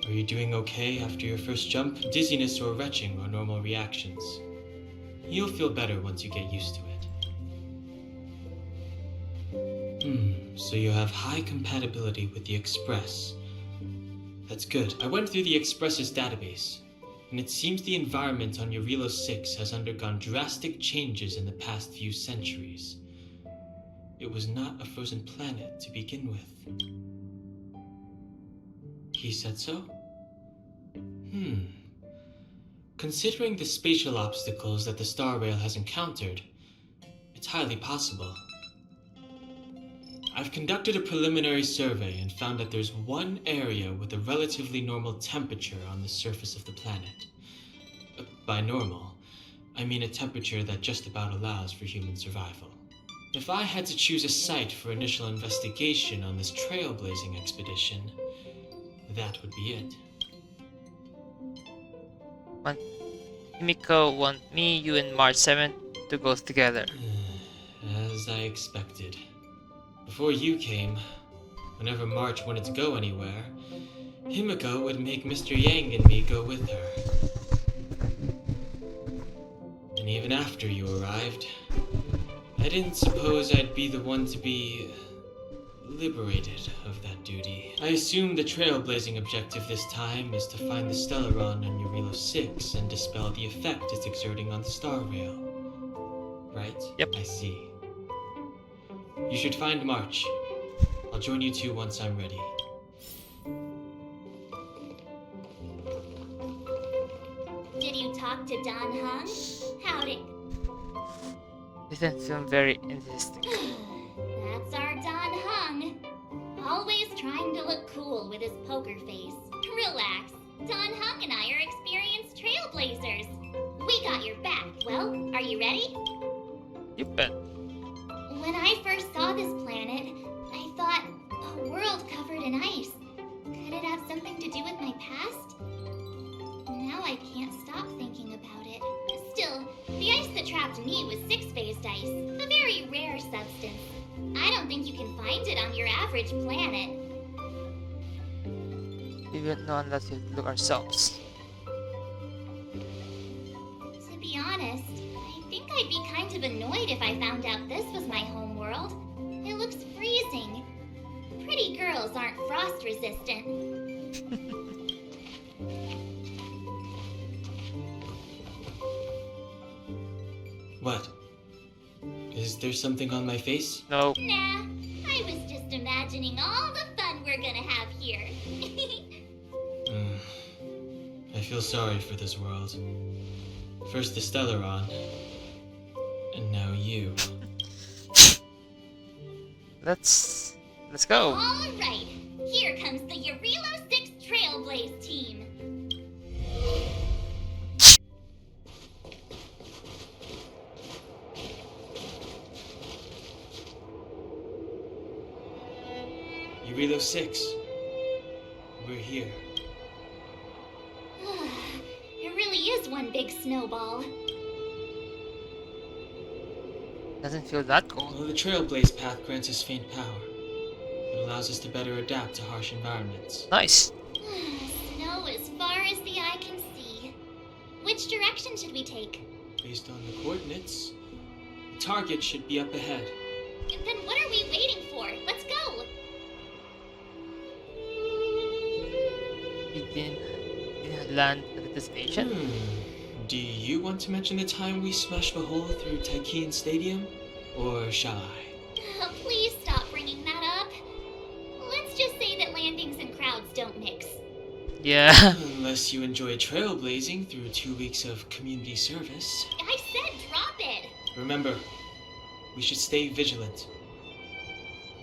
Are you doing okay after your first jump? Dizziness or retching are normal reactions. You'll feel better once you get used to it. So you have high compatibility with the Express. That's good. I went through the Express's database, and it seems the environment on Jarilo-VI has undergone drastic changes in the past few centuries. It was not a frozen planet to begin with. He said so? Considering the spatial obstacles that the Star Rail has encountered, it's highly possible. I've conducted a preliminary survey and found that there's one area with a relatively normal temperature on the surface of the planet. By normal, I mean a temperature that just about allows for human survival. If I had to choose a site for initial investigation on this trailblazing expedition, that would be it. Himiko want me, you, and March 7th to go together. As I expected. Before you came, whenever March wanted to go anywhere, Himiko would make Mr. Yang and me go with her. And even after you arrived, I didn't suppose I'd be the one to be liberated of that duty. I assume the trailblazing objective this time is to find the Stellaron on Jarilo-VI and dispel the effect it's exerting on the Star Rail. Right? Yep. I see. You should find March. I'll join you two once I'm ready. Did you talk to Don Hung? Howdy. Doesn't seem very interesting. That's our Don Hung. Always trying to look cool with his poker face. Relax. Don Hung and I are experienced trailblazers. We got your back. Well, are you ready? You bet. When I first saw this planet, I thought, a world covered in ice. Could it have something to do with my past? Now I can't stop thinking about it. Still, the ice that trapped me was six-phased ice, a very rare substance. I don't think you can find it on your average planet. We won't know unless we look ourselves. To be honest, I think I'd be kind of annoyed if I found out this was my home world. It looks freezing. Pretty girls aren't frost resistant. What? Is there something on my face? No. Nah, I was just imagining all the fun we're gonna have here. I feel sorry for this world. First the Stellaron, and now you. Let's go. All right, here comes the Jarilo-VI Trailblaze team. Jarilo-VI. We're here. It really is one big snowball. Doesn't feel that cold. Well, the Trailblaze path grants us faint power. It allows us to better adapt to harsh environments. Nice. Snow as far as the eye can see. Which direction should we take? Based on the coordinates, the target should be up ahead. Then what are we waiting for? Let's go! We didn't land at the destination. Do you want to mention the time we smashed a hole through Taikin Stadium? Or shall I? Oh, please stop bringing that up. Let's just say that landings and crowds don't mix. Yeah. Unless you enjoy trailblazing through 2 weeks of community service. I said drop it! Remember, we should stay vigilant.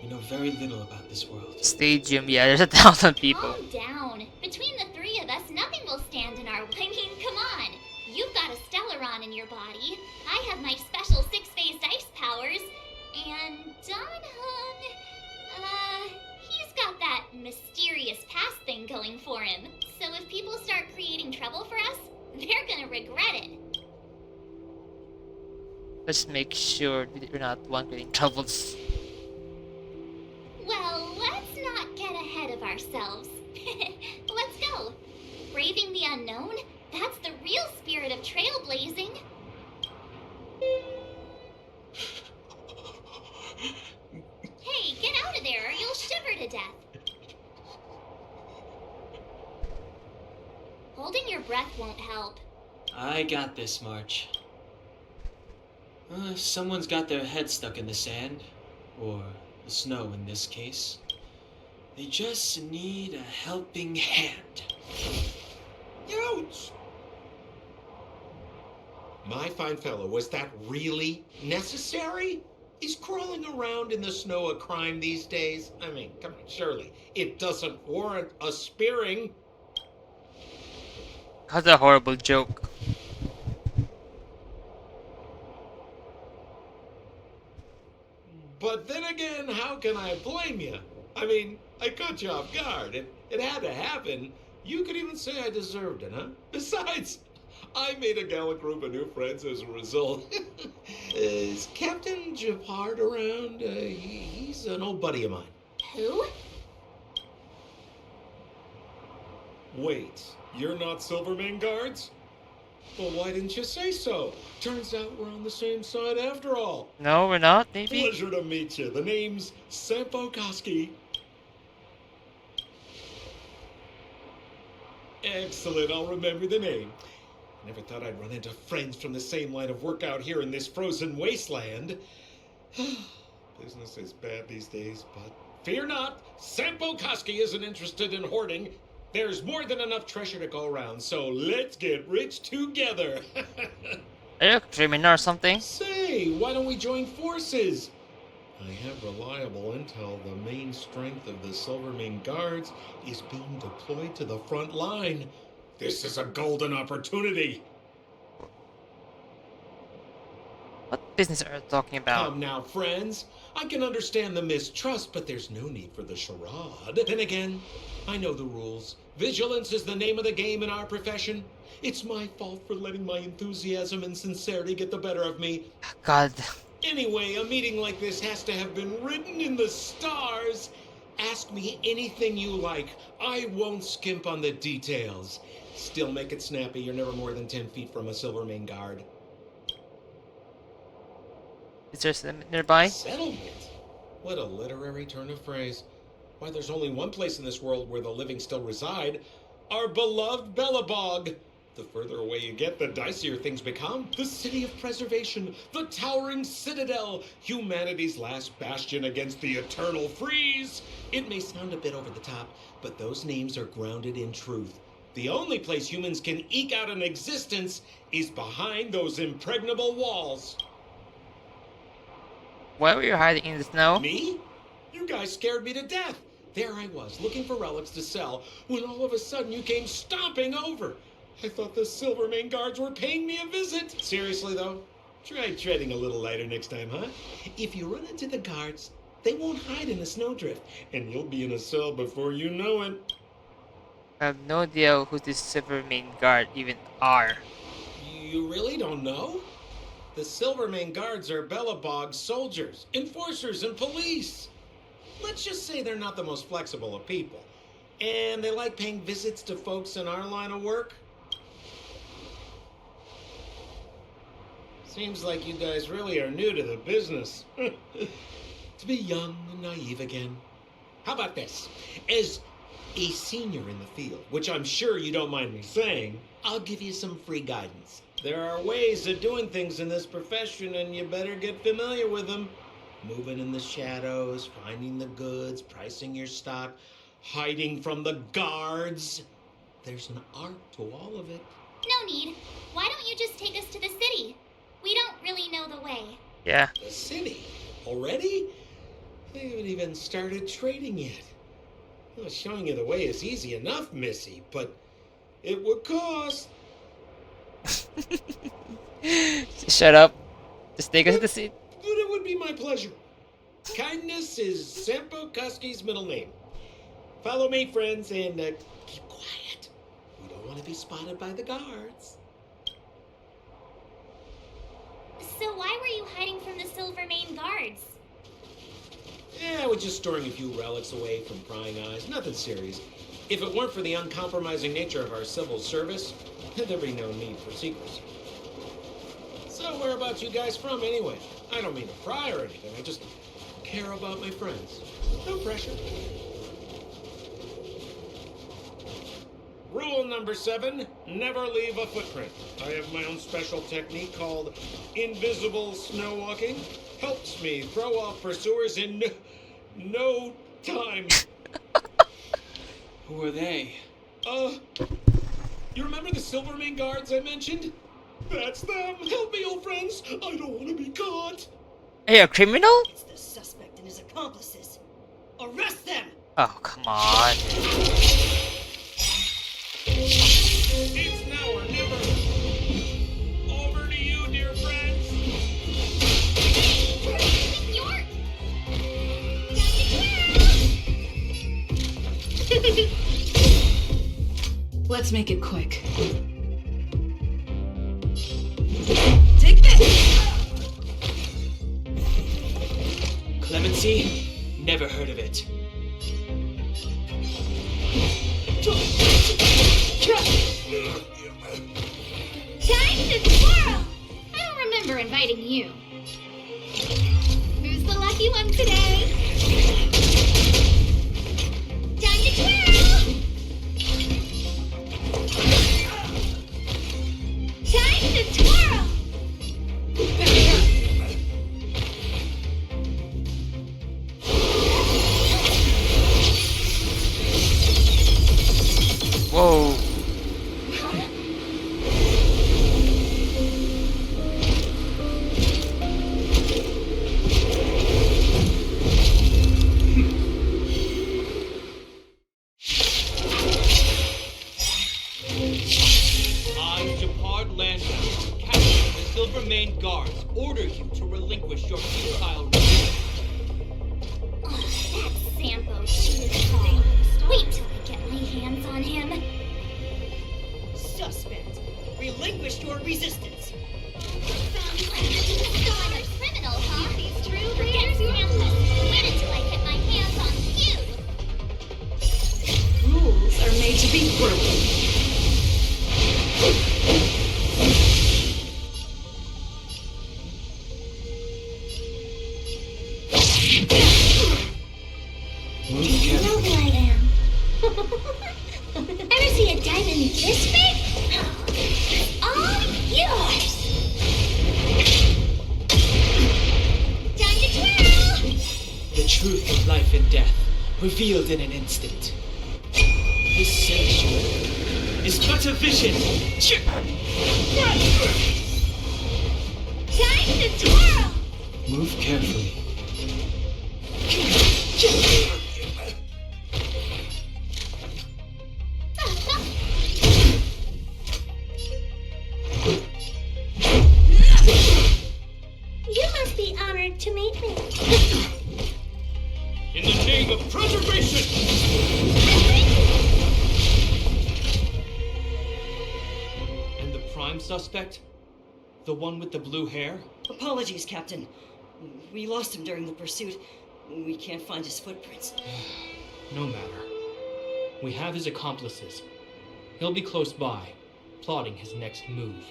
We know very little about this world. Stadium, yeah, there's 1,000 people. Calm down. Between the three of us, nothing will stand in our way. I mean, come on. You've got a Stellaron in your body. I have my special six-phased ice powers. And Don Hung, he's got that mysterious past thing going for him. So if people start creating trouble for us, they're gonna regret it. Let's make sure we're not one getting troubles. Well, let's not get ahead of ourselves. Let's go. Braving the unknown? That's the real spirit of trailblazing. Hey, get out of there or you'll shiver to death. Holding your breath won't help. I got this, March. Someone's got their head stuck in the sand, or the snow in this case. They just need a helping hand. Ouch! My fine fellow, was that really necessary? Is crawling around in the snow a crime these days? I mean, come on, surely. It doesn't warrant a spearing. That's a horrible joke. But then again, how can I blame you? I mean, I caught you off guard. It had to happen. You could even say I deserved it, huh? Besides, I made a gallant group of new friends as a result. Is Captain Japard around? He's an old buddy of mine. Who? Wait, you're not Silvermane guards? Well, why didn't you say so? Turns out we're on the same side after all. No, we're not, maybe? Pleasure to meet you. The name's Sampo Koski. Excellent, I'll remember the name. Never thought I'd run into friends from the same line of work out here in this frozen wasteland. Business is bad these days, but fear not. Sampo Koski isn't interested in hoarding. There's more than enough treasure to go around, so let's get rich together. Are you a criminal or something? Say, why don't we join forces? I have reliable intel. The main strength of the Silvermane Guards is being deployed to the front line. This is a golden opportunity. What business are you talking about? Come now, friends. I can understand the mistrust, but there's no need for the charade. Then again, I know the rules. Vigilance is the name of the game in our profession. It's my fault for letting my enthusiasm and sincerity get the better of me. God. Anyway, a meeting like this has to have been written in the stars. Ask me anything you like. I won't skimp on the details. Still make it snappy. You're never more than 10 feet from a Silvermane guard. Is there a settlement nearby? Settlement? What a literary turn of phrase. Why, there's only one place in this world where the living still reside. Our beloved Bellabog. The further away you get, the dicier things become. The city of preservation, the towering citadel, humanity's last bastion against the eternal freeze. It may sound a bit over the top, but those names are grounded in truth. The only place humans can eke out an existence is behind those impregnable walls. Why were you hiding in the snow? Me? You guys scared me to death. There I was, looking for relics to sell, when all of a sudden you came stomping over. I thought the Silvermane guards were paying me a visit. Seriously, though, try treading a little lighter next time, huh? If you run into the guards, they won't hide in the snowdrift, and you'll be in a cell before you know it. I have no idea who this Silvermane guard even are. You really don't know? The Silvermane guards are Bellabog's soldiers, enforcers, and police. Let's just say they're not the most flexible of people. And they like paying visits to folks in our line of work. Seems like you guys really are new to the business. To be young and naive again. How about this? As a senior in the field, which I'm sure you don't mind me saying, I'll give you some free guidance. There are ways of doing things in this profession, and you better get familiar with them. Moving in the shadows, finding the goods, pricing your stock, hiding from the guards. There's an art to all of it. No need. Why don't you just take us to the city? We don't really know the way. Yeah. The city? Already? They haven't even started trading yet. Well, showing you the way is easy enough, Missy, but it would cost. Shut up. Just take us to the seat. But it would be my pleasure. Kindness is Sampo Koski's middle name. Follow me, friends, and keep quiet. We don't want to be spotted by the guards. So why were you hiding from the Silvermane guards? Yeah, we're just storing a few relics away from prying eyes. Nothing serious. If it weren't for the uncompromising nature of our civil service, there'd be no need for secrecy. So whereabouts you guys from anyway? I don't mean to pry or anything, I just care about my friends. No pressure. Rule number 7, never leave a footprint. I have my own special technique called invisible snow walking. Helps me throw off pursuers in no time. Who are they? You remember the Silvermane guards I mentioned? That's them. Help me, old friends. I don't want to be caught. Are you a criminal? It's the suspect and his accomplices. Arrest them! Oh, come on. It's now or never. Over to you, dear friends. Let's make it quick. Take this! Clemency? Never heard of it. Time to twirl! I don't remember inviting you. Who's the lucky one today? Time to twirl! Time to twirl! Whoa. I, Japard Landau, captain of the Silvermane Guards, order you to relinquish your futile resistance. That Sampo cheated Paul. Wait till I get my hands on him. Suspect, relinquish your resistance. So I'm a criminal, huh? These Trailblazers useless. Wait until I get my hands on you. Rules are made to be broken. You know who I am. Ever see a diamond this big? All yours. Time to twirl. The truth of life and death, revealed in an instant. This sanctuary is but a vision. Time to twirl. Move carefully. You must be honored to meet me. In the name of preservation! And the prime suspect? The one with the blue hair? Apologies, Captain. We lost him during the pursuit. We can't find his footprints. No matter. We have his accomplices. He'll be close by, plotting his next move.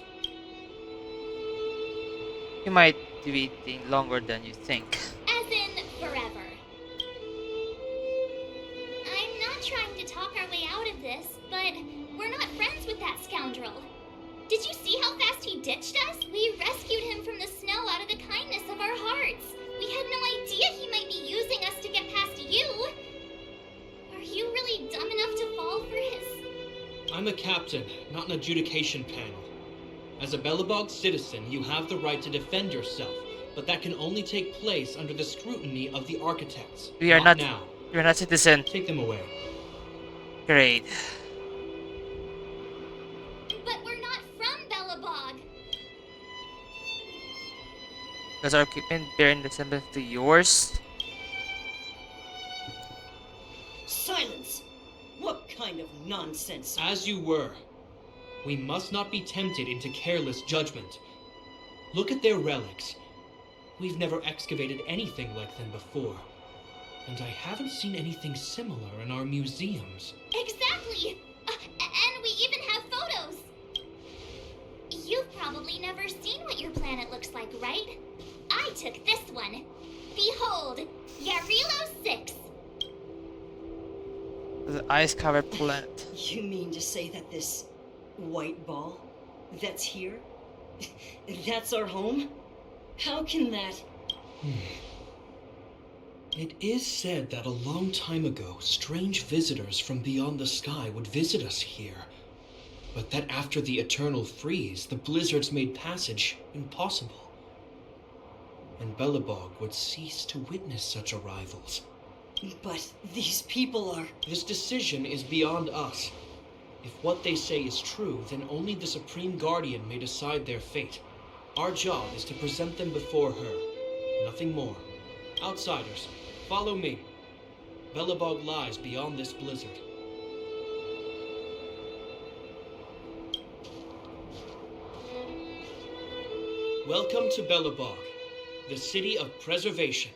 You might be waiting longer than you think. As in forever. I'm not trying to talk our way out of this, but we're not friends with that scoundrel. Did you see how fast he ditched us? We rescued him from the snow out of the kindness of our hearts. We had no idea he might be using us to get past you. Are you really dumb enough to fall for his... I'm a captain, not an adjudication panel. As a Belobog citizen, you have the right to defend yourself, but that can only take place under the scrutiny of the architects. We are not now. You're not citizen. Take them away. Great. But we're not from Belobog. Does our equipment bear in resemblance to yours? Silence! What kind of nonsense? As you were. We must not be tempted into careless judgment. Look at their relics. We've never excavated anything like them before. And I haven't seen anything similar in our museums. Exactly! And we even have photos! You've probably never seen what your planet looks like, right? I took this one. Behold, Jarilo-VI. The ice-covered planet. You mean to say that this white ball that's here, that's our home? How can that... It is said that a long time ago, strange visitors from beyond the sky would visit us here. But that after the eternal freeze, the blizzards made passage impossible. And Belobog would cease to witness such arrivals. But these people are... This decision is beyond us. If what they say is true, then only the Supreme Guardian may decide their fate. Our job is to present them before her. Nothing more. Outsiders, follow me. Belobog lies beyond this blizzard. Welcome to Belobog, the city of preservation.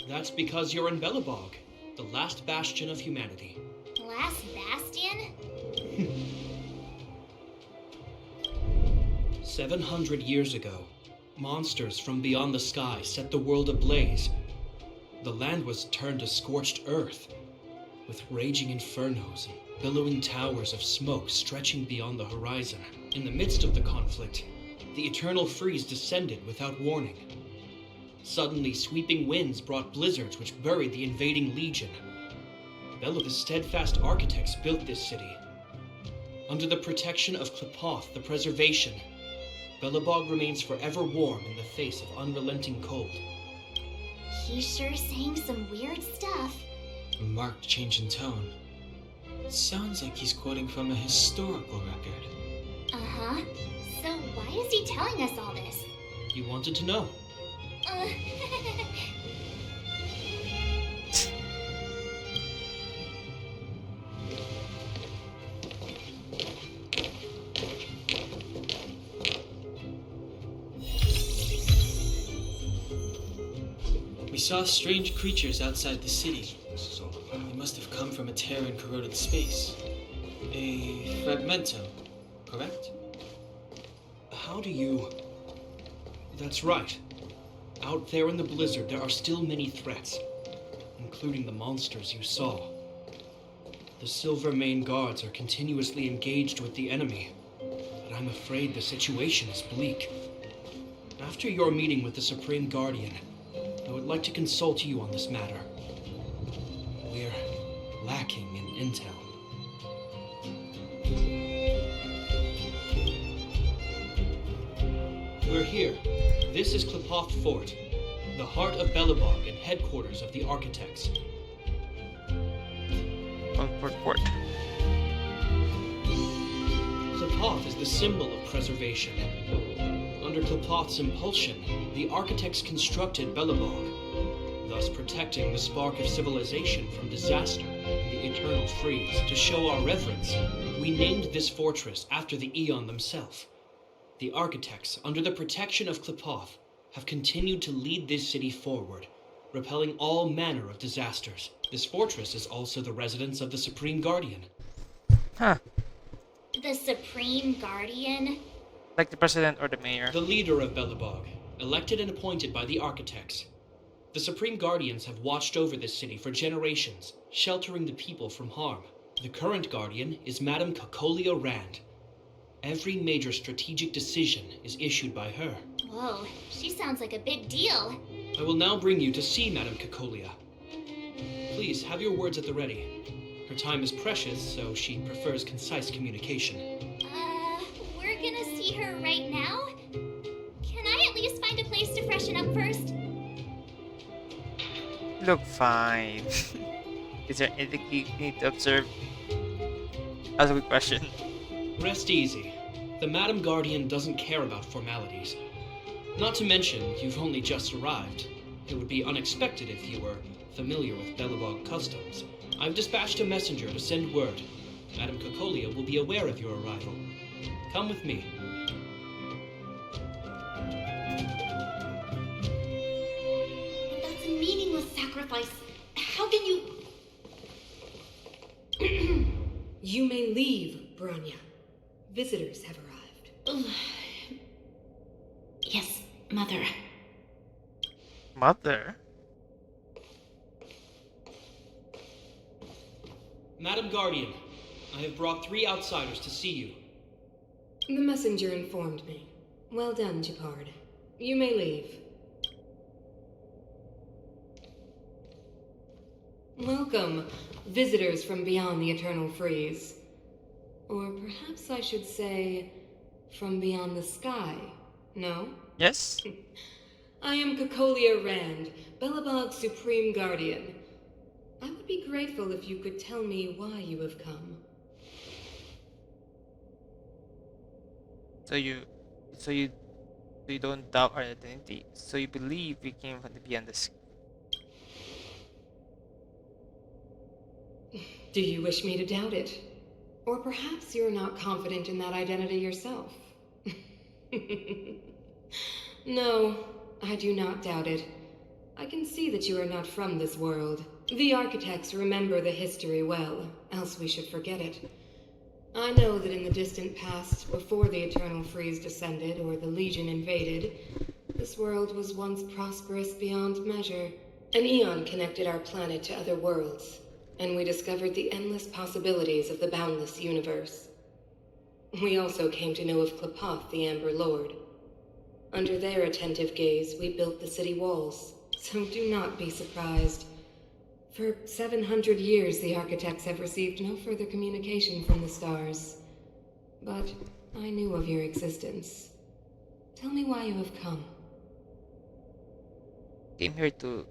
That's because you're in Belobog, the last bastion of humanity. Last bastion? 700 years ago, monsters from beyond the sky set the world ablaze. The land was turned to scorched earth, with raging infernos and billowing towers of smoke stretching beyond the horizon. In the midst of the conflict, the eternal freeze descended without warning. Suddenly, sweeping winds brought blizzards which buried the invading legion. The steadfast architects built this city. Under the protection of Klepoth, the preservation, Belobog remains forever warm in the face of unrelenting cold. He's sure saying some weird stuff. A marked change in tone. It sounds like he's quoting from a historical record. Uh-huh. So why is he telling us all this? You wanted to know. We saw strange creatures outside the city. They must have come from a tear in corroded space. A fragmento, correct? How do you... That's right. Out there in the blizzard, there are still many threats, including the monsters you saw. The Silver Mane Guards are continuously engaged with the enemy, but I'm afraid the situation is bleak. After your meeting with the Supreme Guardian, I would like to consult you on this matter. We're lacking in intel. We're here. This is Klepoth Fort, the heart of Belobog and headquarters of the architects. Fort. Klepoth is the symbol of preservation. Under Klepoth's impulsion, the architects constructed Belobog, thus protecting the spark of civilization from disaster and the eternal freeze. To show our reverence, we named this fortress after the Aeon themselves. The architects, under the protection of Klepoth, have continued to lead this city forward, repelling all manner of disasters. This fortress is also the residence of the Supreme Guardian. Huh. The Supreme Guardian? Like the president or the mayor. The leader of Belobog, elected and appointed by the architects. The Supreme Guardians have watched over this city for generations, sheltering the people from harm. The current Guardian is Madame Cocolia Rand. Every major strategic decision is issued by her. Whoa, she sounds like a big deal. I will now bring you to see Madame Cocolia. Please, have your words at the ready. Her time is precious, so she prefers concise communication. We're gonna see her right now? Can I at least find a place to freshen up first? You look fine. Is there anything you need to observe? That's a good question. Rest easy. The Madam Guardian doesn't care about formalities. Not to mention, you've only just arrived. It would be unexpected if you were familiar with Belobog customs. I've dispatched a messenger to send word. Madam Cocolia will be aware of your arrival. Come with me. That's a meaningless sacrifice. How can you... You may leave, Branya. Visitors have arrived. Yes, Mother. Mother? Madam Guardian, I have brought 3 outsiders to see you. The messenger informed me. Well done, Japard. You may leave. Welcome, visitors from beyond the Eternal Freeze. Or perhaps I should say, from beyond the sky, no? Yes? I am Cocolia Rand, Belobog's Supreme Guardian. I would be grateful if you could tell me why you have come. So you don't doubt our identity. So you believe we came from the beyond the sky. Do you wish me to doubt it? Or perhaps you're not confident in that identity yourself. No, I do not doubt it. I can see that you are not from this world. The architects remember the history well, else we should forget it. I know that in the distant past, before the Eternal Freeze descended or the Legion invaded, this world was once prosperous beyond measure. An eon connected our planet to other worlds, and we discovered the endless possibilities of the boundless universe. We also came to know of Klapoth, the Amber Lord. Under their attentive gaze, we built the city walls, so do not be surprised. For 700 years, the architects have received no further communication from the stars. But I knew of your existence. Tell me why you have come. Came here to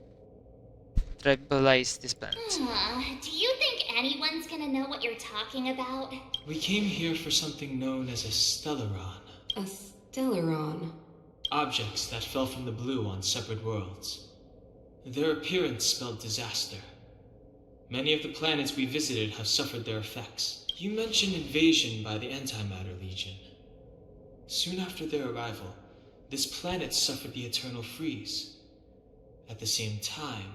tribalize this planet. Do you think anyone's gonna know what you're talking about? We came here for something known as a stellaron. A stellaron. Objects that fell from the blue on separate worlds. Their appearance spelled disaster. Many of the planets we visited have suffered their effects. You mentioned invasion by the Antimatter Legion. Soon after their arrival, this planet suffered the Eternal Freeze. At the same time,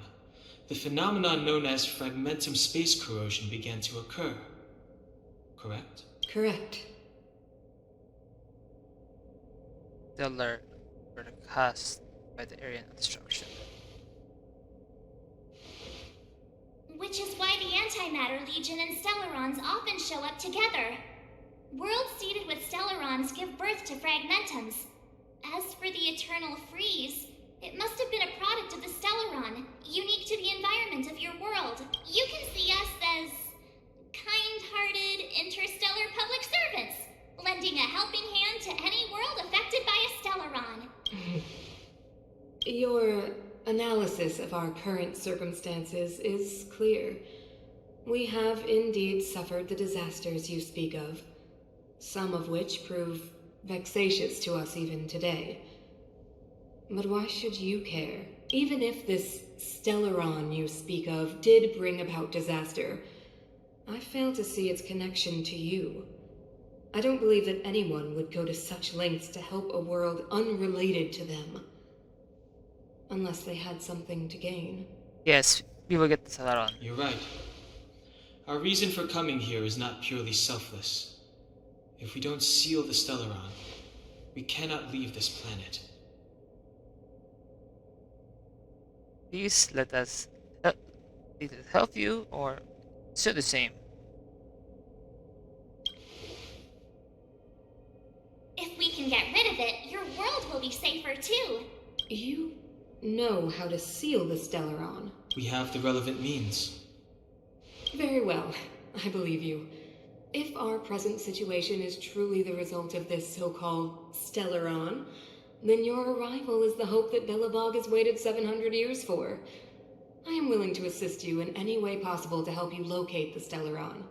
the phenomenon known as fragmentum space corrosion began to occur. Correct? Correct. Stellar were cast by the Aryan destruction. Which is why the Antimatter Legion and Stellarons often show up together. Worlds seeded with Stellarons give birth to fragmentums. As for the Eternal Freeze, it must have been a product of the Stellaron, unique to the environment of your world. You can see us as kind-hearted interstellar public servants, lending a helping hand to any world affected by a Stellaron. Your analysis of our current circumstances is clear. We have indeed suffered the disasters you speak of, some of which prove vexatious to us even today. But why should you care? Even if this Stellaron you speak of did bring about disaster, I fail to see its connection to you. I don't believe that anyone would go to such lengths to help a world unrelated to them. Unless they had something to gain. Yes, we will get the Salaron. You're right. Our reason for coming here is not purely selfless. If we don't seal the Stellaron, we cannot leave this planet. Please let us either help you or still the same. If we can get rid of it, your world will be safer too. You know how to seal the Stellaron. We have the relevant means. Very well, I believe you. If our present situation is truly the result of this so-called Stellaron, then your arrival is the hope that Belobog has waited 700 years for. I am willing to assist you in any way possible to help you locate the Stellaron.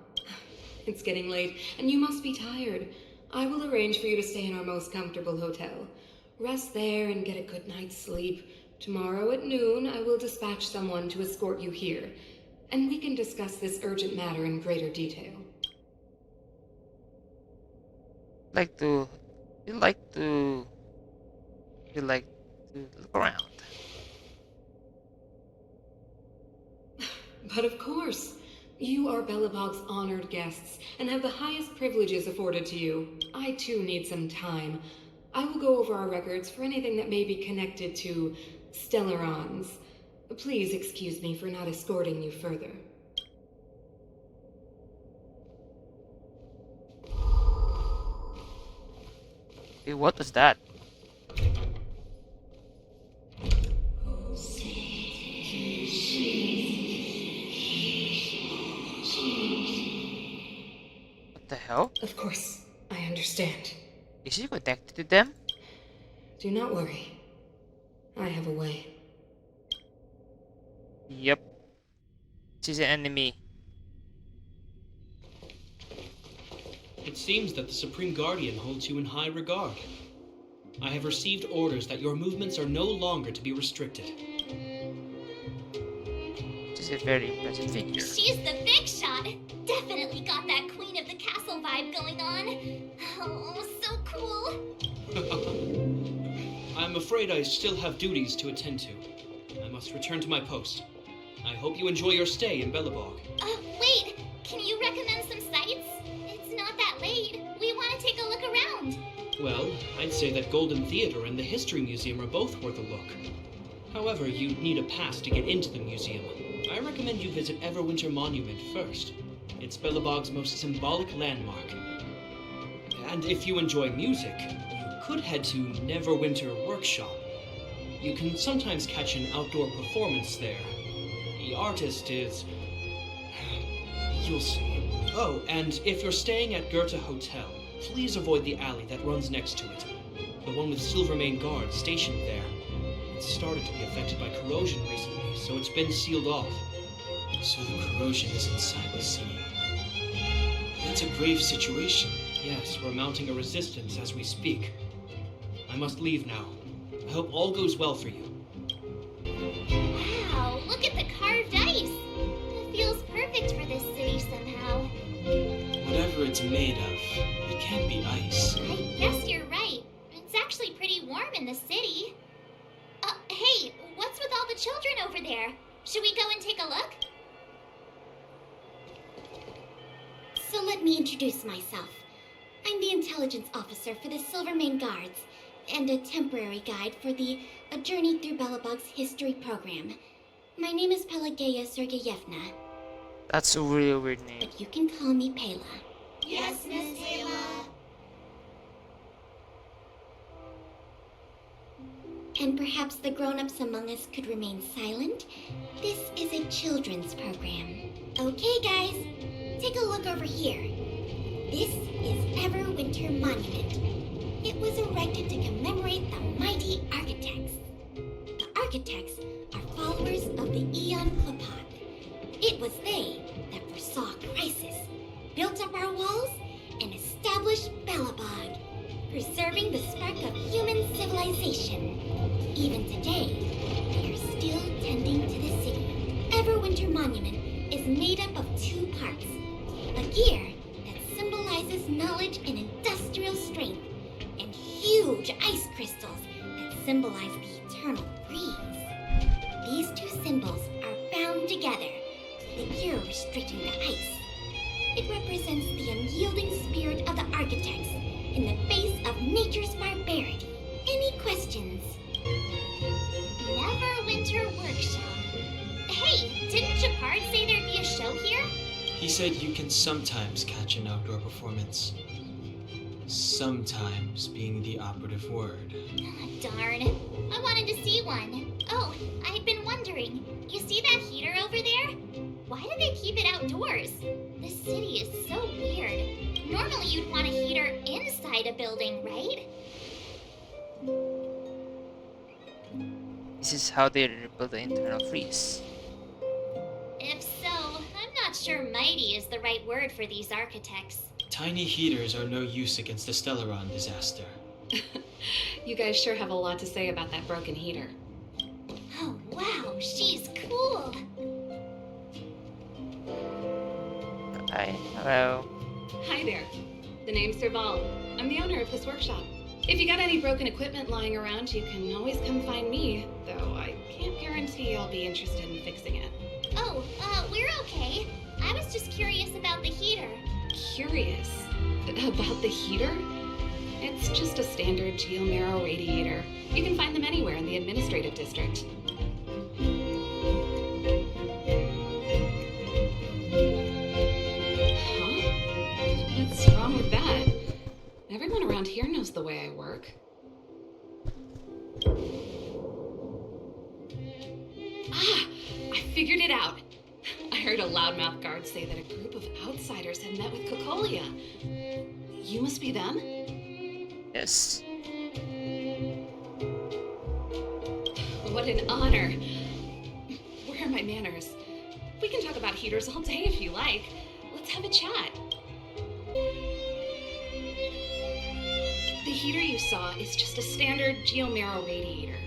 It's getting late, and you must be tired. I will arrange for you to stay in our most comfortable hotel. Rest there and get a good night's sleep. Tomorrow at noon, I will dispatch someone to escort you here, and we can discuss this urgent matter in greater detail. You like to look around. But of course, you are Belobog's honored guests and have the highest privileges afforded to you. I too need some time. I will go over our records for anything that may be connected to Stellarons. Please excuse me for not escorting you further. Hey, what was that? What the hell? Of course, I understand. Is she connected to them? Do not worry. I have a way. Yep. She's an enemy. It seems that the Supreme Guardian holds you in high regard. I have received orders that your movements are no longer to be restricted. She's a very impressive figure. She's the big shot. Definitely got that Queen of the Castle vibe going on. Oh, so cool. I'm afraid I still have duties to attend to. I must return to my post. I hope you enjoy your stay in Belobog. Wait. Can you recommend some sites? It's not that late. We want to take a look around. Well, I'd say that Golden Theater and the History Museum are both worth a look. However, you'd need a pass to get into the museum. I recommend you visit Everwinter Monument first. It's Belobog's most symbolic landmark. And if you enjoy music, you could head to Neverwinter Workshop. You can sometimes catch an outdoor performance there. The artist is... you'll see. Oh, and if you're staying at Goethe Hotel, please avoid the alley that runs next to it. The one with Silvermane guards stationed there. It's started to be affected by corrosion recently, so it's been sealed off. So the corrosion is inside the city. That's a grave situation. Yes, we're mounting a resistance as we speak. I must leave now. I hope all goes well for you. Wow, look at the carved ice. It feels perfect for this city somehow. Whatever it's made of, it can't be ice. I guess you're right. It's actually pretty warm in the city. Hey, what's with all the children over there? Should we go and take a look? So let me introduce myself. I'm the intelligence officer for the Silvermane Guards, and a temporary guide for the A Journey Through Belobog's History program. My name is Pelageya Sergeyevna, That's a really weird name. but you can call me Pela. Yes, Miss Taylor. And perhaps the grown-ups among us could remain silent. This is a children's program. Okay, guys, take a look over here. This is Everwinter Monument. It was erected to commemorate the mighty architects. The architects are followers of the Aeon Klapat. It was they that foresaw crisis, built up our walls, and established Belobog, preserving the spark of human civilization. Even today, they are still tending to the city. Everwinter Monument is made up of two parts. A gear that symbolizes knowledge and industrial strength, and huge ice crystals that symbolize the eternal breeze. These two symbols are bound together, the gear restricting the ice. It represents the unyielding spirit of the architects in the face of nature's barbarity. Any questions? Neverwinter Workshop. Hey, didn't Shepard say there'd be a show here? He said you can sometimes catch an outdoor performance. Sometimes being the operative word. Darn. I wanted to see one. Oh, I'd been wondering. You see that heater over there? Why do they keep it outdoors? This city is so weird. Normally you'd want a heater inside a building, right? This is how they rebuild the internal freeze. sure mighty is the right word for these architects. Tiny heaters are no use against the Stellaron disaster. You guys sure have a lot to say about that broken heater. Oh, wow, she's cool. Hi. Hello. Hi there. The name's Serval. I'm the owner of this workshop. If you got any broken equipment lying around, you can always come find me, though I can't guarantee I'll be interested in fixing it. Oh, we're okay. I was just curious about the heater. Curious? About the heater? It's just a standard geomarrow radiator. You can find them anywhere in the administrative district. Huh? What's wrong with that? Everyone around here knows the way I work. Ah! I figured it out! I heard a loudmouth guard say that a group of outsiders had met with Cocolia. You must be them? Yes. What an honor. Where are my manners? We can talk about heaters all day if you like. Let's have a chat. The heater you saw is just a standard geomarrow radiator.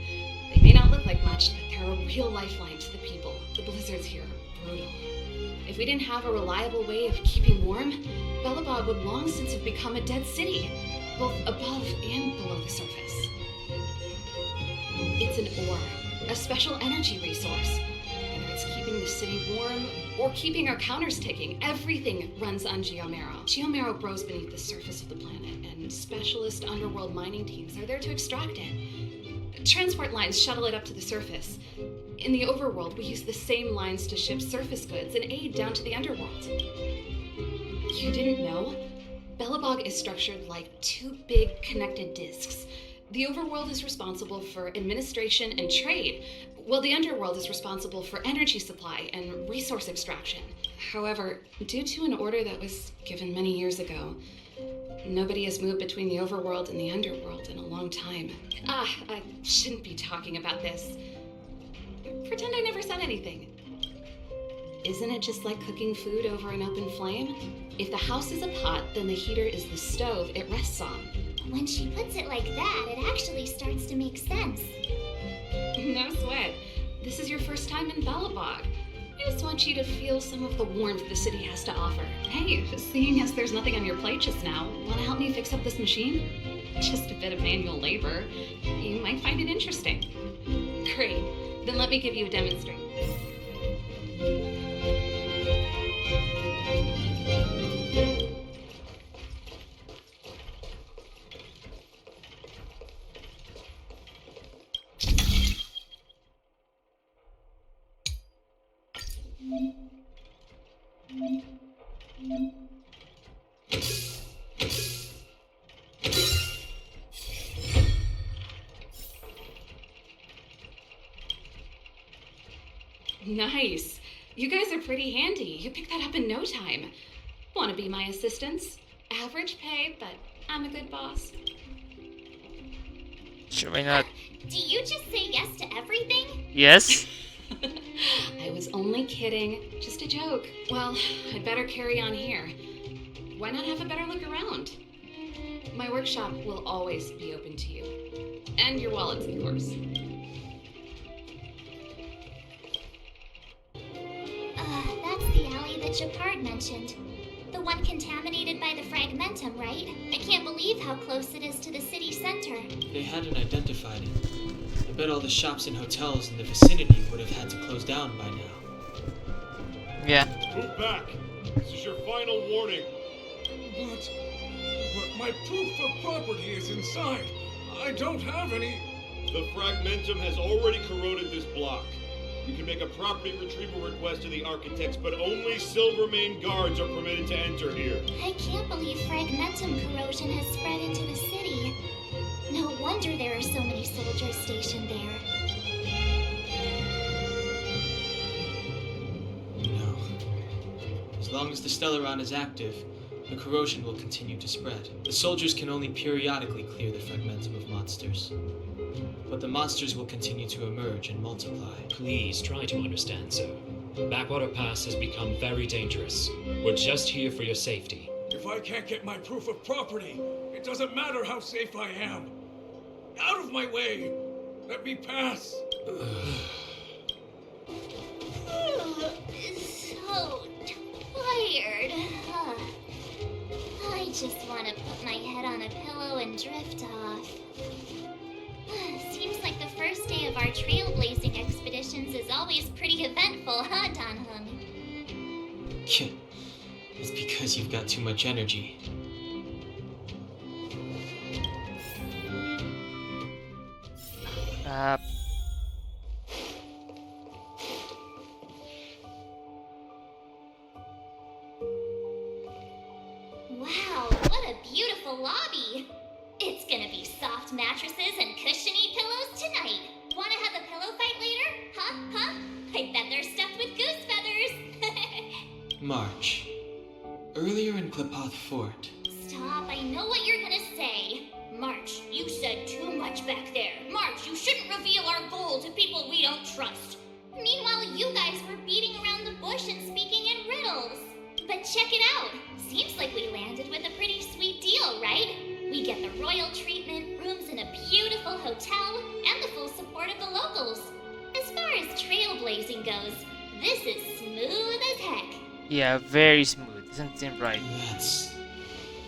They may not look like much, but they're a real lifeline to the people. The blizzards here are brutal. If we didn't have a reliable way of keeping warm, Belobog would long since have become a dead city, both above and below the surface. It's an ore, a special energy resource. Whether it's keeping the city warm or keeping our counters ticking, everything runs on geomarrow. Geomarrow grows beneath the surface of the planet, and specialist underworld mining teams are there to extract it. Transport lines shuttle it up to the surface. In the overworld, we use the same lines to ship surface goods and aid down to the underworld. You didn't know? Belobog is structured like two big connected discs. The overworld is responsible for administration and trade, while the underworld is responsible for energy supply and resource extraction. However, due to an order that was given many years ago, nobody has moved between the overworld and the underworld in a long time. I shouldn't be talking about this. Pretend I never said anything. Isn't it just like cooking food over an open flame? If the house is a pot, then the heater is the stove it rests on. When she puts it like that, it actually starts to make sense. No sweat. This is your first time in Belobog. I just want you to feel some of the warmth the city has to offer. Hey, seeing as there's nothing on your plate just now, want to help me fix up this machine? Just a bit of manual labor. You might find it interesting. Great. Then let me give you a demonstration. Nice. You guys are pretty handy. You picked that up in no time. Want to be my assistants? Average pay, but I'm a good boss. Sure, why not? Do you just say yes to everything? Yes? I was only kidding. Just a joke. Well, I'd better carry on here. Why not have a better look around? My workshop will always be open to you. And your wallets, of course. That's the alley that Japard mentioned. The one contaminated by the fragmentum, right? I can't believe how close it is to the city center. They hadn't identified it. I bet all the shops and hotels in the vicinity would have had to close down by now. Yeah. Move back. This is your final warning. But my proof of property is inside. I don't have any. The fragmentum has already corroded this block. You can make a property retrieval request to the architects, but only Silvermane guards are permitted to enter here. I can't believe fragmentum corrosion has spread into the city. No wonder there are so many soldiers stationed there. No. As long as the Stellaron is active, the corrosion will continue to spread. The soldiers can only periodically clear the fragmentum of monsters. But the monsters will continue to emerge and multiply. Please try to understand, sir. The Backwater Pass has become very dangerous. We're just here for your safety. If I can't get my proof of property, it doesn't matter how safe I am. Out of my way! Let me pass! So tired. I just want to put my head on a pillow and drift off. Seems like the first day of our trailblazing expeditions is always pretty eventful, huh, Dan-hung? It's because you've got too much energy. Wow, what a beautiful lobby! It's gonna be soft mattresses and cushiony pillows tonight. Wanna have a pillow fight later? Huh? I bet they're stuffed with goose feathers! March. Earlier in Klipoth Fort. Stop, I know what you're gonna say. March, you said too much back there. March, you shouldn't reveal our goal to people we don't trust. Meanwhile, you guys were beating around the bush and speaking in riddles. But check it out. Seems like we landed with a pretty sweet deal, right? We get the royal treatment, rooms in a beautiful hotel, and the full support of the locals. As far as trailblazing goes, this is smooth as heck. Yeah, very smooth. Doesn't seem right. That's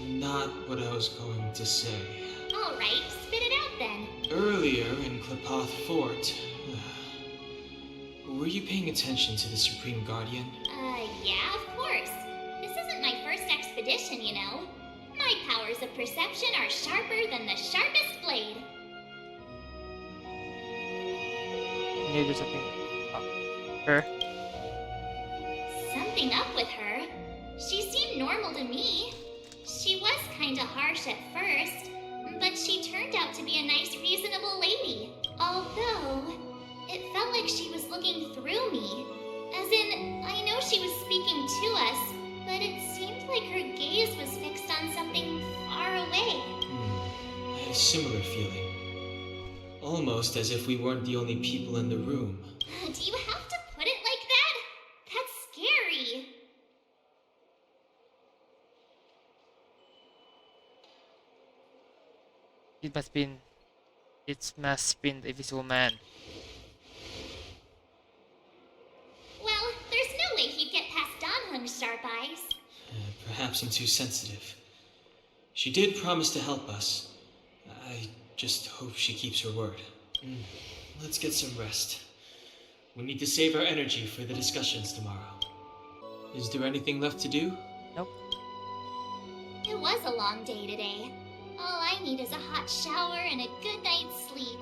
not what I was going to say. Alright, spit it out then. Earlier in Klipoth Fort, were you paying attention to the Supreme Guardian? Yeah, of course. This isn't my first expedition, you know. My powers of perception are sharper than the sharpest blade. Maybe there's something up her. Something up with her? She seemed normal to me. She was kinda harsh at first, but she turned out to be a nice, reasonable lady. Although, it felt like she was looking through me. As in, I know she was speaking to us, but it seemed like her gaze was fixed on something far away. I had a similar feeling. Almost as if we weren't the only people in the room. Do you have to put it like that? That's scary. It must been the invisible man. Well, there's no way he'd get past Dan-hung's sharp eyes. Perhaps I'm too sensitive. She did promise to help us. I just hope she keeps her word. Let's get some rest. We need to save our energy for the discussions tomorrow. Is there anything left to do? Nope. It was a long day today. All I need is a hot shower and a good night's sleep.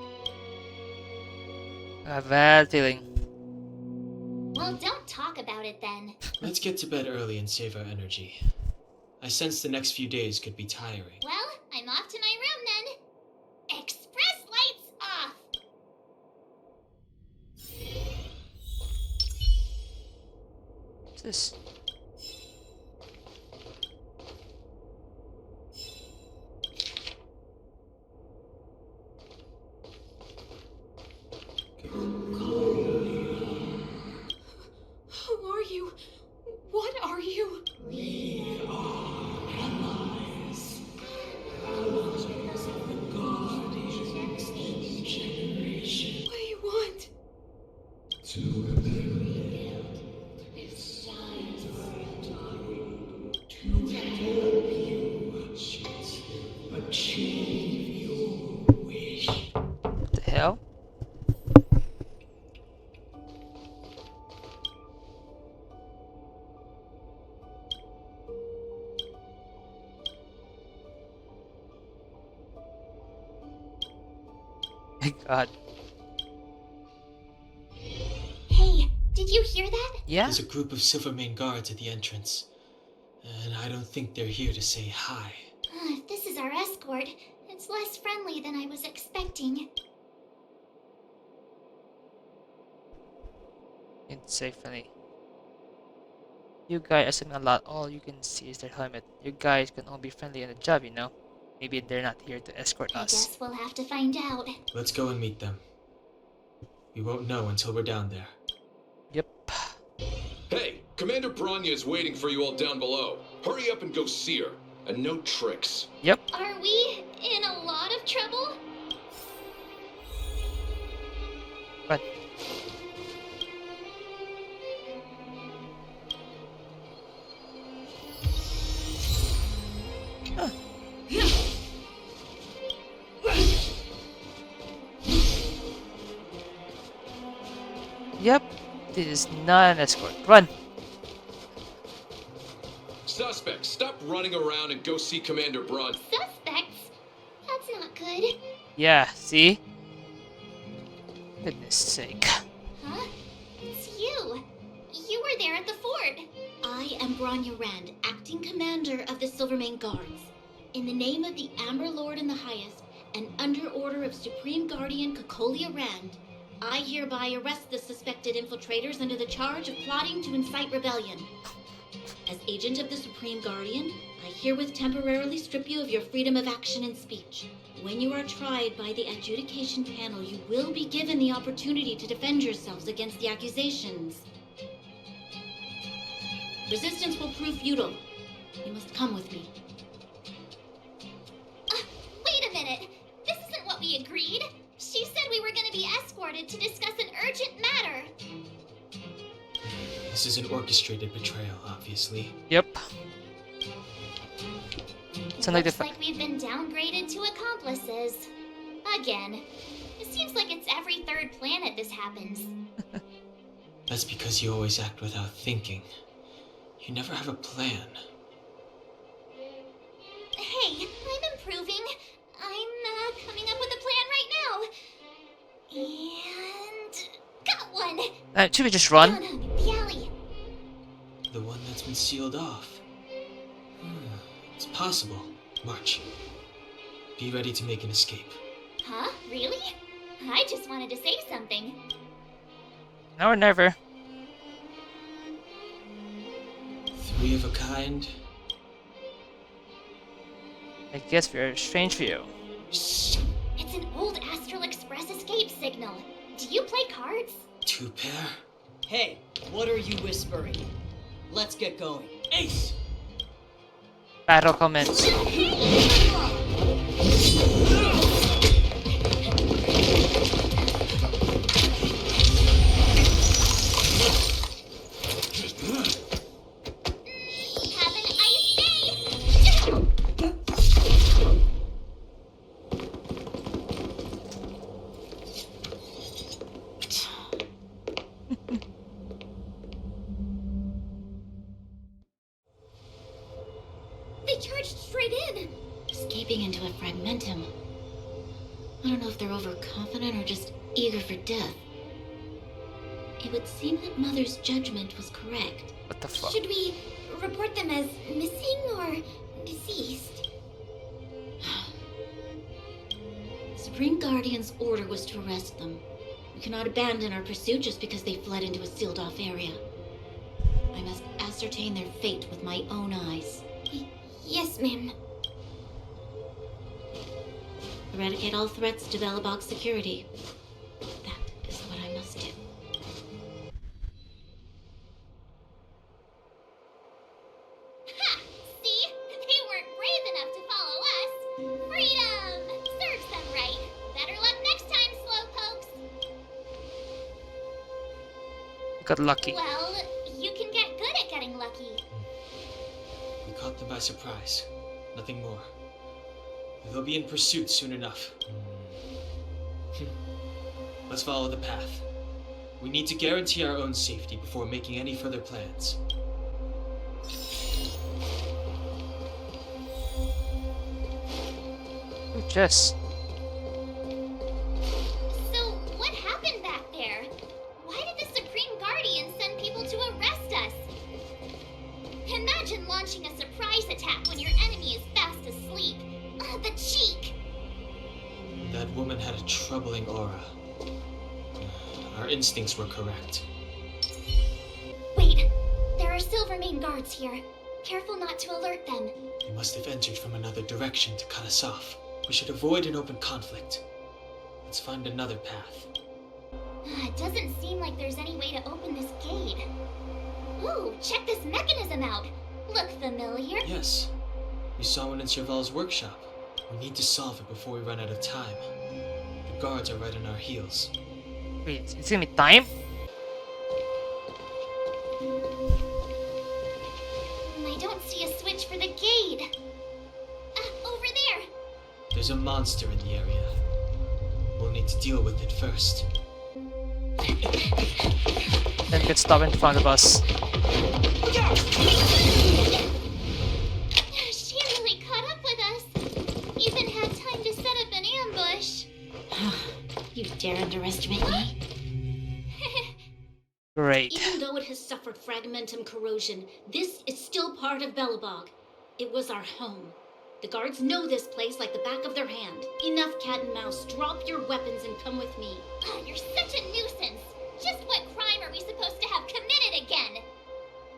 I have a bad feeling. Well, don't talk about it then. Let's get to bed early and save our energy. I sense the next few days could be tiring. Well, I'm off to my room then. Express lights off! What's this? Who are you? What are you? We are allies. Allies of the Guardians in generation. What do you want? To rebuild this side of time. To help you achieve your wish. What the hell? My god. Hey, did you hear that? Yeah? There's a group of Silvermane guards at the entrance. And I don't think they're here to say hi. If this is our escort, it's less friendly than I was expecting. It's so funny. You guys are saying a lot. All you can see is their helmet. You guys can all be friendly on the job, you know? Maybe they're not here to escort I us. guess we'll have to find out. Let's go and meet them. We won't know until we're down there. Yep. Commander Bronya is waiting for you all down below. Hurry up and go see her. And no tricks. Yep. Are we in a lot of trouble? Run. Huh. Yep. This is not an escort. Run. Suspects, stop running around and go see Commander Bronya. Suspects? That's not good. Yeah, see? Goodness sake. Huh? It's you. You were there at the fort. I am Bronya Rand, acting commander of the Silvermane Guards. In the name of the Amber Lord in the Highest, and under order of Supreme Guardian Cocolia Rand, I hereby arrest the suspected infiltrators under the charge of plotting to incite rebellion. As agent of the Supreme Guardian, I herewith temporarily strip you of your freedom of action and speech. When you are tried by the adjudication panel, you will be given the opportunity to defend yourselves against the accusations. Resistance will prove futile. You must come with me. Wait a minute! This isn't what we agreed! She said we were going to be escorted to discuss an urgent matter! This is an orchestrated betrayal, obviously. Yep. Sound like Looks like we've been downgraded to accomplices. Again. It seems like it's every third planet this happens. That's because you always act without thinking. You never have a plan. Hey, I'm improving. I'm coming up with a plan right now. And... got one! should we just run? The alley. The one that's been sealed off. It's possible. March. Be ready to make an escape. Huh? Really? I just wanted to say something. Now or never. 3 of a kind. I guess we're a strange few. Shh! It's an old Astral Express escape signal. Do you play cards? 2 pair. Hey, what are you whispering? Let's get going. Ace! Battle commence. Have an ice day! They charged straight in! Escaping into a fragmentum. I don't know if they're overconfident or just eager for death. It would seem that Mother's judgment was correct. What the fuck? Should we report them as missing or deceased? Supreme Guardian's order was to arrest them. We cannot abandon our pursuit just because they fled into a sealed-off area. I must ascertain their fate with my own eyes. Yes, ma'am. Eradicate all threats to Belobog's security. That is what I must do. Ha! See? They weren't brave enough to follow us. Freedom! Serves them right. Better luck next time, slowpokes. Got lucky. Well, you can get good at getting lucky. We caught them by surprise. Nothing more. They'll be in pursuit soon enough. Let's follow the path. We need to guarantee our own safety before making any further plans. Ooh, Jess. So, what happened back there? Why did the Supreme Guardian send people to arrest us? Imagine launching a surprise attack when your enemy is fast asleep. The cheek! That woman had a troubling aura. Our instincts were correct. Wait, there are Silvermane guards here. Careful not to alert them. They must have entered from another direction to cut us off. We should avoid an open conflict. Let's find another path. It doesn't seem like there's any way to open this gate. Ooh, check this mechanism out. Look familiar. Yes, we saw one in Serval's workshop. We need to solve it before we run out of time. The guards are right on our heels. Wait, it's gonna be time? I don't see a switch for the gate. Over there. There's a monster in the area. We'll need to deal with it first. Then get stopped in front of us. She really caught up with us. Even had time to set up an ambush. You dare underestimate me? Great. Even though it has suffered fragmentum corrosion, this is still part of Belobog. It was our home. The guards know this place like the back of their hand. Enough cat and mouse. Drop your weapons and come with me. You're such a nuisance. Just what crime are we supposed to have committed again?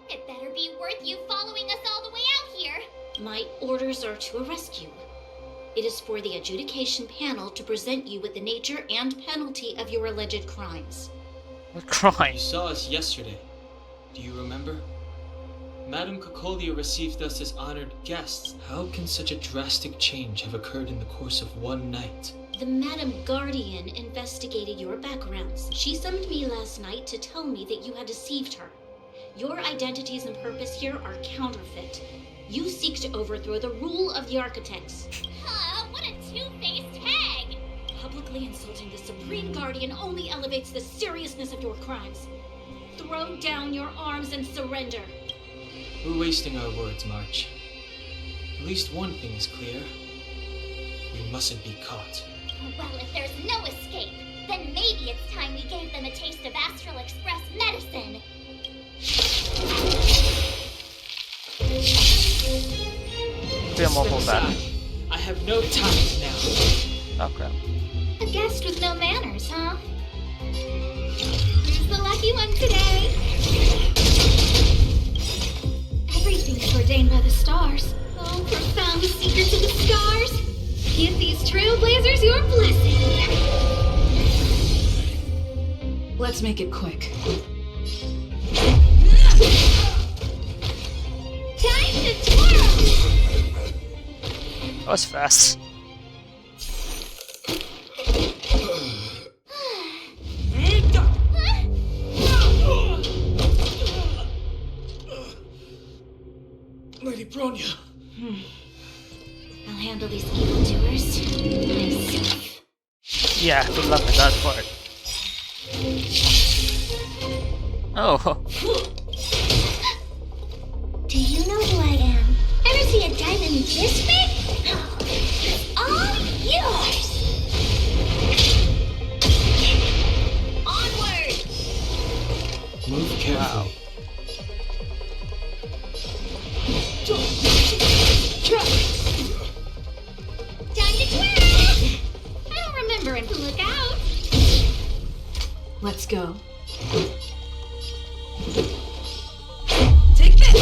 It better be worth you following us all the way out here. My orders are to arrest you. It is for the adjudication panel to present you with the nature and penalty of your alleged crimes. What crime? You saw us yesterday. Do you remember? Madame Cocolia received us as honored guests. How can such a drastic change have occurred in the course of one night? The Madam Guardian investigated your backgrounds. She summoned me last night to tell me that you had deceived her. Your identities and purpose here are counterfeit. You seek to overthrow the rule of the Architects. What a two-faced hag! Publicly insulting the Supreme Guardian only elevates the seriousness of your crimes. Throw down your arms and surrender. We're wasting our words, March. At least one thing is clear. We mustn't be caught. Well, if there's no escape, then maybe it's time we gave them a taste of Astral Express medicine. Feel more pull back. I have no time now. Oh crap. A guest with no manners, huh? Who's the lucky one today? Everything's ordained by the stars. Oh, profound secrets of the stars. Give these Trailblazers your blessing. Let's make it quick. Time to twirl! That was fast. Lady Bronya. I'll handle these evildoers myself. Yeah, good luck with that part. Oh, Do you know who I am? Ever see a diamond this big? It's all yours! Onward! Move carefully. Time to twirl! I don't remember him. Look out! Let's go. Take this!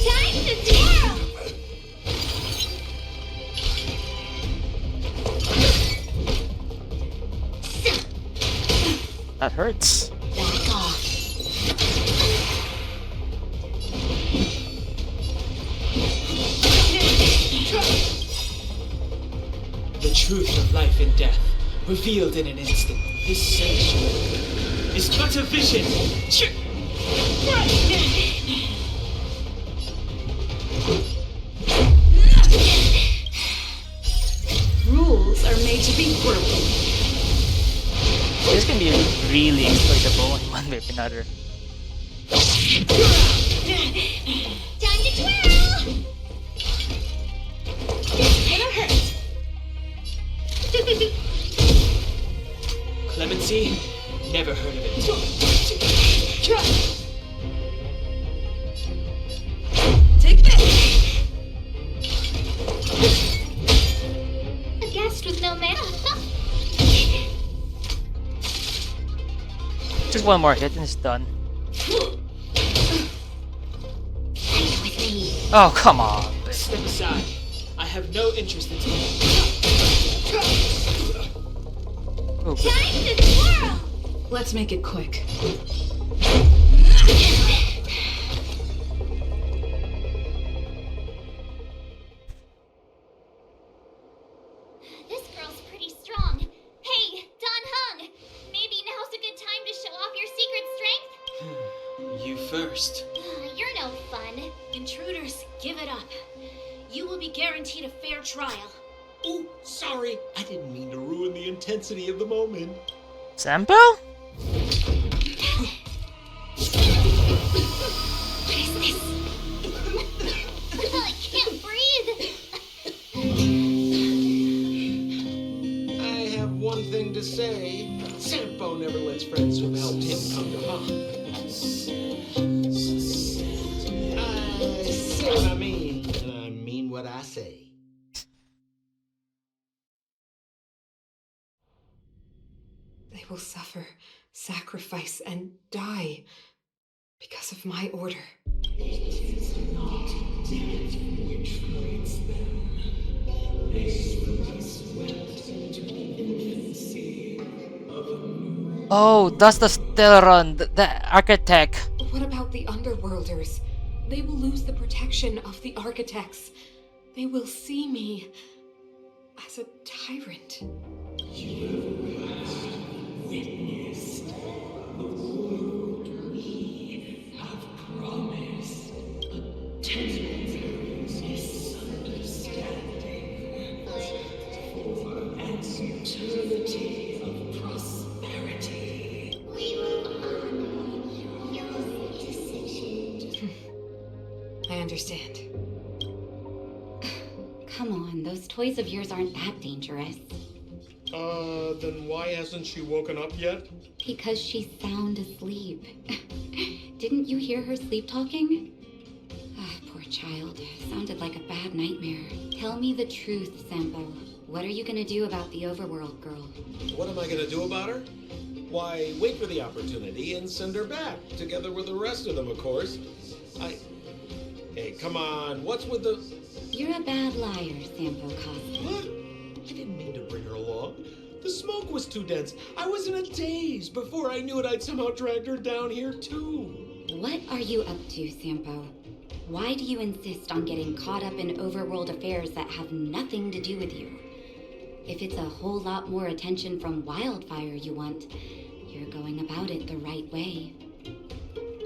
Time to twirl! that hurts. Back off. The truth of life and death, revealed in an instant. This sanctuary is but a vision. Rules are made to be broken. This can be really exploitable in one way or another. Time to twirl! It'll hurt. Clemency? Never heard of it. Take this! A guest with no mana. Just one more hit and it's done. Fight with me. Oh, come on. Step aside. I have no interest in talking. Oh, Time to twirl! Let's make it quick. This girl's pretty strong. Hey, Don Hung! Maybe now's a good time to show off your secret strength? You first. You're no fun. Intruders, give it up. You will be guaranteed a fair trial. Oh, sorry. I didn't mean to ruin the intensity of the moment. Sampo? What is this? I can't breathe. I have one thing to say. Sampo never lets friends who've helped him come to harm. I say what I mean, and I mean what I say. They will suffer, sacrifice, and die because of my order. Oh, that's the Stellaron, the architect. What about the Underworlders? They will lose the protection of the architects. They will see me as a tyrant. Witnessed the world we have promised. A temporary misunderstanding for an eternity of prosperity. We will honor your decision. I understand. Come on, those toys of yours aren't that dangerous. Then why hasn't she woken up yet? Because she's sound asleep. Didn't you hear her sleep talking? Ah, poor child. Sounded like a bad nightmare. Tell me the truth, Sampo. What are you gonna do about the overworld girl? What am I gonna do about her? Why, wait for the opportunity and send her back, together with the rest of them, of course. Hey, come on, what's with the... You're a bad liar, Sampo Costa. What? I didn't mean to bring her along. The smoke was too dense. I was in a daze. Before I knew it, I'd somehow dragged her down here, too. What are you up to, Sampo? Why do you insist on getting caught up in overworld affairs that have nothing to do with you? If it's a whole lot more attention from Wildfire you want, you're going about it the right way.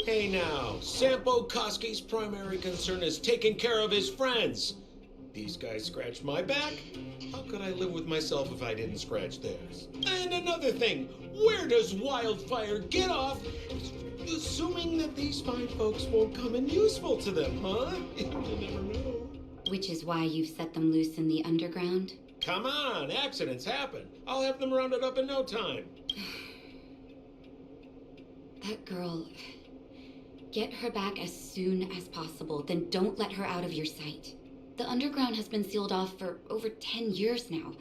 Hey now, Sampo Koski's primary concern is taking care of his friends. These guys scratched my back. How could I live with myself if I didn't scratch theirs? And another thing, where does Wildfire get off assuming that these fine folks won't come in useful to them, huh? You'll never know. Which is why you've set them loose in the underground? Come on, accidents happen. I'll have them rounded up in no time. That girl... Get her back as soon as possible, then don't let her out of your sight. The underground has been sealed off for over 10 years now.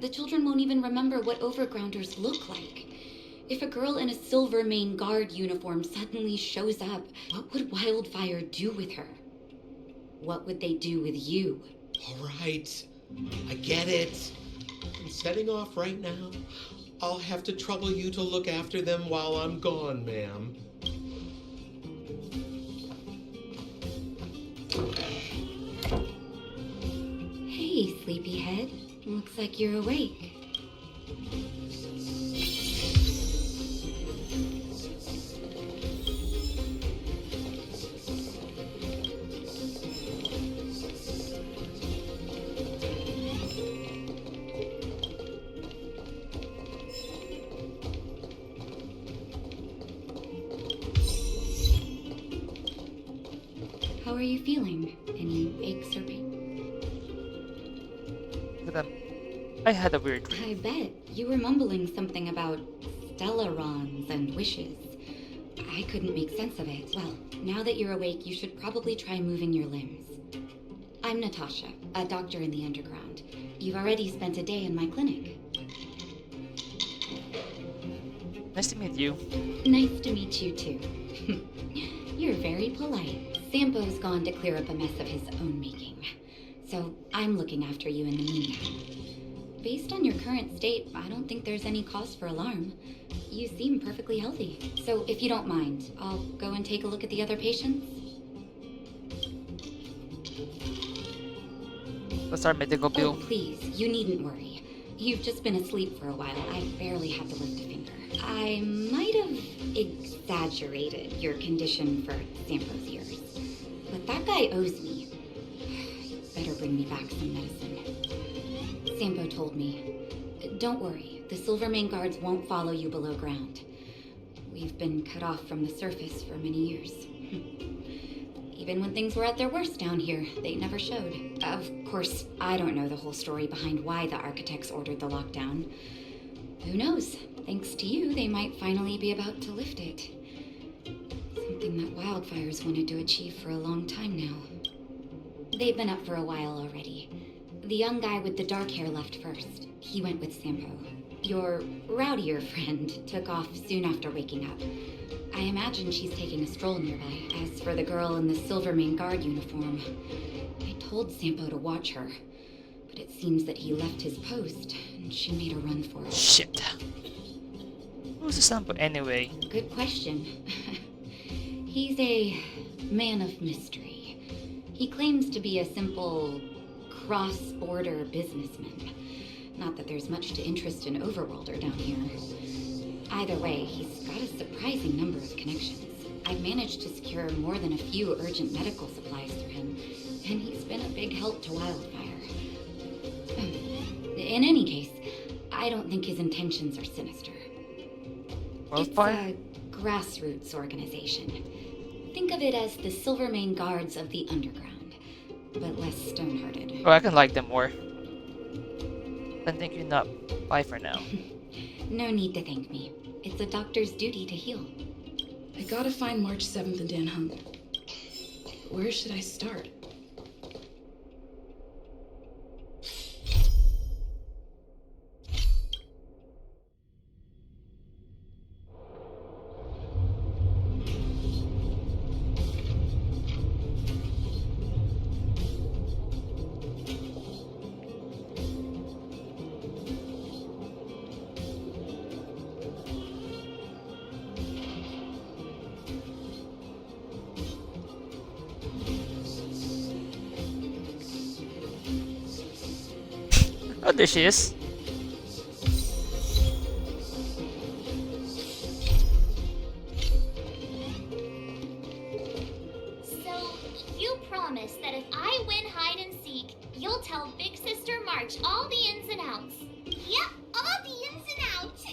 The children won't even remember what overgrounders look like. If a girl in a Silvermane Guard uniform suddenly shows up, what would Wildfire do with her? What would they do with you? All right, I get it. I'm setting off right now. I'll have to trouble you to look after them while I'm gone, ma'am. Hey, sleepyhead. Looks like you're awake. How are you feeling? Any aches or pain? Look at them. I had a weird dream. I bet. You were mumbling something about Stellarons and wishes. I couldn't make sense of it. Well, now that you're awake, you should probably try moving your limbs. I'm Natasha, a doctor in the underground. You've already spent a day in my clinic. Nice to meet you. Nice to meet you too. You're very polite. Sampo's gone to clear up a mess of his own making. So I'm looking after you in the meantime. Based on your current state, I don't think there's any cause for alarm. You seem perfectly healthy. So if you don't mind, I'll go and take a look at the other patients. What's our medical Oh, bill? please, you needn't worry. You've just been asleep for a while. I barely had to lift a finger. I might have exaggerated your condition for Sampo's ears, but that guy owes me. You better bring me back some medicine. Sampo told me. Don't worry, the Silvermane guards won't follow you below ground. We've been cut off from the surface for many years. Even when things were at their worst down here, they never showed. Of course, I don't know the whole story behind why the architects ordered the lockdown. Who knows? Thanks to you, they might finally be about to lift it. Something that Wildfire's wanted to achieve for a long time now. They've been up for a while already. The young guy with the dark hair left first. He went with Sampo. Your rowdier friend took off soon after waking up. I imagine she's taking a stroll nearby. As for the girl in the Silvermane guard uniform, I told Sampo to watch her, but it seems that he left his post and she made a run for it. Shit. Who's the Sampo anyway? Good question. He's a man of mystery. He claims to be a simple cross-border businessman. Not that there's much to interest an overworlder down here. Either way, he's got a surprising number of connections. I've managed to secure more than a few urgent medical supplies through him, and he's been a big help to Wildfire. In any case, I don't think his intentions are sinister. Wildfire? It's a grassroots organization. Think of it as the Silvermane Guards of the Underground, but less stone-hearted. Oh, I can like them more. Then thank you not. Bye for now. No need to thank me. It's a doctor's duty to heal. I gotta find March 7th and Dan Hung. Where should I start? Oh, there she is. So, you promise that if I win hide and seek, you'll tell Big Sister March all the ins and outs. Yep, all the ins and outs.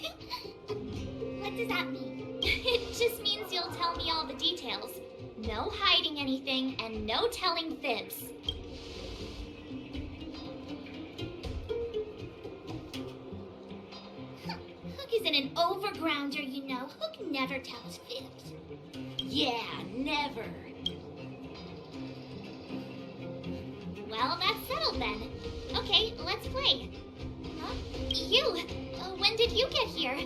What does that mean? It just means you'll tell me all the details. No hiding anything and no telling fibs. Hook isn't an overgrounder, you know. Hook never tells fibs. Yeah, never. Well, that's settled then. Okay, let's play. Huh? You! When did you get here?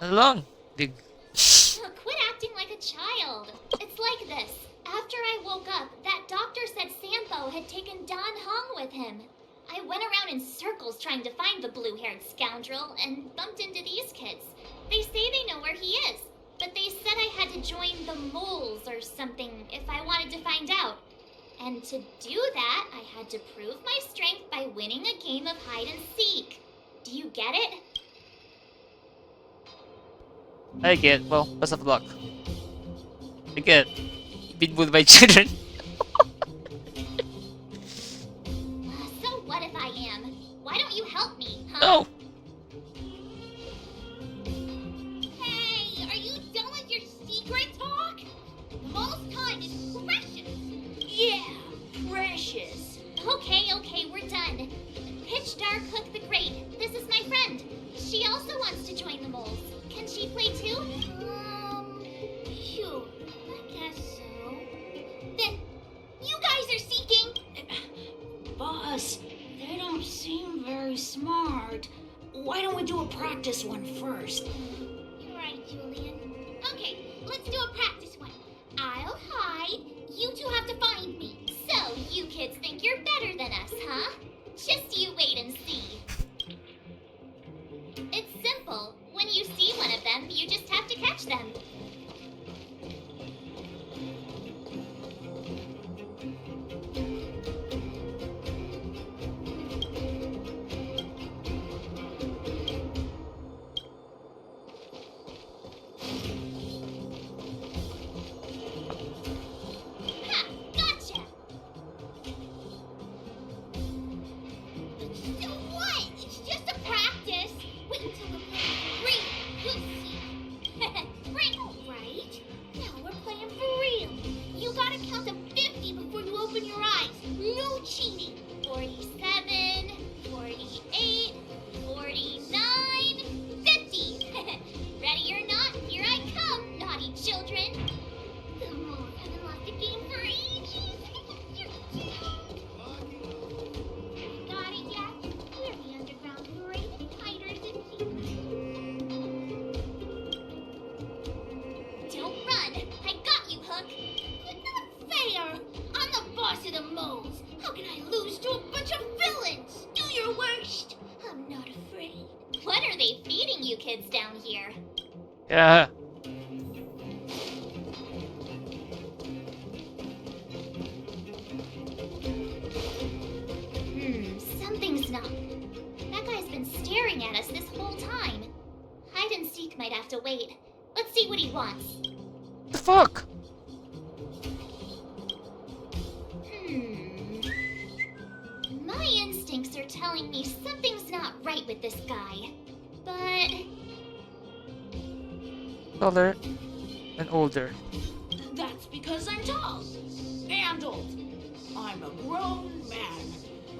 Along. Big. Quit acting like a child. It's like this. After I woke up, that doctor said Sampo had taken Don Hong with him. I went around in circles trying to find the blue-haired scoundrel and bumped into these kids. They say they know where he is, but they said I had to join the moles or something if I wanted to find out. And to do that, I had to prove my strength by winning a game of hide and seek. Do you get it? I get. Well, best of luck. I get. Been with my children. So what if I am? Why don't you help me, huh? No. Hey, are you done with your secret talk? The most kind is precious. Yeah, precious. Okay, we're done. Pitch Dark Hook the Great. This is my friend. She also wants to join the moles. Can she play too? Sure. I guess so. Then, you guys are seeking. Boss, they don't seem very smart. Why don't we do a practice one first? You're right, Julian. Okay, let's do a practice one. I'll hide. You two have to find me. So, you kids think you're better than us, huh? Just you wait and see. It's open your eyes. No cheating. 47, 48, 49, 50. Ready or not, here I come, naughty children. Come on, haven't lost a game for ages. Got it yet? We're the underground raven fighters and don't run! I got you, Hook! You're not fair! I'm the boss of the moles! How can I lose to a bunch of villains? Do your worst! I'm not afraid. What are they feeding you kids down here? Yeah. Something's not. That guy's been staring at us this whole time. Hide and seek might have to wait. Let's see what he wants. The fuck? My instincts are telling me something's not right with this guy. But Taller and older. That's because I'm tall and old. I'm a grown man.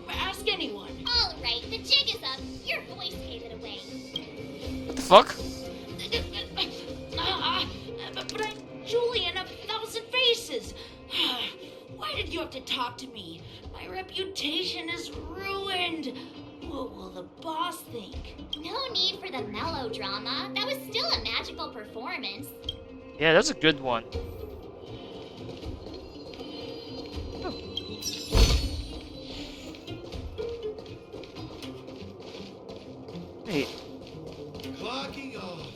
Ask anyone. all right, the jig is up. Your voice gave it away. What the fuck? But I'm Julian of 1,000 Faces. Why did you have to talk to me? My reputation is ruined. What will the boss think? No need for the melodrama. That was still a magical performance. Yeah, that's a good one. Wait. Clocking off.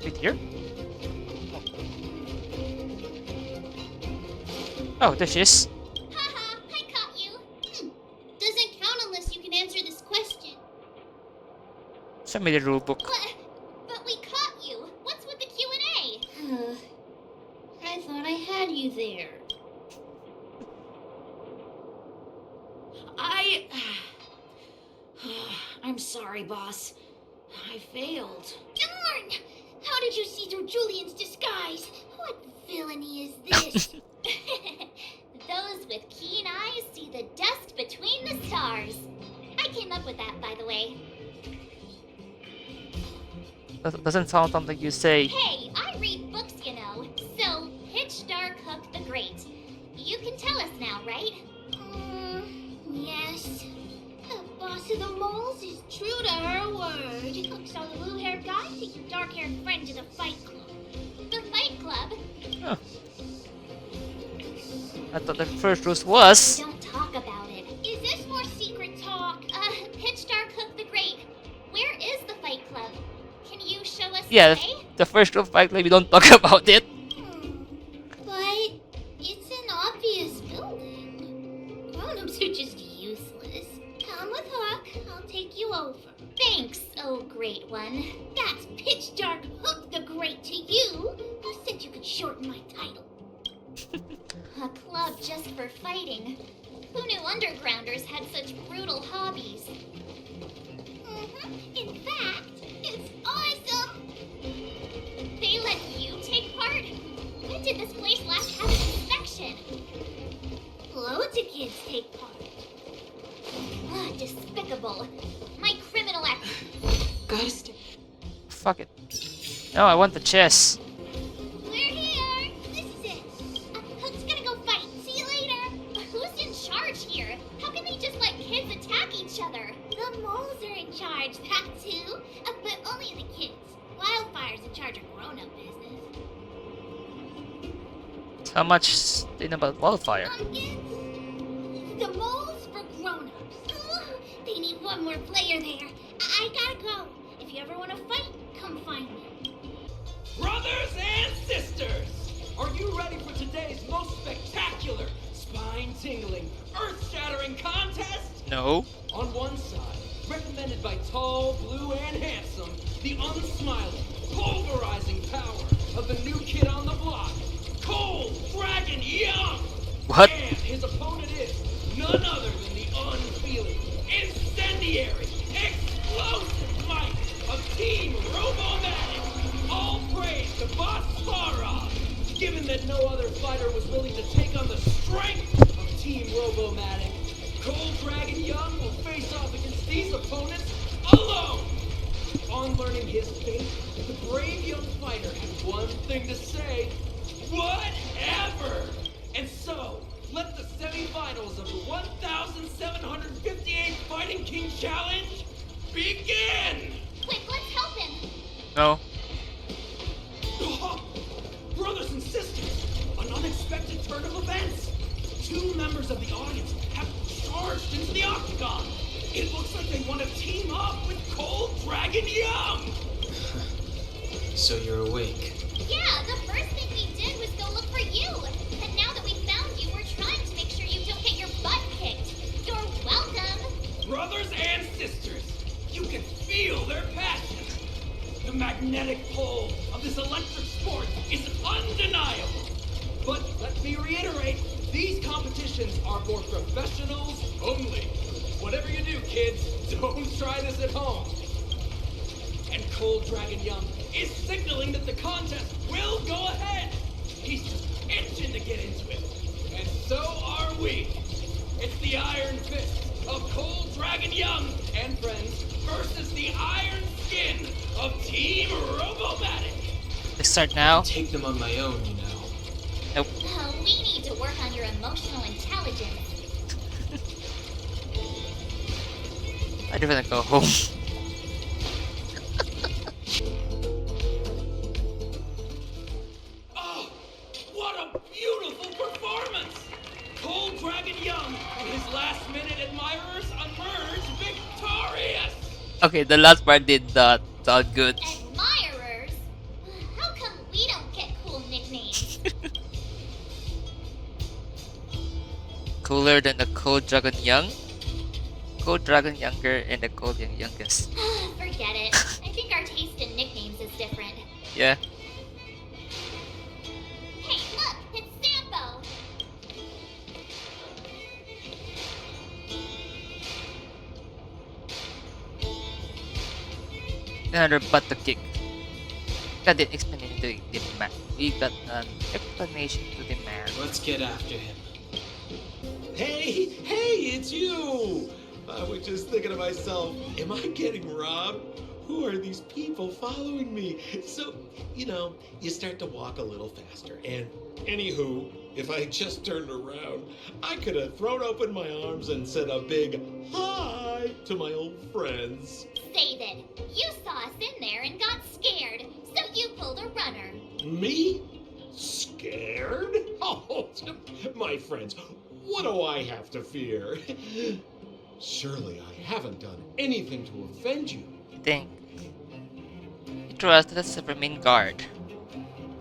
Wait here? Oh, there she is. Haha, I caught you. Doesn't count unless you can answer this question. Show me the rulebook. But we caught you. What's with the Q&A? I thought I had you there. I'm sorry, boss. I failed. Darn! How did you see through Julian's disguise? What villainy is this? Those with keen eyes see the dust between the stars. I came up with that, by the way. Doesn't sound something you say. Hey, I read books, you know. So, Pitch Dark Hook the Great. You can tell us now, right? Yes. The boss of the moles is true to her word. Hook saw the blue-haired guy take your dark-haired friend to the fight club. The fight club? Huh. I thought the first rules was. Don't talk about it. Is this more secret talk? Pitch Dark Hook the Great. Where is the fight club? Can you show us Yeah, the way? the first rule fight, we don't talk about it. But it's an obvious building. Grown-ups are just useless. Come with Hook. I'll take you over. Thanks, oh great one. That's Pitch Dark Hook the Great to you. Who said you could shorten my title? A club just for fighting. Who knew undergrounders had such brutal hobbies? In fact, it's awesome! They let you take part? When did this place last have an inspection? Loads of kids take part. Despicable. My criminal act. Gotta stay. Fuck it. No, I want the chess. We're here! This is it! Hook's gonna go fight. See you later! Who's in charge here? How can they just let kids attack each other? The moles are in charge, that too. But only the kids. Wildfire's in charge of grown-up business. How much do you know about wildfire? The moles for grown-ups. They need one more player there. I gotta go. If you ever want to fight, come find me. Brothers and sisters, are you ready for today's most spectacular, spine-tingling, earth-shattering contest? No. On one side, recommended by tall, blue, and handsome, the unsmiling, pulverizing power of the new kid on the block, Cold Dragon Young. What? And his opponent is none other than the unfeeling, incendiary, explosive might of Team Robo Given that no other fighter was willing to take on the strength of Team Robomatic, Cold Dragon Young will face off against these opponents alone! On learning his fate, the brave young fighter had one thing to say: whatever! And so, let the semifinals of the 1,758 Fighting King Challenge begin! Quick, let's help him! No. Brothers and sisters, an unexpected turn of events! 2 members of the audience have charged into the octagon! It looks like they want to team up with Cold Dragon Young! So you're awake. Yeah, the first thing we did was go look for you. And now that we found you, we're trying to make sure you don't get your butt kicked. You're welcome. Brothers and sisters, you can feel their passion. The magnetic pull of this electric sport is undeniable. But let me reiterate, these competitions are for professionals only. Whatever you do, kids, don't try this at home. And Cold Dragon Young is signaling that the contest will go ahead. He's just itching to get into it. And so are we. It's the Iron Fist of Cold Dragon Young and friends versus the Iron Skin of Team Robomatic. Let's start now. Take them on my own, you know. Nope. We need to work on your emotional intelligence. I don't wanna go home. Oh, what a beautiful performance! Cold Dragon Young and his last-minute admirers emerge victorious! Okay, the last part did not sound good. Admirers? How come we don't get cool nicknames? Cooler than the Cold Dragon Young? Cold Dragon Younger and the Cold Young Youngest. Forget it. I think our taste in nicknames is different. Yeah. Hey, look! It's Sampo! Another butt to kick. Got an explanation to the man. We got an explanation to the man. Let's get after him. Hey, it's you! I was just thinking to myself, am I getting robbed? Who are these people following me? So, you start to walk a little faster. And anywho, if I just turned around, I could have thrown open my arms and said a big hi to my old friends. Save it. You saw us in there and got scared, so you pulled a runner. Me? Scared? Oh, my friends, what do I have to fear? Surely I haven't done anything to offend you. I think. You trust the Superman guard.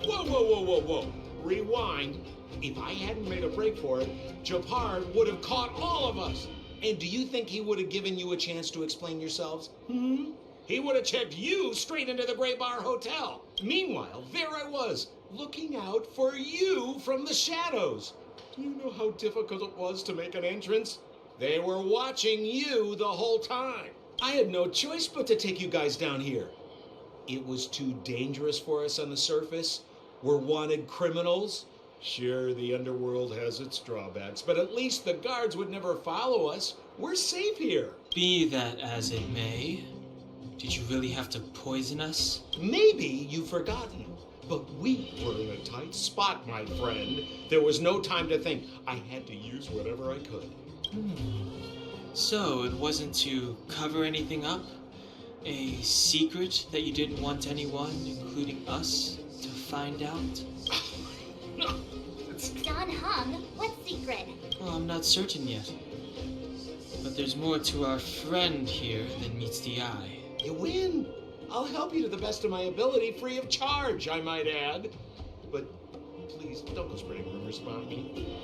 Whoa. Rewind. If I hadn't made a break for it, Japard would have caught all of us. And do you think he would have given you a chance to explain yourselves? He would have checked you straight into the Gray Bar Hotel. Meanwhile, there I was, looking out for you from the shadows. Do you know how difficult it was to make an entrance? They were watching you the whole time. I had no choice but to take you guys down here. It was too dangerous for us on the surface. We're wanted criminals. Sure, the underworld has its drawbacks, but at least the guards would never follow us. We're safe here. Be that as it may, did you really have to poison us? Maybe you've forgotten, but we were in a tight spot, my friend. There was no time to think. I had to use whatever I could. So, it wasn't to cover anything up? A secret that you didn't want anyone, including us, to find out? Don Hung, what secret? Well, I'm not certain yet. But there's more to our friend here than meets the eye. You win. I'll help you to the best of my ability, free of charge, I might add. But please, don't go spreading rumors about me.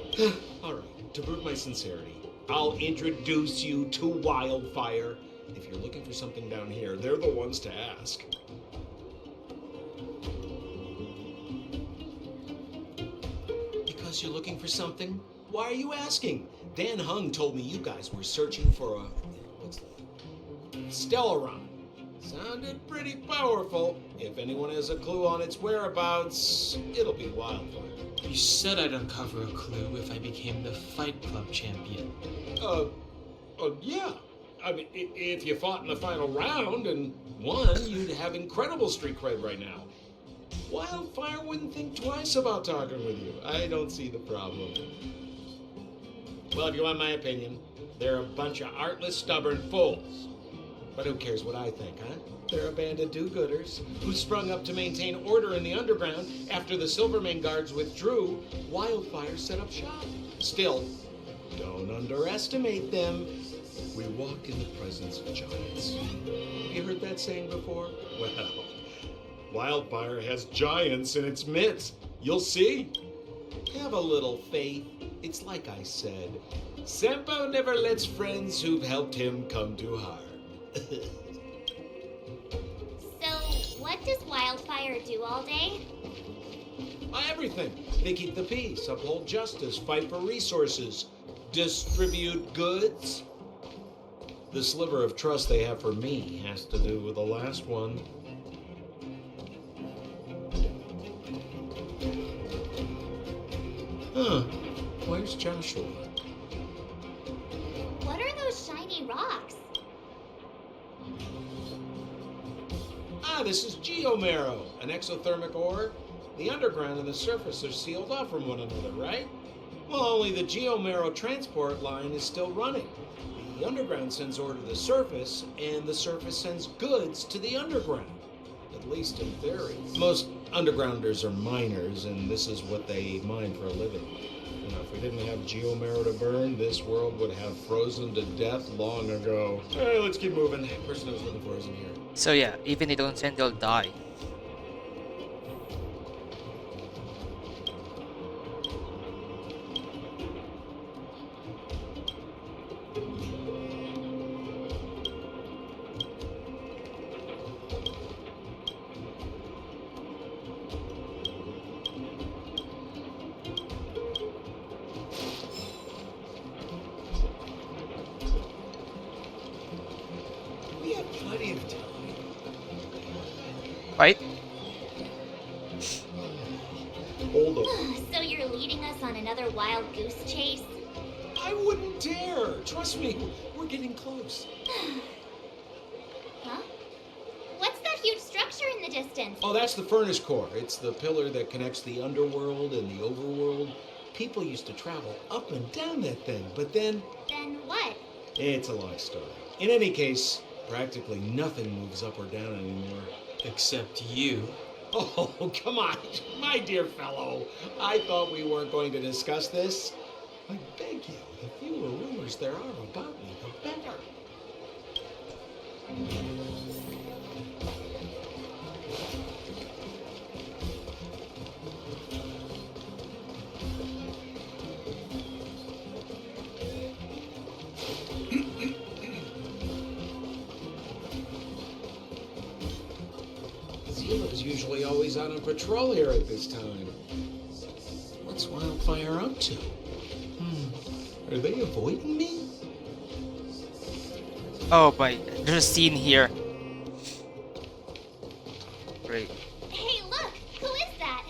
All right, to prove my sincerity, I'll introduce you to Wildfire. If you're looking for something down here, they're the ones to ask. Because you're looking for something? Why are you asking? Dan Hung told me you guys were searching for a... Stellaron. Sounded pretty powerful. If anyone has a clue on its whereabouts, it'll be Wildfire. You said I'd uncover a clue if I became the Fight Club champion. Yeah. I mean, if you fought in the final round and won, you'd have incredible street cred right now. Wildfire wouldn't think twice about talking with you. I don't see the problem. Well, if you want my opinion, they're a bunch of artless, stubborn fools. But who cares what I think, huh? They're a band of do-gooders who sprung up to maintain order in the underground after the Silvermane guards withdrew. Wildfire set up shop. Still, don't underestimate them. We walk in the presence of giants. You heard that saying before? Well, Wildfire has giants in its midst. You'll see. Have a little faith. It's like I said. Senpo never lets friends who've helped him come to harm. So, what does Wildfire do all day? Everything. They keep the peace, uphold justice, fight for resources, distribute goods. The sliver of trust they have for me has to do with the last one. Huh. Where's Joshua? What are those shiny rocks? This is geomarrow, an exothermic ore. The underground and the surface are sealed off from one another, right? Well, only the geomarrow transport line is still running. The underground sends ore to the surface, and the surface sends goods to the underground. At least in theory. Most undergrounders are miners, and this is what they mine for a living. You know, if we didn't have geomarrow to burn, this world would have frozen to death long ago. Hey, let's keep moving. The person I was looking for isn't here. So yeah, even they don't send, they'll die. We have plenty of time. Right? Hold on. So you're leading us on another wild goose chase? I wouldn't dare. Trust me, we're getting close. Huh? What's that huge structure in the distance? Oh, that's the furnace core. It's the pillar that connects the underworld and the overworld. People used to travel up and down that thing, but then... Then what? It's a long story. In any case, practically nothing moves up or down anymore. Except you. Oh, come on, my dear fellow. I thought we weren't going to discuss this. I beg you, the fewer rumors there are about me, the better. Zila's usually always out on patrol here at this time. What's Wildfire up to? Are they avoiding me? Oh my, there's a scene here. Great. Hey, look! Who is that?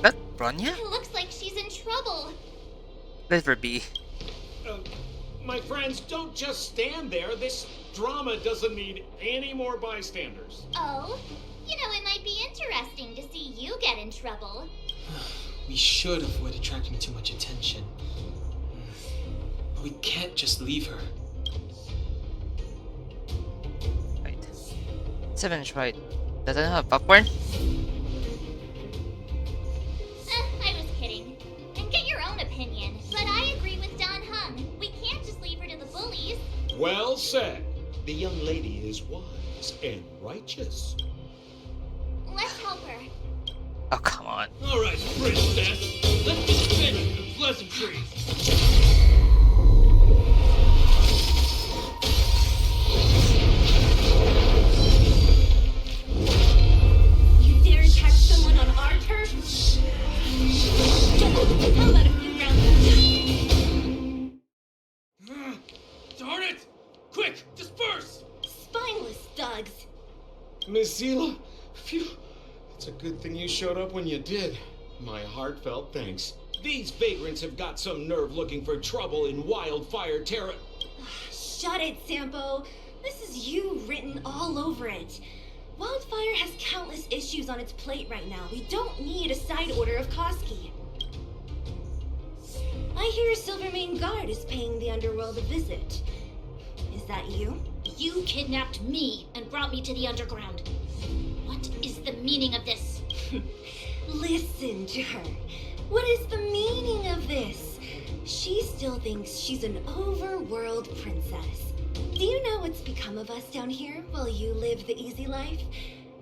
That Bronya? It looks like she's in trouble. Let her be. My friends, don't just stand there. This drama doesn't need any more bystanders. Oh? You know, it might be interesting to see you get in trouble. We should avoid attracting too much attention. But we can't just leave her. Right. 7's right. Doesn't have popcorn? I was kidding. And get your own opinion. But I agree with Don Hung. We can't just leave her to the bullies. Well said. The young lady is wise and righteous. Let's help her. Oh, come on. All right, princess. Let's just finish the pleasantries. You dare attack someone on our turf? I'll let a few rounds. Darn it! Quick, just bugs. Missila, phew. It's a good thing you showed up when you did. My heartfelt thanks. These vagrants have got some nerve looking for trouble in Wildfire Terra. Shut it, Sampo. This is you written all over it. Wildfire has countless issues on its plate right now. We don't need a side order of Koski. I hear Silvermane Guard is paying the underworld a visit. Is that you? You kidnapped me and brought me to the underground. What is the meaning of this? Listen to her. What is the meaning of this? She still thinks she's an overworld princess. Do you know what's become of us down here while you live the easy life?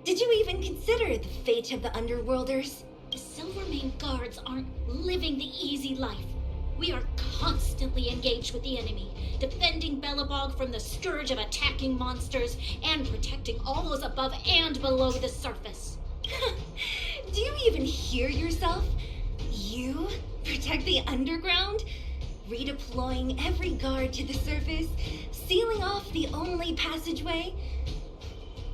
Did you even consider the fate of the underworlders? The Silvermane Guards aren't living the easy life. We are constantly engaged with the enemy, defending Belobog from the scourge of attacking monsters and protecting all those above and below the surface. Do you even hear yourself? You protect the underground? Redeploying every guard to the surface? Sealing off the only passageway?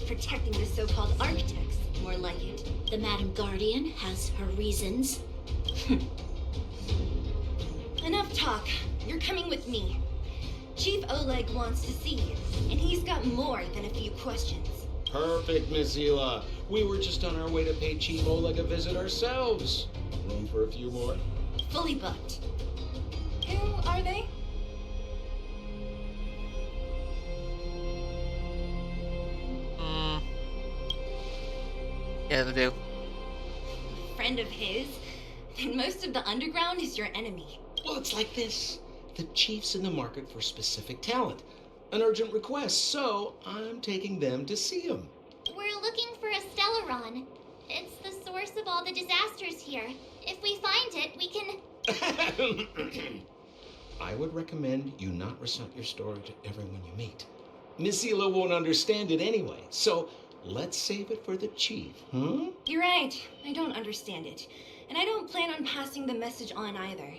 Protecting the so-called architects, more like it. The Madam Guardian has her reasons. Enough talk. You're coming with me. Chief Oleg wants to see you, and he's got more than a few questions. Perfect, Missila. We were just on our way to pay Chief Oleg a visit ourselves. Room for a few more? Fully booked. Who are they? Yeah, they do. Friend of his? Then most of the underground is your enemy. Well, it's like this. The chief's in the market for specific talent. An urgent request, so I'm taking them to see him. We're looking for a Stellaron. It's the source of all the disasters here. If we find it, we can... I would recommend you not recite your story to everyone you meet. Missila won't understand it anyway, so let's save it for the chief, huh? You're right. I don't understand it. And I don't plan on passing the message on either.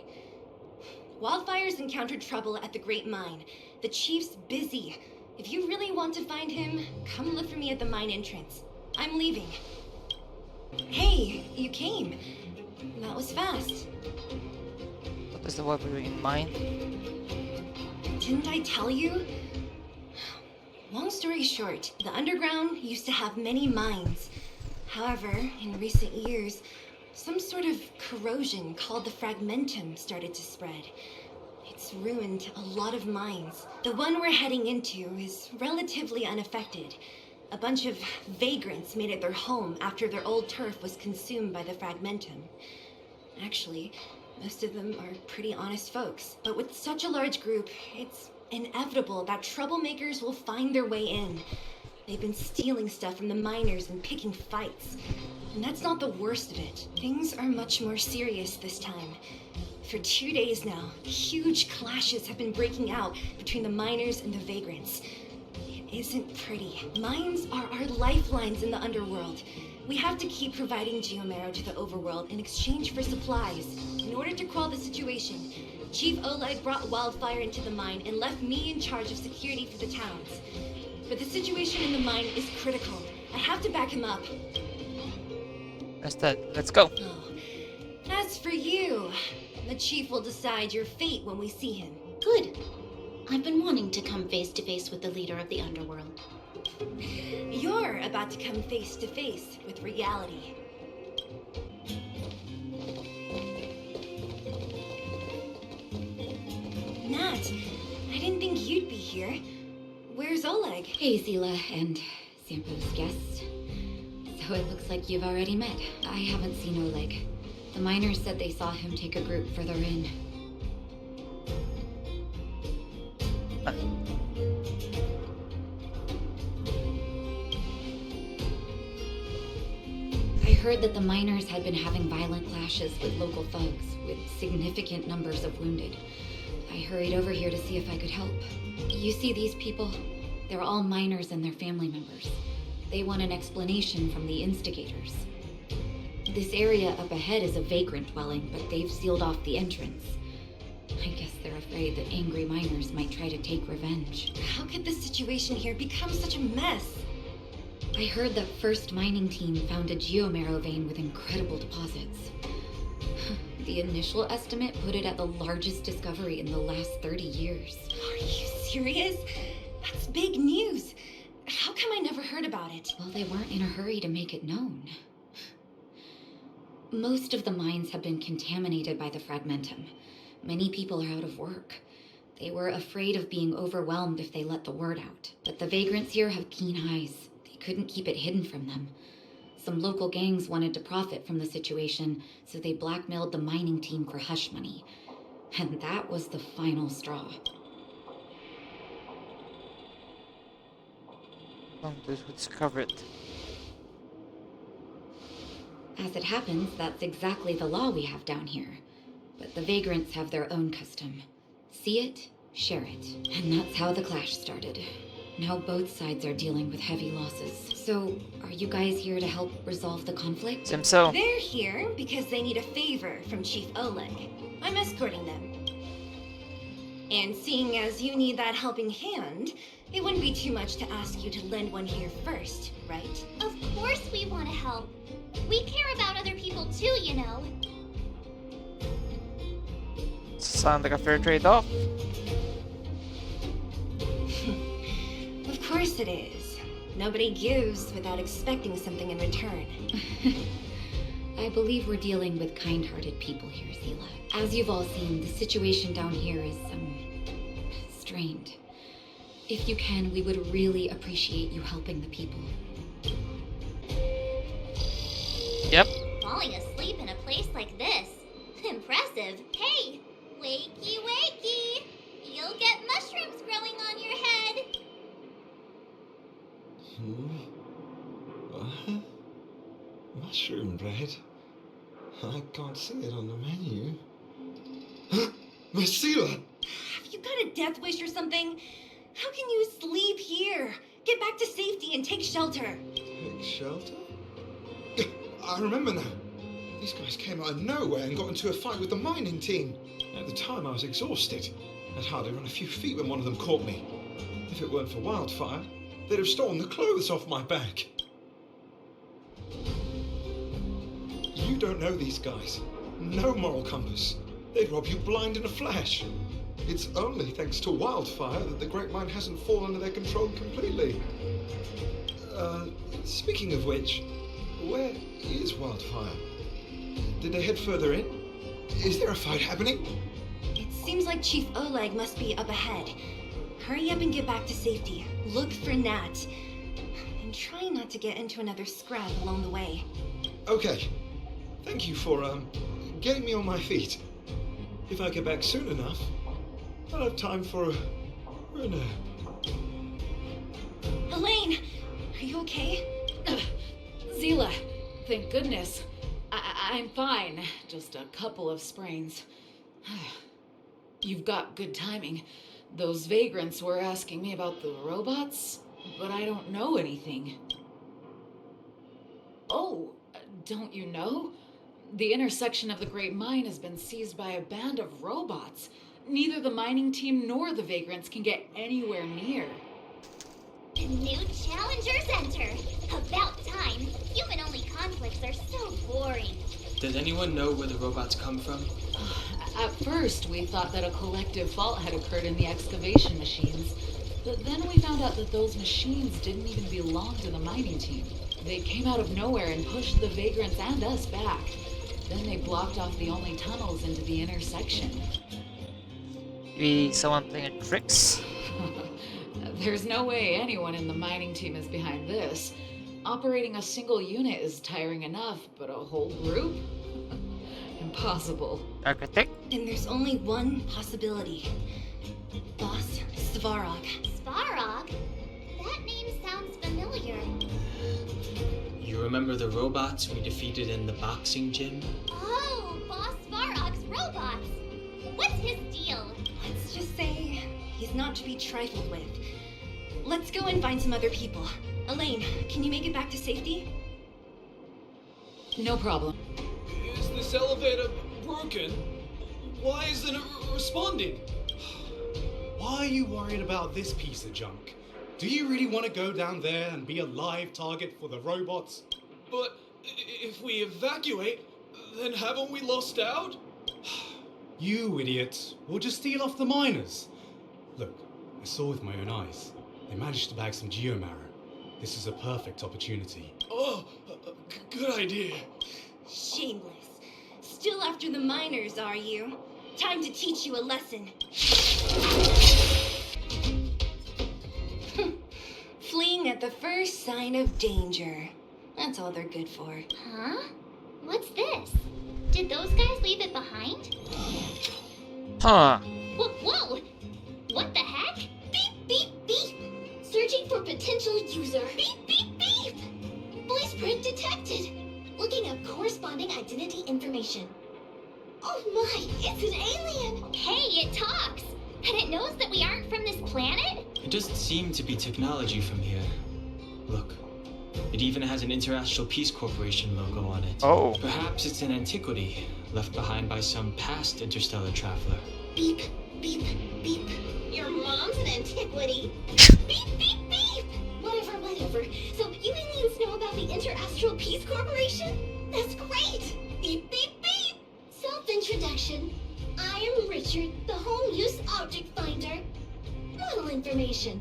Wildfire's encountered trouble at the Great Mine. The chief's busy. If you really want to find him, come look for me at the mine entrance. I'm leaving. Hey, you came. That was fast. What is the what we're doing in mine? Didn't I tell you? Long story short, the underground used to have many mines. However, in recent years, some sort of corrosion called the fragmentum started to spread. It's ruined a lot of mines. The one we're heading into is relatively unaffected. A bunch of vagrants made it their home after their old turf was consumed by the fragmentum. Actually, most of them are pretty honest folks. But with such a large group, it's inevitable that troublemakers will find their way in. They've been stealing stuff from the miners and picking fights. And that's not the worst of it. Things are much more serious this time. For 2 days now, huge clashes have been breaking out between the miners and the vagrants. It isn't pretty. Mines are our lifelines in the underworld. We have to keep providing geomarrow to the overworld in exchange for supplies. In order to quell the situation, Chief Oleg brought Wildfire into the mine and left me in charge of security for the towns. But the situation in the mine is critical. I have to back him up. That's that. Let's go. Oh. As for you, the chief will decide your fate when we see him. Good. I've been wanting to come face to face with the leader of the underworld. You're about to come face to face with reality. Nat, I didn't think you'd be here. Where's Oleg? Hey, Zila and Sampo's guest. So it looks like you've already met. I haven't seen Oleg. The miners said they saw him take a group further in. I heard that the miners had been having violent clashes with local thugs, with significant numbers of wounded. I hurried over here to see if I could help. You see these people? They're all miners and their family members. They want an explanation from the instigators. This area up ahead is a vagrant dwelling, but they've sealed off the entrance. I guess they're afraid that angry miners might try to take revenge. How could the situation here become such a mess? I heard that first mining team found a geomarrow vein with incredible deposits. The initial estimate put it at the largest discovery in the last 30 years. Are you serious? That's big news. How come I never heard about it? Well, they weren't in a hurry to make it known. Most of the mines have been contaminated by the fragmentum. Many people are out of work. They were afraid of being overwhelmed if they let the word out. But the vagrants here have keen eyes. They couldn't keep it hidden from them. Some local gangs wanted to profit from the situation, so they blackmailed the mining team for hush money. And that was the final straw. Those who discover it. As it happens, that's exactly the law we have down here. But the vagrants have their own custom. See it, share it. And that's how the clash started. Now both sides are dealing with heavy losses. So, are you guys here to help resolve the conflict? Seems so. They're here because they need a favor from Chief Oleg. I'm escorting them. And seeing as you need that helping hand, it wouldn't be too much to ask you to lend one here first, right? Of course we want to help. We care about other people too, you know. Sounds like a fair trade-off. Of course it is. Nobody gives without expecting something in return. I believe we're dealing with kind-hearted people here, Zila. As you've all seen, the situation down here is, strained. If you can, we would really appreciate you helping the people. Yep. Falling asleep in a place like this. Impressive. Hey, wakey wakey. You'll get mushrooms growing on your head. What? Mushroom bread? I can't see it on the menu. Marcela! Have you got a death wish or something? How can you sleep here? Get back to safety and take shelter. Take shelter? I remember now. These guys came out of nowhere and got into a fight with the mining team. At the time, I was exhausted. I'd hardly run a few feet when one of them caught me. If it weren't for Wildfire, they'd have stolen the clothes off my back. You don't know these guys. No moral compass. They'd rob you blind in a flash. It's only thanks to Wildfire that the Great Mine hasn't fallen under their control completely. Speaking of which, where is Wildfire? Did they head further in? Is there a fight happening? It seems like Chief Oleg must be up ahead. Hurry up and get back to safety. Look for Nat. And try not to get into another scrap along the way. Okay. Thank you for, getting me on my feet. If I get back soon enough, I'll have time for a nap. Elaine! Are you okay? Zila, thank goodness. I'm fine. Just a couple of sprains. You've got good timing. Those vagrants were asking me about the robots, but I don't know anything. Oh, don't you know? The intersection of the Great Mine has been seized by a band of robots. Neither the mining team nor the vagrants can get anywhere near. New challengers enter. About time. Human-only conflicts are so boring. Did anyone know where the robots come from? At first, we thought that a collective fault had occurred in the excavation machines. But then we found out that those machines didn't even belong to the mining team. They came out of nowhere and pushed the vagrants and us back. Then they blocked off the only tunnels into the intersection. Maybe someone playing tricks? There's no way anyone in the mining team is behind this. Operating a single unit is tiring enough, but a whole group? Impossible. Architect? Then there's only one possibility. Boss Svarog. Svarog? That name sounds familiar. You remember the robots we defeated in the boxing gym? Oh, Boss Svarog's robots. What's his deal? Let's just say he's not to be trifled with. Let's go and find some other people. Elaine, can you make it back to safety? No problem. Is this elevator broken? Why isn't it responding? Why are you worried about this piece of junk? Do you really want to go down there and be a live target for the robots? But if we evacuate, then haven't we lost out? You idiot. We'll just steal off the miners. Look, I saw with my own eyes. They managed to bag some geomarrow. This is a perfect opportunity. Oh, good idea. Shameless. Still after the miners, are you? Time to teach you a lesson. Fleeing at the first sign of danger. That's all they're good for. Huh? What's this? Did those guys leave it behind? Huh. Whoa! What the heck? Beep, beep, beep! Searching for potential user. Beep, beep, beep! Voice print detected. Looking up corresponding identity information. Oh my, it's an alien! Hey, it talks! And it knows that we aren't from this planet? It doesn't seem to be technology from here. Look, it even has an Interastral Peace Corporation logo on it. Oh. Perhaps it's an antiquity, left behind by some past interstellar traveler. Beep, beep, beep. Your mom's an antiquity. Beep, beep, beep! Whatever. So you aliens know about the Interastral Peace Corporation? That's great! Beep, beep, beep! Self-introduction. I am Richard, the Home Use Object Finder. Model information.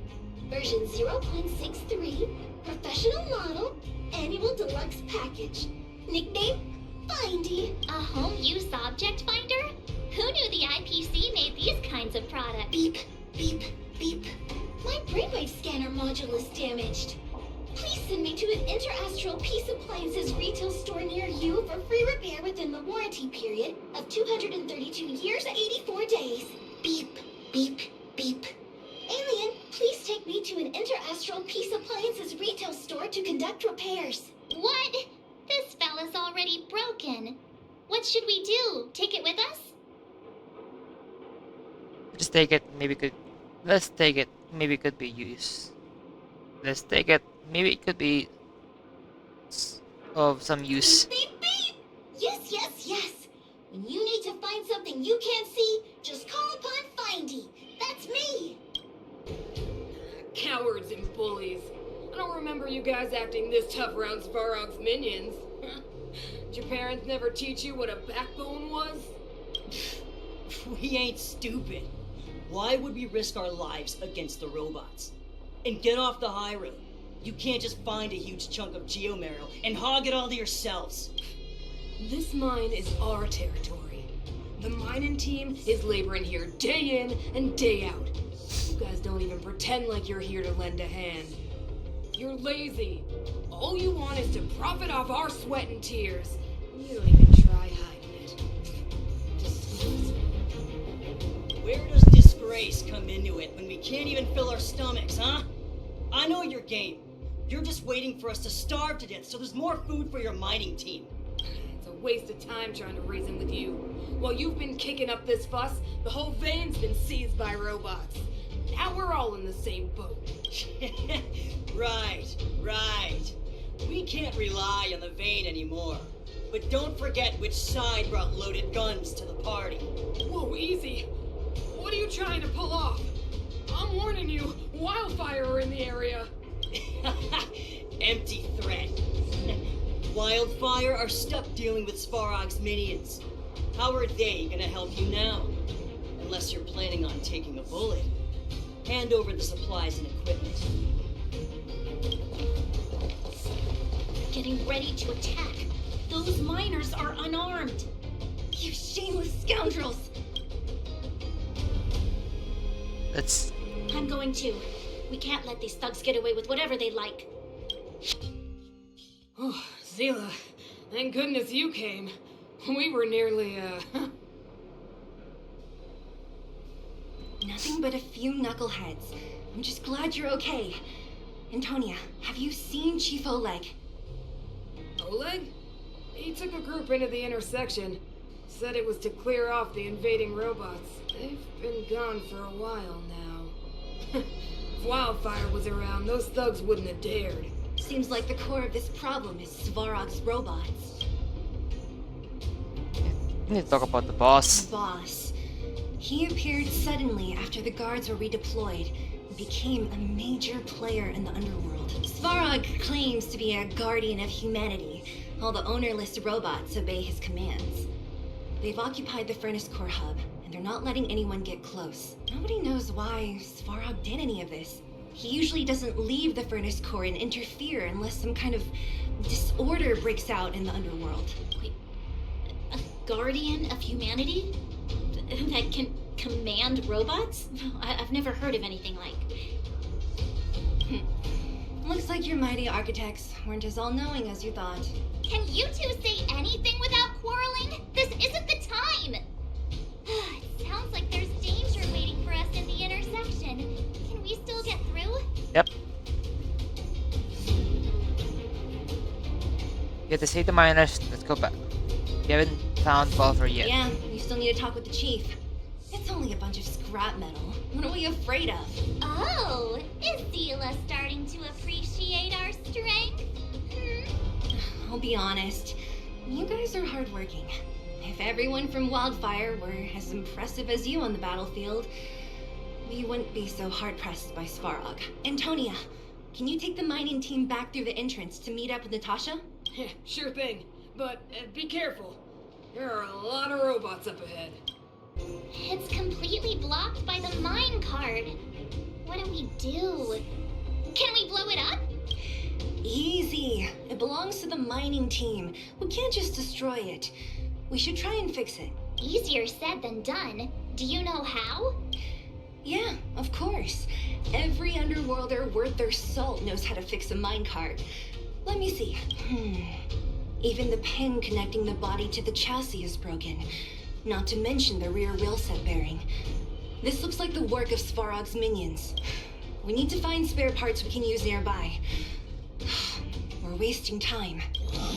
Version 0.63. Professional model. Annual deluxe package. Nickname? Findy. A home use object finder? Who knew the IPC made these kinds of products? Beep, beep, beep. My brainwave scanner module is damaged. Please send me to an Interastral Peace Appliances retail store near you for free repair within the warranty period of 232 years, 84 days. Beep, beep, beep. Alien, please take me to an Interastral Peace Appliances retail store to conduct repairs. What? This fella's already broken. What should we do? Take it with us? Just take it. Maybe could. Let's take it. Maybe it could be used. Let's take it. Maybe it could be of some use. Beep, beep, beep. Yes. When you need to find something you can't see, just call upon Findy. That's me. Cowards and bullies. I don't remember you guys acting this tough around Svarog's minions. Did your parents never teach you what a backbone was? We ain't stupid. Why would we risk our lives against the robots? And get off the high road. You can't just find a huge chunk of geomarrow and hog it all to yourselves. This mine is our territory. The mining team is laboring here day in and day out. You guys don't even pretend like you're here to lend a hand. You're lazy. All you want is to profit off our sweat and tears. You don't even try hiding it. Disgusting. Where does disgrace come into it when we can't even fill our stomachs, huh? I know your game. You're just waiting for us to starve to death so there's more food for your mining team. It's a waste of time trying to reason with you. While you've been kicking up this fuss, the whole vein's been seized by robots. Now we're all in the same boat. Right. We can't rely on the vein anymore. But don't forget which side brought loaded guns to the party. Whoa, easy. What are you trying to pull off? I'm warning you, wildfire are in the area. Empty threat. Wildfire are stuck dealing with Svarog's minions. How are they gonna help you now? Unless you're planning on taking a bullet. Hand over the supplies and equipment. Getting ready to attack. Those miners are unarmed. You shameless scoundrels! I'm going to. We can't let these thugs get away with whatever they like. Oh, Zila, thank goodness you came. We were nearly, Nothing but a few knuckleheads. I'm just glad you're okay. Antonia, have you seen Chief Oleg? Oleg? He took a group into the intersection. Said it was to clear off the invading robots. They've been gone for a while now. If Wildfire was around, those thugs wouldn't have dared. Seems like the core of this problem is Svarog's robots. We need to talk about the boss. The boss. He appeared suddenly after the guards were redeployed, became a major player in the underworld. Svarog claims to be a guardian of humanity. All the ownerless robots obey his commands. They've occupied the Furnace Core hub, and they're not letting anyone get close. Nobody knows why Svarog did any of this. He usually doesn't leave the Furnace Core and interfere unless some kind of disorder breaks out in the underworld. Wait, a guardian of humanity? That can command robots? I've never heard of anything like. Looks like your mighty architects weren't as all-knowing as you thought. Can you two say anything without quarreling? This isn't the time! It sounds like there's danger waiting for us at the intersection. Can we still get through? Yep. You have to save the miners. Let's go back. We haven't found Volver yet. Yeah, you still need to talk with the chief. It's only a bunch of scrap metal. What are we afraid of? Oh, is Zila starting to appreciate our strength? I'll be honest. You guys are hardworking. If everyone from Wildfire were as impressive as you on the battlefield, we wouldn't be so hard-pressed by Svarog. Antonia, can you take the mining team back through the entrance to meet up with Natasha? Yeah, sure thing. But be careful. There are a lot of robots up ahead. It's completely blocked by the mine cart. What do we do? Can we blow it up? Easy. It belongs to the mining team. We can't just destroy it. We should try and fix it. Easier said than done. Do you know how? Yeah, of course. Every underworlder worth their salt knows how to fix a minecart. Let me see. Even the pin connecting the body to the chassis is broken. Not to mention the rear wheel set bearing. This looks like the work of Svarog's minions. We need to find spare parts we can use nearby. We're wasting time.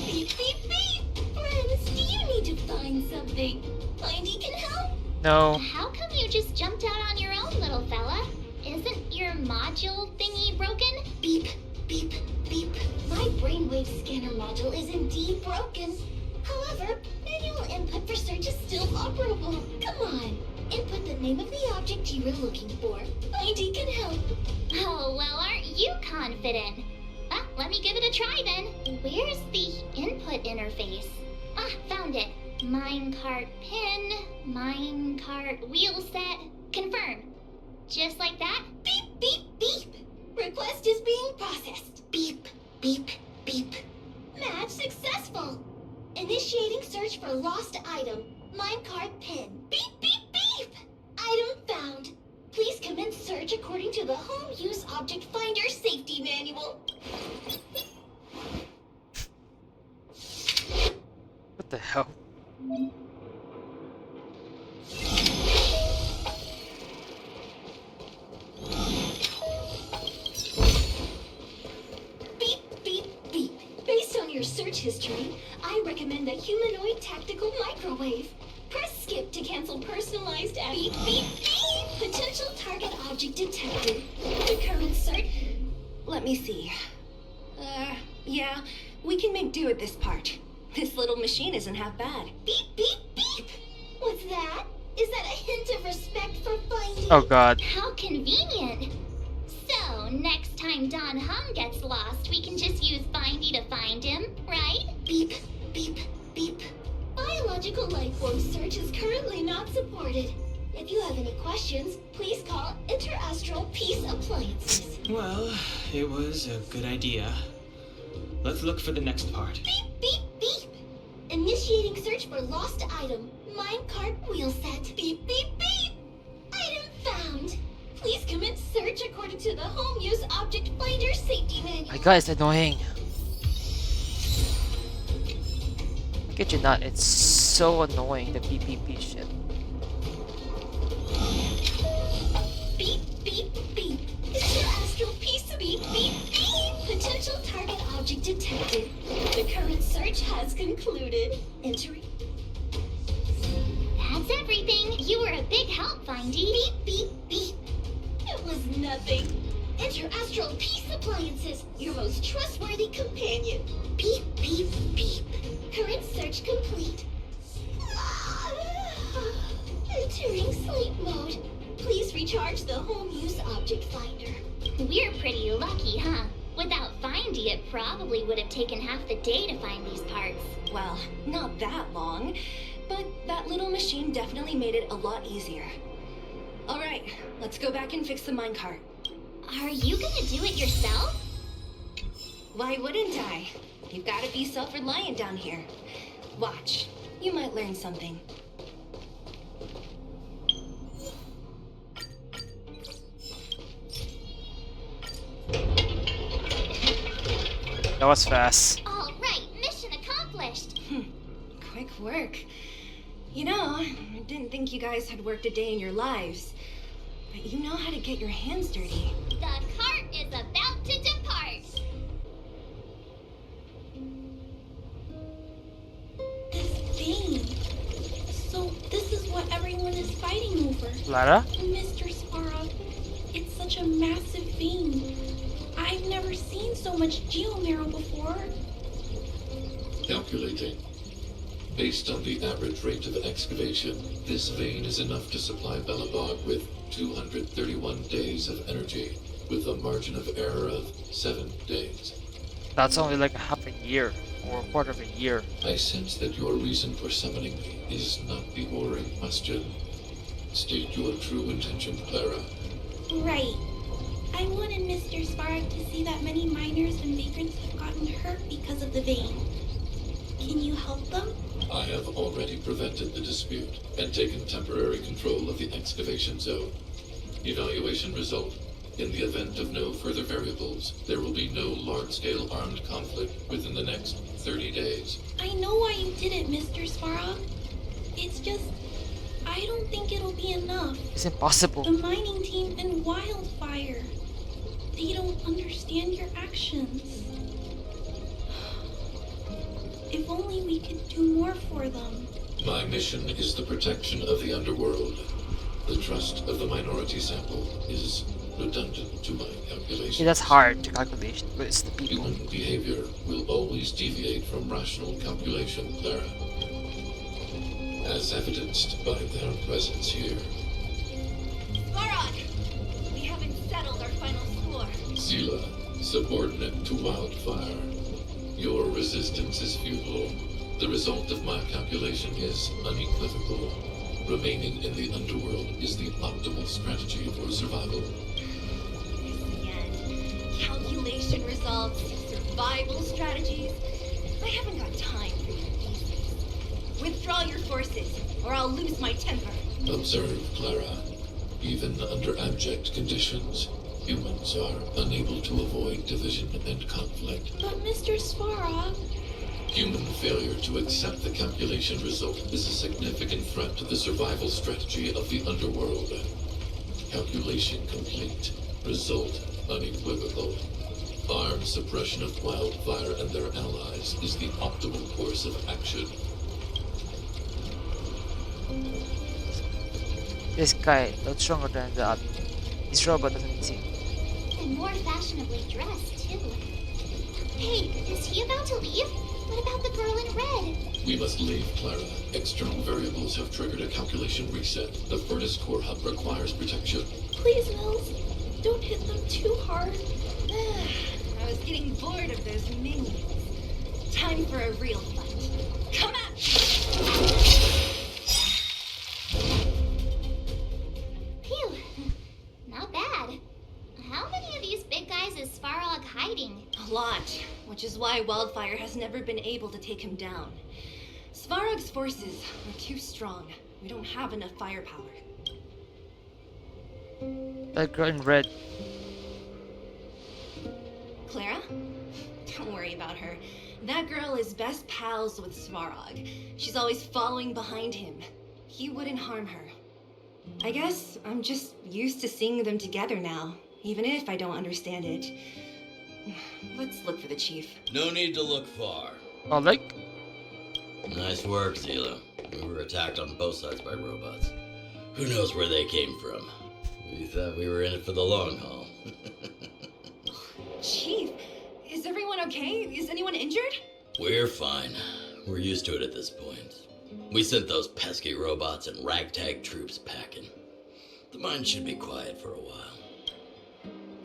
Beep, beep, beep! Friends, do you need to find something? Findy can help? No. How come you just jumped out on your own, little fella? Isn't your module thingy broken? Beep, beep, beep. My brainwave scanner module is indeed broken. However, manual input for search is still operable. Come on, input the name of the object you were looking for. Findy can help. Oh, well, aren't you confident? Let me give it a try then. Where's the input interface? Found it. Minecart pin, minecart wheel set, confirm. Just like that? Beep, beep, beep. Request is being processed. Beep, beep, beep. Match successful. Initiating search for lost item. Minecart pin. Beep, beep, beep. Item found. Please commence search according to the Home Use Object Finder Safety Manual. What the hell? Beep, beep, beep. Based on your search history, I recommend a humanoid tactical microwave. Press skip to cancel personalized ad. Beep, beep, beep. Potential target object detected. The current search. Let me see. Yeah, we can make do with this part. This little machine isn't half bad. Beep, beep, beep. What's that? Is that a hint of respect for finding? Oh god. How convenient. So, next time Don Hum gets lost, we can just use Findy to find him, right? Beep, beep, beep. Biological life form search is currently not supported. If you have any questions, please call Interastral Peace Appliances. Well, it was a good idea. Let's look for the next part. Beep, beep, beep. Initiating search for lost item. Minecart wheel set. Beep, beep, beep. Item found. Please commence search according to the Home Use Object Finder Safety Manual. My god, it's annoying. I kid you not, it's so annoying, the PPP shit. Beep, beep, beep. Interastral Peace. Beep, beep, beep. Potential target object detected. The current search has concluded. Entering. That's everything. You were a big help, Findy. Beep, beep, beep. It was nothing. Interastral Peace Appliances, your most trustworthy companion. Beep, beep, beep. Current search complete. Entering sleep mode. Please just recharged the home use object finder. We're pretty lucky, huh? Without Findy, it probably would have taken half the day to find these parts. Well, not that long, but that little machine definitely made it a lot easier. Alright, let's go back and fix the minecart. Are you gonna do it yourself? Why wouldn't I? You've gotta be self-reliant down here. Watch, you might learn something. That was fast. All right, mission accomplished. Quick work. You know, I didn't think you guys had worked a day in your lives, but you know how to get your hands dirty. The cart is about to depart. This thing. So this is what everyone is fighting over. Lara? Mr. Sparrow, it's such a massive vein. I've never seen so much geomarrow before. Calculating. Based on the average rate of excavation, this vein is enough to supply Belobog with 231 days of energy, with a margin of error of 7 days. That's only like half a year, or a quarter of a year. I sense that your reason for summoning me is not the boring question. State your true intention, Clara. Right. I wanted Mr. Sparrow to see that many miners and vagrants have gotten hurt because of the vein. Can you help them? I have already prevented the dispute and taken temporary control of the excavation zone. Evaluation result. In the event of no further variables, there will be no large-scale armed conflict within the next 30 days. I know why you did it, Mr. Sparrow. It's just, I don't think it'll be enough. It's impossible. The mining team and Wildfire. They don't understand your actions. If only we could do more for them. My mission is the protection of the underworld. The trust of the minority sample is redundant to my calculations. Yeah, that's hard to calculate, but it's the people. Human behavior will always deviate from rational calculation, Clara. As evidenced by their presence here. Varog! We haven't settled our final score. Zila, subordinate to Wildfire. Your resistance is futile. The result of my calculation is unequivocal. Remaining in the underworld is the optimal strategy for survival. Calculation results, survival strategies. I haven't got time for your these days. Withdraw your forces, or I'll lose my temper. Observe, Clara. Even under abject conditions, humans are unable to avoid division and conflict. But Mr. Sparrow... Human failure to accept the calculation result is a significant threat to the survival strategy of the underworld. Calculation complete. Result unequivocal. Armed suppression of Wildfire and their allies is the optimal course of action. This guy looks stronger than the other. This robot doesn't seem. And more fashionably dressed, too. Hey, is he about to leave? What about the girl in red? We must leave, Clara. External variables have triggered a calculation reset. The furnace core hub requires protection. Please, Mills. Don't hit them too hard. I was getting bored of those minions. Time for a real fight. Come on! Phew. Not bad. How many of these big guys is Svarog hiding? A lot, which is why Wildfire has never been able to take him down. Svarog's forces are too strong. We don't have enough firepower. That girl in red. Clara? Don't worry about her. That girl is best pals with Svarog. She's always following behind him. He wouldn't harm her. I guess I'm just used to seeing them together now, even if I don't understand it. Let's look for the chief. No need to look far. Oh, like? Nice work, Zila. We were attacked on both sides by robots. Who knows where they came from? We thought we were in it for the long haul. Chief, is everyone okay? Is anyone injured? We're fine. We're used to it at this point. We sent those pesky robots and ragtag troops packing. The mine should be quiet for a while.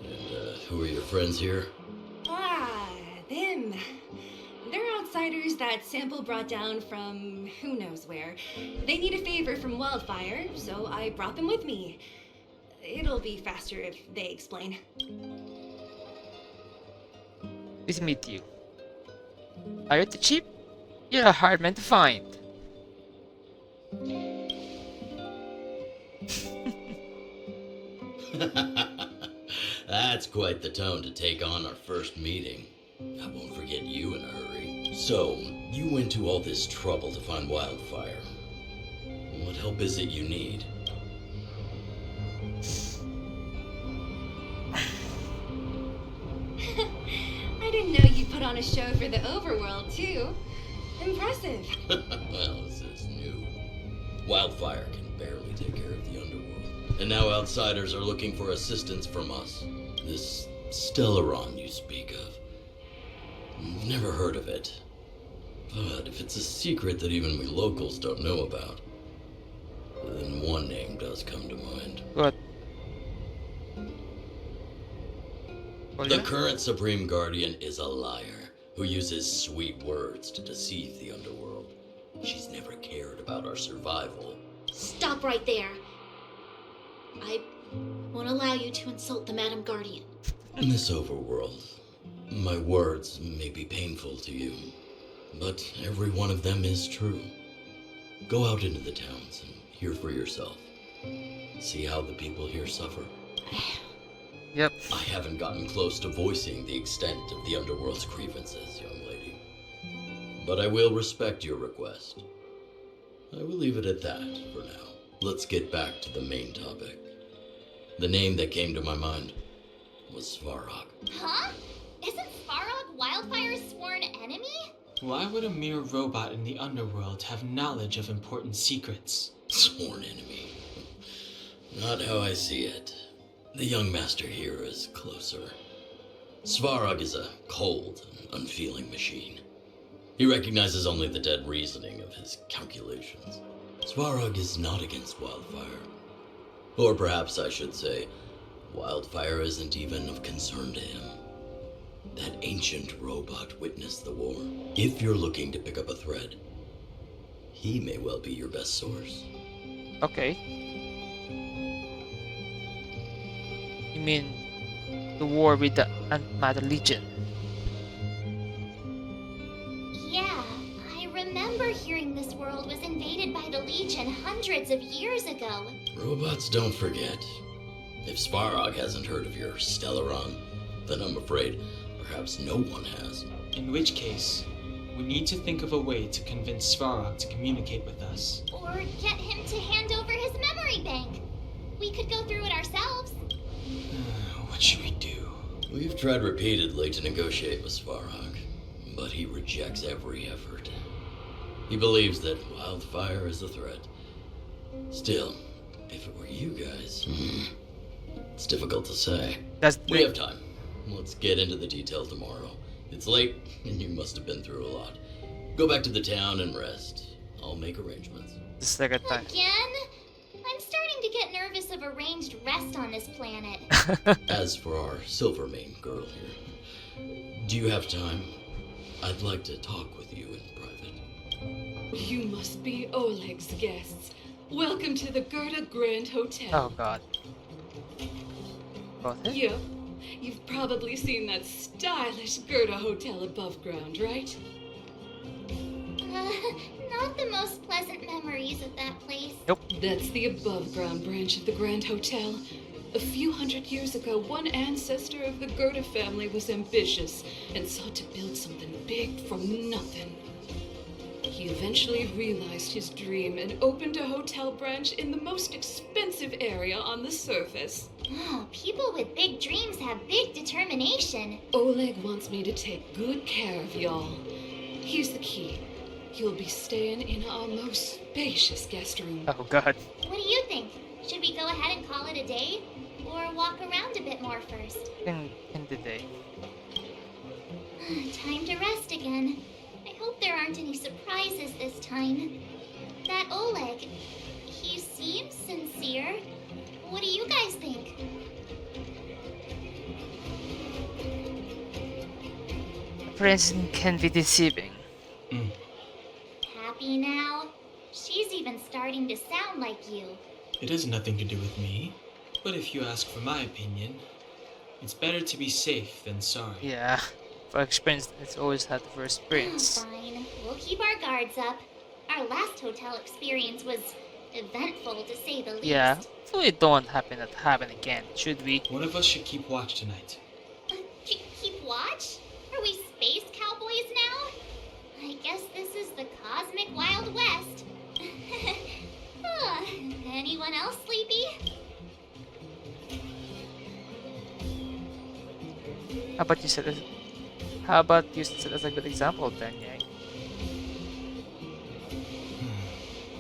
And, who are your friends here? Ah, them. They're outsiders that Sample brought down from who knows where. They need a favor from Wildfire, so I brought them with me. It'll be faster if they explain. Pleased to meet you. Are you too cheap? You're a hard man to find. That's quite the tone to take on our first meeting. I won't forget you in a hurry. So, you went to all this trouble to find Wildfire. What help is it you need? I didn't know you put on a show for the overworld, too. Impressive. Well, this is new. Wildfire can barely take care of the underworld. And now outsiders are looking for assistance from us. This Stellaron you speak of. I've never heard of it. But if it's a secret that even we locals don't know about, then one name does come to mind. What? The current Supreme Guardian is a liar who uses sweet words to deceive the underworld. She's never cared about our survival. Stop right there. I won't allow you to insult the Madam Guardian. In this overworld, my words may be painful to you, but every one of them is true. Go out into the towns and hear for yourself. See how the people here suffer. Yep. I haven't gotten close to voicing the extent of the underworld's grievances, young lady. But I will respect your request. I will leave it at that for now. Let's get back to the main topic. The name that came to my mind was Svarog. Huh? Isn't Svarog Wildfire's sworn enemy? Why would a mere robot in the underworld have knowledge of important secrets? Sworn enemy. Not how I see it. The young master here is closer. Svarog is a cold and unfeeling machine. He recognizes only the dead reasoning of his calculations. Svarog is not against Wildfire. Or perhaps I should say, Wildfire isn't even of concern to him. That ancient robot witnessed the war. If you're looking to pick up a thread, he may well be your best source. Okay. You mean the war with the Antimatter Legion? Yeah, I remember hearing this world was invaded by the Legion hundreds of years ago. Robots don't forget. If Svarog hasn't heard of your Stellaron, then I'm afraid perhaps no one has. In which case, we need to think of a way to convince Svarog to communicate with us. Or get him to hand over his memory bank. We could go through it ourselves. What should we do? We've tried repeatedly to negotiate with Svarog, but he rejects every effort. He believes that Wildfire is a threat. Still, if it were you guys, it's difficult to say. We have time. Let's get into the detail tomorrow. It's late, and you must have been through a lot. Go back to the town and rest. I'll make arrangements. The second time. Again? I'm starting to get nervous of arranged rest on this planet. As for our Silvermane girl here, do you have time? I'd like to talk with you in private. You must be Oleg's guests. Welcome to the Gerda Grand Hotel. Oh god. Yep. You've probably seen that stylish Gerda Hotel above ground, right? Not the most pleasant memories of that place. Nope. That's the above ground branch of the Grand Hotel. A few hundred years ago, one ancestor of the Gerda family was ambitious and sought to build something big from nothing. He eventually realized his dream and opened a hotel branch in the most expensive area on the surface. Oh, people with big dreams have big determination. Oleg wants me to take good care of y'all. Here's the key. You'll be staying in our most spacious guest room. Oh god. What do you think? Should we go ahead and call it a day? Or walk around a bit more first? In the day. Time to rest again. I hope there aren't any surprises this time. That Oleg, he seems sincere. What do you guys think? Appearance can be deceiving. Happy now? She's even starting to sound like you. It has nothing to do with me. But if you ask for my opinion, it's better to be safe than sorry. Yeah, for experience, it's always had the first experience. Fine, we'll keep our guards up. Our last hotel experience was eventful, to say the least. Yeah, so it don't happen again, should we? One of us should keep watch tonight. Keep watch? Are we space cowboys now? I guess this is the cosmic Wild West. Anyone else sleepy? How about you set as a good example then, Yang?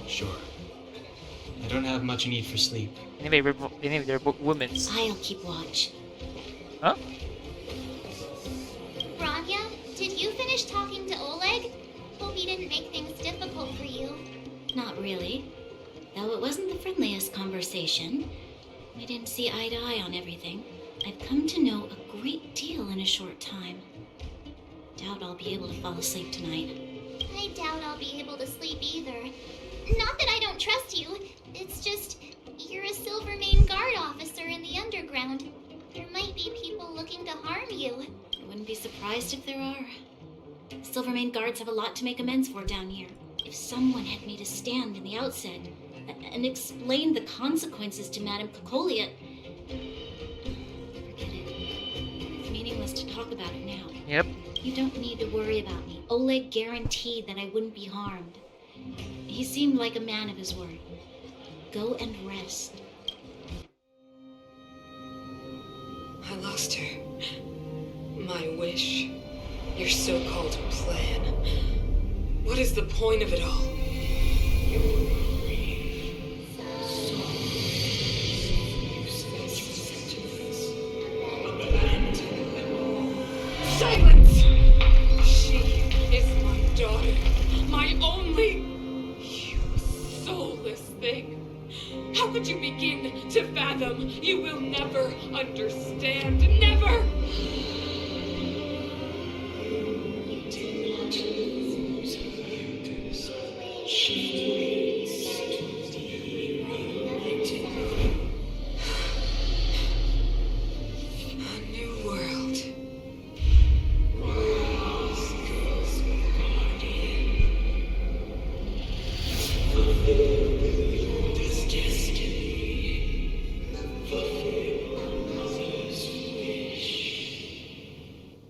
Sure. I don't have much need for sleep. Anyway, they're both women's. I'll keep watch. Huh? Rania, did you finish talking to Oleg? Hope he didn't make things difficult for you. Not really. Though it wasn't the friendliest conversation. We didn't see eye to eye on everything. I've come to know a great deal in a short time. Doubt I'll be able to fall asleep tonight. I doubt I'll be able to sleep either. Not that I don't trust you. It's just, you're a Silvermane Guard officer in the underground. There might be people looking to harm you. I wouldn't be surprised if there are. Silvermane Guards have a lot to make amends for down here. If someone had made a stand in the outset and explained the consequences to Madame Cocolia, forget it. It's meaningless to talk about it now. Yep. You don't need to worry about me. Oleg guaranteed that I wouldn't be harmed. He seemed like a man of his word. Go and rest. I lost her. My wish. Your so-called plan. What is the point of it all? Silence! She is my daughter. My only... You soulless thing. How could you begin to fathom? You will never understand. Never!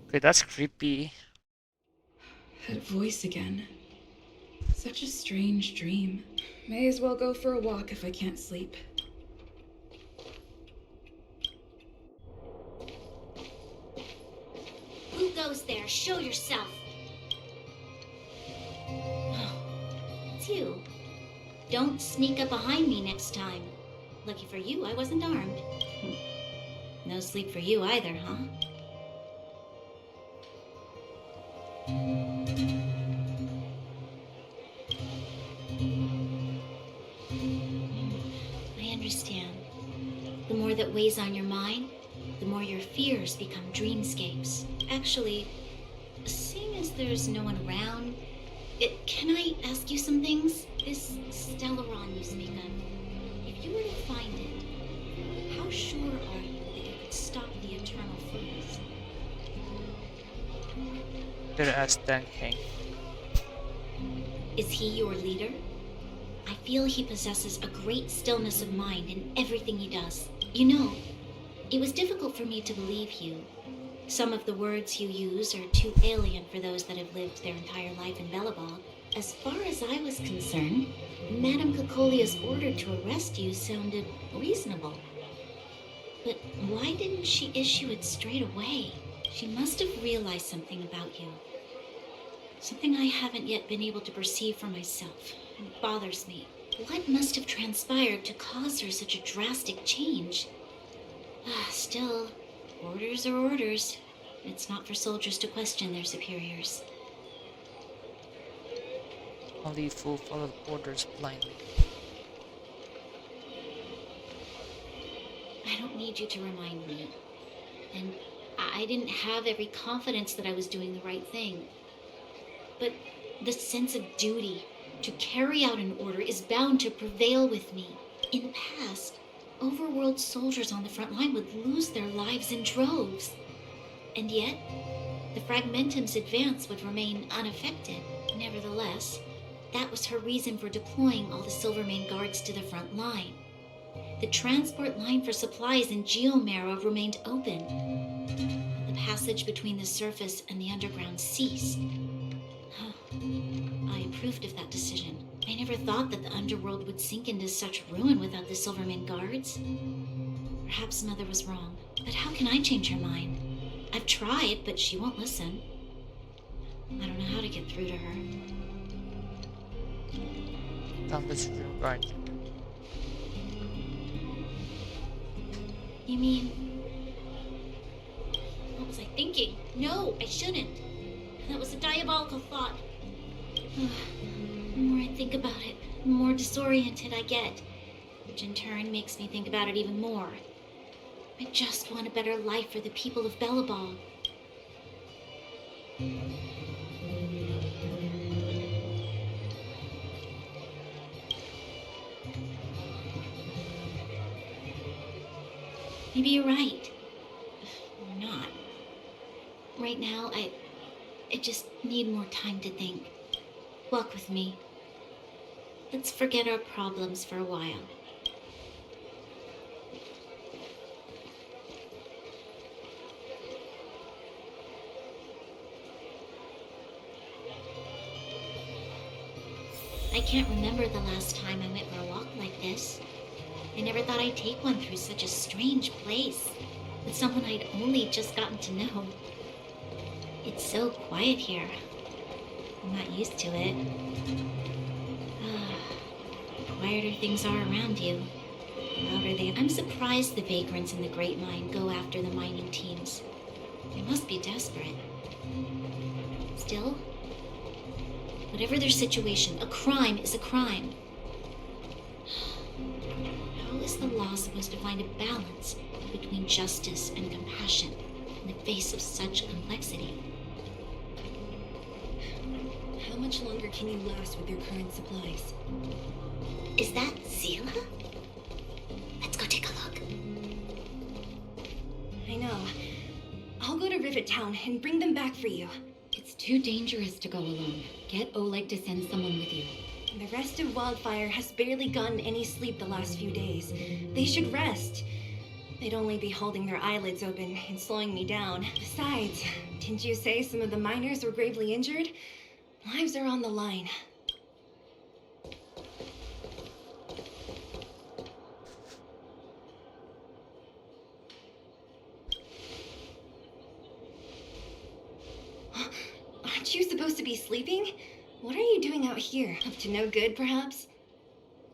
Okay, that's creepy. That voice again. Such a strange dream. May as well go for a walk if I can't sleep. Who goes there? Show yourself. It's you. Don't sneak up behind me next time. Lucky for you, I wasn't armed. No sleep for you either, huh? I understand. The more that weighs on your mind, the more your fears become dreamscapes. Actually, seeing as there's no one around, can I ask you some things? This Stellaron you speak of, if you were to find it, how sure are you that you could stop the eternal freeze? Better ask Dang Heng. Is he your leader? I feel he possesses a great stillness of mind in everything he does. You know, it was difficult for me to believe you. Some of the words you use are too alien for those that have lived their entire life in Belobog. As far as I was concerned, Madame Cocolia's order to arrest you sounded reasonable. But why didn't she issue it straight away? She must have realized something about you. Something I haven't yet been able to perceive for myself. It bothers me. What must have transpired to cause her such a drastic change? Still, orders are orders. It's not for soldiers to question their superiors. Only fool follow orders blindly. I don't need you to remind me. And I didn't have every confidence that I was doing the right thing. But the sense of duty to carry out an order is bound to prevail with me. In the past, overworld soldiers on the front line would lose their lives in droves. And yet, the Fragmentum's advance would remain unaffected. Nevertheless, that was her reason for deploying all the Silvermane guards to the front line. The transport line for supplies in Geomarrow remained open. The passage between the surface and the underground ceased. I approved of that decision. I never thought that the underworld would sink into such ruin without the Silvermane guards. Perhaps Mother was wrong, but how can I change her mind? I've tried, but she won't listen. I don't know how to get through to her. Don't listen to the guard. You mean... What was I thinking? No, I shouldn't. That was a diabolical thought. The more I think about it, the more disoriented I get, which in turn makes me think about it even more. I just want a better life for the people of Belobog. Maybe you're right. Or not. Right now, I just need more time to think. Walk with me. Let's forget our problems for a while. I can't remember the last time I went for a walk like this. I never thought I'd take one through such a strange place, with someone I'd only just gotten to know. It's so quiet here. I'm not used to it. The quieter things are around you, the louder they are. I'm surprised the vagrants in the Great Mine go after the mining teams. They must be desperate. Still, whatever their situation, a crime is a crime. How is the law supposed to find a balance between justice and compassion in the face of such complexity? How much longer can you last with your current supplies? Is that Zila? Let's go take a look. I know. I'll go to Rivet Town and bring them back for you. It's too dangerous to go alone. Get Oleg to send someone with you. The rest of Wildfire has barely gotten any sleep the last few days. They should rest. They'd only be holding their eyelids open and slowing me down. Besides, didn't you say some of the miners were gravely injured? Lives are on the line. Aren't you supposed to be sleeping? What are you doing out here? Up to no good, perhaps?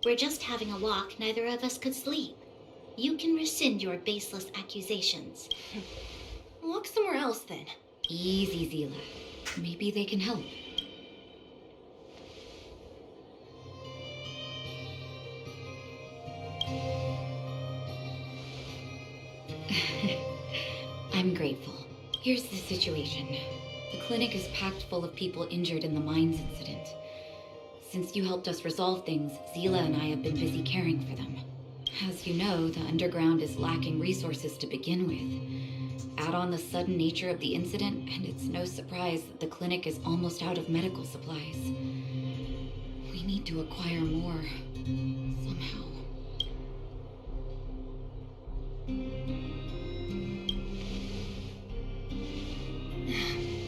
We're just having a walk. Neither of us could sleep. You can rescind your baseless accusations. Walk somewhere else, then. Easy, Zila. Maybe they can help. I'm grateful. Here's the situation. The clinic is packed full of people injured in the mines incident. Since you helped us resolve things, Zila and I have been busy caring for them. As you know, the underground is lacking resources to begin with. Add on the sudden nature of the incident, and it's no surprise that the clinic is almost out of medical supplies. We need to acquire more, somehow.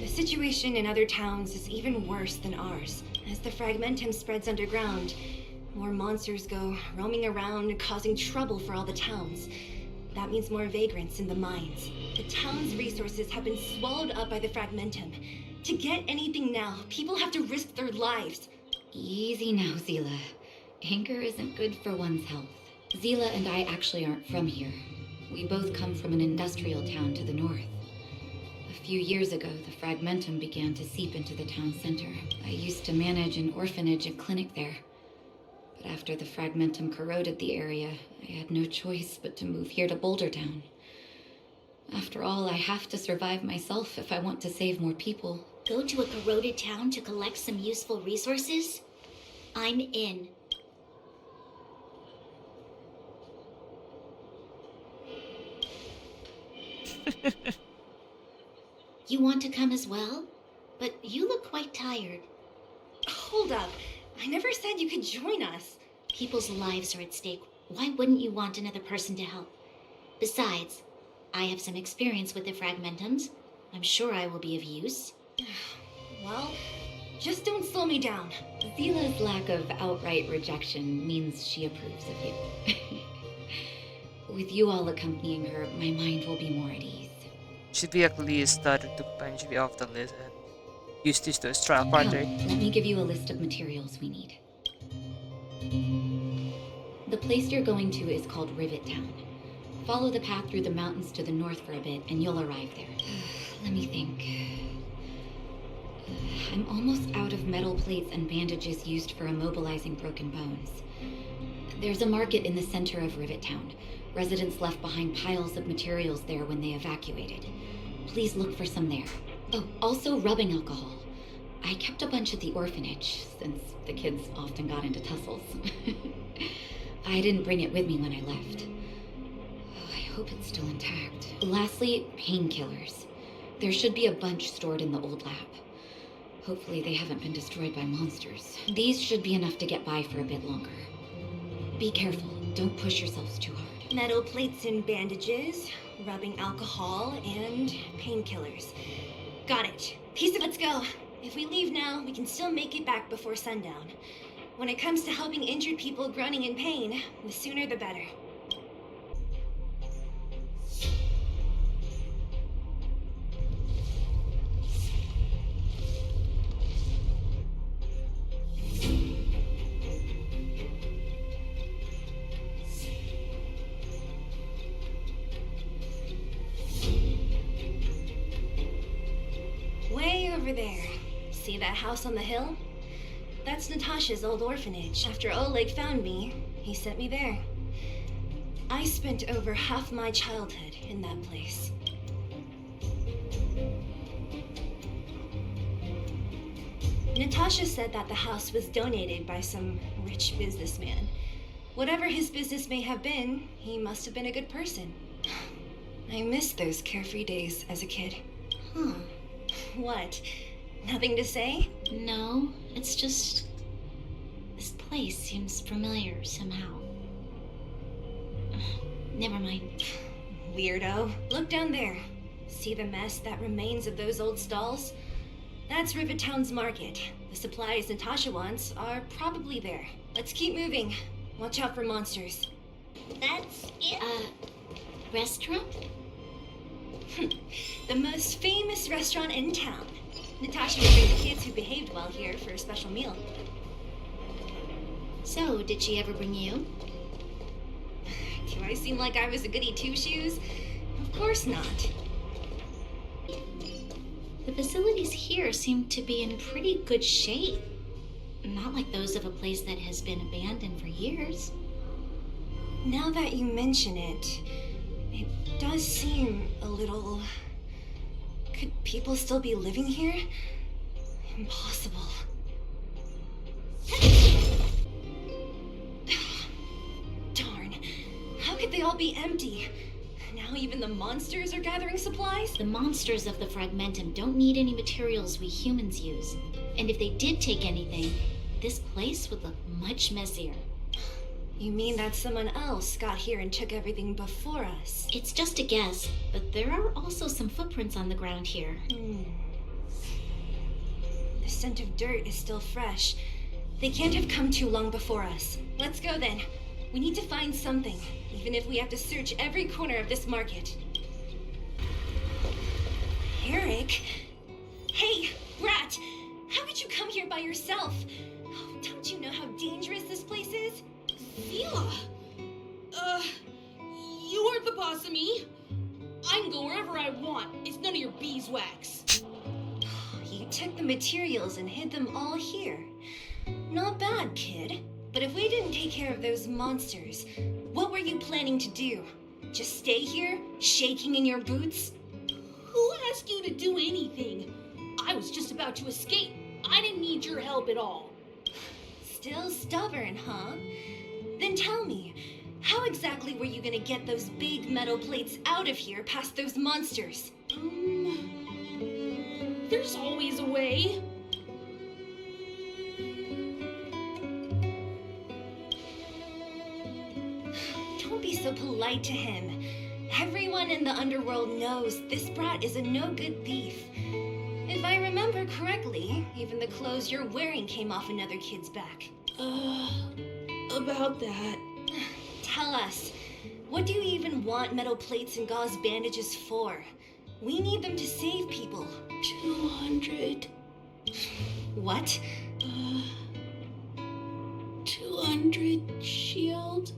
The situation in other towns is even worse than ours. As the Fragmentum spreads underground, more monsters go roaming around, causing trouble for all the towns. That means more vagrants in the mines. The town's resources have been swallowed up by the Fragmentum. To get anything now, people have to risk their lives. Easy now, Zila. Anger isn't good for one's health. Zila and I actually aren't from here. We both come from an industrial town to the north. A few years ago, the Fragmentum began to seep into the town center. I used to manage an orphanage and clinic there. But after the fragmentum corroded the area, I had no choice but to move here to Boulder Town. After all, I have to survive myself if I want to save more people. Go to a corroded town to collect some useful resources? I'm in. You want to come as well? But you look quite tired. Hold up. I never said you could join us. People's lives are at stake. Why wouldn't you want another person to help? Besides, I have some experience with the fragmentums. I'm sure I will be of use. Well, just don't slow me down. Zila's lack of outright rejection means she approves of you. With you all accompanying her, my mind will be more at ease. Shivyak started to punch me off the list and used this to his trial partner. Let me give you a list of materials we need. The place you're going to is called Rivet Town. Follow the path through the mountains to the north for a bit, and you'll arrive there. Let me think. I'm almost out of metal plates and bandages used for immobilizing broken bones. There's a market in the center of Rivet Town. Residents left behind piles of materials there when they evacuated. Please look for some there. Oh, also rubbing alcohol. I kept a bunch at the orphanage, since the kids often got into tussles. I didn't bring it with me when I left. Oh, I hope it's still intact. Lastly, painkillers. There should be a bunch stored in the old lab. Hopefully they haven't been destroyed by monsters. These should be enough to get by for a bit longer. Be careful, don't push yourselves too hard. Metal plates and bandages, rubbing alcohol, and painkillers. Got it. Let's go. If we leave now, we can still make it back before sundown. When it comes to helping injured people groaning in pain, the sooner the better. Way over there. See that house on the hill? That's Natasha's old orphanage. After Oleg found me, he sent me there. I spent over half my childhood in that place. Natasha said that the house was donated by some rich businessman. Whatever his business may have been, he must have been a good person. I miss those carefree days as a kid. Huh. What? Nothing to say? No, it's just... this place seems familiar somehow. Never mind. Weirdo. Look down there. See the mess that remains of those old stalls? That's Rivet Town's market. The supplies Natasha wants are probably there. Let's keep moving. Watch out for monsters. That's it? Restaurant? The most famous restaurant in town. Natasha would bring the kids who behaved well here for a special meal. So, did she ever bring you? Do I seem like I was a goody two-shoes? Of course not. The facilities here seem to be in pretty good shape. Not like those of a place that has been abandoned for years. Now that you mention it, it does seem a little... Could people still be living here? Impossible. Darn. How could they all be empty? Now even the monsters are gathering supplies? The monsters of the Fragmentum don't need any materials we humans use. And if they did take anything, this place would look much messier. You mean that someone else got here and took everything before us? It's just a guess, but there are also some footprints on the ground here. The scent of dirt is still fresh. They can't have come too long before us. Let's go then. We need to find something, even if we have to search every corner of this market. Eric? Hey, Rat! How could you come here by yourself? Oh, don't you know how dangerous this place is? Zila! You aren't the boss of me. I can go wherever I want. It's none of your beeswax. You took the materials and hid them all here. Not bad, kid. But if we didn't take care of those monsters, what were you planning to do? Just stay here, shaking in your boots? Who asked you to do anything? I was just about to escape. I didn't need your help at all. Still stubborn, huh? Then tell me, how exactly were you gonna get those big metal plates out of here past those monsters? There's always a way. Don't be so polite to him. Everyone in the underworld knows this brat is a no-good thief. If I remember correctly, even the clothes you're wearing came off another kid's back. About that. Tell us, what do you even want metal plates and gauze bandages for? We need them to save people. 200. What? 200 shield.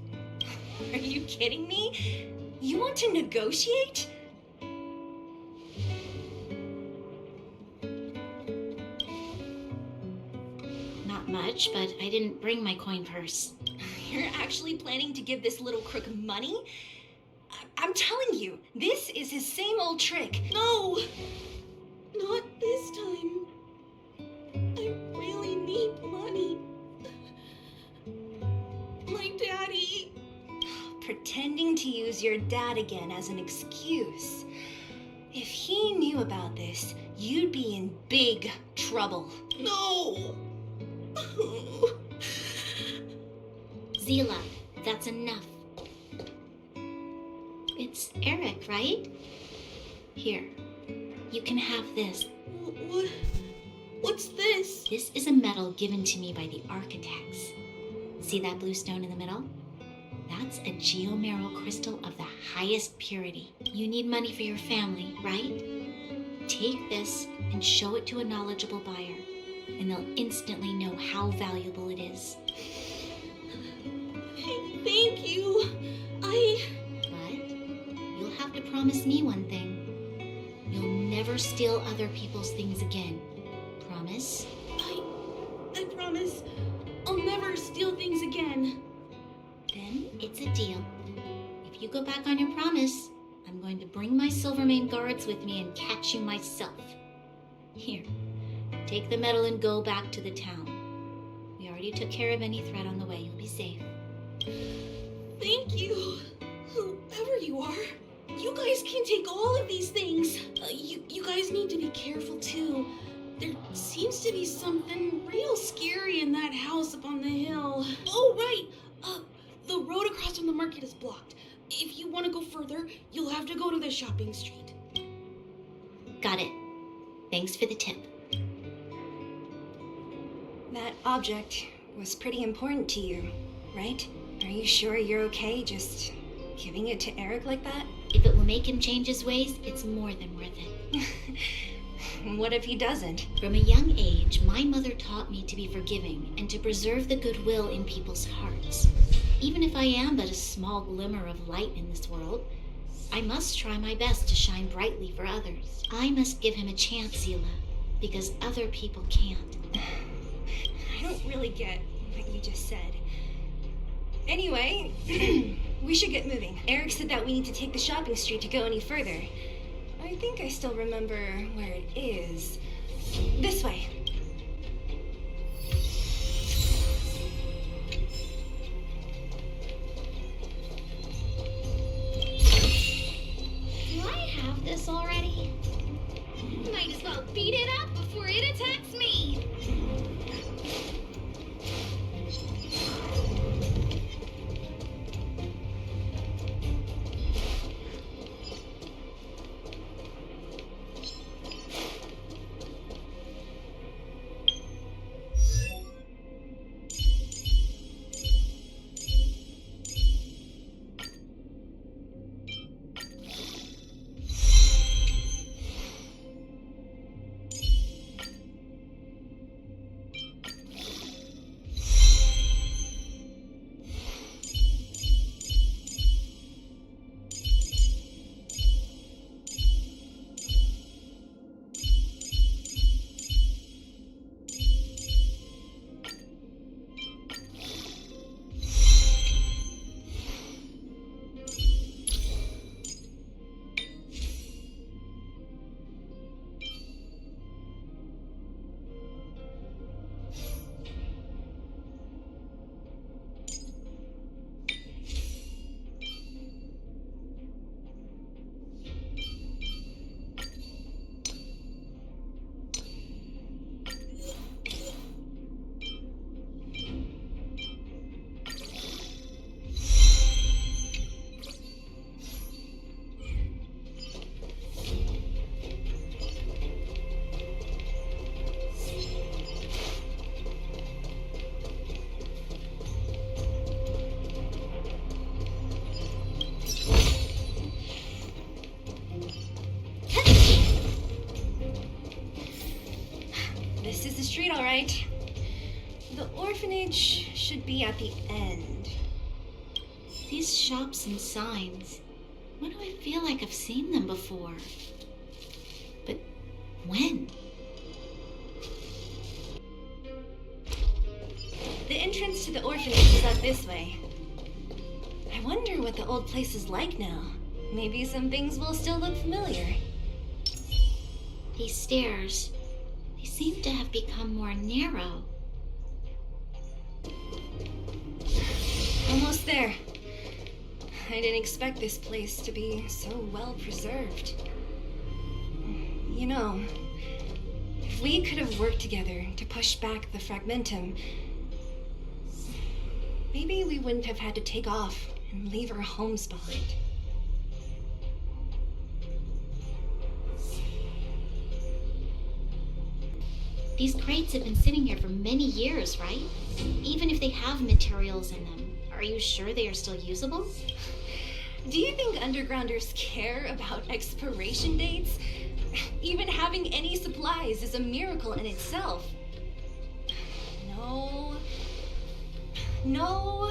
Are you kidding me? You want to negotiate? Not much, but I didn't bring my coin purse. You're actually planning to give this little crook money? I'm telling you, this is his same old trick. No! Not this time. I really need money. My daddy. Pretending to use your dad again as an excuse. If he knew about this, you'd be in big trouble. No! Zila, that's enough. It's Eric, right? Here, you can have this. What's this? This is a medal given to me by the architects. See that blue stone in the middle? That's a geomerald crystal of the highest purity. You need money for your family, right? Take this and show it to a knowledgeable buyer, and they'll instantly know how valuable it is. Thank you. But you'll have to promise me one thing. You'll never steal other people's things again. Promise? I promise. I'll never steal things again. Then it's a deal. If you go back on your promise, I'm going to bring my Silvermane guards with me and catch you myself. Here, take the medal and go back to the town. We already took care of any threat on the way. You'll be safe. Thank you. Whoever you are, you guys can take all of these things. You guys need to be careful too. There seems to be something real scary in that house up on the hill. Oh, right. The road across from the market is blocked. If you want to go further, you'll have to go to the shopping street. Got it. Thanks for the tip. That object was pretty important to you, right? Are you sure you're okay just giving it to Eric like that? If it will make him change his ways, it's more than worth it. What if he doesn't? From a young age, my mother taught me to be forgiving and to preserve the goodwill in people's hearts. Even if I am but a small glimmer of light in this world, I must try my best to shine brightly for others. I must give him a chance, Zila, because other people can't. I don't really get what you just said. Anyway, we should get moving. Eric said that we need to take the shopping street to go any further. I think I still remember where it is. This way. Do I have this already? Might as well beat it up before it attacks me. street all right. The orphanage should be at the end. These shops and signs. Why do I feel like I've seen them before? But when? The entrance to the orphanage is up this way. I wonder what the old place is like now. Maybe some things will still look familiar. These stairs, they seem to have become more narrow. Almost there. I didn't expect this place to be so well preserved. You know, if we could have worked together to push back the Fragmentum, maybe we wouldn't have had to take off and leave our homes behind. These crates have been sitting here for many years, right? Even if they have materials in them, are you sure they are still usable? Do you think undergrounders care about expiration dates? Even having any supplies is a miracle in itself. No.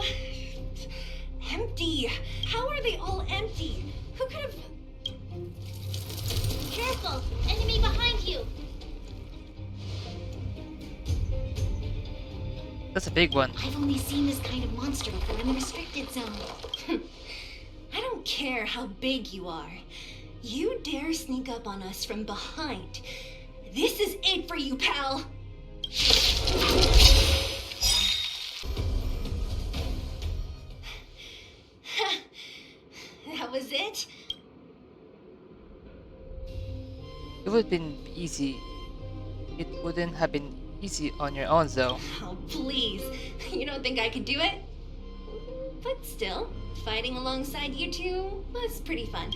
Empty. How are they all empty? Who could have... Careful! Enemy behind you! That's a big one. I've only seen this kind of monster before in the restricted zone. I don't care how big you are. You dare sneak up on us from behind. This is it for you, pal! That was it? It would have been easy. It wouldn't have been easy on your own, though. Oh, please. You don't think I could do it? But still, fighting alongside you two was pretty fun.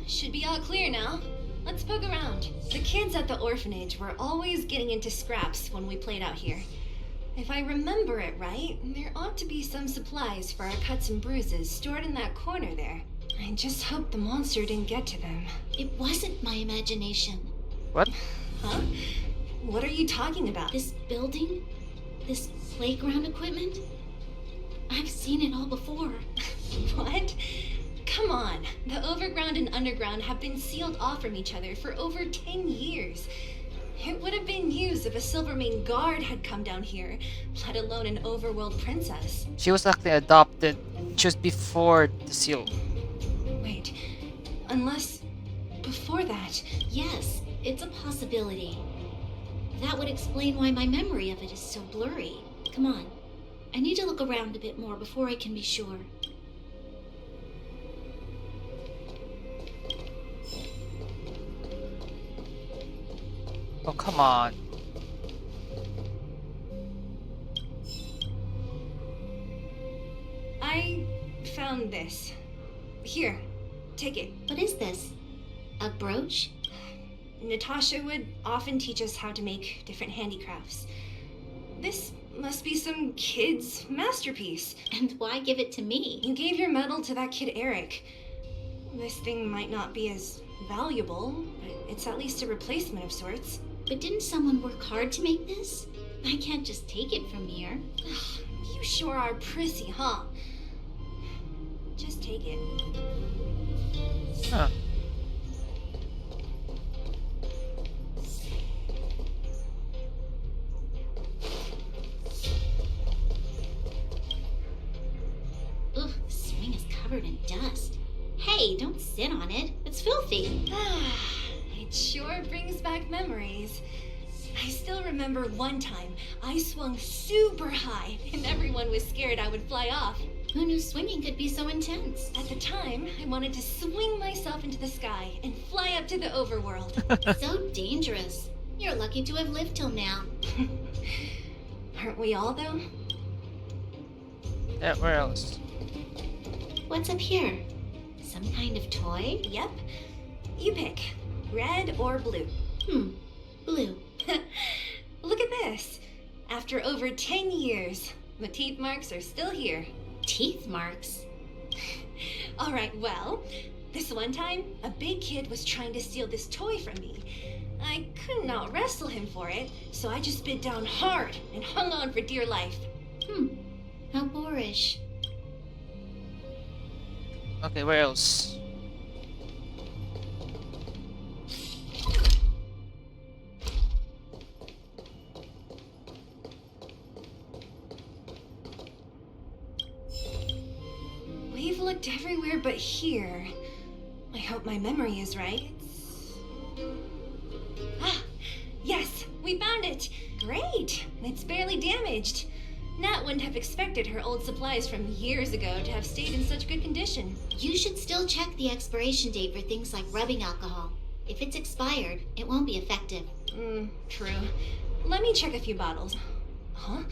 Should be all clear now. Let's poke around. The kids at the orphanage were always getting into scraps when we played out here. If I remember it right, there ought to be some supplies for our cuts and bruises stored in that corner there. I just hope the monster didn't get to them. It wasn't my imagination. What? Huh? What are you talking about? This building? This playground equipment? I've seen it all before. What? Come on. The overground and underground have been sealed off from each other for over 10 years. It would have been used if a Silvermane guard had come down here, let alone an overworld princess. She was actually adopted just before the seal. Wait, unless before that. Yes, it's a possibility. That would explain why my memory of it is so blurry. Come on. I need to look around a bit more before I can be sure. Oh, come on. I found this. Here, take it. What is this? A brooch? Natasha would often teach us how to make different handicrafts. This must be some kid's masterpiece. And why give it to me? You gave your medal to that kid Eric. This thing might not be as valuable, but it's at least a replacement of sorts. But didn't someone work hard to make this? I can't just take it from here. You sure are prissy, huh? Just take it. Huh. Ugh, the swing is covered in dust. Hey, don't sit on it. It's filthy. It sure brings back memories. I still remember one time I swung super high and everyone was scared I would fly off. Who knew swinging could be so intense? At the time, I wanted to swing myself into the sky and fly up to the overworld. So dangerous. You're lucky to have lived till now. Aren't we all, though? Yeah, where else? What's up here? Some kind of toy? Yep. You pick. Red or blue? Blue. Look at this. After over 10 years, the teeth marks are still here. Teeth marks? Alright, well, this one time, a big kid was trying to steal this toy from me. I could not wrestle him for it, so I just bit down hard and hung on for dear life. How boorish. Okay, where else? We've looked everywhere but here. I hope my memory is right. Ah, yes, we found it! Great! It's barely damaged. Nat wouldn't have expected her old supplies from years ago to have stayed in such good condition. You should still check the expiration date for things like rubbing alcohol. If it's expired, it won't be effective. True. Let me check a few bottles. Huh?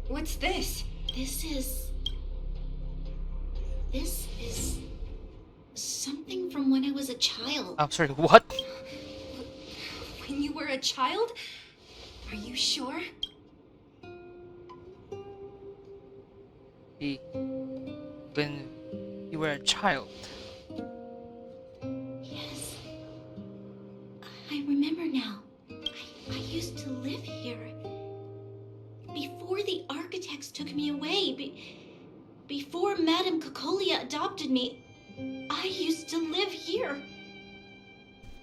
What's this? This is something from when I was a child. I'm sorry, what? When you were a child? Are you sure? When you were a child. Yes. I remember now. I used to live here. Before the architects took me away, before Madame Cocolia adopted me, I used to live here.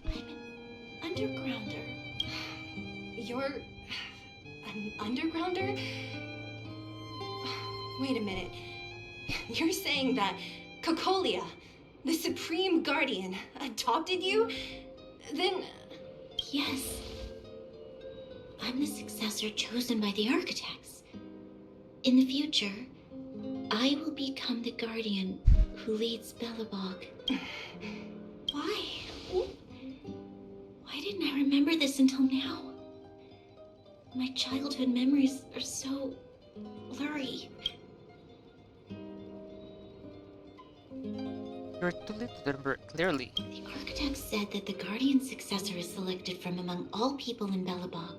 I'm an undergrounder. You're an undergrounder? Wait a minute. You're saying that Cocolia, the Supreme Guardian, adopted you? Then... Yes. I'm the successor chosen by the architects. In the future, I will become the guardian who leads Belobog. Why? Why didn't I remember this until now? My childhood memories are so blurry. You're too little to remember clearly. The architect said that the guardian successor is selected from among all people in Belobog.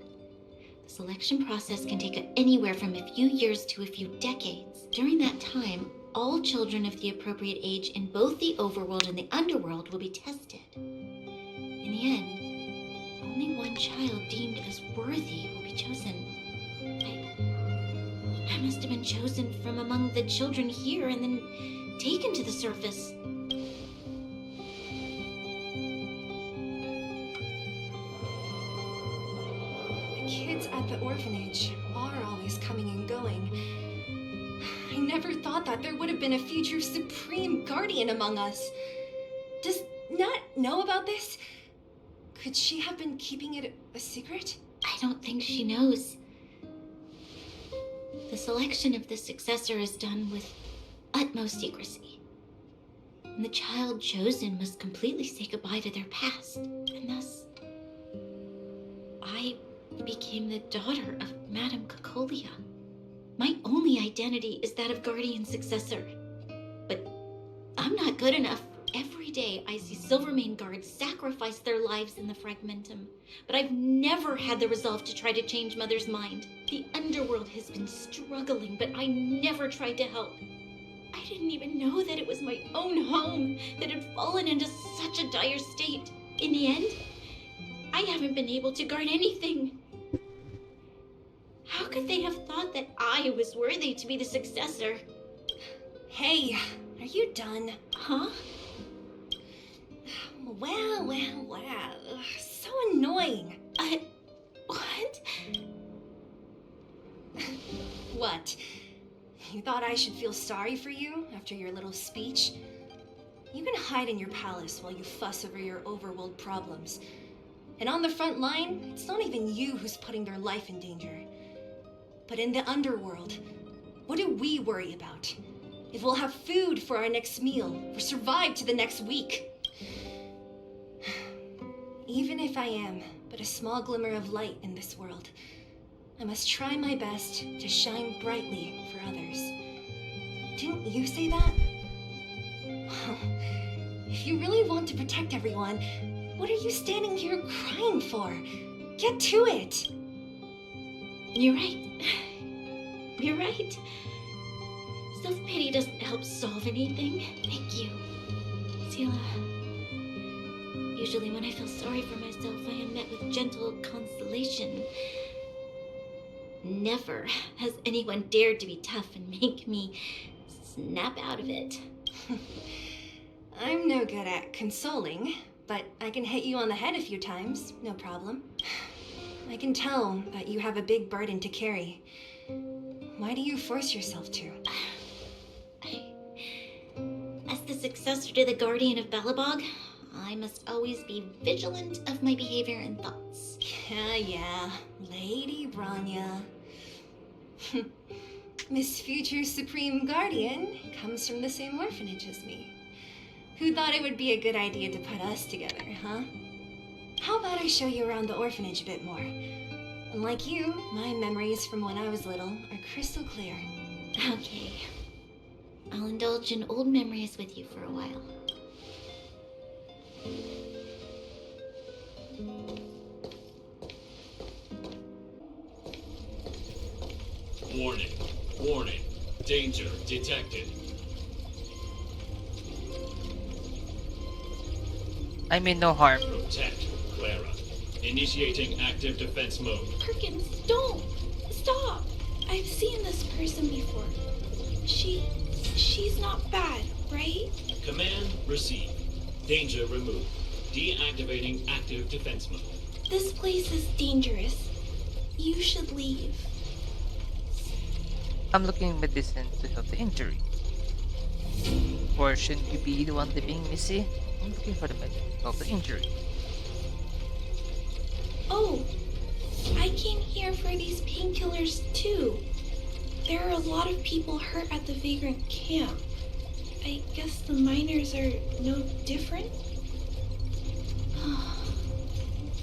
The selection process can take anywhere from a few years to a few decades. During that time, all children of the appropriate age in both the overworld and the underworld will be tested. In the end, only one child deemed as worthy will be chosen. I must have been chosen from among the children here and then taken to the surface. Kids at the orphanage are always coming and going. I never thought that there would have been a future Supreme Guardian among us. Does Nat know about this? Could she have been keeping it a secret? I don't think she knows. The selection of the successor is done with utmost secrecy. And the child chosen must completely say goodbye to their past, and thus I became the daughter of Madame Cocolia. My only identity is that of guardian successor. But I'm not good enough. Every day I see Silvermane guards sacrifice their lives in the Fragmentum, but I've never had the resolve to try to change Mother's mind. The underworld has been struggling, but I never tried to help. I didn't even know that it was my own home that had fallen into such a dire state. In the end, I haven't been able to guard anything. How could they have thought that I was worthy to be the successor? Hey, are you done? Huh? Wow. So annoying. What? What? You thought I should feel sorry for you after your little speech? You can hide in your palace while you fuss over your overworld problems. And on the front line, it's not even you who's putting their life in danger. But in the underworld, what do we worry about? If we'll have food for our next meal, or survive to the next week. Even if I am but a small glimmer of light in this world, I must try my best to shine brightly for others. Didn't you say that? If you really want to protect everyone, what are you standing here crying for? Get to it! You're right. You're right. Self-pity doesn't help solve anything. Thank you, Sela. Usually when I feel sorry for myself, I am met with gentle consolation. Never has anyone dared to be tough and make me snap out of it. I'm no good at consoling, but I can hit you on the head a few times, no problem. I can tell that you have a big burden to carry. Why do you force yourself to? As the successor to the Guardian of Belobog, I must always be vigilant of my behavior and thoughts. Yeah, Lady Branya. Miss Future Supreme Guardian comes from the same orphanage as me. Who thought it would be a good idea to put us together, huh? How about I show you around the orphanage a bit more? Unlike you, my memories from when I was little are crystal clear. Okay. I'll indulge in old memories with you for a while. Warning. Warning. Danger detected. I mean no harm. Protect Clara. Initiating active defense mode. Perkins, don't! Stop! I've seen this person before. She's not bad, right? Command received. Danger removed. Deactivating active defense mode. This place is dangerous. You should leave. I'm looking medicine to help the injury. Or shouldn't you be the one living, Missy? I'm looking for the medicine to help the injury. Oh, I came here for these painkillers too. There are a lot of people hurt at the Vagrant camp. I guess the miners are no different?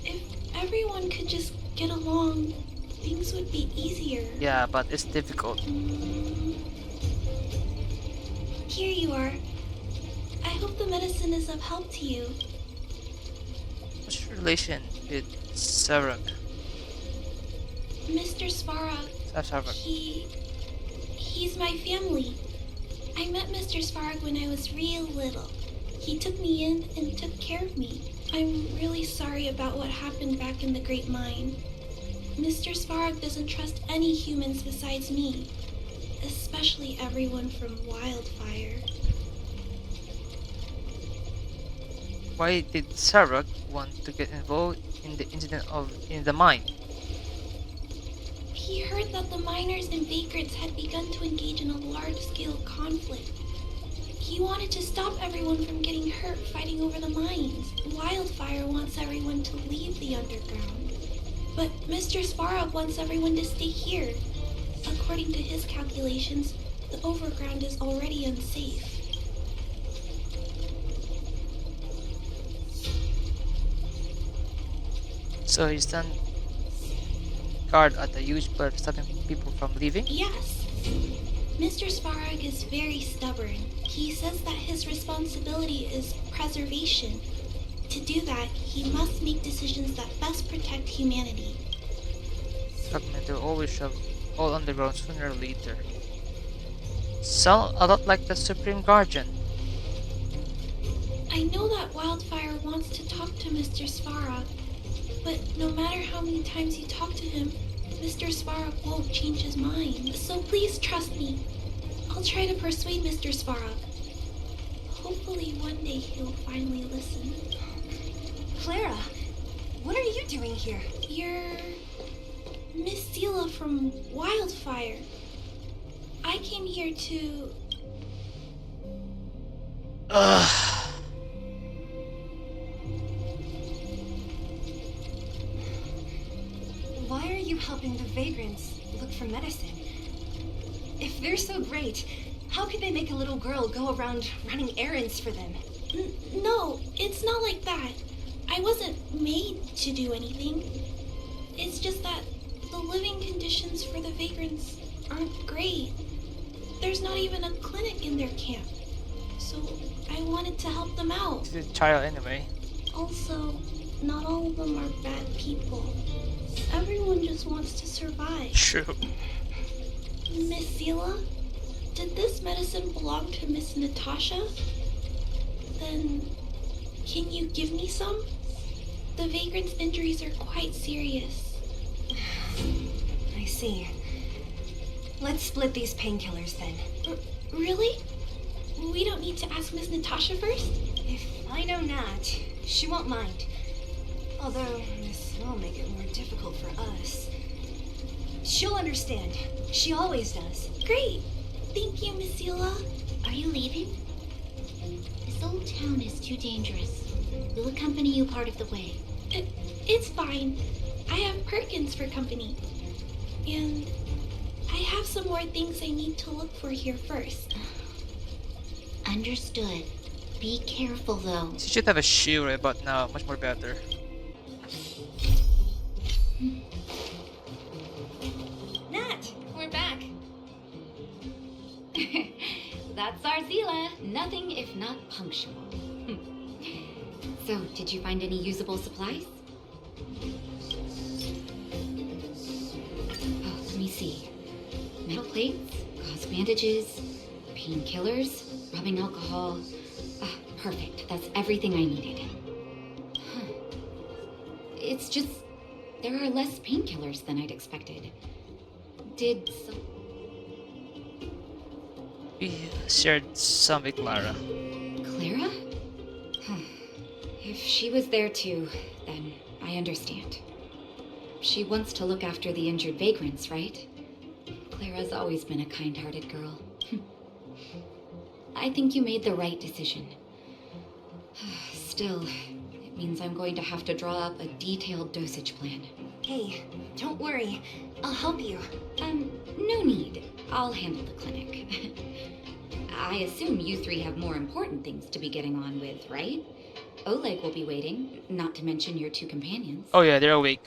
If everyone could just get along, things would be easier. Yeah, but it's difficult. Here you are. I hope the medicine is of help to you. What's your relation with Sarah? Mr. Svarog, he's my family. I met Mr. Svarog when I was real little. He took me in and took care of me. I'm really sorry about what happened back in the Great Mine. Mr. Svarog doesn't trust any humans besides me, especially everyone from Wildfire. Why did Sarah want to get involved in the incident in the mine? He heard that the miners and vagrants had begun to engage in a large-scale conflict. He wanted to stop everyone from getting hurt fighting over the mines. Wildfire wants everyone to leave the underground. But Mr. Svarog wants everyone to stay here. According to his calculations, the overground is already unsafe. So he's done guard at the huge bar stopping people from leaving? Yes. Mr. Svarog is very stubborn. He says that his responsibility is preservation. To do that, he must make decisions that best protect humanity. Fragment will always shove all underground sooner or later. Sound a lot like the Supreme Guardian. I know that Wildfire wants to talk to Mr. Svarog, but no matter how many times you talk to him, Mr. Svarog won't change his mind. So please trust me. I'll try to persuade Mr. Svarog. Hopefully one day he'll finally listen. Clara, what are you doing here? You're Miss Sela from Wildfire. I came here to... Why are you helping the vagrants look for medicine? If they're so great, how could they make a little girl go around running errands for them? No, it's not like that. I wasn't made to do anything. It's just that the living conditions for the vagrants aren't great. There's not even a clinic in their camp. So I wanted to help them out. She's a child anyway. Also, not all of them are bad people. Everyone just wants to survive. True. Miss Sela, did this medicine belong to Miss Natasha? Then Can you give me some? The vagrant's injuries are quite serious. I see. Let's split these painkillers then. Really? We don't need to ask Miss Natasha first? If I know Nat, she won't mind. Although, this will make it more difficult for us. She'll understand. She always does. Great. Thank you, Miss Zila. Are you leaving? This old town is too dangerous. We'll accompany you part of the way. It's fine. I have Perkins for company. And I have some more things I need to look for here first. Understood. Be careful, though. She should have a shoe right about now. Much more better. Nat, we're back. That's our Zila. Nothing if not punctual. So, did you find any usable supplies? Oh, let me see. Metal plates, gauze bandages, painkillers, rubbing alcohol. Ah, perfect. That's everything I needed. Huh. It's just there are less painkillers than I'd expected. Did some... We shared some with Clara. Clara? Huh. If she was there too, then I understand. She wants to look after the injured vagrants, right? Clara's always been a kind-hearted girl. I think you made the right decision. Still, it means I'm going to have to draw up a detailed dosage plan. Hey, don't worry. I'll help you. No need. I'll handle the clinic. I assume you three have more important things to be getting on with, right? Oleg will be waiting, not to mention your two companions. Oh yeah, they're awake.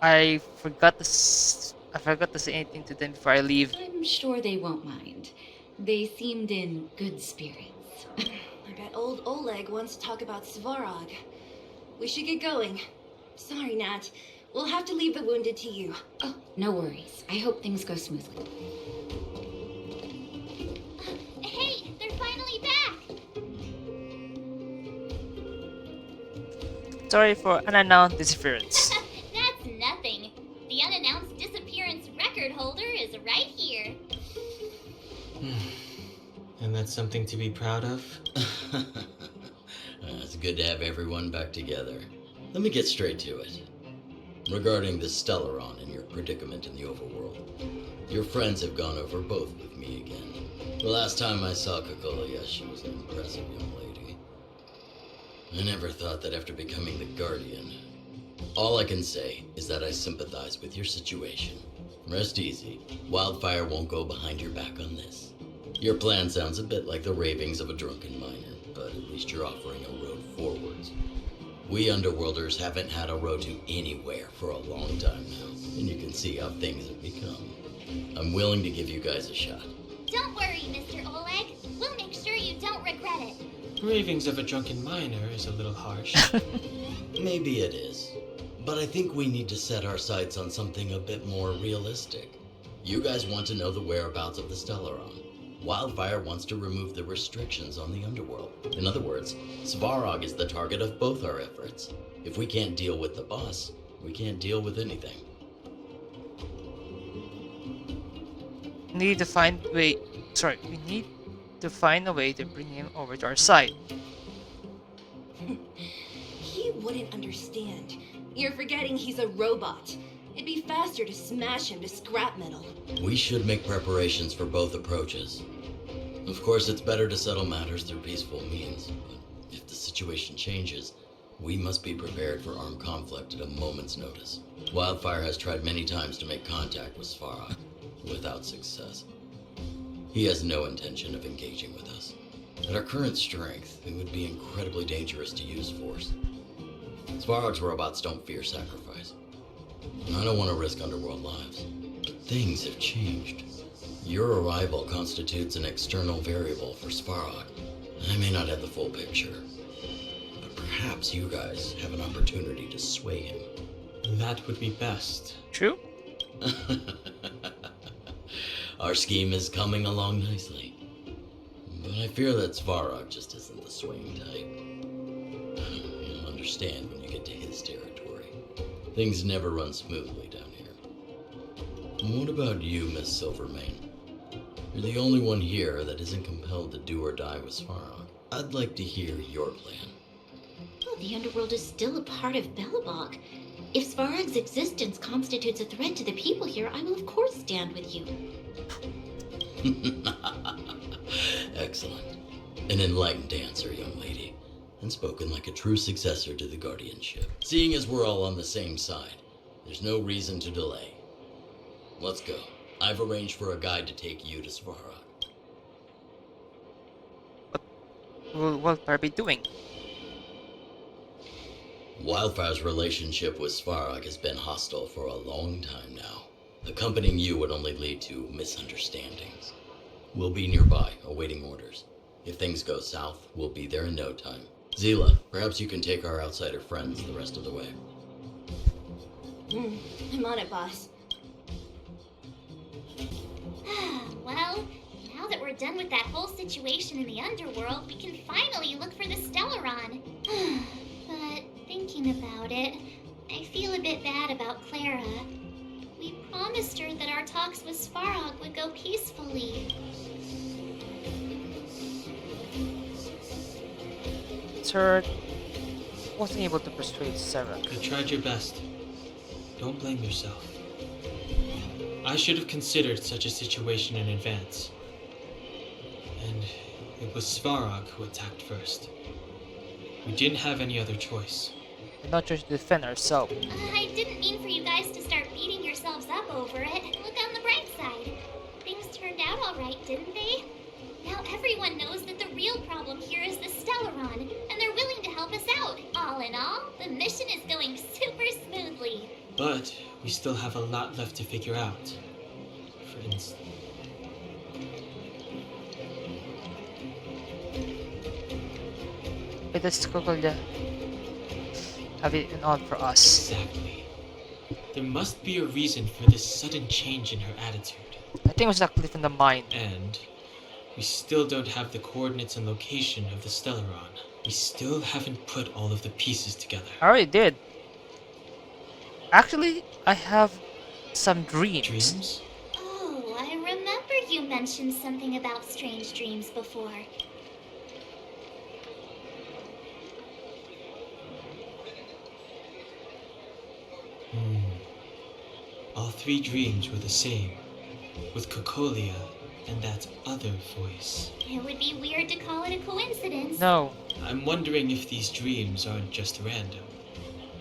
I forgot to say anything to them before I leave. I'm sure they won't mind. They seemed in good spirits. I bet old Oleg wants to talk about Svarog. We should get going. Sorry, Nat. We'll have to leave the wounded to you. Oh, no worries. I hope things go smoothly. Hey, they're finally back! Sorry for unannounced disappearance. That's nothing. The unannounced disappearance record holder is right here. And that's something to be proud of? It's good to have everyone back together. Let me get straight to it. Regarding the Stellaron and your predicament in the overworld, your friends have gone over both with me again. The last time I saw Kokolia, she was an impressive young lady. I never thought that after becoming the Guardian. All I can say is that I sympathize with your situation. Rest easy. Wildfire won't go behind your back on this. Your plan sounds a bit like the ravings of a drunken miner, but at least you're offering a road forwards. We Underworlders haven't had a road to anywhere for a long time now, and you can see how things have become. I'm willing to give you guys a shot. Don't worry, Mr. Oleg. We'll make sure you don't regret it. Ravings of a drunken miner is a little harsh. Maybe it is, but I think we need to set our sights on something a bit more realistic. You guys want to know the whereabouts of the Stellaron. Wildfire wants to remove the restrictions on the underworld. In other words, Svarog is the target of both our efforts. If we can't deal with the boss, we can't deal with anything. We need to find a way to bring him over to our side. He wouldn't understand. You're forgetting he's a robot. It'd be faster to smash him to scrap metal. We should make preparations for both approaches. Of course, it's better to settle matters through peaceful means, but if the situation changes, we must be prepared for armed conflict at a moment's notice. Wildfire has tried many times to make contact with Svarog, without success. He has no intention of engaging with us. At our current strength, it would be incredibly dangerous to use force. Svarog's robots don't fear sacrifice. I don't want to risk Underworld lives. But things have changed. Your arrival constitutes an external variable for Svarog. I may not have the full picture, but perhaps you guys have an opportunity to sway him. That would be best. True? Our scheme is coming along nicely. But And I fear that Svarog just isn't the swing type. You'll understand when you get to his territory. Things never run smoothly down here. And what about you, Miss Silvermane? You're the only one here that isn't compelled to do or die with Svarog. I'd like to hear your plan. Well, the underworld is still a part of Belobog. If Svarog's existence constitutes a threat to the people here, I will of course stand with you. Excellent. An enlightened answer, young lady, and spoken like a true successor to the guardianship. Seeing as we're all on the same side, there's no reason to delay. Let's go. I've arranged for a guide to take you to Svarog. What will Wildfire be doing? Wildfire's relationship with Svarog has been hostile for a long time now. Accompanying you would only lead to misunderstandings. We'll be nearby, awaiting orders. If things go south, we'll be there in no time. Zila, perhaps you can take our outsider friends the rest of the way. I'm on it, boss. Well, now that we're done with that whole situation in the underworld, we can finally look for the Stellaron. But thinking about it, I feel a bit bad about Clara. We promised her that our talks with Svarog would go peacefully. Sir wasn't able to persuade Sarah. You tried your best. Don't blame yourself. I should have considered such a situation in advance. And it was Svarog who attacked first. We didn't have any other choice. We're not trying to defend ourselves. I didn't mean for you guys to start beating yourselves up over it. Look on the bright side. Things turned out alright, didn't they? Now everyone knows that the real problem here is the Stellaron, and they're willing to help us out. All in all, the mission is going super smoothly. But we still have a lot left to figure out. For instance... Wait, does Kokolya have it in on for us? Exactly. There must be a reason for this sudden change in her attitude. I think it was that cliff in the mine. And we still don't have the coordinates and location of the Stellaron. We still haven't put all of the pieces together. I already did. Actually, I have some dreams. Dreams? Oh, I remember you mentioned something about strange dreams before. All three dreams were the same, with Kokolia and that other voice. It would be weird to call it a coincidence. No. I'm wondering if these dreams aren't just random,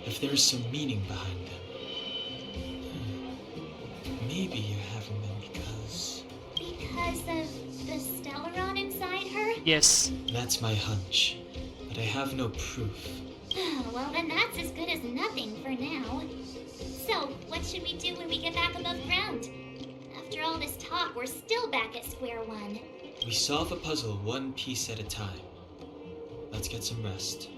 if there's some meaning behind them. Maybe you're having them because... Because of the Stellaron inside her? Yes. That's my hunch, but I have no proof. Well, then that's as good as nothing for now. So, what should we do when we get back above ground? After all this talk, we're still back at square one. We solve a puzzle one piece at a time. Let's get some rest.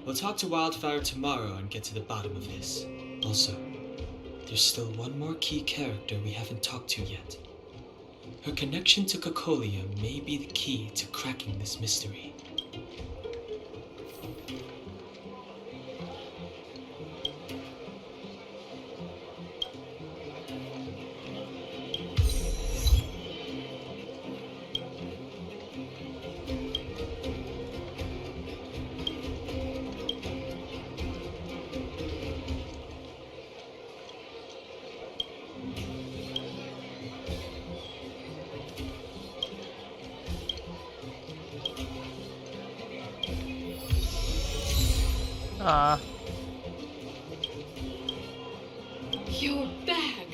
We'll talk to Wildfire tomorrow and get to the bottom of this. Also, there's still one more key character we haven't talked to yet. Her connection to Kokolia may be the key to cracking this mystery. You're back!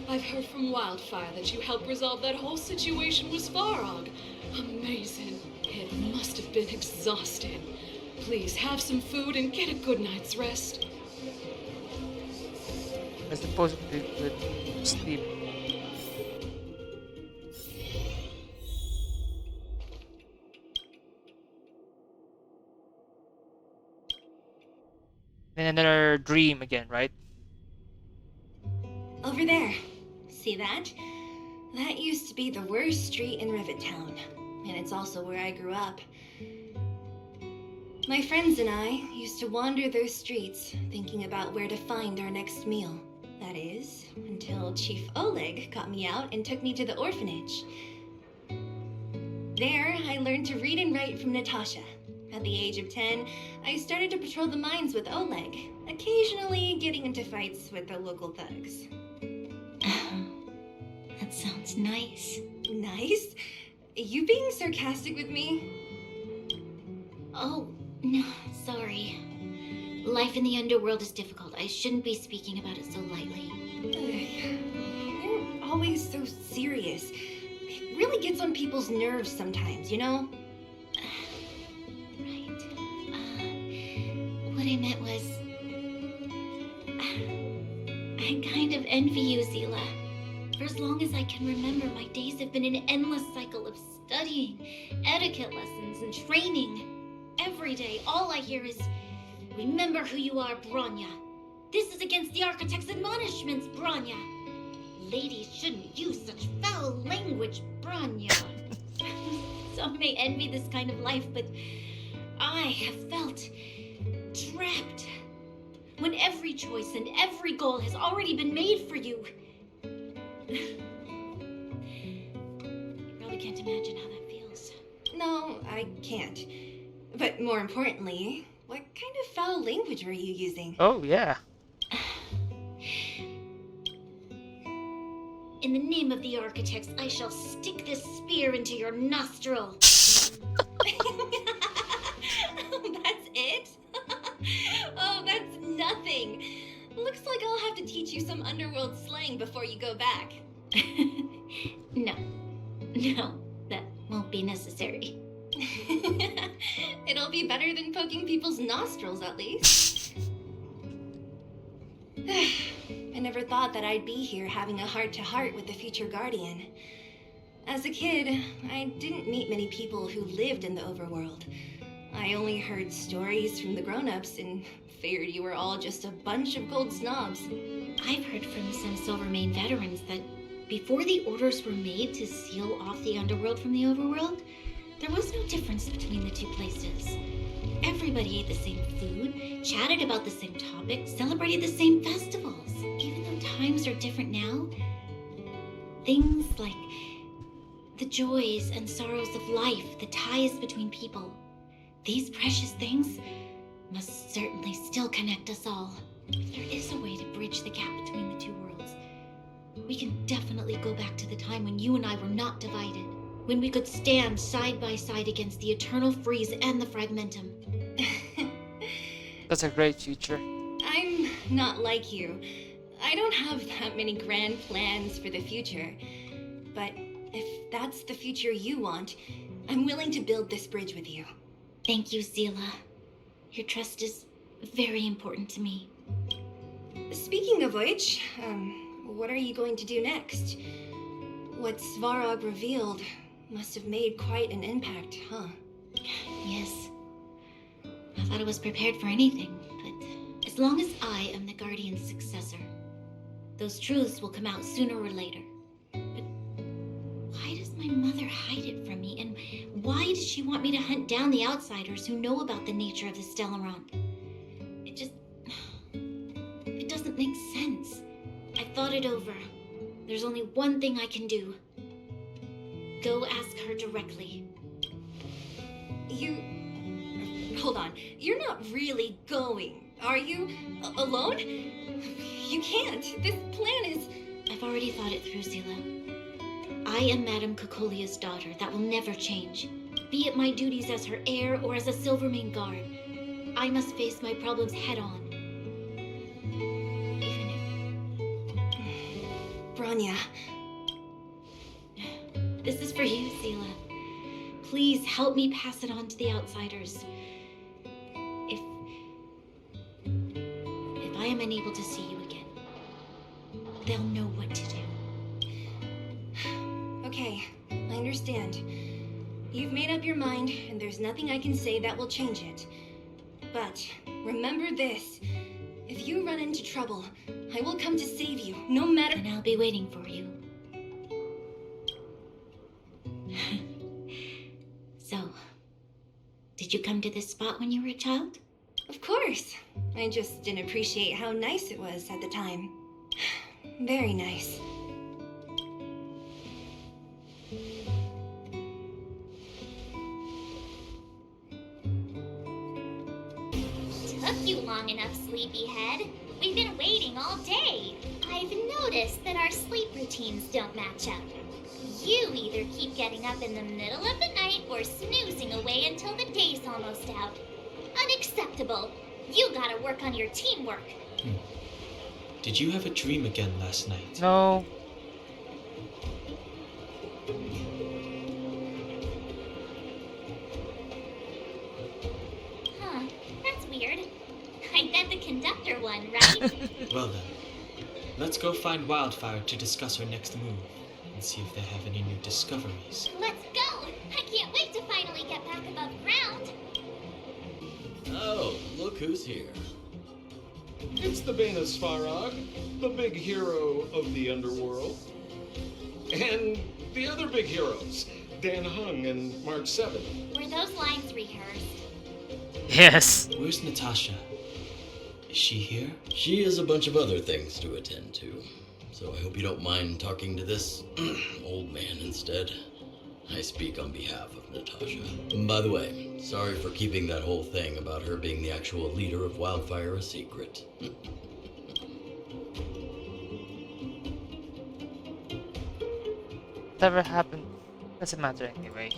I've heard from Wildfire that you helped resolve that whole situation with Svarog. Amazing. It must have been exhausting. Please have some food and get a good night's rest. I suppose we could sleep. And another dream again, right? Over there. See that? That used to be the worst street in Rivet Town. and it's also where I grew up. My friends and I used to wander those streets, thinking about where to find our next meal. That is, until Chief Oleg got me out and took me to the orphanage. There, I learned to read and write from Natasha. At the age of 10, I started to patrol the mines with Oleg, occasionally getting into fights with the local thugs. That sounds nice. Nice? You being sarcastic with me? Oh, no, sorry. Life in the underworld is difficult. I shouldn't be speaking about it so lightly. You're always so serious. It really gets on people's nerves sometimes, you know? Right. What I meant was... I kind of envy you, Zila. For as long as I can remember, my days have been an endless cycle of studying, etiquette lessons, and training. Every day, all I hear is, "Remember who you are, Bronya. This is against the Architect's admonishments, Bronya. Ladies shouldn't use such foul language, Bronya." Some may envy this kind of life, but I have felt trapped. When every choice and every goal has already been made for you. You probably can't imagine how that feels. No, I can't. But more importantly, what kind of foul language were you using? Oh, yeah. In the name of the Architects, I shall stick this spear into your nostril. That's it? Oh, that's nothing. Looks like I'll have to teach you some underworld slang before you go back. No, that won't be necessary. It'll be better than poking people's nostrils, at least. I never thought that I'd be here having a heart-to-heart with the future Guardian. As a kid, I didn't meet many people who lived in the overworld. I only heard stories from the grown-ups and figured you were all just a bunch of cold snobs. I've heard from some Silvermane veterans that before the orders were made to seal off the underworld from the overworld, there was no difference between the two places. Everybody ate the same food, chatted about the same topics, celebrated the same festivals. Even though times are different now, things like the joys and sorrows of life, the ties between people, these precious things must certainly still connect us all. If there is a way to bridge the gap between the two worlds, we can definitely go back to the time when you and I were not divided. When we could stand side by side against the Eternal Freeze and the Fragmentum. That's a great future. I'm not like you. I don't have that many grand plans for the future. But if that's the future you want, I'm willing to build this bridge with you. Thank you, Zila. Your trust is very important to me. Speaking of which, what are you going to do next? What Svarog revealed must have made quite an impact, huh? Yes. I thought I was prepared for anything, but as long as I am the Guardian's successor, those truths will come out sooner or later. But why does my mother hide it from me, and why does she want me to hunt down the outsiders who know about the nature of the Stellaron? It doesn't make sense. I thought it over. There's only one thing I can do. Go ask her directly. Hold on. You're not really going, are you? Alone? You can't. This plan is... I've already thought it through, Zila. I am Madame Kokolia's daughter. That will never change. Be it my duties as her heir or as a Silvermane guard, I must face my problems head on. Bronya. This is for you, Zila. Please help me pass it on to the outsiders. If I am unable to see you again, they'll know what to do. Okay, I understand. You've made up your mind, and there's nothing I can say that will change it. But remember this. If you run into trouble, I will come to save you, no matter... And I'll be waiting for you. Did you come to this spot when you were a child? Of course. I just didn't appreciate how nice it was at the time. Very nice. Took you long enough, sleepyhead. We've been waiting all day. I've noticed that our sleep routines don't match up. You either keep getting up in the middle of the night or snoozing away until the day's almost out. Unacceptable. You gotta work on your teamwork. Did you have a dream again last night? No. Huh, that's weird. I bet the conductor won, right? Well then, let's go find Wildfire to discuss our next move and see if they have any new discoveries. Let's go! I can't wait to finally get back above ground. Oh, look who's here. It's the Bane of Svarog, the big hero of the underworld. And the other big heroes, Dan Hung and Mark 7. Were those lines rehearsed? Yes. Where's Natasha? Is she here? She has a bunch of other things to attend to, so I hope you don't mind talking to this old man instead. I speak on behalf of Natasha. By the way, sorry for keeping that whole thing about her being the actual leader of Wildfire a secret. Whatever happened, doesn't matter anyway.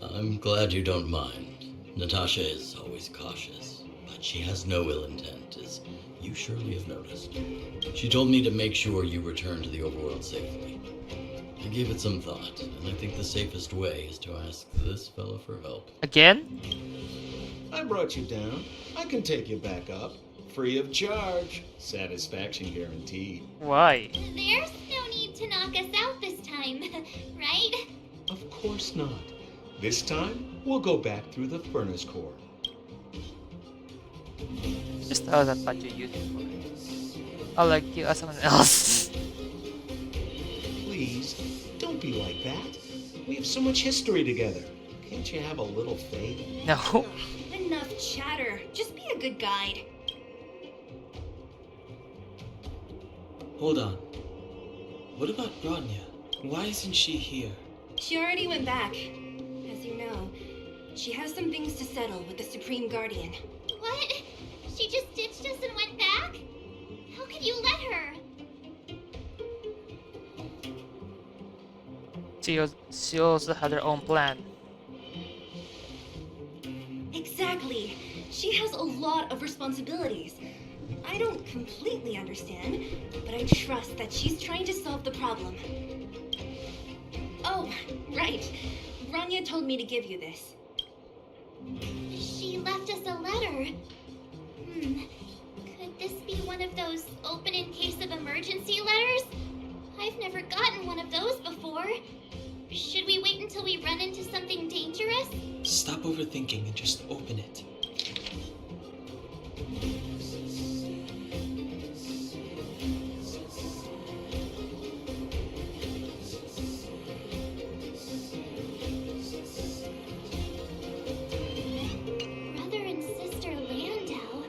I'm glad you don't mind. Natasha is always cautious, but she has no ill intent, as you surely have noticed. She told me to make sure you return to the overworld safely. I gave it some thought, and I think the safest way is to ask this fella for help. Again? I brought you down. I can take you back up. Free of charge. Satisfaction guaranteed. Why? There's no need to knock us out this time, right? Of course not. This time, we'll go back through the furnace core. Just tell us what you're using for it. I'll like you as someone else. Please, don't be like that. We have so much history together. Can't you have a little faith? No. Enough chatter. Just be a good guide. Hold on. What about Bronya? Why isn't she here? She already went back. As you know, she has some things to settle with the Supreme Guardian. What? She just ditched us and went back? How could you let her? She also had her own plan. Exactly. She has a lot of responsibilities. I don't completely understand, but I trust that she's trying to solve the problem. Oh, right. Bronya told me to give you this. She left us a letter. Could this be one of those open in case of emergency letters? I've never gotten one of those before. Should we wait until we run into something dangerous? Stop overthinking and just open it. Brother and sister Landau.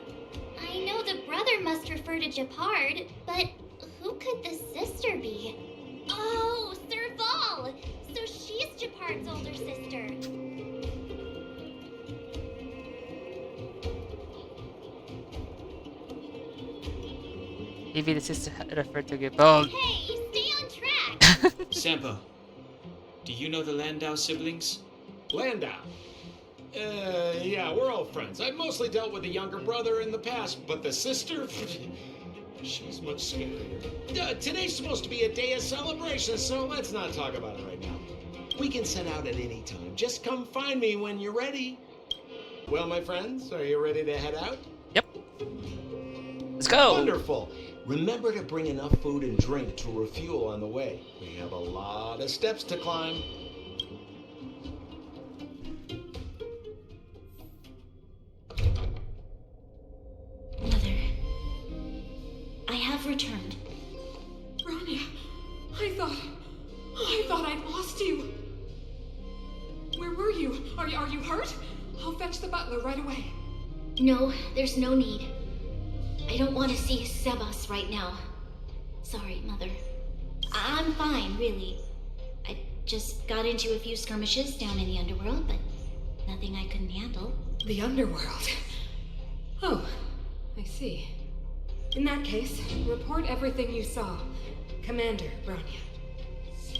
I know the brother must refer to Japard, but who could the sister be? Oh, Serval! So she's Japard's older sister. Maybe the sister referred to Gibog. Hey, stay on track! Sampo, do you know the Landau siblings? Landau? Yeah, we're all friends. I've mostly dealt with the younger brother in the past, but the sister... she's much scarier. Today's supposed to be a day of celebration, so let's not talk about it right now. We can set out at any time. Just come find me when you're ready. Well, my friends, are you ready to head out? Yep. Let's go! Wonderful. Remember to bring enough food and drink to refuel on the way. We have a lot of steps to climb. Mother, I have returned. Bronya, I thought I'd lost you. Where were you? Are you hurt? I'll fetch the butler right away. No, there's no need. I don't want to see Sebas right now. Sorry, Mother. I'm fine, really. I just got into a few skirmishes down in the underworld, but nothing I couldn't handle. The underworld? Oh, I see. In that case, report everything you saw. Commander Bronya.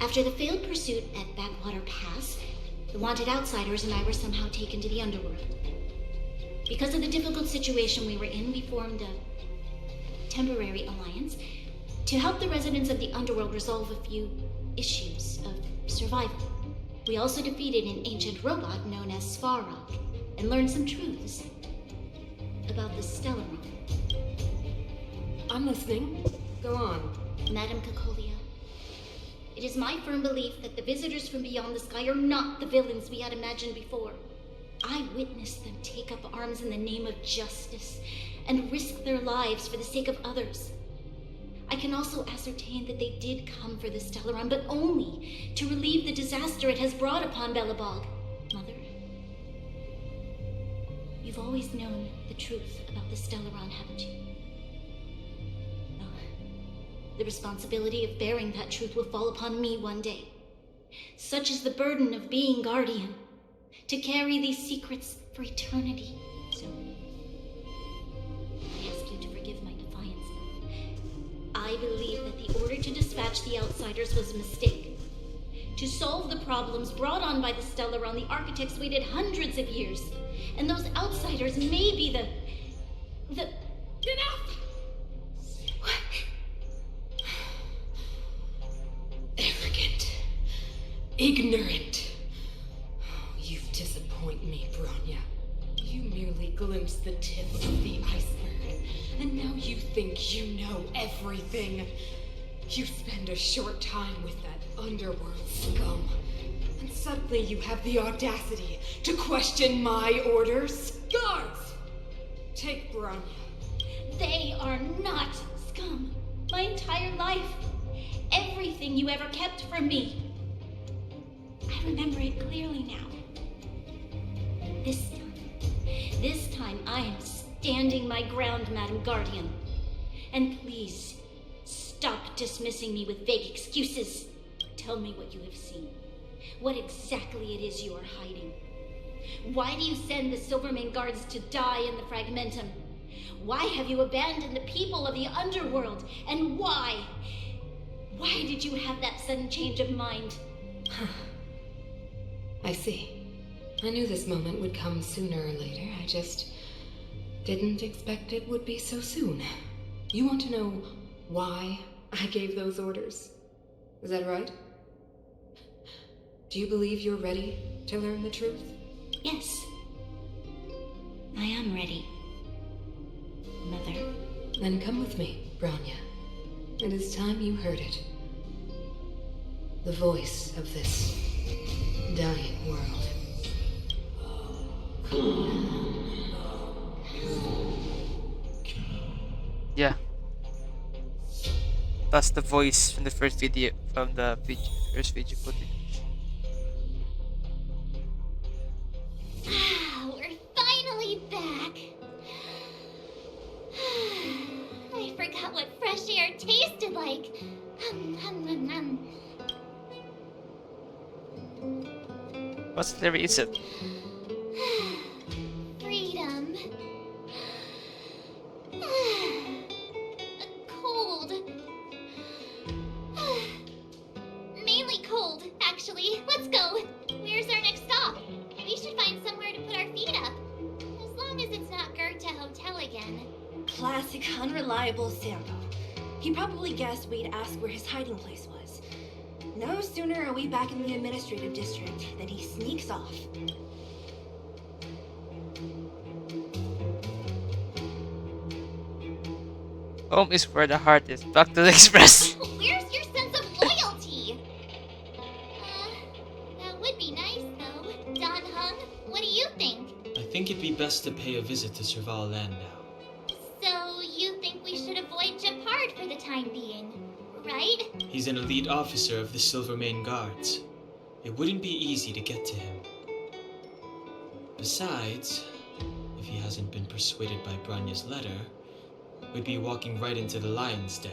After the failed pursuit at Backwater Pass, the wanted outsiders and I were somehow taken to the underworld. Because of the difficult situation we were in, we formed a temporary alliance to help the residents of the underworld resolve a few issues of survival. We also defeated an ancient robot known as Svarog and learned some truths about the Stellaron. I'm listening. Go on. Madam Cacolia, it is my firm belief that the visitors from beyond the sky are not the villains we had imagined before. I witnessed them take up arms in the name of justice and risk their lives for the sake of others. I can also ascertain that they did come for the Stellaron, but only to relieve the disaster it has brought upon Belobog. Mother, you've always known the truth about the Stellaron, haven't you? Well, the responsibility of bearing that truth will fall upon me one day. Such is the burden of being guardian, to carry these secrets for eternity. So, I ask you to forgive my defiance. I believe that the order to dispatch the outsiders was a mistake. To solve the problems brought on by the Stellaron, the architects waited hundreds of years. And those outsiders may be the... Enough! Arrogant. Ignorant. You disappoint me, Bronya. You merely glimpsed the tip of the iceberg, and now you think you know everything. You spend a short time with that underworld scum, and suddenly you have the audacity to question my orders? Guards! Take Bronya. They are not scum. My entire life. Everything you ever kept from me. I remember it clearly now. This time I am standing my ground, Madam Guardian. And please, stop dismissing me with vague excuses. Tell me what you have seen. What exactly it is you are hiding. Why do you send the Silvermane guards to die in the Fragmentum? Why have you abandoned the people of the underworld? And why? Why did you have that sudden change of mind? I see. I knew this moment would come sooner or later. I just didn't expect it would be so soon. You want to know why I gave those orders? Is that right? Do you believe you're ready to learn the truth? Yes. I am ready, Mother. Then come with me, Bronya. It is time you heard it. The voice of this dying world. Yeah. That's the voice from the first video, first video footage. We're finally back. I forgot what fresh air tasted like. What's the reason? Freedom. Cold. Mainly cold, actually. Let's go. Where's our next stop? We should find somewhere to put our feet up. As long as it's not Goethe Hotel again. Classic unreliable Sampo. He probably guessed we'd ask where his hiding place was. No sooner are we back in the administrative district than he sneaks off. Home is where the heart is. Back to the express. Where's your sense of loyalty? That would be nice, though. Don Hung, what do you think? I think it'd be best to pay a visit to Serval Land now. So, you think we should avoid Japard for the time being, right? He's an elite officer of the Silvermane Guards. It wouldn't be easy to get to him. Besides, if he hasn't been persuaded by Branya's letter, we'd be walking right into the lion's den.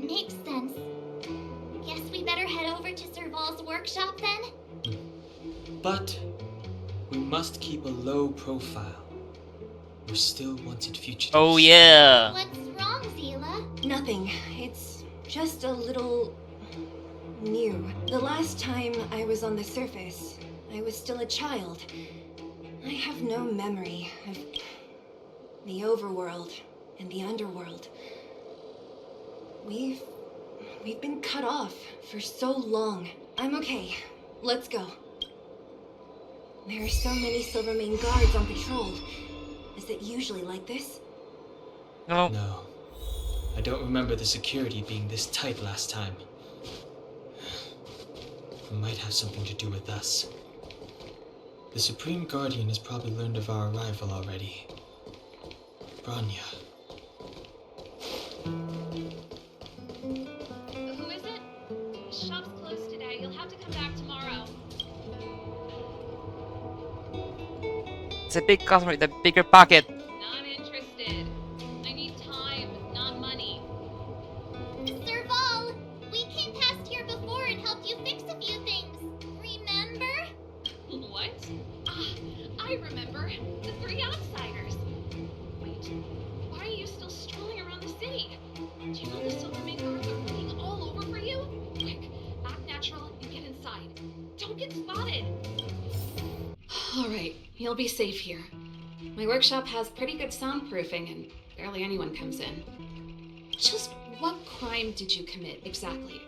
Makes sense. Guess we better head over to Serval's workshop then? But we must keep a low profile. We're still wanted fugitives. Oh yeah. What's wrong, Zila? Nothing. It's just a little new. The last time I was on the surface, I was still a child. I have no memory of the overworld and the underworld. We've been cut off for so long. I'm okay. Let's go. There are so many Silvermane guards on patrol. Is it usually like this? No. No. I don't remember the security being this tight last time. It might have something to do with us. The Supreme Guardian has probably learned of our arrival already. Branya. Who is it? The shop's closed today. You'll have to come back tomorrow. It's a big customer with a bigger pocket. Not interested. I need time, not money. Serval! We came past here before and helped you fix a few things. Remember? What? Ah, I remember. The three outsiders. Wait, why are you still strolling around the city? Do you know the Silvermane guards are looking all over for you? Quick, act natural and get inside. Don't get spotted. Alright, you'll be safe here. My workshop has pretty good soundproofing and barely anyone comes in. Just what crime did you commit, exactly?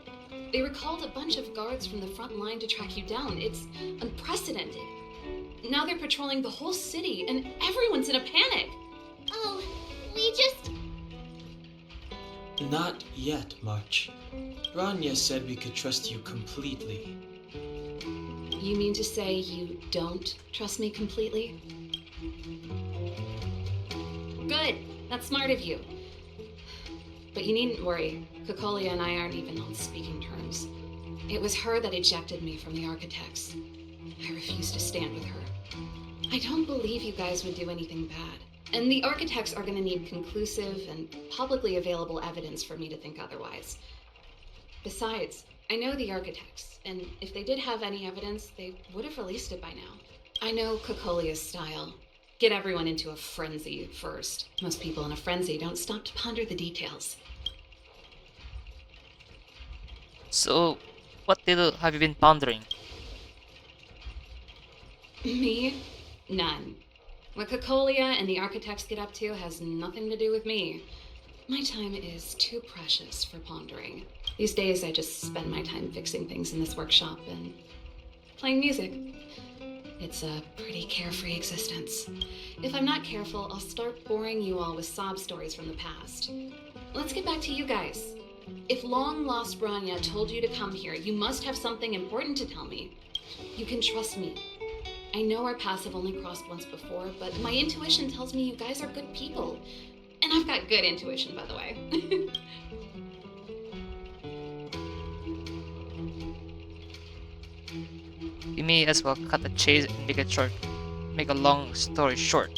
They recalled a bunch of guards from the front line to track you down. It's unprecedented. Now they're patrolling the whole city and everyone's in a panic. Oh, we just... Not yet, March. Branya said we could trust you completely. You mean to say you don't trust me completely? Good. That's smart of you. But you needn't worry. Kokolia and I aren't even on speaking terms. It was her that ejected me from the Architects. I refuse to stand with her. I don't believe you guys would do anything bad. And the Architects are going to need conclusive and publicly available evidence for me to think otherwise. Besides, I know the Architects, and if they did have any evidence, they would have released it by now. I know Kokolia's style. Get everyone into a frenzy first. Most people in a frenzy don't stop to ponder the details. So, what have you been pondering? Me? None. What Kokolia and the Architects get up to has nothing to do with me. My time is too precious for pondering. These days I just spend my time fixing things in this workshop and playing music. It's a pretty carefree existence. If I'm not careful, I'll start boring you all with sob stories from the past. Let's get back to you guys. If long-lost Branya told you to come here, you must have something important to tell me. You can trust me. I know our paths have only crossed once before, but my intuition tells me you guys are good people. And I've got good intuition, by the way. You may as well cut the chase and make it short. Make a long story short.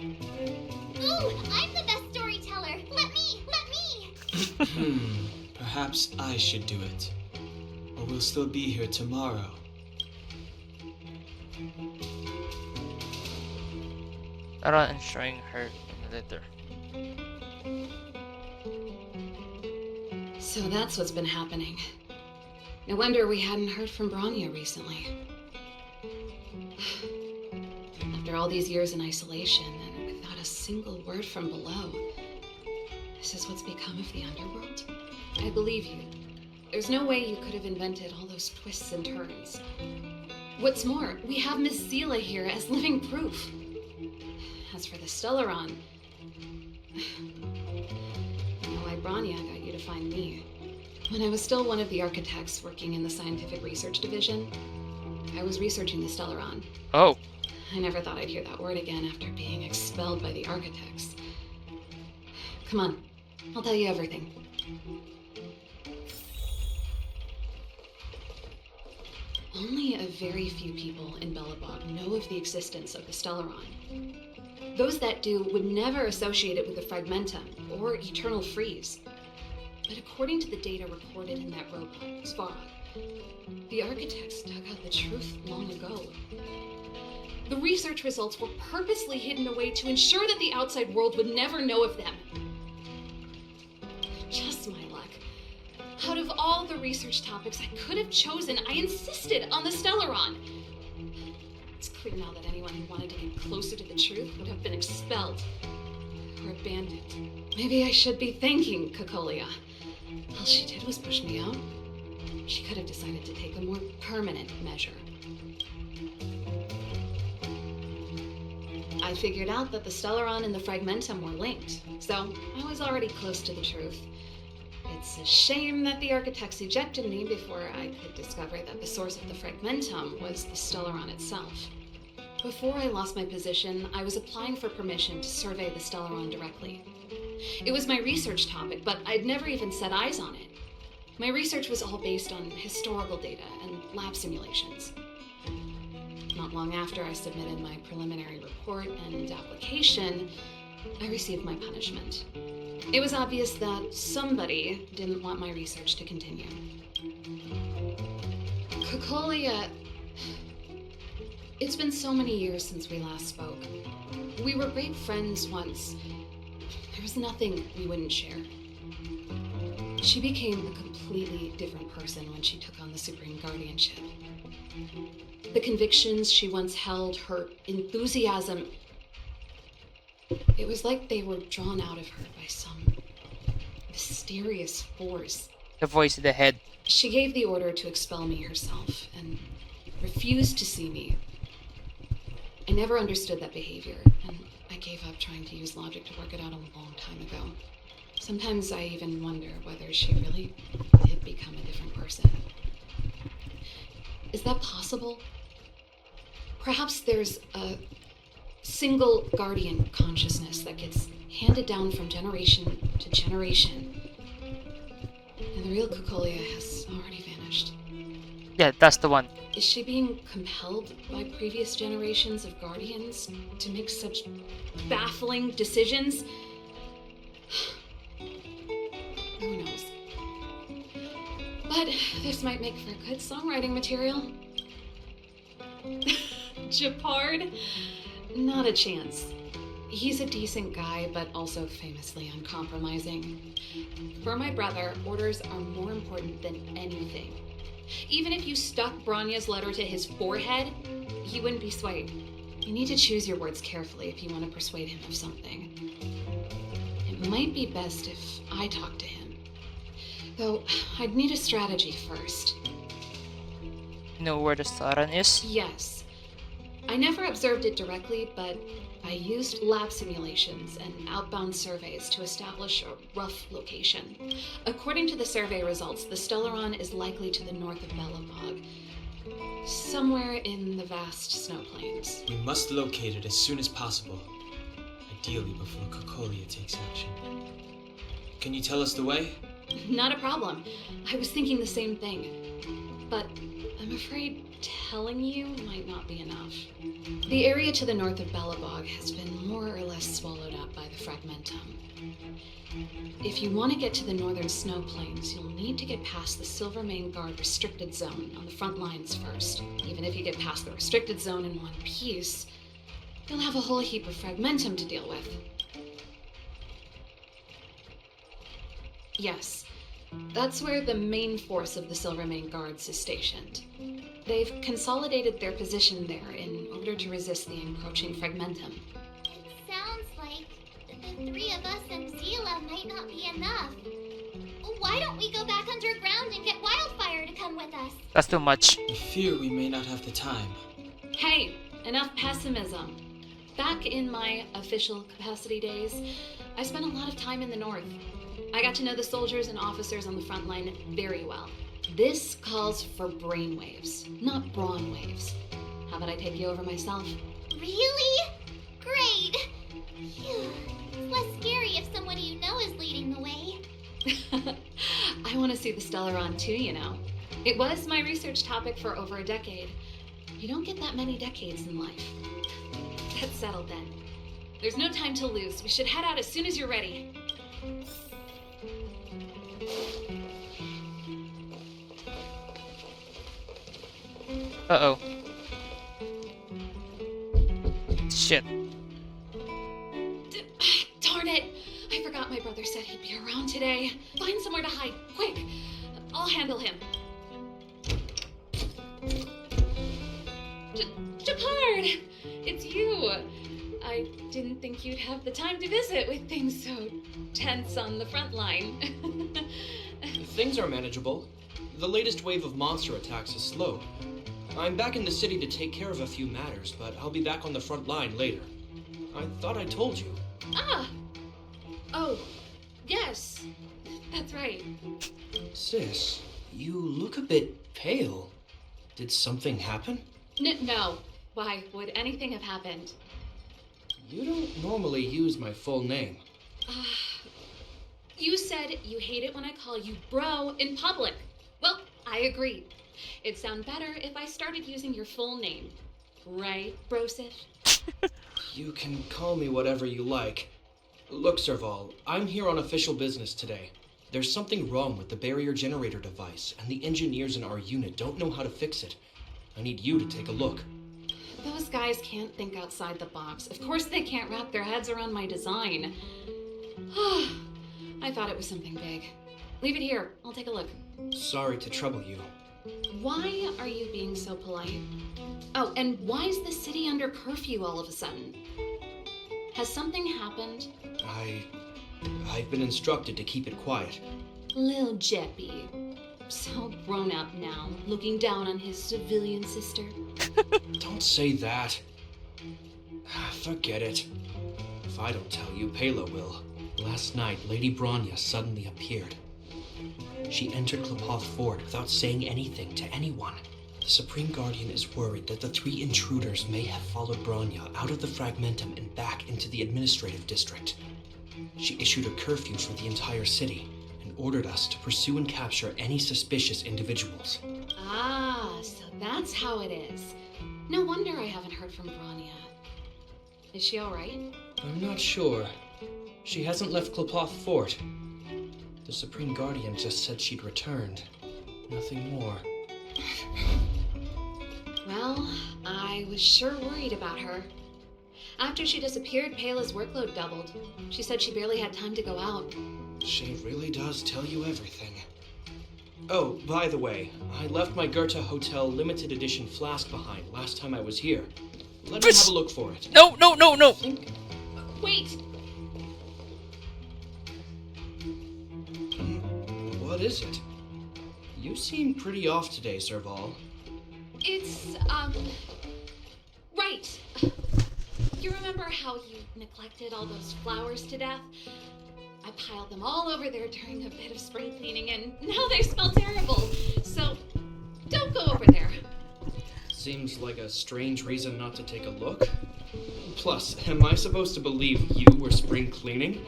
Ooh, I'm the best storyteller. Let me. Perhaps I should do it. Or we'll still be here tomorrow. Around and showing her in the letter. So that's what's been happening. No wonder we hadn't heard from Branya recently. After all these years in isolation and without a single word from below, this is what's become of the underworld? I believe you. There's no way you could have invented all those twists and turns. What's more, we have Miss Zila here as living proof. As for the Stellaron, I know why Branya got you to find me. When I was still one of the Architects working in the Scientific Research Division, I was researching the Stellaron. Oh. I never thought I'd hear that word again after being expelled by the Architects. Come on, I'll tell you everything. Only a very few people in Belobog know of the existence of the Stellaron. Those that do would never associate it with the Fragmentum or Eternal Freeze. But according to the data recorded in that robot, Svarog, the architects dug out the truth long ago. The research results were purposely hidden away to ensure that the outside world would never know of them. Just my luck. Out of all the research topics I could have chosen, I insisted on the Stellaron. It's clear now that anyone who wanted to get closer to the truth would have been expelled or abandoned. Maybe I should be thanking Cocolia. All she did was push me out. She could have decided to take a more permanent measure. I figured out that the Stellaron and the Fragmentum were linked, so I was already close to the truth. It's a shame that the architects ejected me before I could discover that the source of the Fragmentum was the Stellaron itself. Before I lost my position, I was applying for permission to survey the Stellaron directly. It was my research topic, but I'd never even set eyes on it. My research was all based on historical data and lab simulations. Not long after I submitted my preliminary report and application, I received my punishment. It was obvious that somebody didn't want my research to continue. Cocolia... It's been so many years since we last spoke. We were great friends once. There was nothing we wouldn't share. She became a completely different person when she took on the Supreme Guardianship. The convictions she once held, her enthusiasm, it was like they were drawn out of her by some mysterious force. The voice in the head. She gave the order to expel me herself and refused to see me. I never understood that behavior, and I gave up trying to use logic to work it out a long time ago. Sometimes I even wonder whether she really did become a different person. Is that possible? Perhaps there's a single guardian consciousness that gets handed down from generation to generation, and the real Cocolia has already vanished. Yeah, that's the one. Is she being compelled by previous generations of guardians to make such baffling decisions? Who knows? But this might make for good songwriting material. Japard? Not a chance. He's a decent guy, but also famously uncompromising. For my brother, orders are more important than anything. Even if you stuck Branya's letter to his forehead, he wouldn't be swayed. You need to choose your words carefully if you want to persuade him of something. It might be best if I talk to him. Though, I'd need a strategy first. Know where the Stellaron is? Yes. I never observed it directly, but I used lab simulations and outbound surveys to establish a rough location. According to the survey results, the Stellaron is likely to the north of Belobog, somewhere in the vast snow plains. We must locate it as soon as possible, ideally before Cocolia takes action. Can you tell us the way? Not a problem. I was thinking the same thing. But I'm afraid telling you might not be enough. The area to the north of Belobog has been more or less swallowed up by the Fragmentum. If you want to get to the northern snow plains, you'll need to get past the Silvermane Guard restricted zone on the front lines first. Even if you get past the restricted zone in one piece, you'll have a whole heap of Fragmentum to deal with. Yes, that's where the main force of the Silvermane Guards is stationed. They've consolidated their position there in order to resist the encroaching Fragmentum. It sounds like the three of us and Zila might not be enough. Why don't we go back underground and get Wildfire to come with us? That's too much. I fear we may not have the time. Hey, enough pessimism. Back in my official capacity days, I spent a lot of time in the north. I got to know the soldiers and officers on the front line very well. This calls for brainwaves, not brawn waves. How about I take you over myself? Really? Great! Phew. It's less scary if someone you know is leading the way. I want to see the Stellaron too, you know. It was my research topic for over a decade. You don't get that many decades in life. That's settled then. There's no time to lose. We should head out as soon as you're ready. Uh-oh. Shit. Darn it! I forgot my brother said he'd be around today. Find somewhere to hide, quick! I'll handle him. Japard! It's you! I didn't think you'd have the time to visit with things so tense on the front line. Things are manageable. The latest wave of monster attacks has slowed. I'm back in the city to take care of a few matters, but I'll be back on the front line later. I thought I told you. Ah! Oh, yes. That's right. Sis, you look a bit pale. Did something happen? No. Why would anything have happened? You don't normally use my full name. You said you hate it when I call you bro in public. Well, I agree. It'd sound better if I started using your full name. Right, Brosif? You can call me whatever you like. Look, Serval, I'm here on official business today. There's something wrong with the barrier generator device, and the engineers in our unit don't know how to fix it. I need you to take a look. Those guys can't think outside the box. Of course they can't wrap their heads around my design. I thought it was something big. Leave it here. I'll take a look. Sorry to trouble you. Why are you being so polite? Oh, and why is the city under curfew all of a sudden? Has something happened? I've been instructed to keep it quiet. Lil Jeppy. So grown up now, looking down on his civilian sister. Don't say that. Forget it. If I don't tell you, Pela will. Last night, Lady Bronya suddenly appeared. She entered Klopov Fort without saying anything to anyone. The Supreme Guardian is worried that the 3 intruders may have followed Bronya out of the Fragmentum and back into the administrative district. She issued a curfew for the entire city and ordered us to pursue and capture any suspicious individuals. Ah, so that's how it is. No wonder I haven't heard from Bronya. Is she alright? I'm not sure. She hasn't left Klopov Fort. The Supreme Guardian just said she'd returned. Nothing more. Well, I was sure worried about her. After she disappeared, Pela's workload doubled. She said she barely had time to go out. She really does tell you everything. Oh, by the way, I left my Goethe Hotel limited edition flask behind last time I was here. Let me have a look for it. No! Wait! What is it? You seem pretty off today, Serval. It's, right. You remember how you neglected all those flowers to death? I piled them all over there during a bit of spring cleaning, and now they smell terrible. So, don't go over there. Seems like a strange reason not to take a look. Plus, am I supposed to believe you were spring cleaning?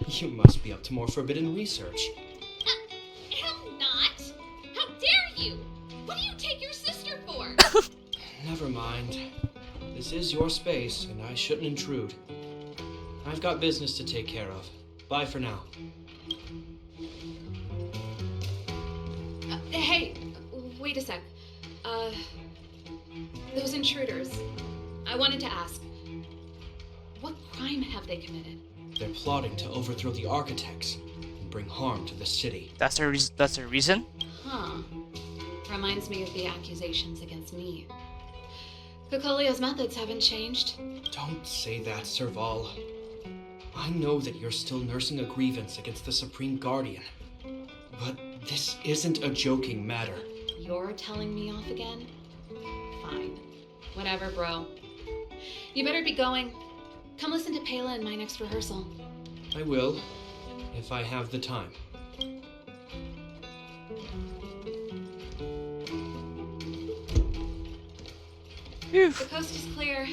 You must be up to more forbidden research. I'm not. How dare you? What do you take your sister for? Never mind. This is your space, and I shouldn't intrude. I've got business to take care of. Bye for now. Hey, wait a sec. Those intruders. I wanted to ask, what crime have they committed? They're plotting to overthrow the architects and bring harm to the city. That's the reason? Huh. Reminds me of the accusations against me. Kokolio's methods haven't changed. Don't say that, Serval. I know that you're still nursing a grievance against the Supreme Guardian. But this isn't a joking matter. You're telling me off again? Fine. Whatever, bro. You better be going. Come listen to Pela in my next rehearsal. I will, if I have the time. The coast is clear.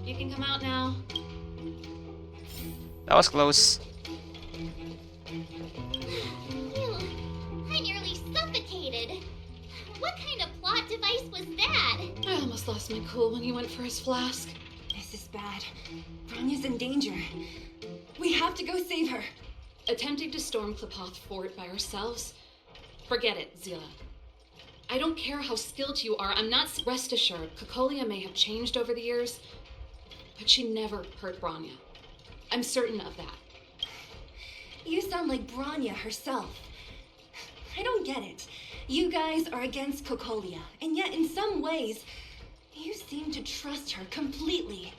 You can come out now. That was close. Phew, I nearly suffocated. What kind of plot device was that? I almost lost my cool when he went for his flask. This is bad. Bronya's in danger. We have to go save her. Attempting to storm Klapoth Fort by ourselves? Forget it, Zila. I don't care how skilled you are. I'm not. Rest assured, Cocolia may have changed over the years, but she never hurt Bronya. I'm certain of that. You sound like Bronya herself. I don't get it. You guys are against Cocolia, and yet in some ways, you seem to trust her completely.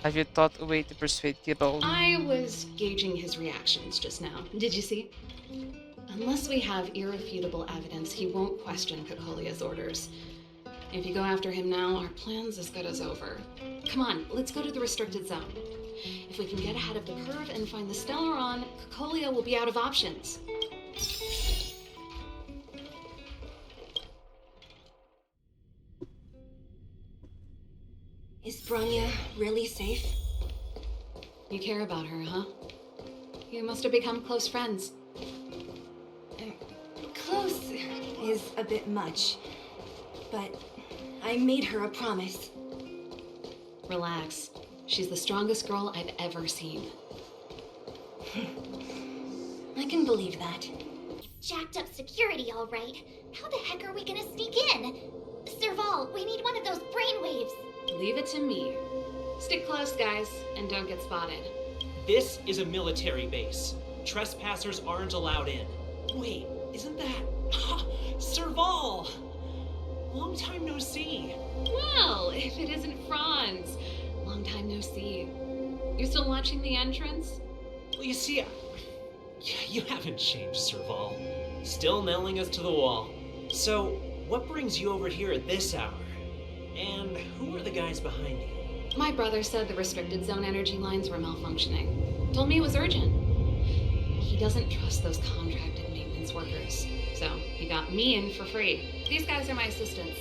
Have you thought a way to persuade Gibbo? I was gauging his reactions just now. Did you see? Unless we have irrefutable evidence, he won't question Cocolia's orders. If you go after him now, our plan's as good as over. Come on, let's go to the restricted zone. If we can get ahead of the curve and find the Stellaron, Cocolia will be out of options. Is Bronya really safe? You care about her, huh? You must have become close friends. Close is a bit much, but I made her a promise. Relax. She's the strongest girl I've ever seen. I can believe that. Jacked up security, all right. How the heck are we gonna sneak in? Serval, we need one of those brainwaves. Leave it to me. Stick close, guys, and don't get spotted. This is a military base. Trespassers aren't allowed in. Wait, isn't that... Serval! Long time no see. Well, if it isn't Franz. Long time no see. You still watching the entrance? Well, you see, you haven't changed, Serval. Still nailing us to the wall. So, what brings you over here at this hour? And who are the guys behind you? My brother said the restricted zone energy lines were malfunctioning. Told me it was urgent. He doesn't trust those contracted maintenance workers. So, he got me in for free. These guys are my assistants.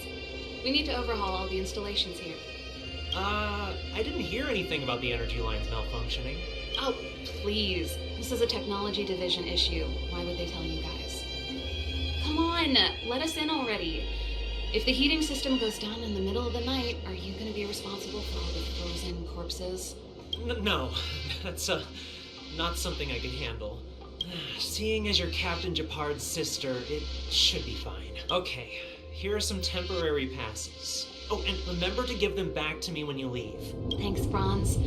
We need to overhaul all the installations here. I didn't hear anything about the energy lines malfunctioning. Oh, please. This is a technology division issue. Why would they tell you guys? Come on, let us in already. If the heating system goes down in the middle of the night, are you going to be responsible for all the frozen corpses? No, that's not something I can handle. Seeing as you're Captain Japard's sister, it should be fine. Okay, here are some temporary passes. Oh, and remember to give them back to me when you leave. Thanks, Franz.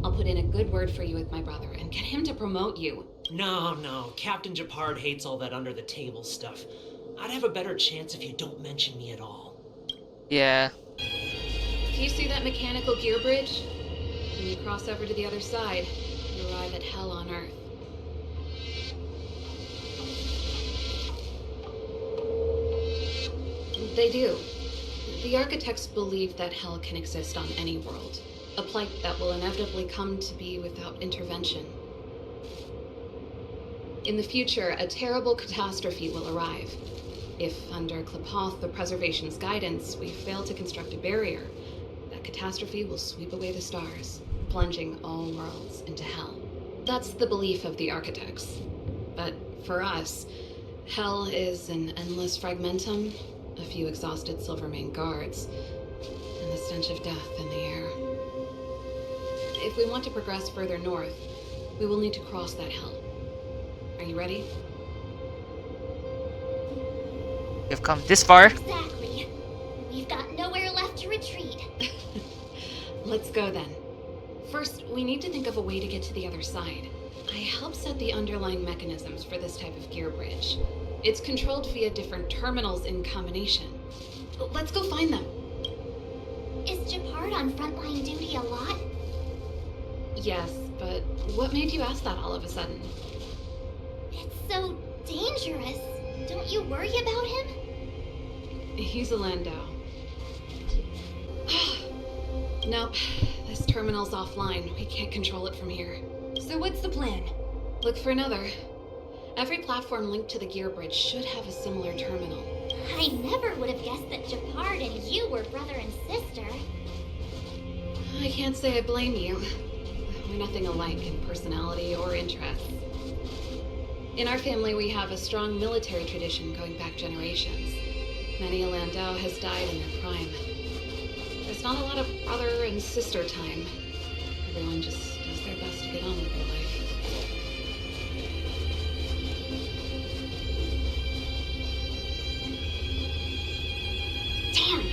I'll put in a good word for you with my brother and get him to promote you. No, Captain Japard hates all that under-the-table stuff. I'd have a better chance if you don't mention me at all. Yeah. If you see that mechanical gear bridge, when you cross over to the other side, you arrive at Hell on Earth. They do. The architects believe that Hell can exist on any world, a plight that will inevitably come to be without intervention. In the future, a terrible catastrophe will arrive. If, under Klapoth, the Preservation's guidance, we fail to construct a barrier, that catastrophe will sweep away the stars, plunging all worlds into Hell. That's the belief of the architects. But for us, Hell is an endless fragmentum, a few exhausted Silvermane guards, and the stench of death in the air. If we want to progress further north, we will need to cross that Hell. Are you ready? You've come this far? Exactly. We've got nowhere left to retreat. Let's go then. First, we need to think of a way to get to the other side. I helped set the underlying mechanisms for this type of gear bridge. It's controlled via different terminals in combination. Let's go find them. Is Japard on frontline duty a lot? Yes, but what made you ask that all of a sudden? It's so dangerous. Don't you worry about him? He's a Landau. Nope, this terminal's offline. We can't control it from here. So what's the plan? Look for another. Every platform linked to the gear bridge should have a similar terminal. I never would have guessed that Japard and you were brother and sister. I can't say I blame you. We're nothing alike in personality or interests. In our family, we have a strong military tradition going back generations. Many a Landau has died in their prime. There's not a lot of brother and sister time. Everyone just does their best to get on with their life. Darn!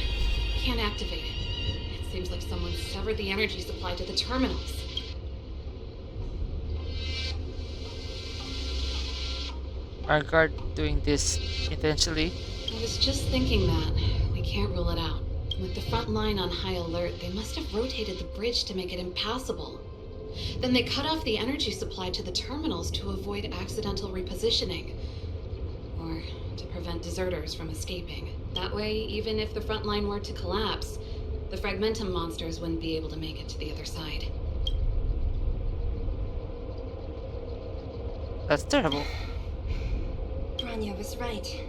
Can't activate it. It seems like someone severed the energy supply to the terminals. Our guard doing this intentionally? I was just thinking that. We can't rule it out. With the front line on high alert, they must have rotated the bridge to make it impassable. Then they cut off the energy supply to the terminals to avoid accidental repositioning. Or to prevent deserters from escaping. That way, even if the front line were to collapse, the Fragmentum monsters wouldn't be able to make it to the other side. That's terrible. Bronya was right.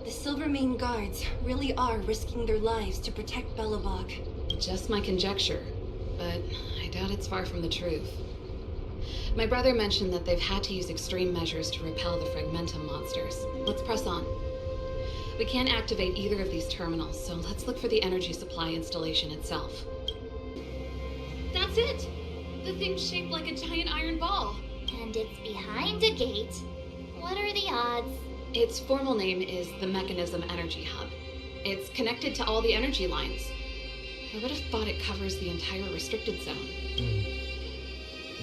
The Silvermane guards really are risking their lives to protect Belobog. Just my conjecture, but I doubt it's far from the truth. My brother mentioned that they've had to use extreme measures to repel the Fragmentum monsters. Let's press on. We can't activate either of these terminals, so let's look for the energy supply installation itself. That's it! The thing's shaped like a giant iron ball. And it's behind a gate. What are the odds? Its formal name is the Mechanism Energy Hub. It's connected to all the energy lines. I would have thought it covers the entire restricted zone.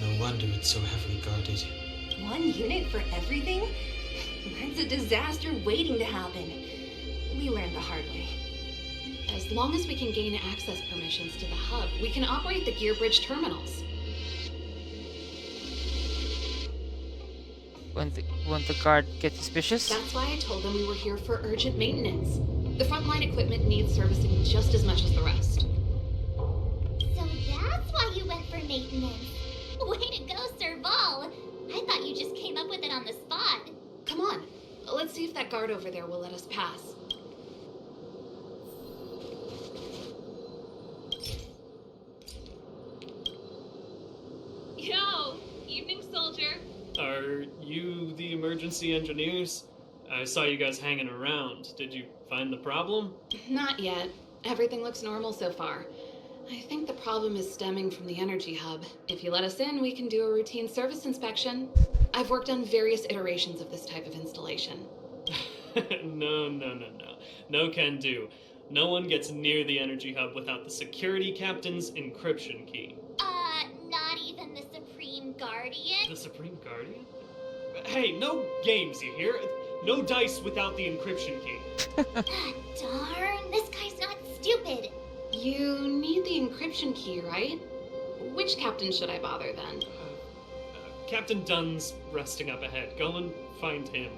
No wonder it's so heavily guarded. One unit for everything? That's a disaster waiting to happen. We learned the hard way. As long as we can gain access permissions to the hub, we can operate the gear bridge terminals. Won't the guard get suspicious? That's why I told them we were here for urgent maintenance. The frontline equipment needs servicing just as much as the rest. So that's why you went for maintenance. Way to go, Serval. I thought you just came up with it on the spot. Come on, let's see if that guard over there will let us pass. Yo, evening, soldier. Are you the emergency engineers? I saw you guys hanging around. Did you find the problem? Not yet. Everything looks normal so far. I think the problem is stemming from the energy hub. If you let us in, we can do a routine service inspection. I've worked on various iterations of this type of installation. No. No can do. No one gets near the energy hub without the security captain's encryption key. Not even the Supreme Guardian? The Supreme Guardian? Hey, no games, you hear? No dice without the encryption key. Darn, this guy's not stupid. You need the encryption key, right? Which captain should I bother then? Captain Dunn's resting up ahead. Go and find him.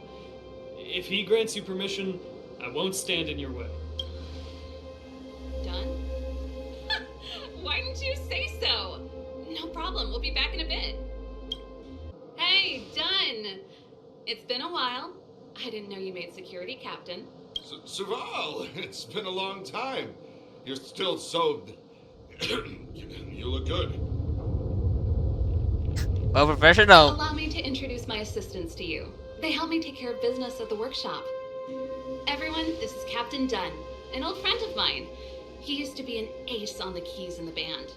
If he grants you permission, I won't stand in your way. Dunn? Why didn't you say so? No problem, we'll be back in a bit. Hey, Dunn! It's been a while. I didn't know you made security captain. Serval, it's been a long time. You're still so... you look good. Well, professional. Allow me to introduce my assistants to you. They help me take care of business at the workshop. Everyone, this is Captain Dunn, an old friend of mine. He used to be an ace on the keys in the band.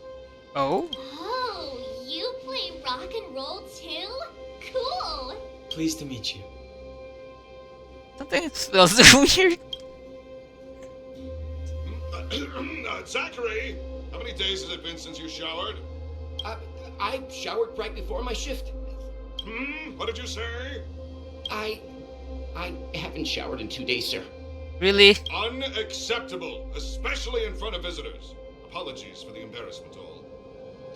Oh? Oh, you play rock and roll too? Cool. Pleased to meet you. Something smells weird. Zachary, how many days has it been since you showered? I showered right before my shift. What did you say? I haven't showered in 2 days, sir. Really? Unacceptable, especially in front of visitors. Apologies for the embarrassment, all.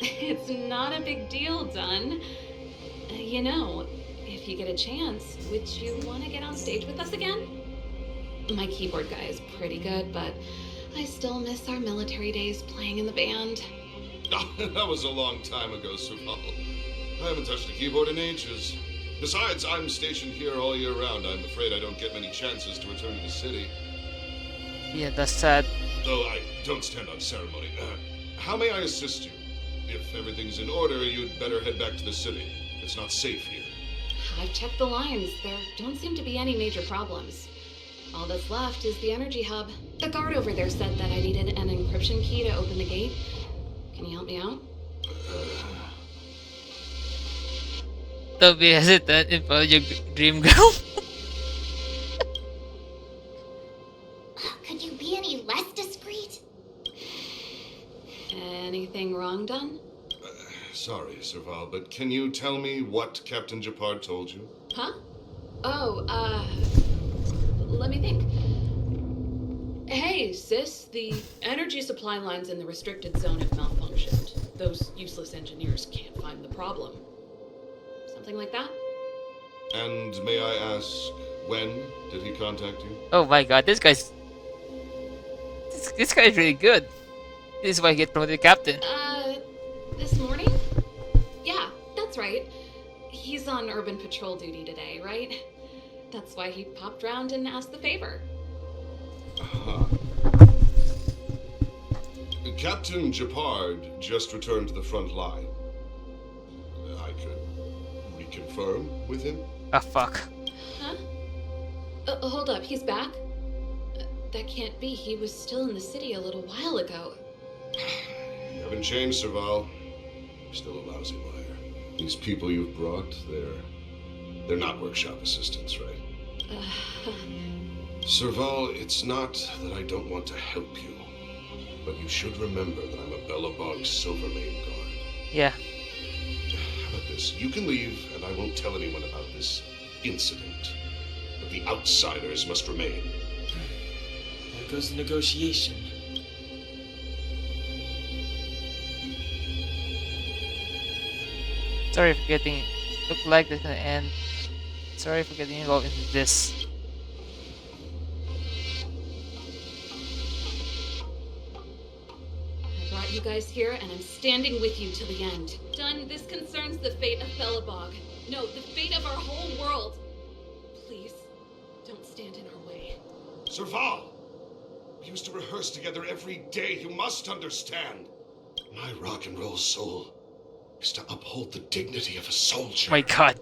It's not a big deal, Dunn. You know, if you get a chance, would you want to get on stage with us again? My keyboard guy is pretty good, but I still miss our military days playing in the band. That was a long time ago, Serval. I haven't touched a keyboard in ages. Besides, I'm stationed here all year round. I'm afraid I don't get many chances to return to the city. Yeah, that's sad. Though I don't stand on ceremony. How may I assist you? If everything's in order, you'd better head back to the city. It's not safe here. I've checked the lines. There don't seem to be any major problems. All that's left is the energy hub. The guard over there said that I needed an encryption key to open the gate. Can you help me out? Don't be hesitant in follow your dream girl. Could you be any less discreet? Anything wrong done? Sorry, Serval, but can you tell me what Captain Japard told you? Huh? Oh, let me think. Hey, sis, the energy supply lines in the restricted zone have malfunctioned. Those useless engineers can't find the problem. Something like that? And may I ask, when did he contact you? Oh my god, this guy's really good. This is why he get promoted to captain. This morning? Yeah, that's right. He's on urban patrol duty today, right? That's why he popped round and asked the favor. Captain Japard just returned to the front line. I could reconfirm with him. Ah, fuck. Huh? Hold up, he's back? That can't be. He was still in the city a little while ago. You haven't changed, Serval. You're still a lousy liar. These people you've brought, they're not workshop assistants, right? Serval, it's not that I don't want to help you, but you should remember that I'm a Belobog Silvermane guard. Yeah. How about this? You can leave, and I won't tell anyone about this incident. But the outsiders must remain. There goes the negotiation. Sorry for getting. Look like this gonna end. Sorry for getting involved into this. I brought you guys here, and I'm standing with you till the end. Done. This concerns the fate of Belobog. No, the fate of our whole world. Please, don't stand in our way. Serval! We used to rehearse together every day. You must understand. My rock and roll soul is to uphold the dignity of a soldier. My god.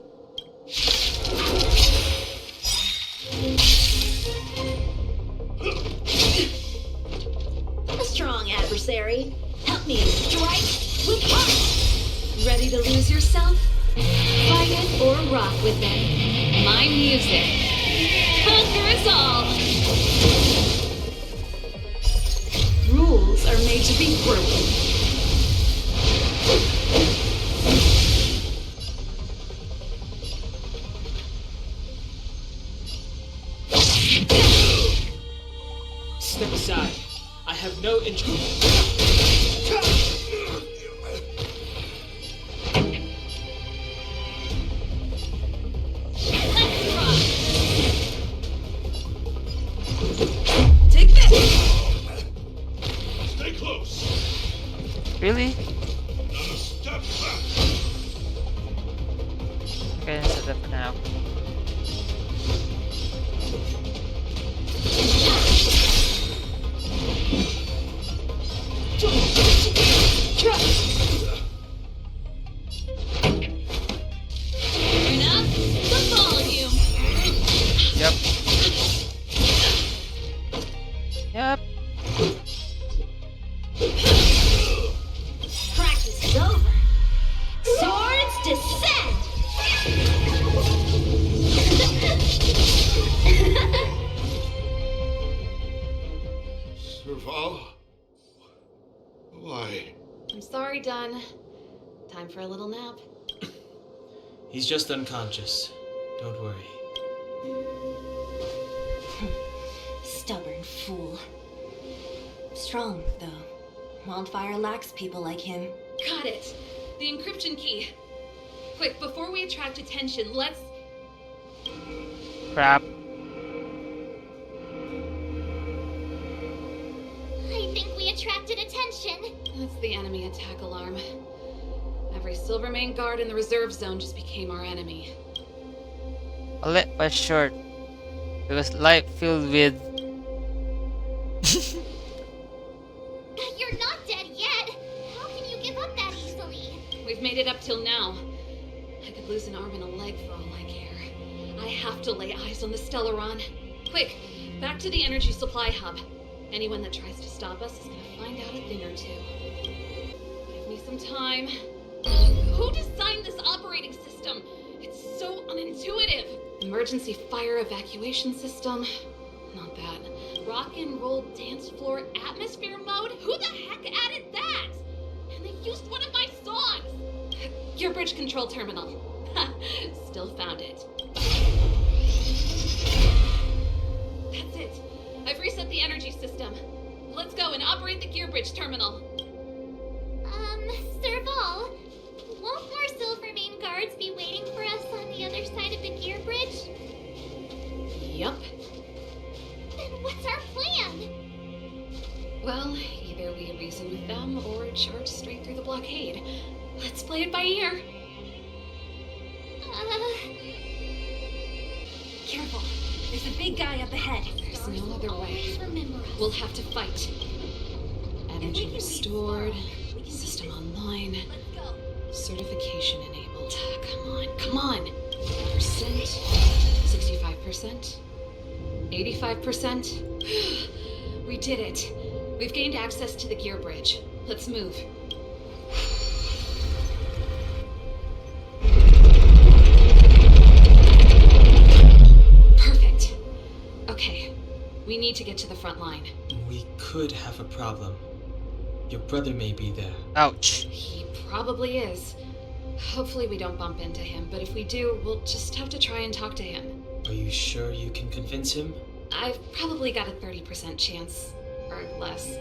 A strong adversary. Help me strike with heart. Ready to lose yourself? Fight it or rock with it. My music. Conquer us all. Rules are made to be broken. Step aside. I have no interest. Take this. Stay close. Really? Not a step back. Okay, set that for now. Turn up the volume. Yep. Yep. Practice is over. Swords descend. Serval? Why? I'm sorry, Dunn. Time for a little nap. He's just unconscious. Don't worry. Stubborn fool. Strong, though. Wildfire lacks people like him. Got it. The encryption key. Quick, before we attract attention, let's... Crap. I think we attracted attention. That's the enemy attack alarm. Every Silvermane guard in the reserve zone just became our enemy. A lit but short. Because life filled with. You're not dead yet. How can you give up that easily? We've made it up till now. I could lose an arm and a leg for all I care. I have to lay eyes on the Stellaron. Quick, back to the energy supply hub. Anyone that tries to stop us is gonna find out a thing or two. Give me some time. Who designed this operating system? It's so unintuitive. Emergency fire evacuation system. Not that. Rock and roll dance floor atmosphere mode? Who the heck added that? And they used one of my songs. Your bridge control terminal. Still found it. That's it. I've reset the energy system. Let's go and operate the gear bridge terminal. Serval, won't more Silvermane guards be waiting for us on the other side of the gear bridge? Yup. Then what's our plan? Well, either we reason with them or charge straight through the blockade. Let's play it by ear. Careful. There's a big guy up ahead. There's no other way. We'll have to fight. Energy restored. System online. Certification enabled. Come on. Percent. 65%. 85%. We did it. We've gained access to the gear bridge. Let's move. Perfect. Okay. We need to get to the front line. We could have a problem. Your brother may be there. Ouch. He probably is. Hopefully we don't bump into him, but if we do, we'll just have to try and talk to him. Are you sure you can convince him? I've probably got a 30% chance. Or less.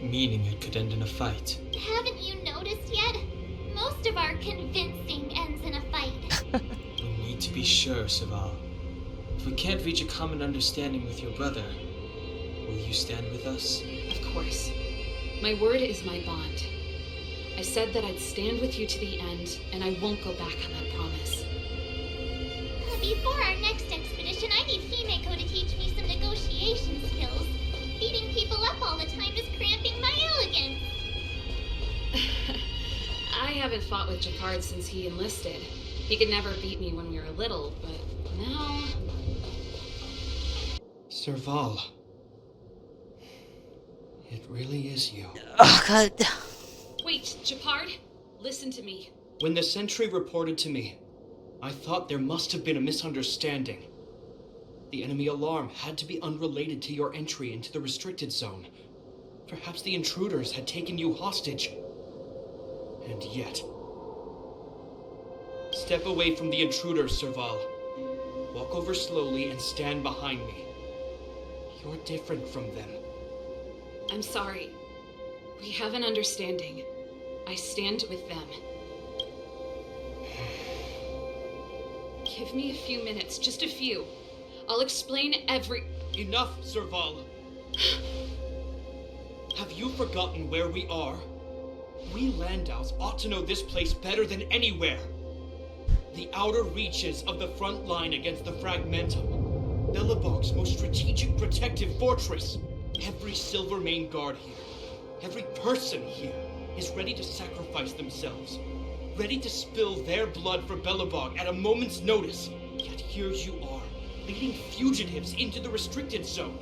Meaning it could end in a fight. Haven't you noticed yet? Most of our convincing ends in a fight. We need to be sure, Serval. If we can't reach a common understanding with your brother, will you stand with us? Of course. My word is my bond. I said that I'd stand with you to the end, and I won't go back on that promise. Before our next expedition, I need Himeko to teach me some negotiation skills. Beating people up all the time is cramping my elegance. I haven't fought with Japard since he enlisted. He could never beat me when we were little, but now... Serval. It really is you. Oh, God. Wait, Japard, listen to me. When the sentry reported to me, I thought there must have been a misunderstanding. The enemy alarm had to be unrelated to your entry into the restricted zone. Perhaps the intruders had taken you hostage. And yet... Step away from the intruders, Serval. Walk over slowly and stand behind me. You're different from them. I'm sorry. We have an understanding. I stand with them. Give me a few minutes, just a few. I'll explain Enough, Serval! Have you forgotten where we are? We Landaus ought to know this place better than anywhere. The outer reaches of the front line against the Fragmentum. Belobog's most strategic protective fortress. Every Silvermane guard here, every person here, is ready to sacrifice themselves. Ready to spill their blood for Belobog at a moment's notice. Yet here you are, leading fugitives into the restricted zone.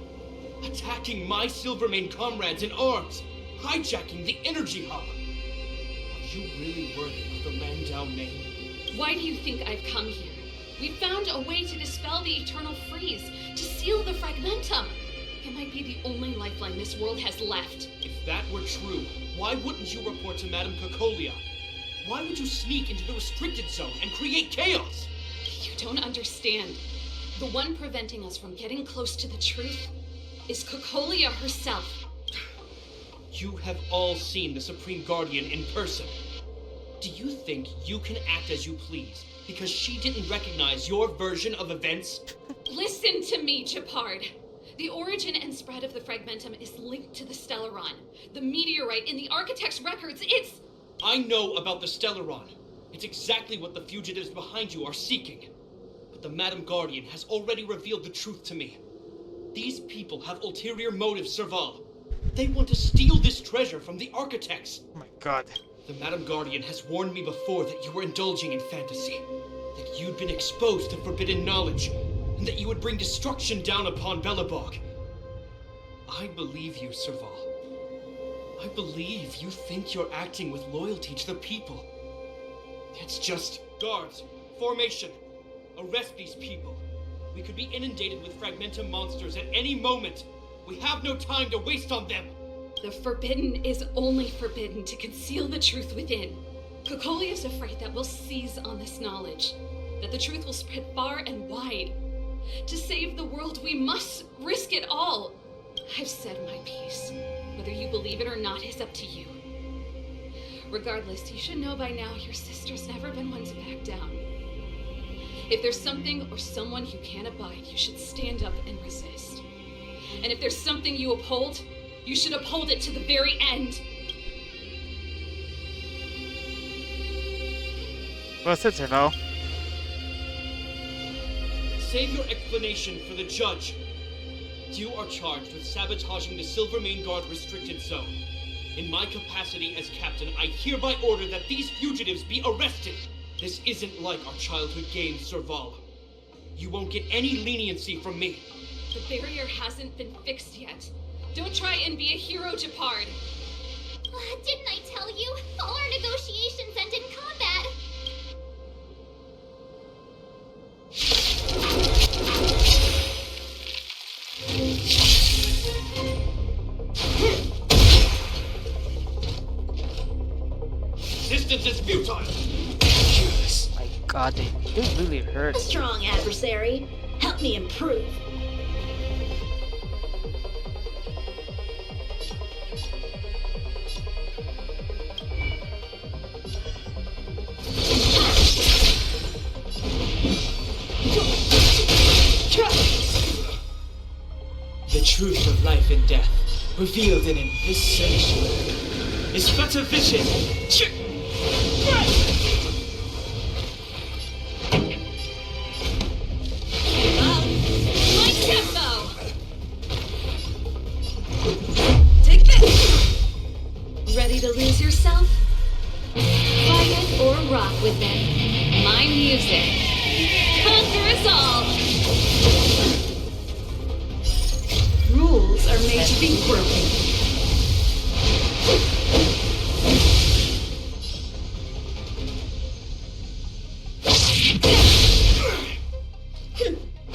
Attacking my Silvermane comrades in arms. Hijacking the energy hub. Are you really worthy of the Landau name? Why do you think I've come here? We found a way to dispel the eternal freeze, to seal the Fragmentum. It might be the only lifeline this world has left. If that were true, why wouldn't you report to Madame Cocolia? Why would you sneak into the restricted zone and create chaos? You don't understand. The one preventing us from getting close to the truth is Cocolia herself. You have all seen the Supreme Guardian in person. Do you think you can act as you please because she didn't recognize your version of events? Listen to me, Japard. The origin and spread of the Fragmentum is linked to the Stellaron. The meteorite in the Architect's records, it's... I know about the Stellaron. It's exactly what the fugitives behind you are seeking. But the Madam Guardian has already revealed the truth to me. These people have ulterior motives, Serval. They want to steal this treasure from the Architects. Oh my God. The Madam Guardian has warned me before that you were indulging in fantasy, that you'd been exposed to forbidden knowledge, and that you would bring destruction down upon Belobog. I believe you, Serval. I believe you think you're acting with loyalty to the people. It's just... Guards, formation, arrest these people. We could be inundated with Fragmentum monsters at any moment. We have no time to waste on them. The forbidden is only forbidden to conceal the truth within. Kokoli is afraid that we'll seize on this knowledge, that the truth will spread far and wide. To save the world, we must risk it all. I've said my piece. Whether you believe it or not is up to you. Regardless, you should know by now your sister's never been one to back down. If there's something or someone you can't abide, you should stand up and resist. And if there's something you uphold, you should uphold it to the very end. Well said, Serval. Save your explanation for the judge. You are charged with sabotaging the Silvermane Guard restricted zone. In my capacity as captain, I hereby order that these fugitives be arrested. This isn't like our childhood game, Serval. You won't get any leniency from me. The barrier hasn't been fixed yet. Don't try and be a hero, Japard. Didn't I tell you? All our negotiations end in combat. Resistance is futile! My god, they really hurt. A strong adversary. Help me improve. The truth of life and death, revealed in this sanctuary, is but a vision. My tempo! Take this! Ready to lose yourself? Fight it or rock with it. My music. Conquer us all! Rules are made to be broken.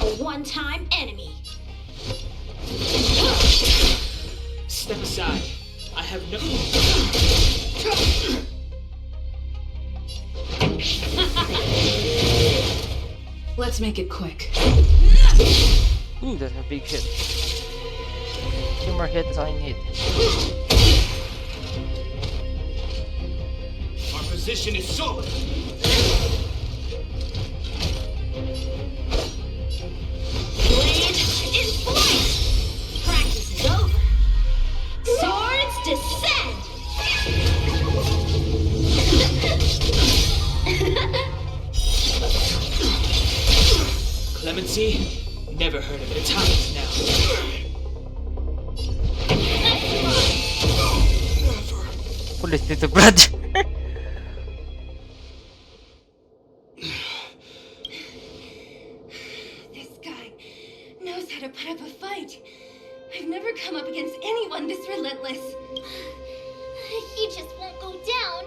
A one-time enemy. Step aside. I have no... Let's make it quick. Ooh, that's a big hit. 2 more hits, that's all I need. Our position is solid. Blade in flight. Practice is over. Swords descend. Clemency? Never heard of Italians now. Police little brother. This guy knows how to put up a fight. I've never come up against anyone this relentless. He just won't go down.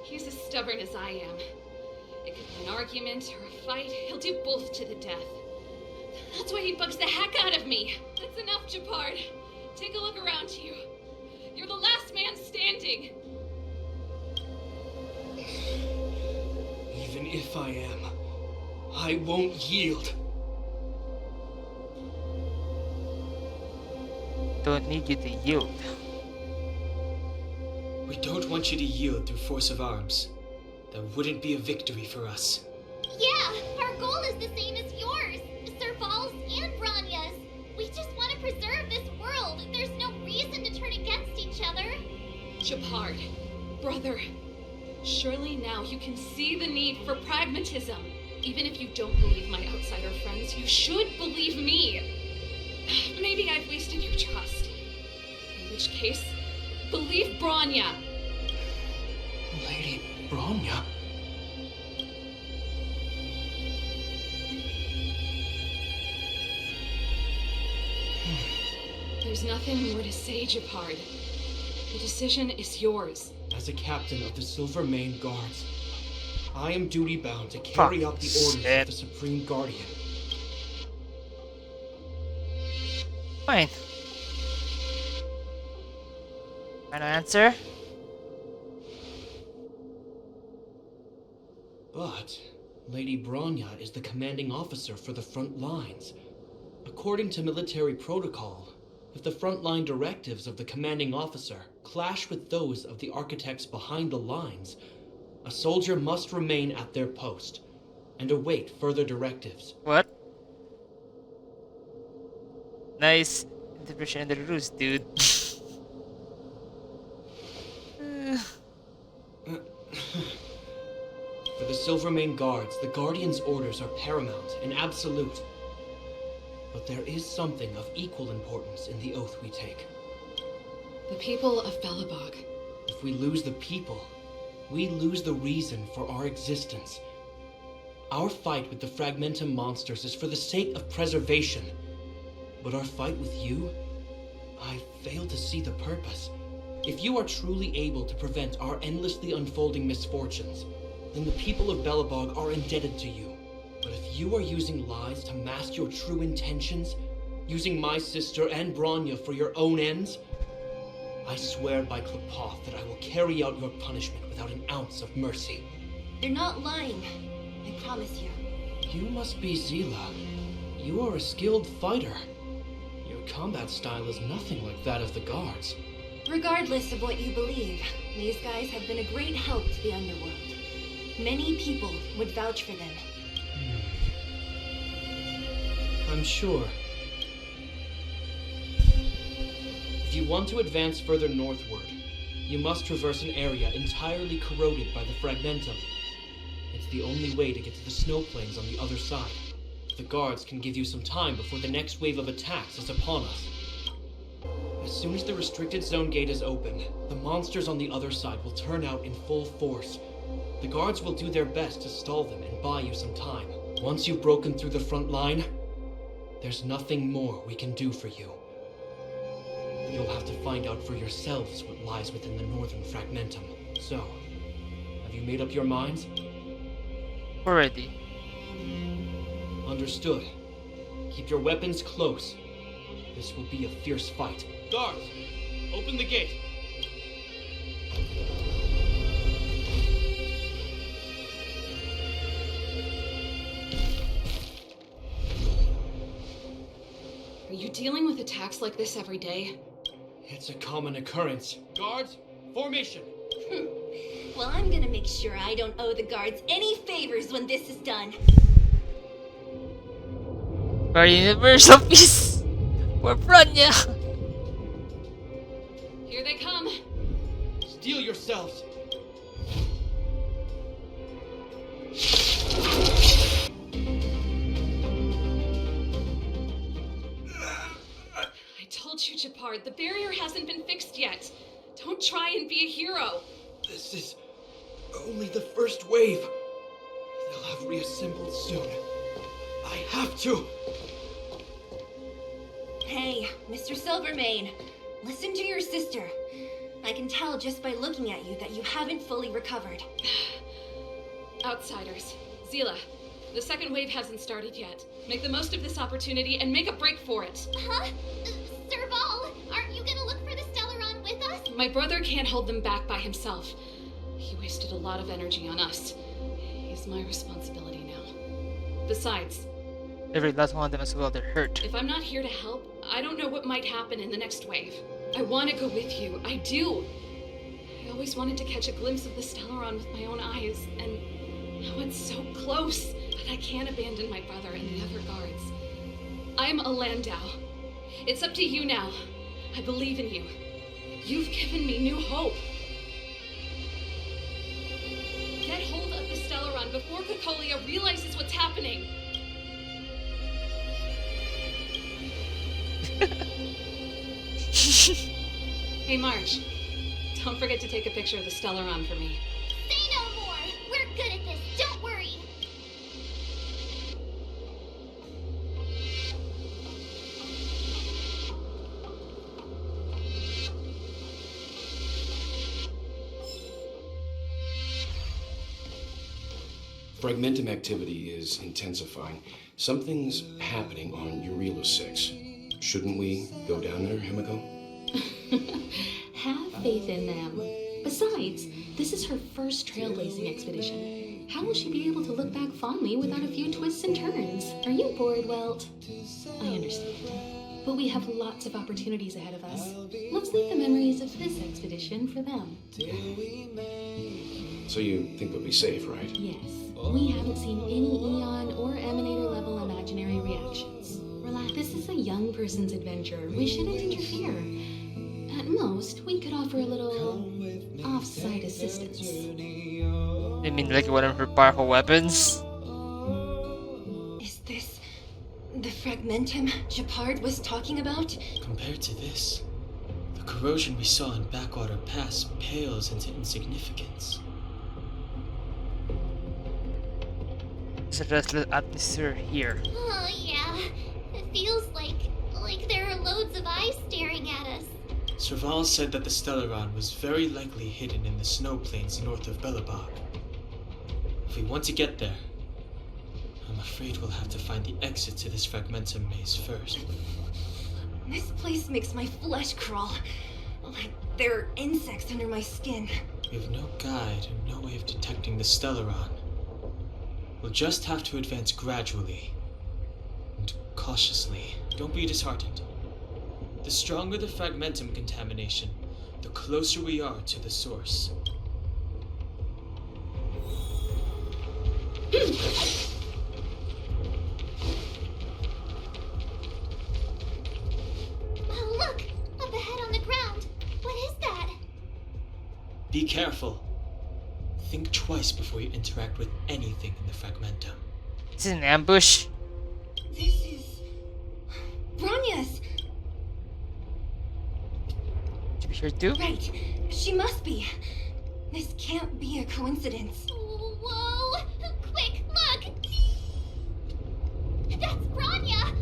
He's as stubborn as I am. It could be an argument or a fight. He'll do both to the death. That's why he bugs the heck out of me. That's enough, Japard. Take a look around you. You're the last man standing. Even if I am, I won't yield. Don't need you to yield. We don't want you to yield through force of arms. That wouldn't be a victory for us. Yeah, our goal is the same as yours, Serval's and Branya's. We just want to preserve this world. There's no reason to turn against each other. Japard, brother, surely now you can see the need for pragmatism. Even if you don't believe my outsider friends, you should believe me. Maybe I've wasted your trust. In which case, believe Branya. Lady Bronya? There's nothing more to say, Japard. The decision is yours. As a captain of the Silvermane Guards, I am duty-bound to carry out the orders of the Supreme Guardian. Fine. Final answer? But Lady Bronya is the commanding officer for the front lines. According to military protocol, if the frontline directives of the commanding officer clash with those of the architects behind the lines, a soldier must remain at their post and await further directives. What? Nice interpretation of the rules, dude. For the Silvermane Guards, the Guardian's orders are paramount and absolute. But there is something of equal importance in the oath we take. The people of Belobog. If we lose the people, we lose the reason for our existence. Our fight with the Fragmentum monsters is for the sake of preservation. But our fight with you, I fail to see the purpose. If you are truly able to prevent our endlessly unfolding misfortunes, then the people of Belobog are indebted to you. But if you are using lies to mask your true intentions, using my sister and Bronya for your own ends, I swear by Klepoth that I will carry out your punishment without an ounce of mercy. They're not lying. I promise you. You must be Zila. You are a skilled fighter. Your combat style is nothing like that of the guards. Regardless of what you believe, these guys have been a great help to the underworld. Many people would vouch for them. I'm sure. If you want to advance further northward, you must traverse an area entirely corroded by the Fragmentum. It's the only way to get to the snow plains on the other side. The guards can give you some time before the next wave of attacks is upon us. As soon as the restricted zone gate is open, the monsters on the other side will turn out in full force. The guards will do their best to stall them and buy you some time. Once you've broken through the front line, there's nothing more we can do for you. You'll have to find out for yourselves what lies within the northern Fragmentum. So, have you made up your minds? Already. Understood. Keep your weapons close. This will be a fierce fight. Guards, open the gate. Are you dealing with attacks like this every day? It's a common occurrence. Guards, formation. Well, I'm gonna make sure I don't owe the guards any favors when this is done. For universal peace! For Bronya! Here they come. Steel yourselves. I told you, Japard, the barrier hasn't been fixed yet. Don't try and be a hero. This is only the first wave. They'll have reassembled soon. I have to. Hey, Mr. Silvermane, listen to your sister. I can tell just by looking at you that you haven't fully recovered. Outsiders. Zila, the second wave hasn't started yet. Make the most of this opportunity and make a break for it. Huh? Serval, aren't you gonna look for the Stellaron with us? My brother can't hold them back by himself. He wasted a lot of energy on us. He's my responsibility now. Besides, Every last one of them as well, they're hurt. if I'm not here to help, I don't know what might happen in the next wave. I want to go with you. I do. I always wanted to catch a glimpse of the Stellaron with my own eyes, and now it's so close. But I can't abandon my brother and the other guards. I'm a Landau. It's up to you now. I believe in you. You've given me new hope. Get hold of the Stellaron before Cocolia realizes what's happening. Hey, Marge. Don't forget to take a picture of the Stellaron for me. Fragmentum activity is intensifying. Something's happening on Jarilo-VI. Shouldn't we go down there, Himiko? Have faith in them. Besides, this is her first trailblazing expedition. How will she be able to look back fondly without a few twists and turns? Are you bored, Welt? I understand. But we have lots of opportunities ahead of us. Let's leave the memories of this expedition for them. So you think they'll be safe, right? Yes. We haven't seen any Eon or Emanator level imaginary reactions. Relax. This is a young person's adventure. We shouldn't interfere. At most, we could offer a little off-site assistance. I mean, like one of her powerful weapons? Is this the fragmentum Japard was talking about? Compared to this, the corrosion we saw in Backwater Pass pales into insignificance. There's a restless atmosphere here. Oh, yeah. It feels like there are loads of eyes staring at us. Serval said that the Stellaron was very likely hidden in the snow plains north of Belobog. If we want to get there, I'm afraid we'll have to find the exit to this Fragmentum maze first. This place makes my flesh crawl. Like there are insects under my skin. We have no guide and no way of detecting the Stellaron. We'll just have to advance gradually and cautiously. Don't be disheartened. The stronger the fragmentum contamination, the closer we are to the source. Oh, look! Up ahead on the ground. What is that? Be careful. Think twice before you interact with anything in the fragmentum. Is it an ambush? This is Bronya's. Should be here too? Right. She must be. This can't be a coincidence. Whoa! Quick, look! That's Bronya!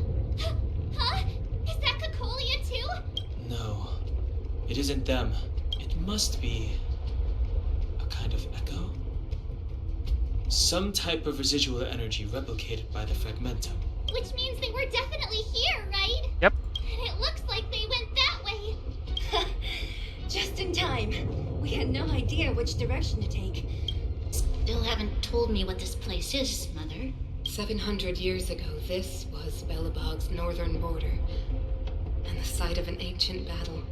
Huh? Is that Cocolia too? No, it isn't them. It must be a kind of echo? Some type of residual energy replicated by the fragmentum. Which means they were definitely here, right? Yep. And it looks like they went that way. Just in time. We had no idea which direction to take. Still haven't told me what this place is, Mother. 700 years ago, this was Belobog's northern border, and the site of an ancient battle.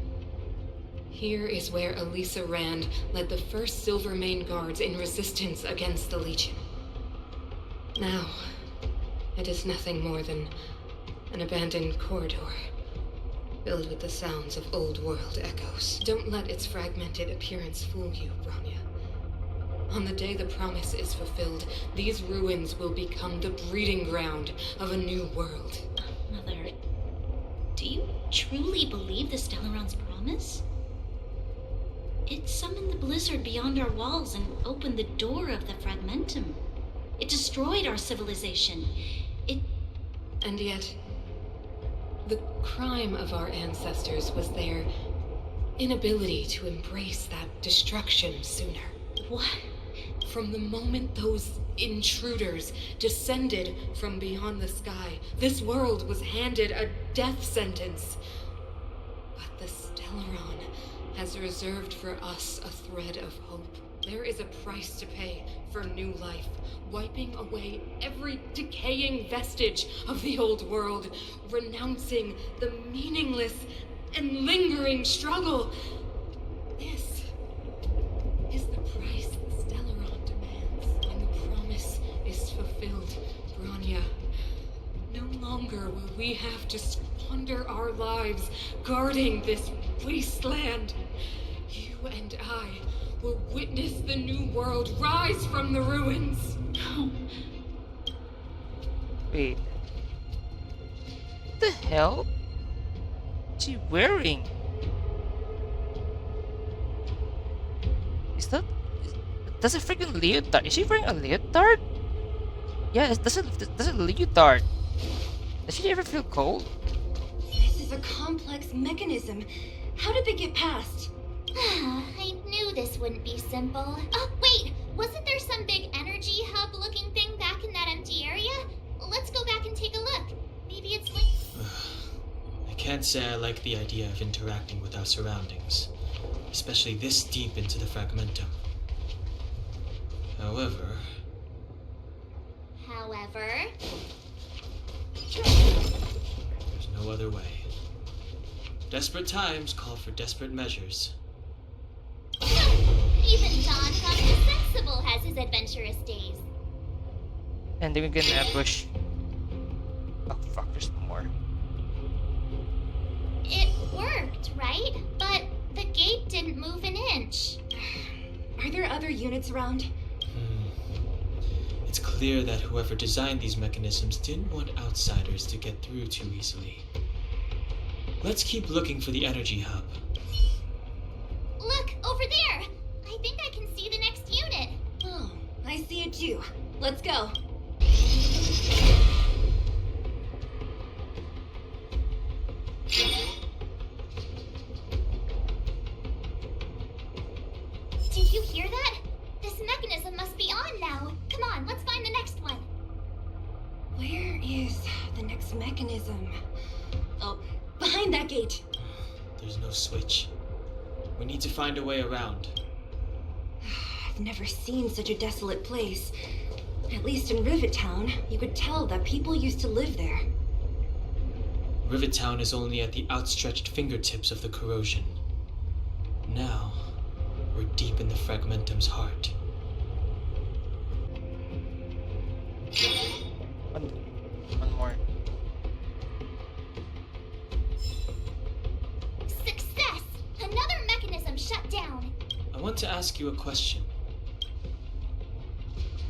Here is where Elisa Rand led the first Silvermane Guards in resistance against the Legion. Now, it is nothing more than an abandoned corridor, filled with the sounds of old-world echoes. Don't let its fragmented appearance fool you, Bronya. On the day the promise is fulfilled, these ruins will become the breeding ground of a new world. Mother, do you truly believe the Stellaron's promise? It summoned the blizzard beyond our walls and opened the door of the fragmentum. It destroyed our civilization. And yet, the crime of our ancestors was their inability to embrace that destruction sooner. What? From the moment those intruders descended from beyond the sky, this world was handed a death sentence. But the Stellaron has reserved for us a thread of hope. There is a price to pay for new life, wiping away every decaying vestige of the old world, renouncing the meaningless and lingering struggle. This is the price the Stellaron demands. When the promise is fulfilled, Bronya, no longer will we have to squander our lives guarding this wasteland. You and I will witness the new world rise from the ruins. Wait. What the hell? What's she wearing? Is that... That's a freaking leotard. Is she wearing a leotard? Yeah, that's a leotard. Does she ever feel cold? This is a complex mechanism. How did they get past? I knew this wouldn't be simple. Oh, wait! Wasn't there some big energy hub looking thing back in that empty area? Let's go back and take a look. Maybe it's linked. I can't say I like the idea of interacting with our surroundings, especially this deep into the fragmentum. However, there's no other way. Desperate times call for desperate measures. Even Don the Sensible has his adventurous days. And then we can ambush. Oh fuck, there's more. It worked, right? But the gate didn't move an inch. Are there other units around? It's clear that whoever designed these mechanisms didn't want outsiders to get through too easily. Let's keep looking for the energy hub. Look, over there! I think I can see the next unit. Oh, I see it too. Let's go. Did you hear that? This mechanism must be on now. Come on, let's find the next one. Where is the next mechanism? Oh, behind that gate. There's no switch. We need to find a way around. I've never seen such a desolate place. At least in Rivet Town, you could tell that people used to live there. Rivet Town is only at the outstretched fingertips of the corrosion. Now, we're deep in the fragmentum's heart. One more. Success! Another mechanism shut down. I want to ask you a question.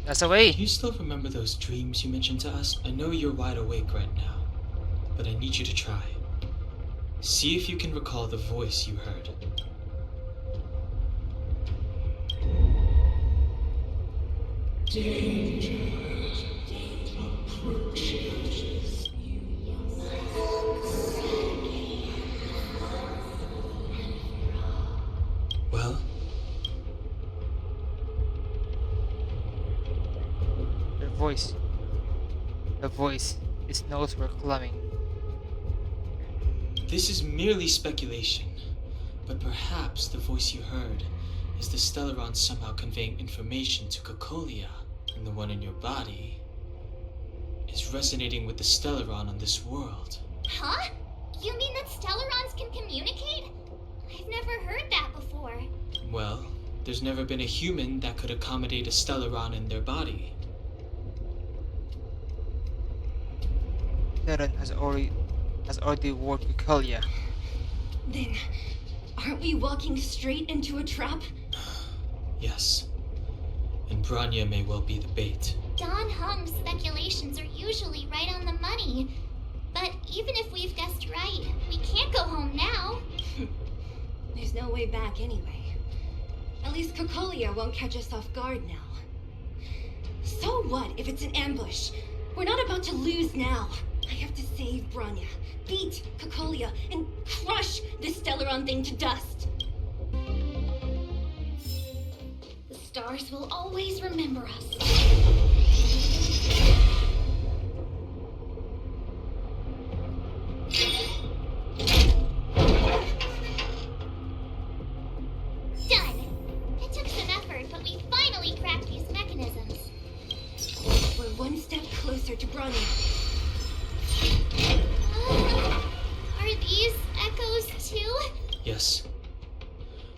That's away. Do you still remember those dreams you mentioned to us? I know you're wide awake right now, but I need you to try. See if you can recall the voice you heard. Well? The voice. Its notes were climbing. This is merely speculation, but perhaps the voice you heard is the Stellaron somehow conveying information to Cocolia, and the one in your body is resonating with the Stellaron on this world. Huh? You mean that Stellarons can communicate? I've never heard that before. Well, there's never been a human that could accommodate a Stellaron in their body. Terran has already warned Cocolia. Then, aren't we walking straight into a trap? Yes. And Branya may well be the bait. Don Hum's speculations are usually right on the money. But even if we've guessed right, we can't go home now. There's no way back anyway. At least Cocolia won't catch us off guard now. So what if it's an ambush? We're not about to lose now. I have to save Branya, beat Cocolia, and crush this Stellaron thing to dust. The stars will always remember us. Done! It took some effort, but we finally cracked these mechanisms. We're one step closer to Branya. Are these echoes too? Yes.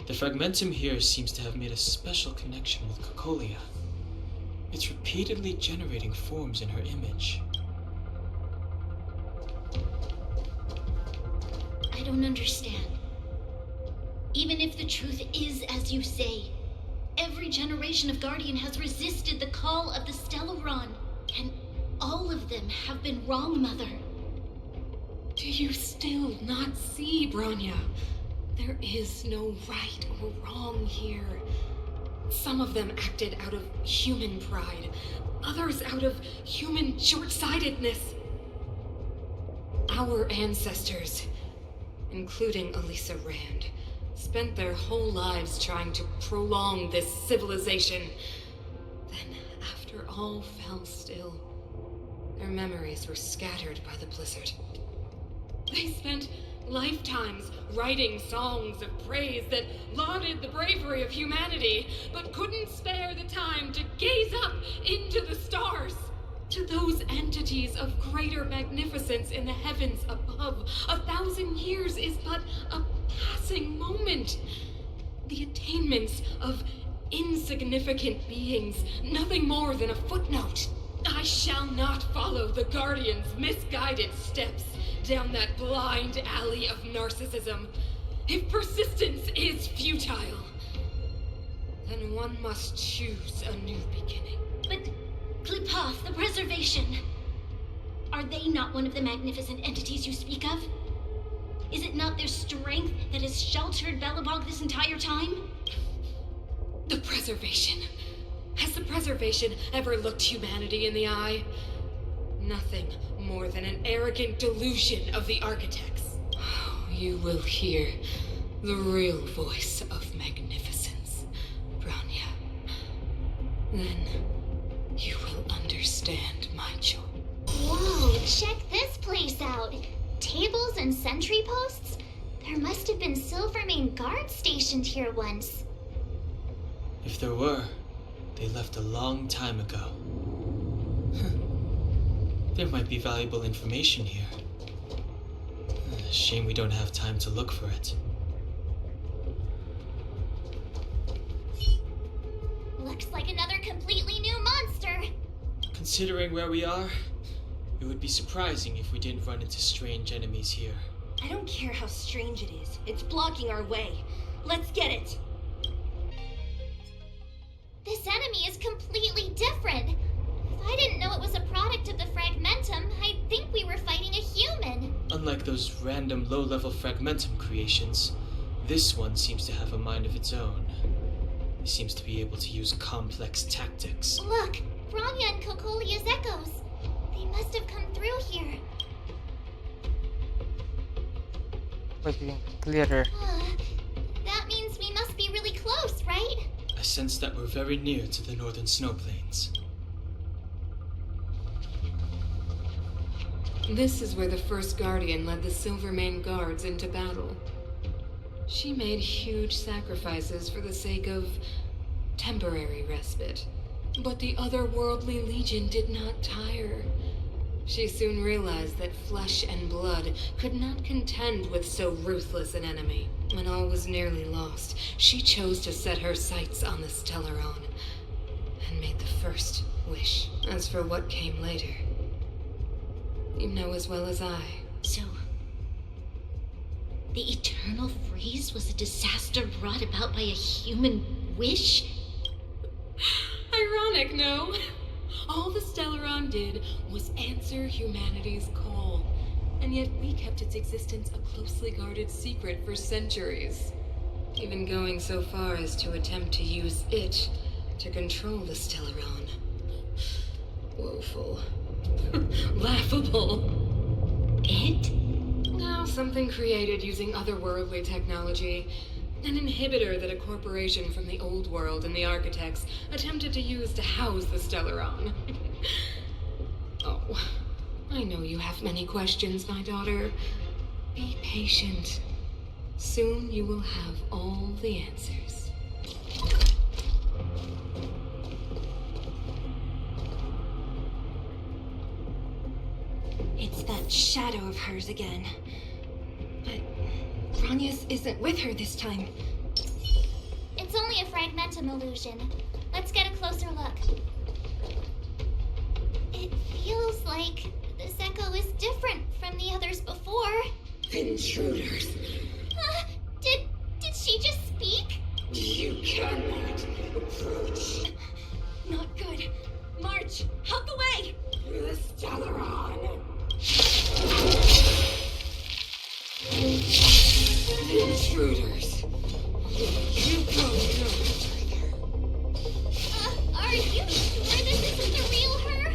The fragmentum here seems to have made a special connection with Cocolia. It's repeatedly generating forms in her image. I don't understand. Even if the truth is as you say, every generation of Guardian has resisted the call of the Stellaron, and all of them have been wrong, Mother. Do you still not see, Branya? There is no right or wrong here. Some of them acted out of human pride, others out of human short-sightedness. Our ancestors, including Elisa Rand, spent their whole lives trying to prolong this civilization. Then, after all fell still, their memories were scattered by the blizzard. They spent lifetimes writing songs of praise that lauded the bravery of humanity, but couldn't spare the time to gaze up into the stars. To those entities of greater magnificence in the heavens above, 1,000 years is but a passing moment. The attainments of insignificant beings, nothing more than a footnote. I shall not follow the Guardian's misguided steps down that blind alley of narcissism. If persistence is futile, then one must choose a new beginning. But, Klipoth, the Preservation, are they not one of the magnificent entities you speak of? Is it not their strength that has sheltered Belobog this entire time? The Preservation. Has the Preservation ever looked humanity in the eye? Nothing more than an arrogant delusion of the architects. You will hear the real voice of magnificence, Bronya. Then you will understand my joy. Whoa, check this place out. Tables and sentry posts? There must have been Silvermane guards stationed here once. If there were, they left a long time ago. There might be valuable information here. Shame we don't have time to look for it. Looks like another completely new monster. Considering where we are, it would be surprising if we didn't run into strange enemies here. I don't care how strange it is. It's blocking our way. Let's get it. This enemy is completely different. If I didn't know it was a product of the Fragmentum, I'd think we were fighting a human. Unlike those random low-level Fragmentum creations, this one seems to have a mind of its own. It seems to be able to use complex tactics. Look, Bronya and Kokolia's echoes. They must have come through here. Making clearer. That means we must be really close, right? I sense that we're very near to the northern snow plains. This is where the first Guardian led the Silvermane guards into battle. She made huge sacrifices for the sake of temporary respite. But the otherworldly legion did not tire. She soon realized that flesh and blood could not contend with so ruthless an enemy. When all was nearly lost, she chose to set her sights on the Stellaron and made the first wish. As for what came later, you know as well as I. So, the Eternal Freeze was a disaster brought about by a human wish? Ironic, no? All the Stellaron did was answer humanity's call, and yet we kept its existence a closely guarded secret for centuries, even going so far as to attempt to use it to control the Stellaron. Woeful. Laughable. It? No, something created using otherworldly technology. An inhibitor that a corporation from the old world and the architects attempted to use to house the Stellaron. Oh, I know you have many questions, my daughter. Be patient. Soon you will have all the answers. It's that shadow of hers again. But Bronya's isn't with her this time. It's only a Fragmentum illusion. Let's get a closer look. It feels like this echo is different from the others before. Intruders. Did she just speak? You cannot approach. Not good. March, out the way! The Stellaron. Intruders. You go no further. Are you sure this isn't the real her?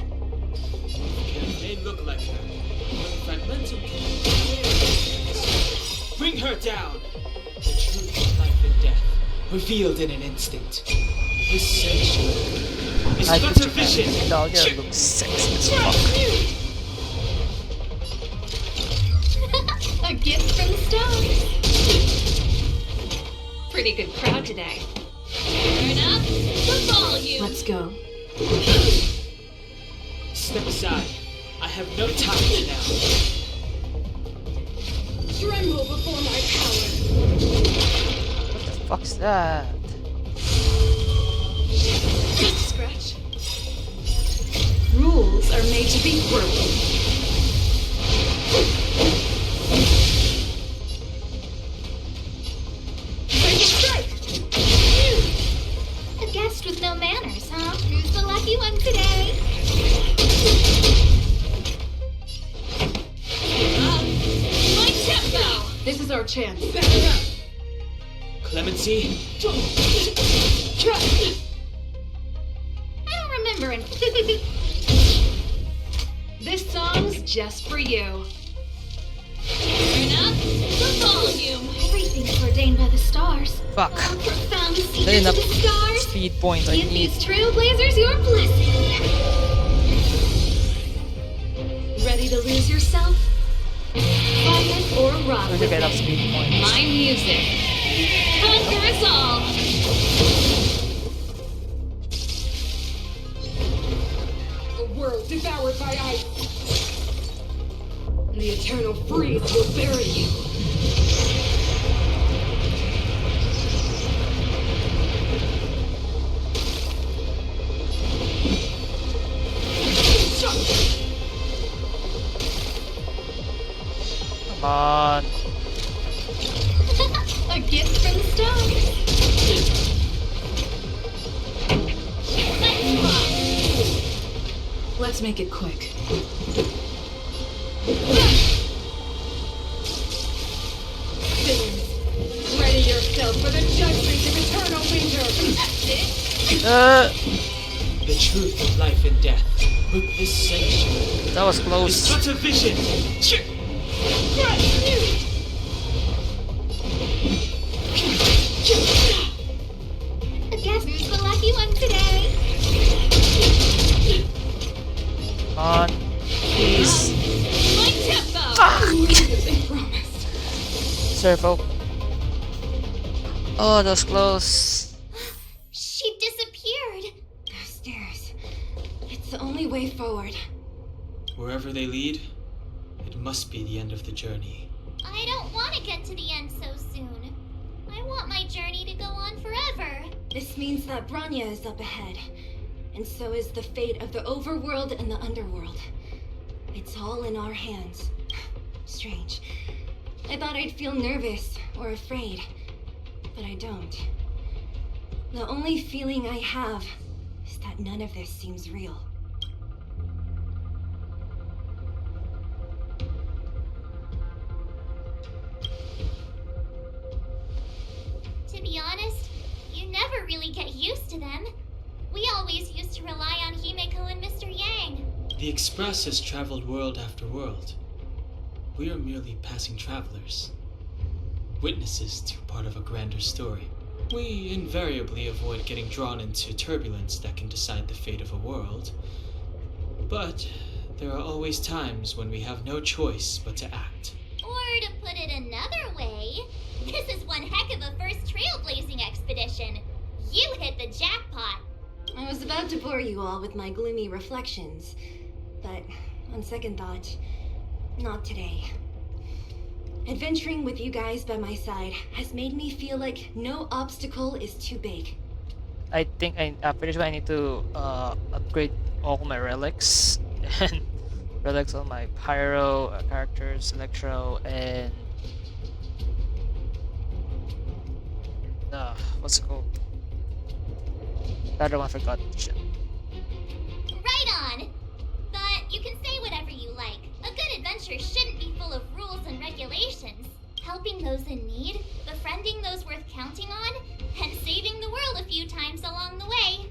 It may look like her, but Fragmentum can bring her down! The truth of life and death, revealed in an instant. This sanctuary It's I got put a your vision! Dahlia looks sexy as fuck. A gift from the stars. Pretty good crowd today. Turn up the volume. Let's go. Step aside. I have no time now. Tremble before my power. What the fuck's that? Scratch. Rules are made to be broken. A guest with no manners, huh? Who's the lucky one today? My tempo! This is our chance. Clemency? I don't remember it. This song's just for you. Turn up the volume. Everything's ordained by the stars. Fuck. Profound Not secrets enough of the stars. speed points I Give need. these trailblazers your blessing. Ready to lose yourself? Focus or rock Where'd you with get enough it. speed points? My music. Conquer us all. The world devoured by ice. The eternal freeze will bury you. Come on. A gift from the stars. Let's make it quick. Sinners, ready yourself for the judgment of eternal winter. The truth of life and death. With this sanctuary. That was close. It's got a vision! A guest who's the lucky one today. Come on. Please. My tempo. Fuck! Servo. Oh, that was close. She disappeared. Stairs. It's the only way forward. Wherever they lead, it must be the end of the journey. I don't want to get to the end so soon. I want my journey to go on forever. This means that Branya is up ahead. And so is the fate of the overworld and the underworld. It's all in our hands. Strange. I thought I'd feel nervous or afraid, but I don't. The only feeling I have is that none of this seems real. To be honest, you never really get used to them. We always used to rely on Himeko and Mr. Yang. The Express has traveled world after world. We are merely passing travelers. Witnesses to part of a grander story. We invariably avoid getting drawn into turbulence that can decide the fate of a world. But there are always times when we have no choice but to act. Or to put it another way, this is one heck of a first trailblazing expedition. You hit the jackpot. I was about to bore you all with my gloomy reflections, but on second thought, not today. Adventuring with you guys by my side has made me feel like no obstacle is too big. I think I'm pretty sure I need to upgrade all my relics and relics on my pyro characters, electro, and what's it called? The other one I forgot. Shit. Right on. But you can say whatever you like. A good adventure shouldn't be full of rules and regulations. Helping those in need, befriending those worth counting on, and saving the world a few times along the way.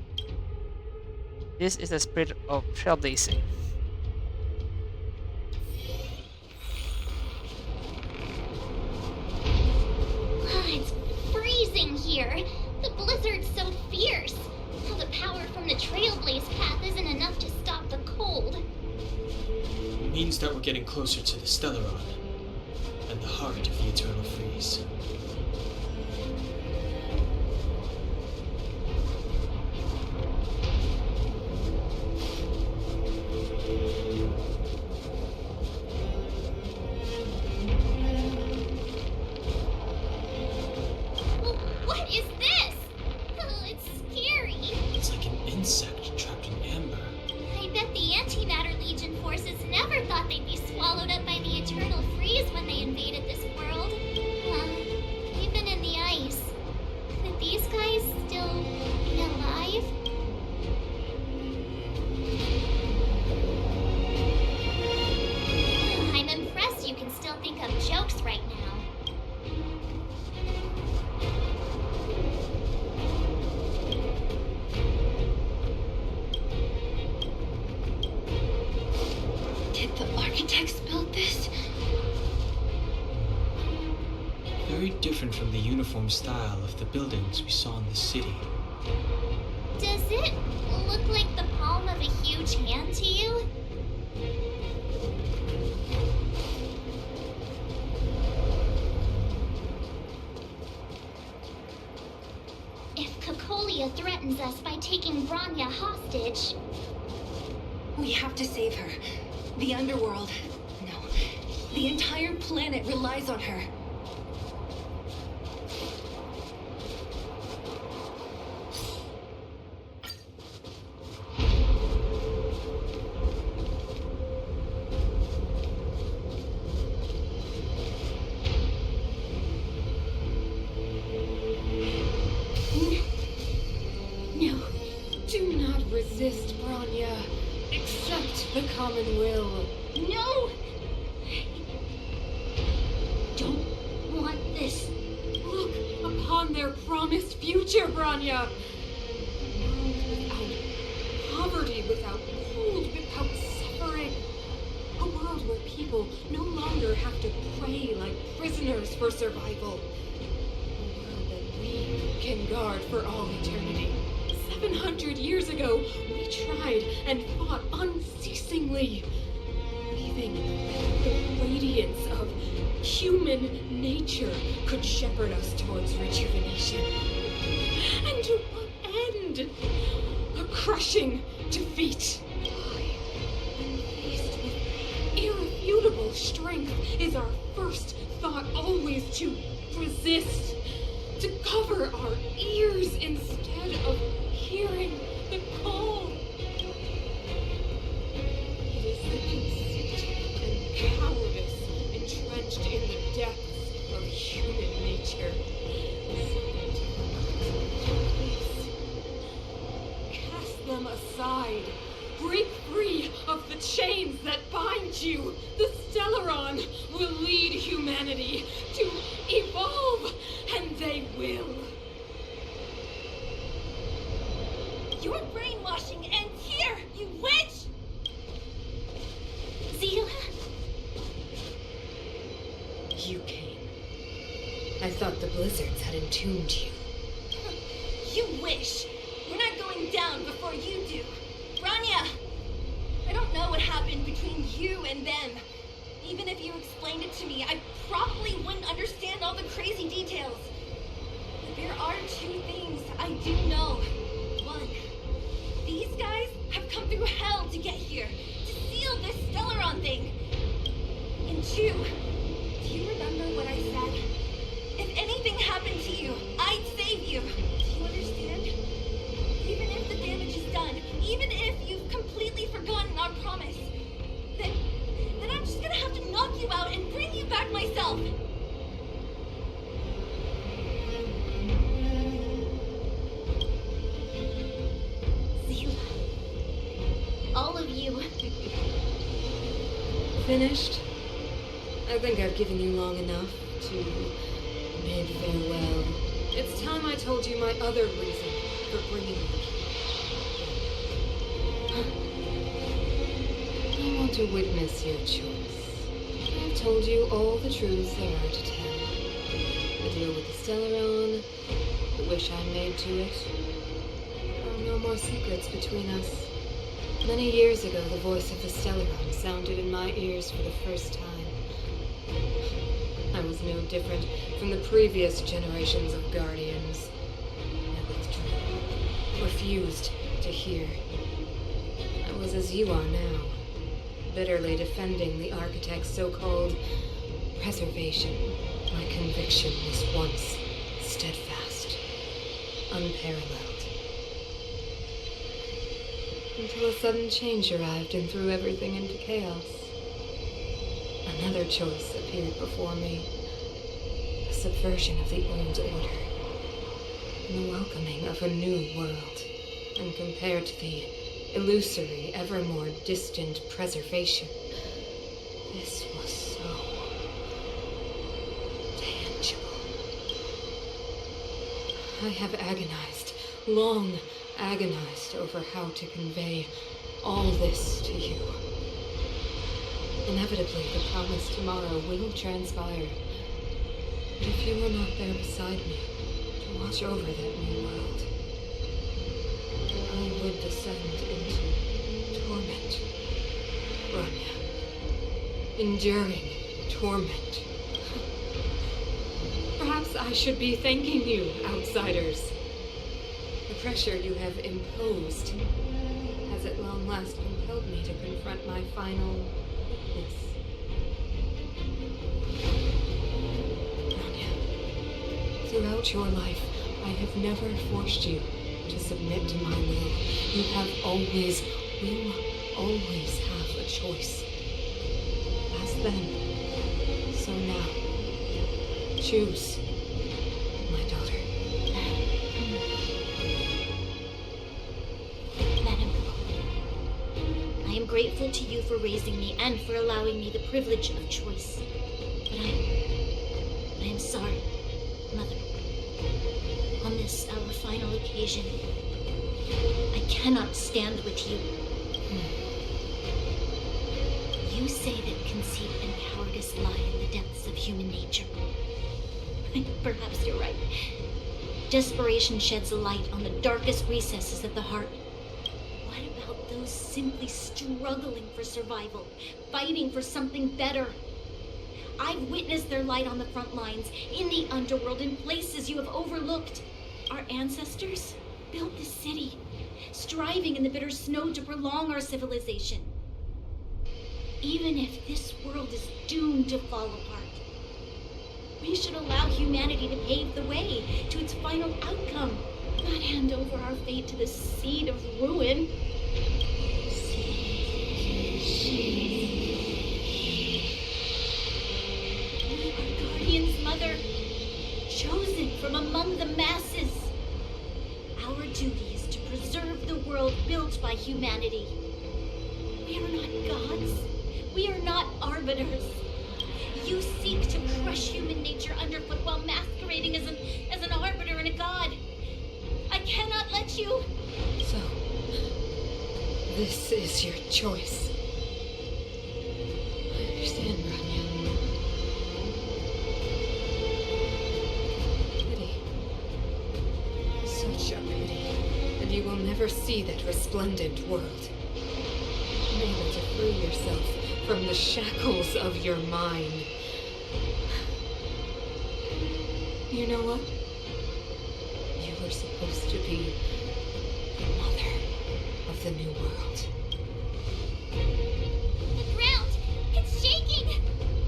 This is the spirit of trailblazing. It's freezing here. The blizzard's so fierce. All the power from The Trailblaze path isn't enough to stop the cold. It means that we're getting closer to the Stellaron, and the heart of the Eternal Freeze. What is this? Oh, it's scary. It's like an insect trapped in amber. I bet the Antimatter Legion forces never thought they'd be swallowed up by the Eternal Freeze when they invaded this world. Even in the ice. Could these guys still be alive? I'm impressed you can still think of jokes right now. Did the architects build this? Very different from the uniform style of the buildings we saw in the city. Does it look like the palm of a huge hand to you? If Cocolia threatens us by taking Bronya hostage, We have to save her. The underworld. No. The entire planet relies on her. No. Do not resist, Bronya. Accept the common will. no! Don't want this. Look upon their promised future, Bronya. A world without poverty, without cold, without suffering. A world where people no longer have to pray like prisoners for survival. A world that we can guard for all eternity. 700 years ago, we tried and fought unceasingly, believing that the radiance of human nature could shepherd us towards rejuvenation. And to what end? A crushing defeat. When faced with irrefutable strength, is our first thought always to resist, to cover our ears instead of hearing the call. It is the conceit and cowardice entrenched in the depths of human nature. Cast them aside. Break free of the chains that bind you. The Stellaron will lead humanity to evolve, and they will. Your brainwashing ends here, you witch! Zila? You came. I thought the blizzards had entombed you. You wish. We're not going down before you do. Bronya! I don't know what happened between you and them. Even if you explained it to me, I probably wouldn't understand all the crazy details. But there are two things I do know. One, these guys have come through hell to get here, to seal this Stellaron thing. And two, do you remember what I said? If anything happened to you, I'd save you. Do you understand? Even if the damage is done, even if you've completely forgotten our promise, then I'm just gonna have to knock you out and bring you back myself. Zila. All of you. Finished? I think I've given you long enough to bid farewell. It's time I told you my other reason for bringing you here. I want to witness your choice. I've told you all the truths there are to tell. The deal with the Stellaron, the wish I made to it. There are no no more secrets between us. Many years ago, the voice of the Stellaron sounded in my ears for the first time. I was no different from the previous generations of Guardians. I withdrew, refused to hear. I was as you are now, bitterly defending the Architect's so-called preservation. My conviction was once steadfast, unparalleled. Until a sudden change arrived and threw everything into chaos. Another choice appeared before me. A subversion of the old order. And the welcoming of a new world. And compared to the illusory, ever more distant preservation, this was so tangible. I have agonized, long agonized over how to convey all this to you. Inevitably, the promised tomorrow will transpire. But if you were not there beside me to watch over that new world, I would descend into torment. Rania. Enduring torment. Perhaps I should be thanking you, outsiders. The pressure you have imposed has at long last compelled me to confront my final weakness. Rania, throughout your life, I have never forced you to submit to my will. You have always, will always have a choice. As then, so now. Choose, my daughter. Madam, I am grateful to you for raising me and for allowing me the privilege of choice. But I am sorry, Mother. On this, our final occasion, I cannot stand with you. You say that conceit and cowardice lie in the depths of human nature. Perhaps you're right. Desperation sheds a light on the darkest recesses of the heart. What about those simply struggling for survival, fighting for something better? I've witnessed their light on the front lines, in the underworld, in places you have overlooked. Our ancestors built this city, striving in the bitter snow to prolong our civilization. Even if this world is doomed to fall apart, we should allow humanity to pave the way to its final outcome, not hand over our fate to the seed of ruin. We are Guardian's mother, chosen from among the masses. Our duty is to preserve the world built by humanity. We are not gods. We are not arbiters. You seek to crush human nature underfoot while masquerading as an arbiter and a god. I cannot let you. So, this is your choice. I understand, Rania. Pity. Such a pity that you will never see that resplendent world. Unable to free yourself from the shackles of your mind. You know what? You were supposed to be the mother of the new world. The ground! It's shaking!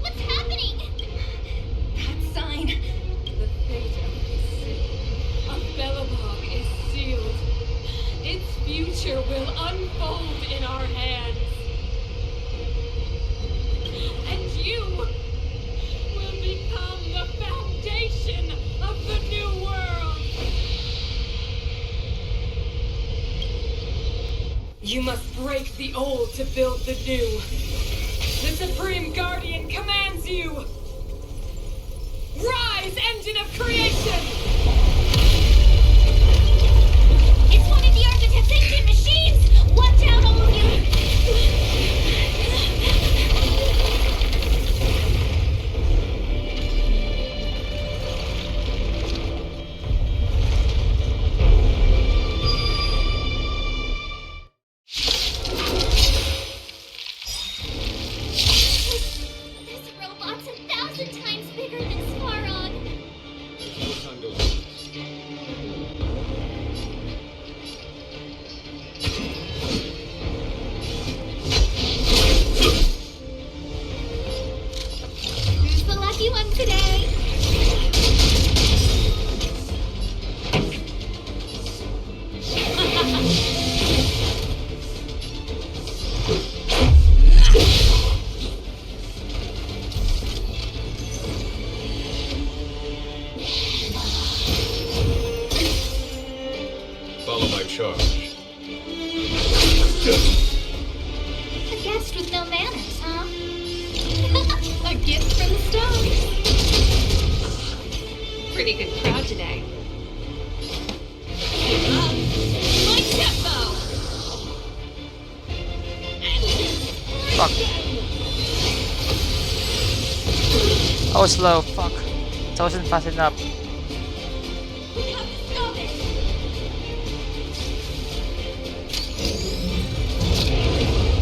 What's happening? That sign! The fate of this city, of Belobog, is sealed. Its future will unfold in our hands. And you will become the foundation of the new world. You must break the old to build the new. The Supreme Guardian commands you. Rise, engine of creation! It's one of the Architect's ancient machines! Watch out, all of you! A guest with no manners, huh? A gift from the stars. Pretty good crowd today. My tempo! Fuck. I was slow. Fuck. I wasn't fast enough.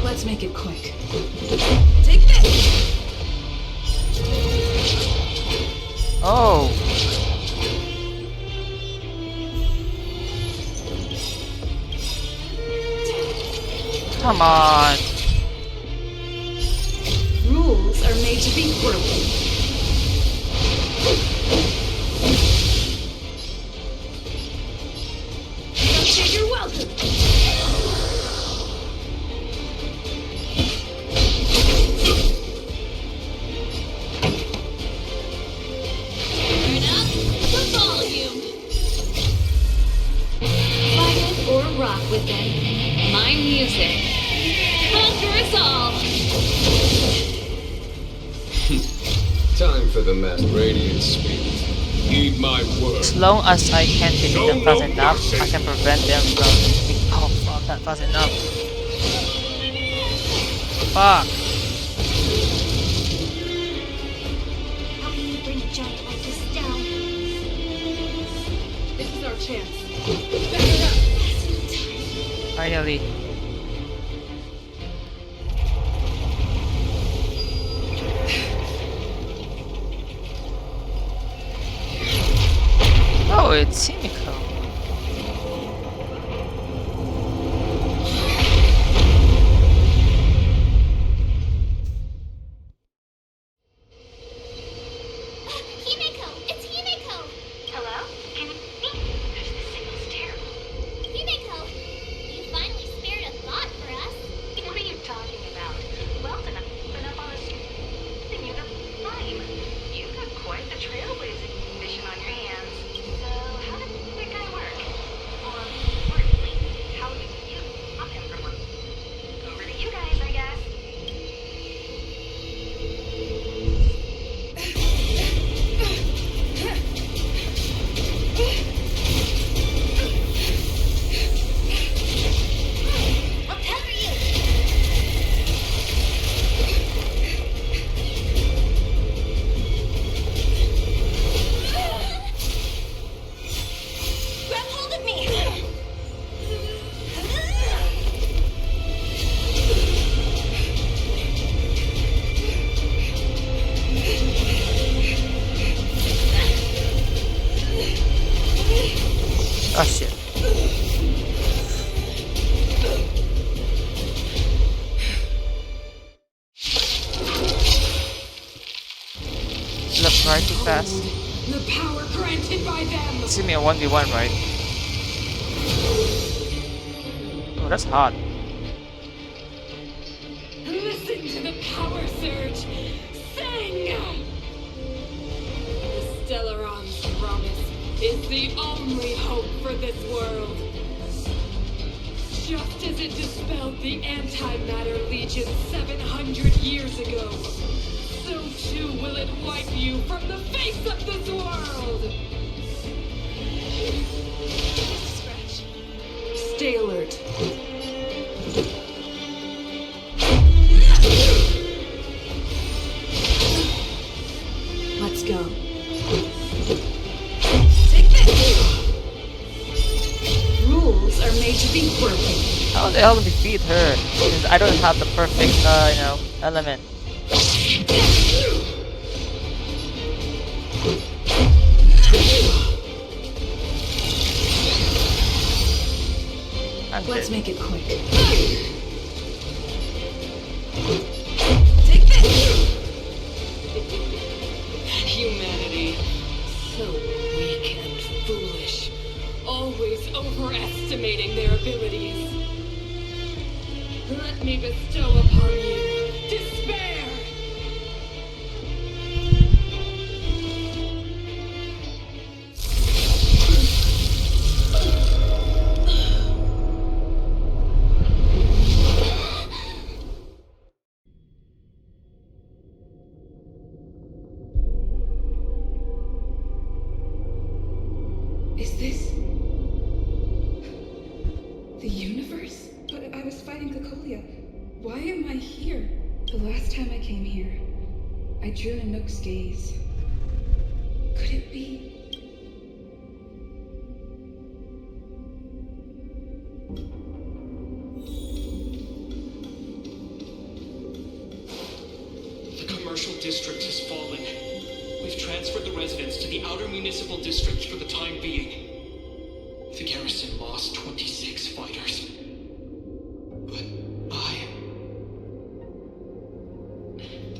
Let's make it quick. Take this! Oh. Come on. Rules are made to be broken. Don't say you're welcome. Turn up the volume. Fight it or rock with them. My music. Conquer us all. Time for the mass radiant spirit. Heed my word. As long as I can hit them fast enough, I can prevent them from being oh fuck not fast enough. Fuck. How can you bring a giant like this down? This is our chance. Finally. Oh, it's Himiko. Himeko! It's Himeko! Hello? Can you hear me? The signal's terrible. Himeko! You finally spared a thought for us. What are you talking about? Well, then I've been up on a and you got fine. You've got quite the trailblazing mission on your hands. So, how did that guy work? Or, importantly, how did you stop him from working? Over to you guys, I guess. I'll tether you! Grab hold of me! Oh shit. Look right too fast. The power granted by them. It's gonna be a 1v1, right? Oh, that's hot. Listen to the power surge. Sing! The Stellaron's promise is the only hope for this world. Just as it dispelled the Antimatter Legion 700 years ago, so too will it wipe you from the face of this world! Scratch. Stay alert. Let's go. Take this! Rules are made to be broken. How the hell do we defeat her? Because I don't have the perfect, element. Let's make it quick. Take this! Humanity. So weak and foolish. Always overestimating their abilities. Let me bestow upon you despair! was fighting Cocolia. Why am I here? The last time I came here, I drew Nanook's gaze. Could it be? The commercial district has fallen. We've transferred the residents to the outer municipal districts for the time being. The garrison lost 26 fighters. But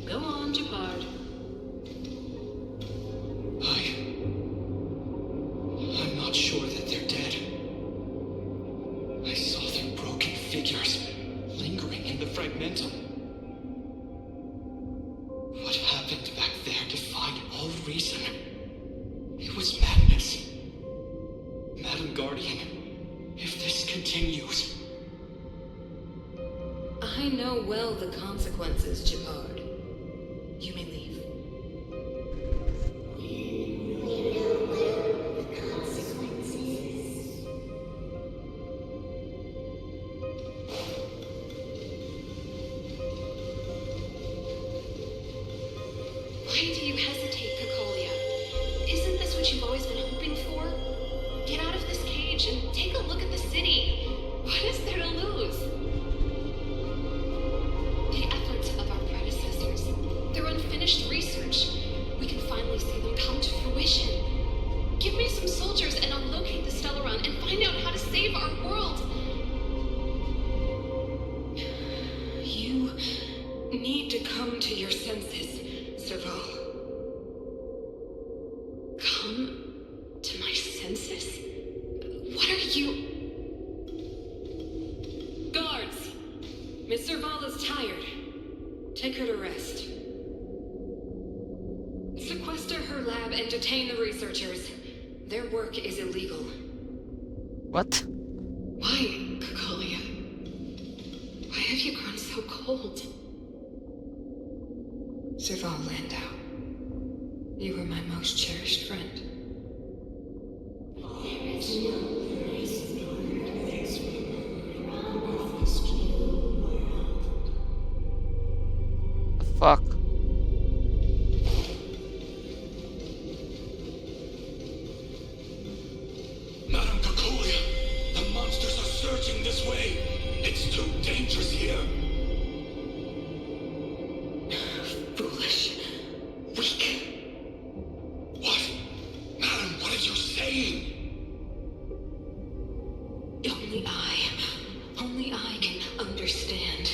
Go on, Japard. I'm not sure that they're dead. I saw their broken figures lingering in the fragmentum. What happened back there defied all reason. It was madness. Madam Guardian, if this continues... I know well the consequences, Japard. You may leave. Why do you hesitate, Cocolia? Isn't this what you've always been hoping for? Get out of this cage and take a look at the city. What is there to lose? The efforts of our predecessors, their unfinished research, we can finally see them come to fruition. Give me some soldiers and I'll locate the Stellaron and find out how to save our world. You need to come to your senses, Serval. Come to my senses? What are you... Guards! Miss Serval is tired. Take her to rest. Sequester her lab and detain the researchers. Their work is illegal. What? Why, Cocolia? Why have you grown so cold? Serval Landau, you were my most cherished friend. The fuck? Madam Cocolia, the monsters are surging this way. It's too dangerous here. Foolish. Weak. What? Madam, what is you saying? Only I can understand.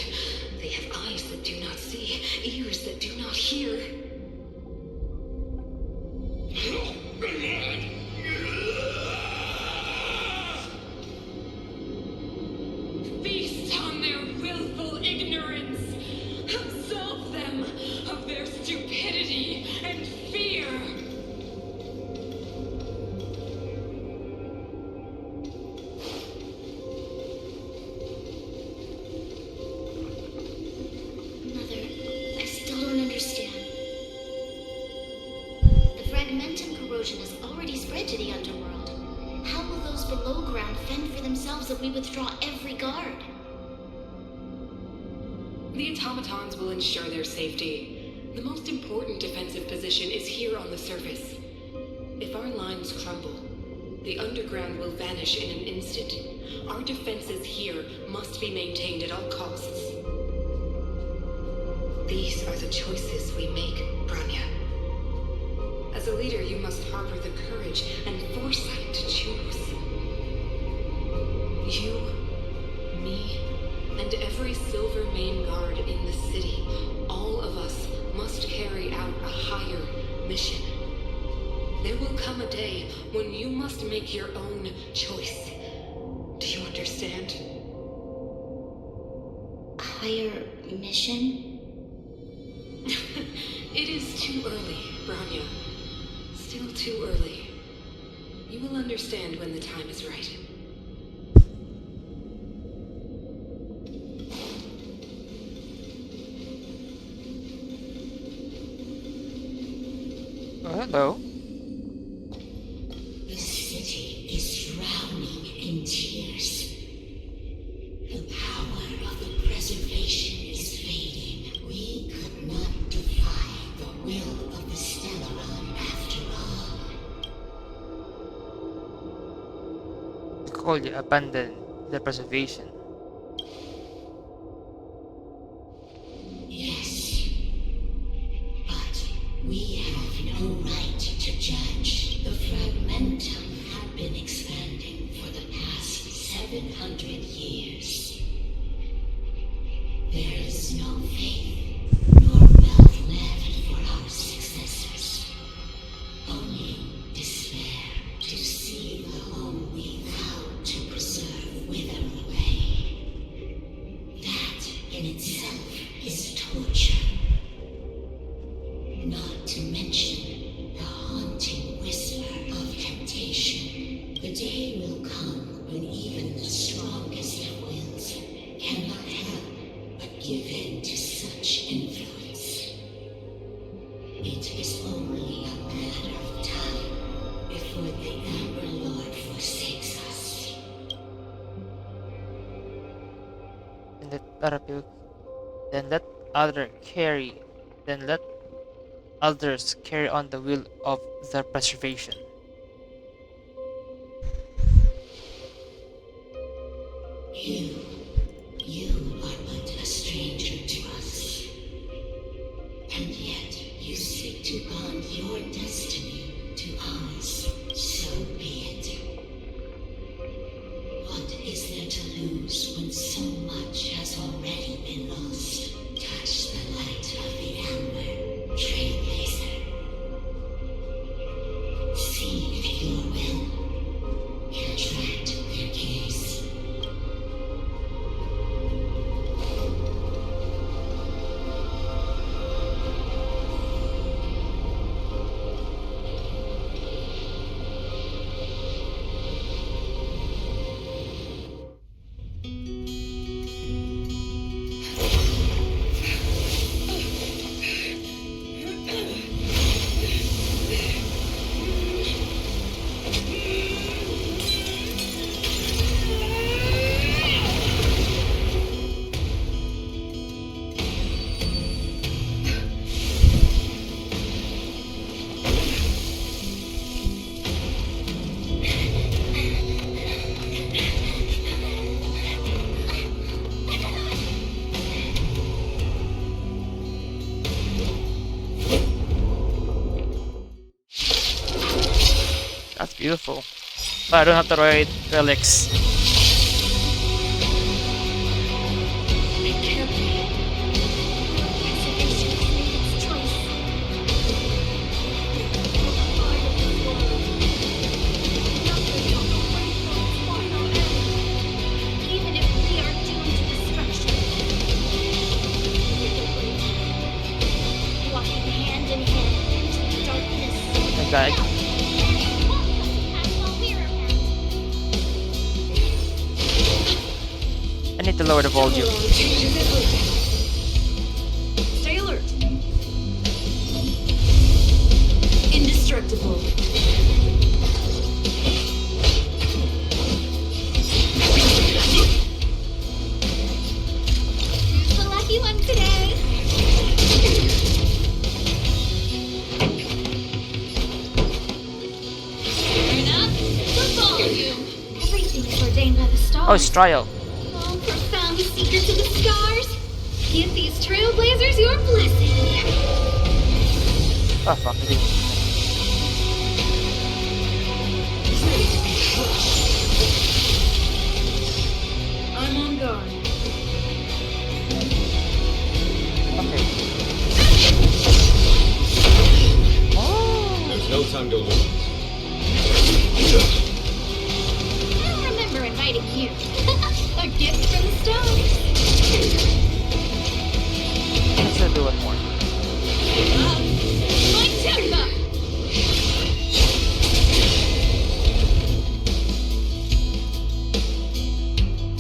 They have eyes that do not see, ears that do not hear. Feast on their willful ignorance. Absolve them of their stupidity and fear. Mother, I still don't understand. The fragmentum corrosion has already spread to the underworld. How will those below ground fend for themselves if we withdraw every guard? The automatons will ensure their safety. The most important defensive position is here on the surface. If our lines crumble, the underground will vanish in an instant. Our defenses here must be maintained at all costs. These are the choices we make, Branya. As a leader, you must harbor the courage and foresight to choose. You, me, and every Silver Main Guard in the city, all of us must carry out a higher mission. There will come a day when you must make your own choice. Do you understand? Higher mission? It is too early, Branya. Still too early. You will understand when the time is right. Oh, hello. The city is drowning in tears. The power Kolya abandoned the preservation. Yes, but we have no right to judge. The fragmentum had been expanding for the past 700 years. There is no faith nor wealth left for our successors. Only despair to see the home we vowed to preserve wither away. That in itself is torture. Not to mention the haunting whisper of temptation. The day will come when even the strongest of wills cannot help but give in to such influence. It is only a matter of time before the Amber Lord forsakes us. And let other people, then let other carry, then let others carry on the will of their preservation. You are but a stranger to us. And yet you seek to bond your destiny to ours. So be it. What is there to lose when so much has already been lost? Touch the light of the Amber, Trailblazer. See if your will can attract their gaze. That's beautiful. But I don't have the right relics. Even if we are doomed to destruction, walking hand in hand into the darkness. My god. I need to lower the volume. Stay alert. Indestructible. Who's the lucky one today? Turn up the volume. Everything is ordained by the stars. Oh, it's trial. All profound secrets of the stars. Give these trailblazers your blessing. Oh fuck it. I'm on guard. Okay. There's no time to lose. I don't remember inviting you. A gift from the stars. Let's do one more. My temper.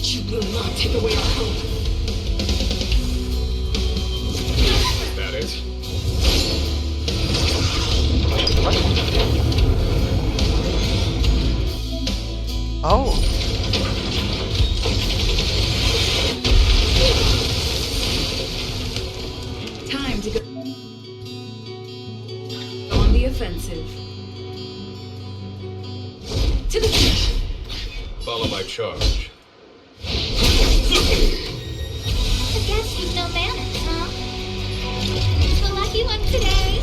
You will not take away our hope. Is that it? Oh. Time to go on the offensive. To the Follow my charge. A guest with no manners, huh? The lucky one today.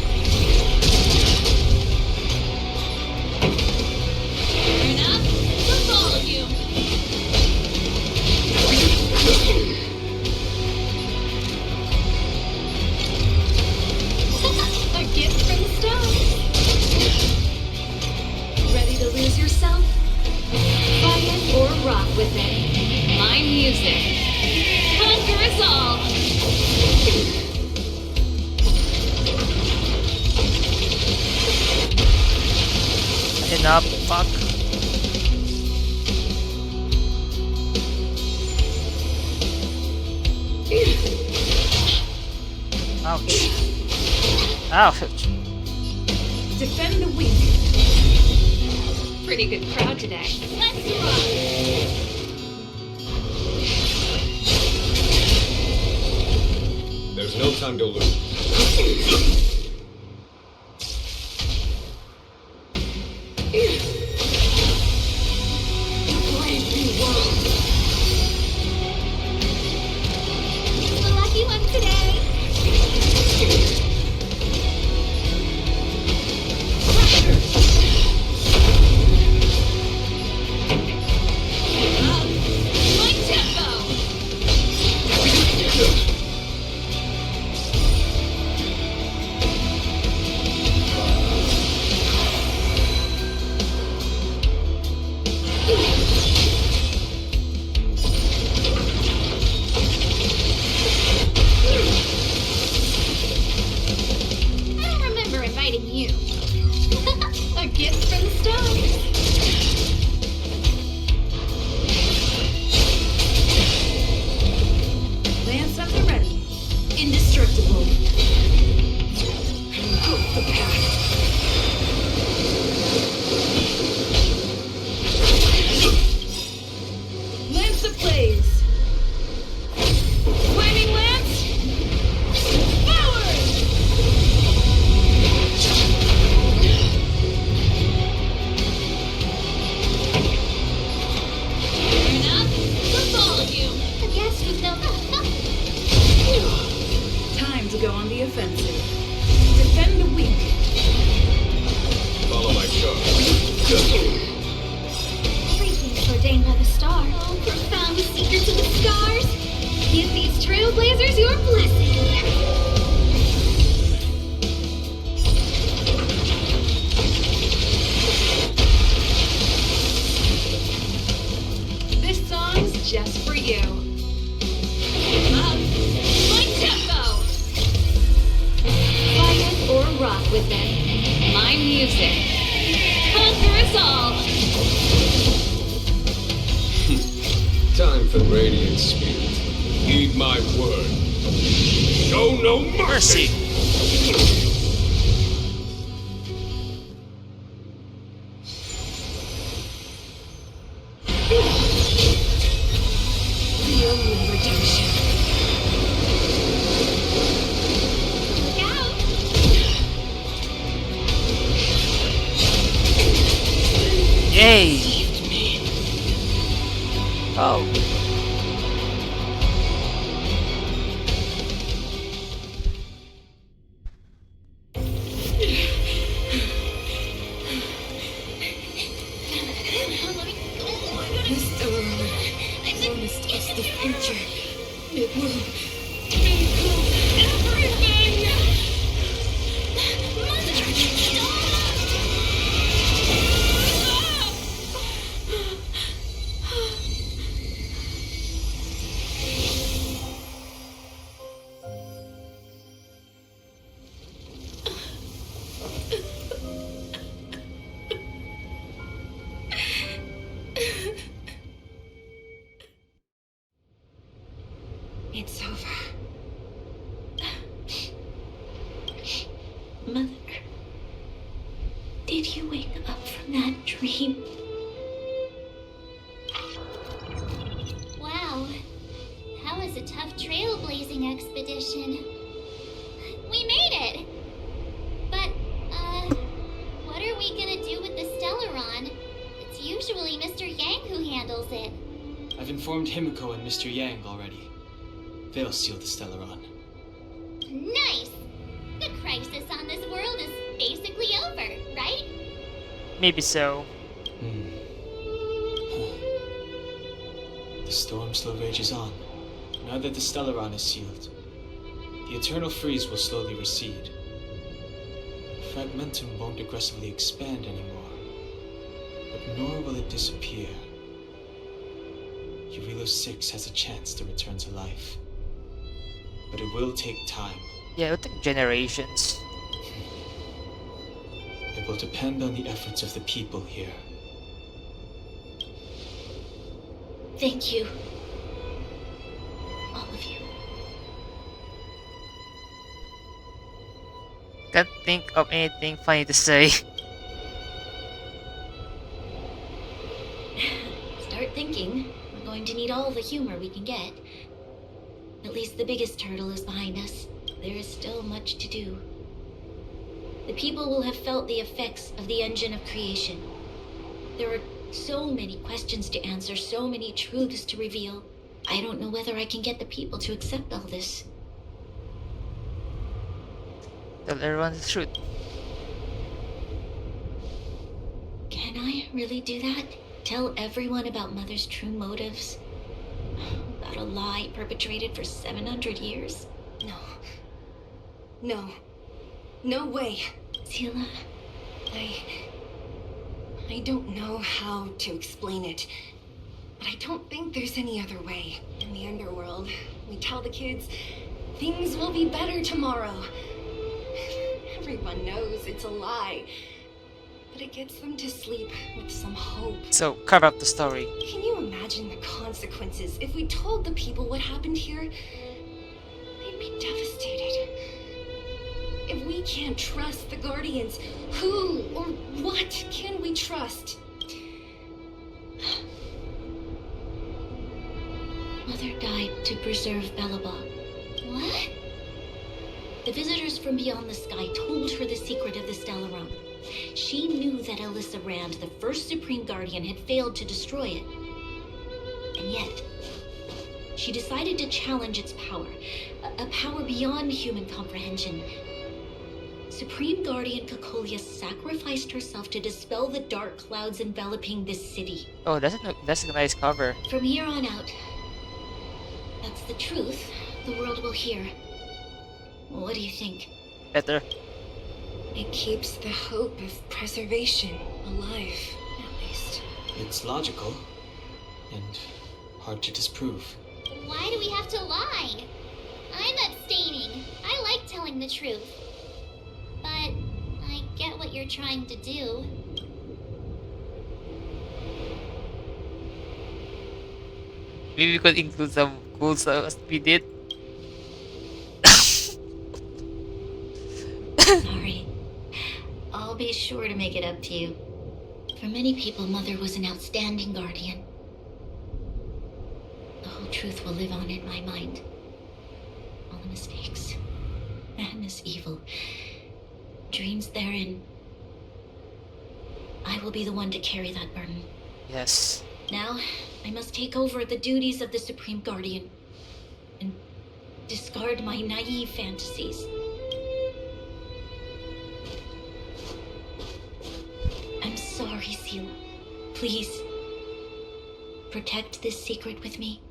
Fair enough. That's all of you. A gift from the stars. Ready to lose yourself? Fight it or rock with it. My music. Conquer us all. Enough, fuck. Ouch. Ouch. Defend the weak. Pretty good crowd today. Let's rock. There's no time to lose. The lucky one today. My tempo. I don't remember inviting you. A gift from the stars. Lance up and ready. Indestructible. Hope the path. Lance ablaze. Flaming lance. Forward. Fair enough. That's all of you. A guest with no. Time to go on the offensive. Defend the weak. Follow my charge. Everything's ordained by the star. Oh, profound secrets of the stars. Give these trailblazers your blessing. This song's just for you. My tempo. Fight it or rock with it. My music. Conquer us all. Time for radiant spirit. Heed my word. Show no mercy. The only redemption. Look out! Yay! Oh. This promised us the future. It will include everything! It's over. Mother, did you wake up from that dream? Wow, that was a tough trailblazing expedition. We made it! But, what are we gonna do with the Stellaron? It's usually Mr. Yang who handles it. I've informed Himiko and Mr. Yang already. They'll seal the Stellaron. Nice! The crisis on this world is basically over, right? Maybe so. The storm still rages on. Now that the Stellaron is sealed, the eternal freeze will slowly recede. Fragmentum won't aggressively expand anymore, but nor will it disappear. Jarilo-VI has a chance to return to life, but it will take time. Yeah, it would take generations. It will depend on the efforts of the people here. Thank you. All of you. Can't think of anything funny to say. Start thinking. We're going to need all the humor we can get. At least the biggest hurdle is behind us. There is still much to do. The people will have felt the effects of the engine of creation. There are so many questions to answer, so many truths to reveal. I don't know whether I can get the people to accept all this. Tell everyone the truth. Can I really do that? Tell everyone about Mother's true motives? About a lie perpetrated for 700 years? No. No. No way. Seela? I don't know how to explain it, but I don't think there's any other way. In the underworld, we tell the kids things will be better tomorrow. Everyone knows it's a lie, but it gets them to sleep with some hope. So, cover up the story. Can you imagine the consequences if we told the people what happened here? They'd be devastated. If we can't trust the Guardians, who or what can we trust? Mother died to preserve Belobog. What? The visitors from beyond the sky told her the secret of the Stellaron. She knew that Alyssa Rand, the first Supreme Guardian, had failed to destroy it. And yet, she decided to challenge its power. A power beyond human comprehension. Supreme Guardian Cocolia sacrificed herself to dispel the dark clouds enveloping this city. Oh, that's a nice cover. From here on out, that's the truth the world will hear. What do you think? Better. It keeps the hope of preservation alive, at least. It's logical, and hard to disprove. Why do we have to lie? I'm abstaining. I like telling the truth. But I get what you're trying to do. Maybe we could include some cool stuff as we did. Sorry. I'll be sure to make it up to you. For many people, Mother was an outstanding guardian. The whole truth will live on in my mind. All the mistakes, madness, evil, dreams therein. I will be the one to carry that burden. Yes. Now, I must take over the duties of the Supreme Guardian and discard my naive fantasies. I'm sorry, Seela. Please, protect this secret with me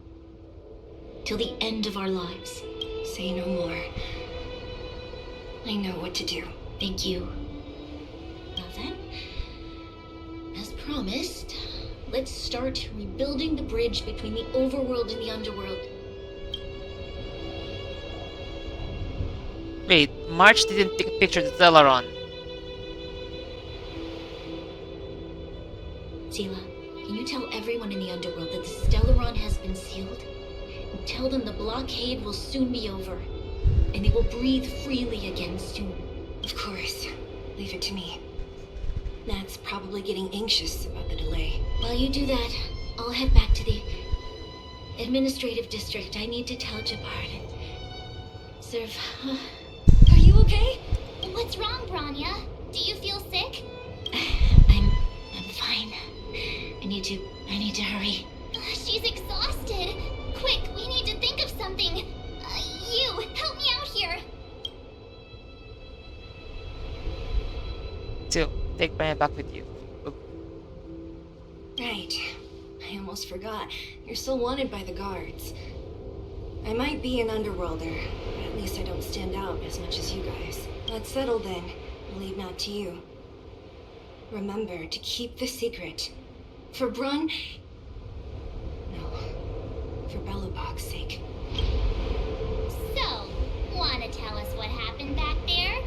till the end of our lives. Say no more. I know what to do. Thank you. Well then, as promised, let's start rebuilding the bridge between the overworld and the underworld. Wait, March didn't take a picture of the Stellaron. Seela, can you tell everyone in the underworld that the Stellaron has been sealed? And tell them the blockade will soon be over, and they will breathe freely again soon. Of course. Leave it to me. Nat's probably getting anxious about the delay. While you do that, I'll head back to the administrative district. I need to tell Jabard and serve. Are you okay? What's wrong, Branya? Do you feel sick? I'm fine. need to hurry. She's exhausted. Quick, we need to think of something. You, help me out here. Still, take Branya back with you. Right. I almost forgot. You're still wanted by the guards. I might be an underworlder, but at least I don't stand out as much as you guys. Let's settle then. I'll leave now to you. Remember to keep the secret. For Brun... No. For Belobog's sake. So, wanna tell us what happened back there?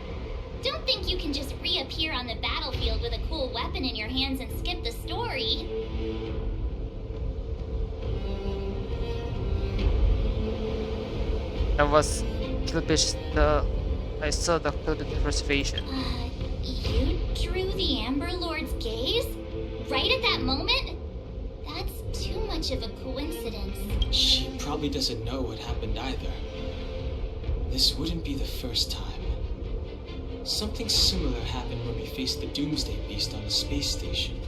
Don't think you can just reappear on the battlefield with a cool weapon in your hands and skip the story. That was Kilbish, I saw the Kilbish reservation. You drew the Amber Lord's gaze? Right at that moment? That's too much of a coincidence. She probably doesn't know what happened either. This wouldn't be the first time. Something similar happened when we faced the Doomsday Beast on the space station.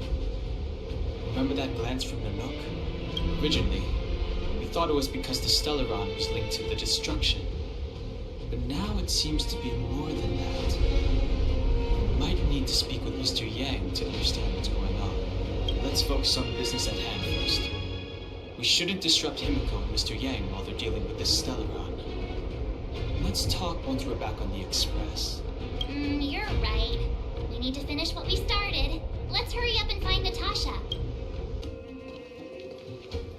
Remember that glance from Nanook? Originally, we thought it was because the Stellaron was linked to the destruction. But now it seems to be more than that. We might need to speak with Mr. Yang to understand what's going on. Let's focus on the business at hand first. We shouldn't disrupt Himiko and Mr. Yang while they're dealing with this Stellaron. Let's talk once we're back on the Express. You're right. We need to finish what we started. Let's hurry up and find Natasha.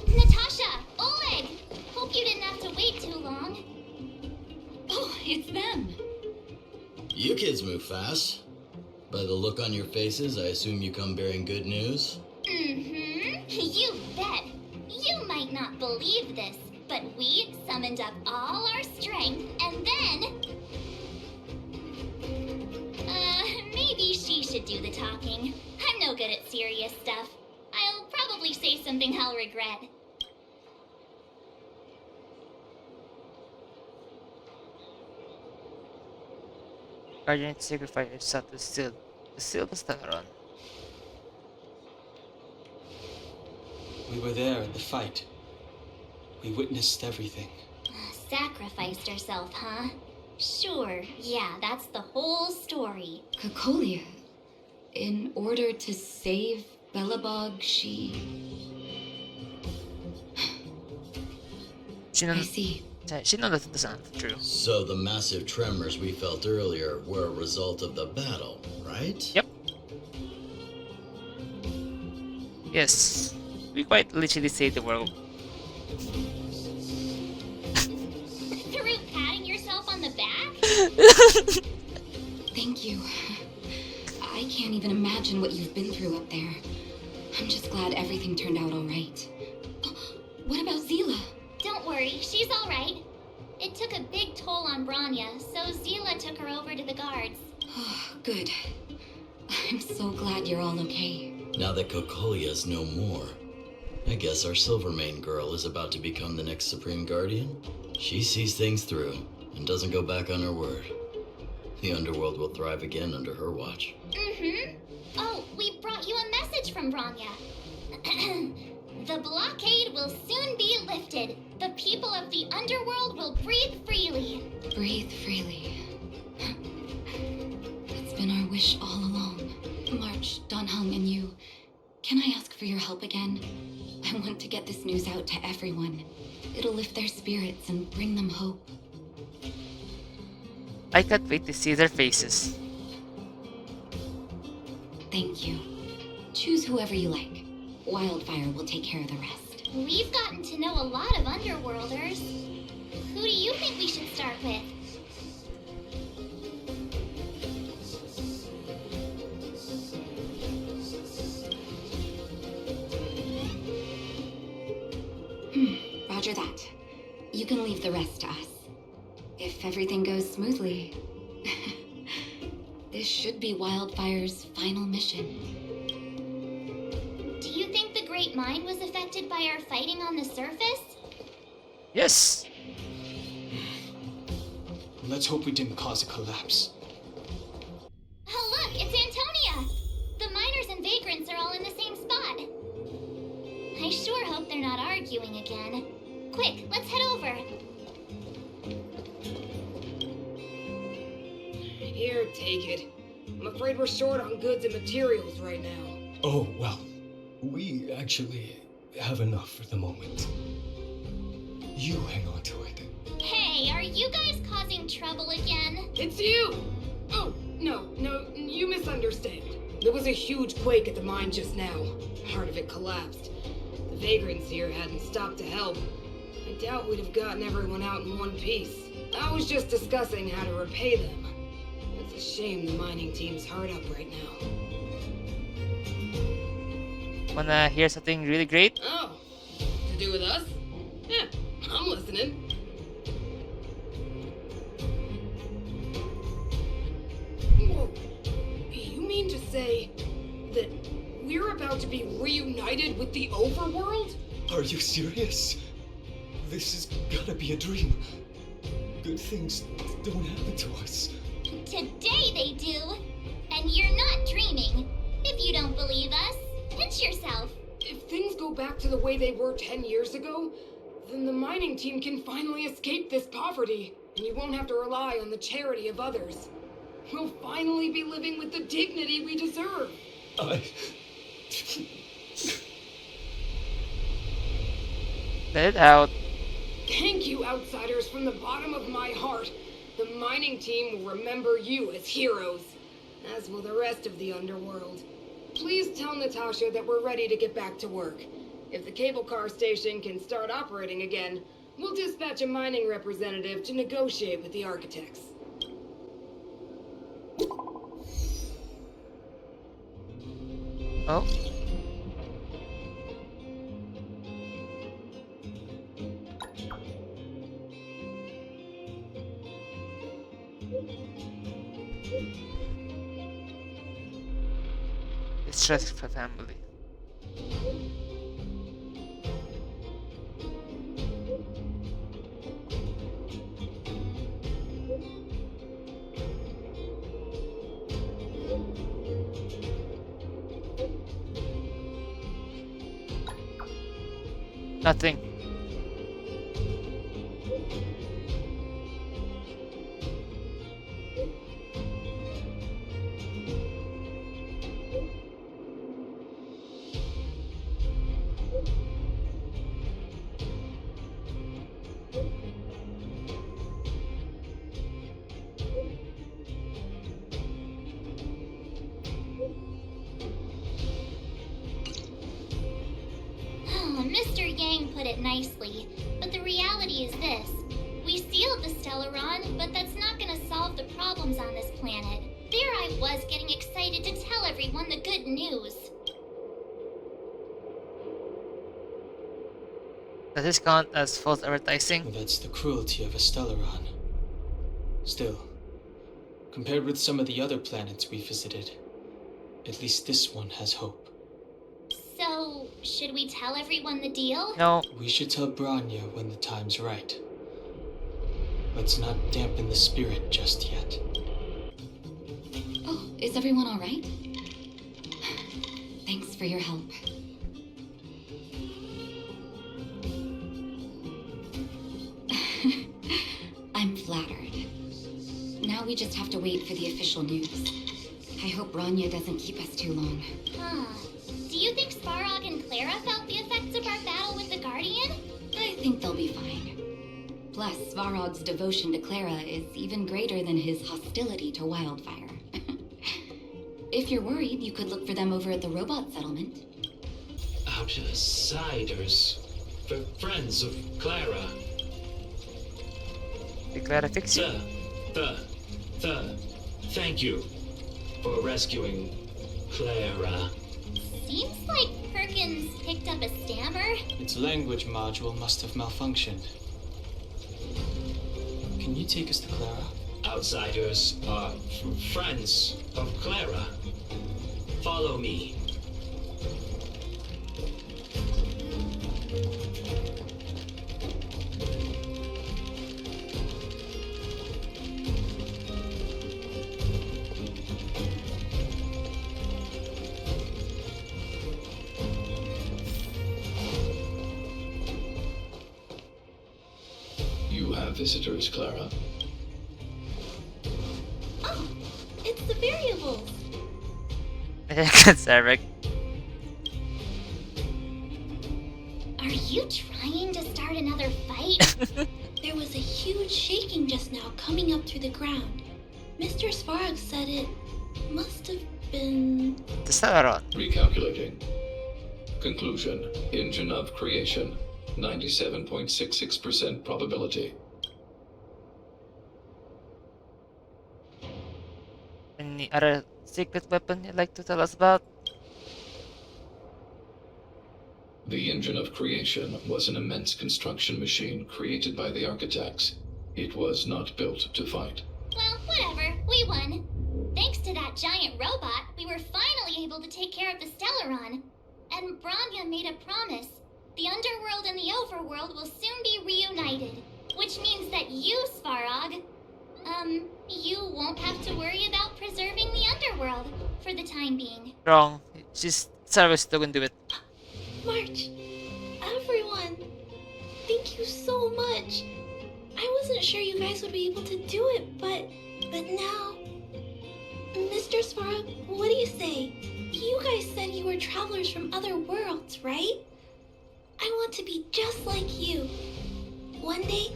Natasha! Oleg! Hope you didn't have to wait too long. Oh, it's them. You kids move fast. By the look on your faces, I assume you come bearing good news? Mm-hmm. You bet. You might not believe this, but we summoned up all our strength and then... maybe she should do the talking. I'm no good at serious stuff. I'll probably say something I'll regret. Guardian sacrifice yourself to steal the Stellaron. We were there in the fight. We witnessed everything. Sacrificed herself, huh? Sure, yeah, that's the whole story. Cocolia, in order to save Belobog, she... I see. She knows that doesn't have true. So the massive tremors we felt earlier were a result of the battle, right? Yep. Yes. We quite literally saved the world. Through patting yourself on the back? Thank you. I can't even imagine what you've been through up there. I'm just glad everything turned out all right. What about Zila? Don't worry, she's all right. It took a big toll on Branya, so Zila took her over to the guards. Oh, good. I'm so glad you're all okay. Now that Cocolia's no more, I guess our Silvermane girl is about to become the next Supreme Guardian? She sees things through and doesn't go back on her word. The underworld will thrive again under her watch. Mm-hmm. Oh, we brought you a message from Branya. The blockade will soon be lifted. The people of the underworld will breathe freely. Breathe freely. It's been our wish all along. March, Don Hung, and you. Can I ask for your help again? I want to get this news out to everyone. It'll lift their spirits and bring them hope. I can't wait to see their faces. Thank you. Choose whoever you like. Wildfire will take care of the rest. We've gotten to know a lot of underworlders. Who do you think we should start with? Roger that. You can leave the rest to us. If everything goes smoothly. This should be Wildfire's final mission. Do you think the Great Mind was affected by our fighting on the surface? Yes. Let's hope we didn't cause a collapse. Oh look, it's Antonia! The miners and vagrants are all in the same spot. Here, take it. I'm afraid we're short on goods and materials right now. Oh, well, we actually have enough for the moment. You hang on to it. Hey, are you guys causing trouble again? It's you! Oh, no, you misunderstand. There was a huge quake at the mine just now. Part of it collapsed. The vagrants here hadn't stopped to help. I doubt we'd have gotten everyone out in one piece. I was just discussing how to repay them. It's a shame the mining team's hard up right now. Wanna hear something really great? Oh, to do with us? Yeah, I'm listening. Whoa, you mean to say that we're about to be reunited with the overworld? Are you serious? This is gotta be a dream. Good things don't happen to us. Today they do. And you're not dreaming. If you don't believe us, pinch yourself. If things go back to the way they were 10 years ago, then the mining team can finally escape this poverty, and you won't have to rely on the charity of others. We'll finally be living with the dignity we deserve. Let it out. Thank you, outsiders, from the bottom of my heart. The mining team will remember you as heroes, as will the rest of the underworld. Please tell Natasha that we're ready to get back to work. If the cable car station can start operating again, we'll dispatch a mining representative to negotiate with the architects. Oh. It's stressful for family. Nothing. Mr. Yang put it nicely, but the reality is this. We sealed the Stellaron, but that's not gonna solve the problems on this planet. There I was getting excited to tell everyone the good news. Does this count as false advertising? That's the cruelty of a Stellaron. Still, compared with some of the other planets we visited, at least this one has hope. So, should we tell everyone the deal? No. We should tell Branya when the time's right. Let's not dampen the spirit just yet. Oh, is everyone all right? Thanks for your help. I'm flattered. Now we just have to wait for the official news. I hope Branya doesn't keep us too long. Huh. Do you think Svarog and Clara felt the effects of our battle with the Guardian? I think they'll be fine. Plus, Svarog's devotion to Clara is even greater than his hostility to Wildfire. If you're worried, you could look for them over at the robot settlement. Outsiders. Friends of Clara. Did Clara fix you? Thank you for rescuing Clara. Seems like Perkins picked up a stammer. Its language module must have malfunctioned. Can you take us to Clara? Outsiders are friends of Clara. Follow me. You have visitors, Clara. Oh, It's the variables. That's Eric. Are you trying to start another fight? There was a huge shaking just now coming up through the ground. Mr. Svarog said it must have been... The Celeron. Recalculating. Conclusion. Engine of creation. 97.66% probability. Any other secret weapon you'd like to tell us about? The engine of creation was an immense construction machine created by the architects. It was not built to fight. Well, whatever. We won. Thanks to that giant robot, we were finally able to take care of the Stellaron. And Bronya made a promise. The underworld and the overworld will soon be reunited. Which means that you, Svarog, you won't have to worry about preserving the underworld for the time being. Wrong. Sarah's still gonna do it. March, everyone, thank you so much. I wasn't sure you guys would be able to do it, but now... Mr. Svarog, what do you say? You guys said you were travelers from other worlds, right? I want to be just like you. One day,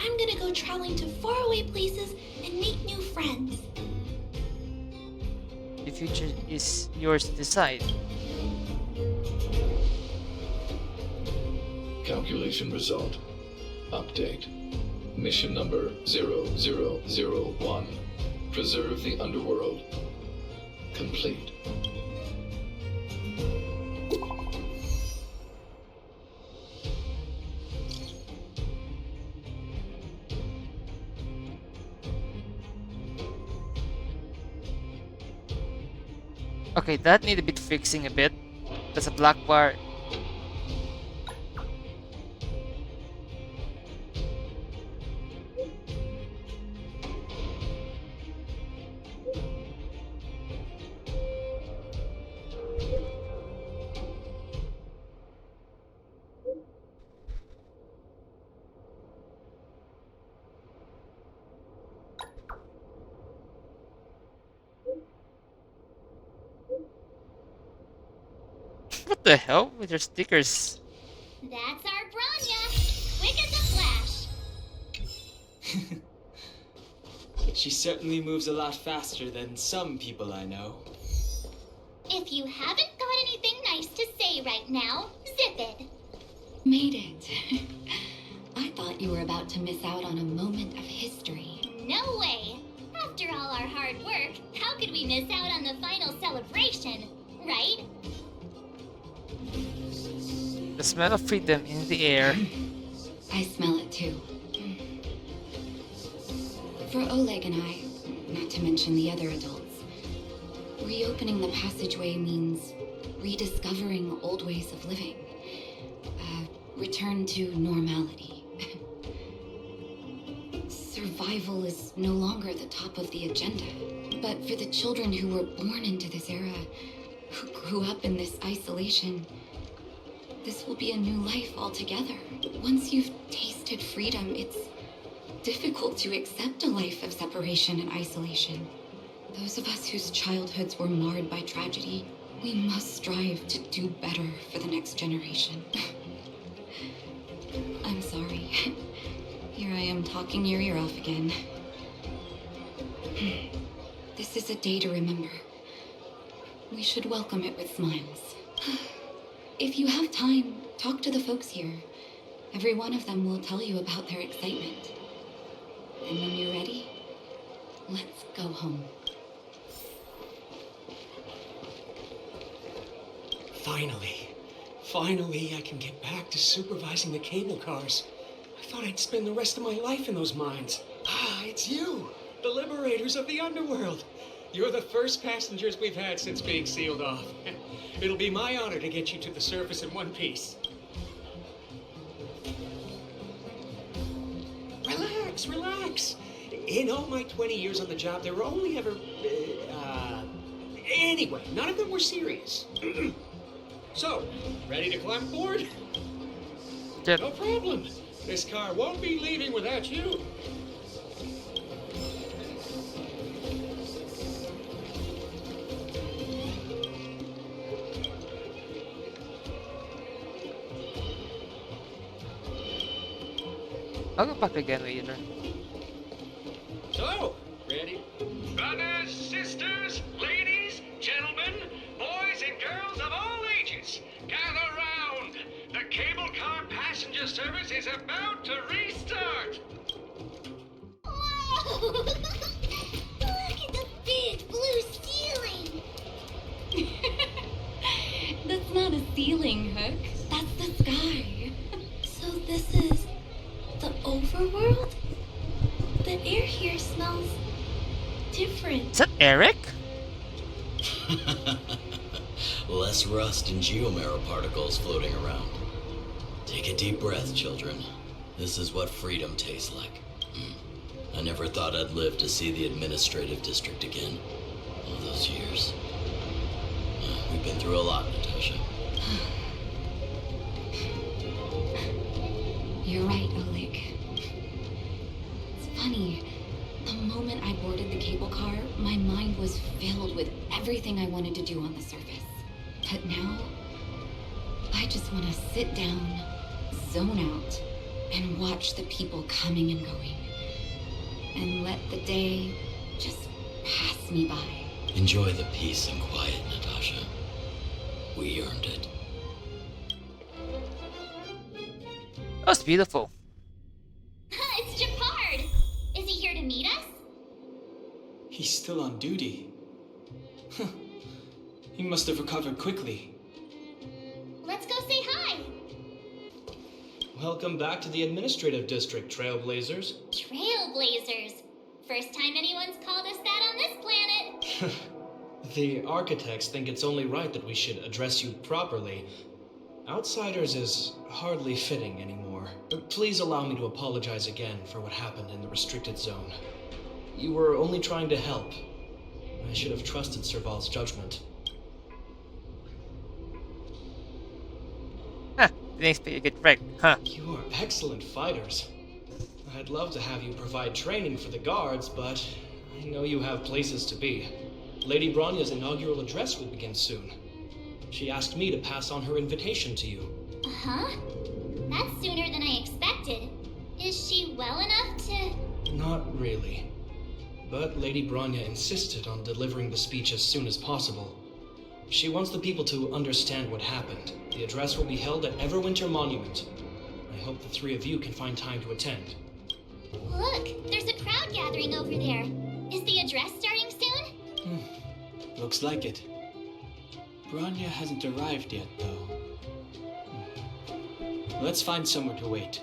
I'm gonna go traveling to faraway places and make new friends. The future is yours to decide. Calculation result. Update. Mission number 0001. Preserve the underworld. Complete. Okay, that need a bit fixing a bit. That's a black bar. What the hell with your stickers? That's our Bronya! Quick as a flash! She certainly moves a lot faster than some people I know. If you haven't got anything nice to say right now, zip it. Made it. I thought you were about to miss out on a moment of history. No way! After all our hard work, how could we miss out on the final celebration, right? The smell of freedom in the air. I smell it too. For Oleg and I, not to mention the other adults, reopening the passageway means rediscovering old ways of living. Return to normality. Survival is no longer the top of the agenda. But for the children who were born into this era, who grew up in this isolation, this will be a new life altogether. Once you've tasted freedom, it's difficult to accept a life of separation and isolation. Those of us whose childhoods were marred by tragedy, we must strive to do better for the next generation. I'm sorry. Here I am talking your ear off again. This is a day to remember. We should welcome it with smiles. If you have time, talk to the folks here. Every one of them will tell you about their excitement. And when you're ready, let's go home. Finally, I can get back to supervising the cable cars. I thought I'd spend the rest of my life in those mines. Ah, it's you, the liberators of the underworld. You're the first passengers we've had since being sealed off. It'll be my honor to get you to the surface in one piece. Relax. In all my 20 years on the job, there were only ever... Anyway, none of them were serious. So, ready to climb aboard? Yep. No problem. This car won't be leaving without you. I'll go back again later. So, ready? Brothers, sisters, ladies, gentlemen, boys and girls of all ages, gather round. The cable car passenger service is about to restart. Whoa! Look at the big blue ceiling! That's not a ceiling, Hook. That's the sky. So this is the overworld? The air here smells different. Is that Eric? Less rust and geomarrow particles floating around. Take a deep breath, children. This is what freedom tastes like. I never thought I'd live to see the administrative district again. All those years. We've been through a lot, Natasha. You're right, Oleg. It's funny. The moment I boarded the cable car, my mind was filled with everything I wanted to do on the surface. But now, I just want to sit down, zone out, and watch the people coming and going. And let the day just pass me by. Enjoy the peace and quiet, Natasha. We earned it. That was beautiful. It's Japard! Is he here to meet us? He's still on duty. He must have recovered quickly. Let's go say hi! Welcome back to the administrative district, Trailblazers. Trailblazers! First time anyone's called us that on this planet! The architects think it's only right that we should address you properly. Outsiders is hardly fitting anymore. Please allow me to apologize again for what happened in the restricted zone. You were only trying to help. I should have trusted Serval's judgment. Didn't expect you to get wrecked, huh? You are excellent fighters. I'd love to have you provide training for the guards, but I know you have places to be. Lady Bronya's inaugural address will begin soon. She asked me to pass on her invitation to you. Uh-huh. That's sooner than I expected. Is she well enough to... Not really. But Lady Bronya insisted on delivering the speech as soon as possible. She wants the people to understand what happened. The address will be held at Everwinter Monument. I hope the three of you can find time to attend. Look, there's a crowd gathering over there. Is the address starting soon? Looks like it. Bronya hasn't arrived yet, though. Let's find somewhere to wait.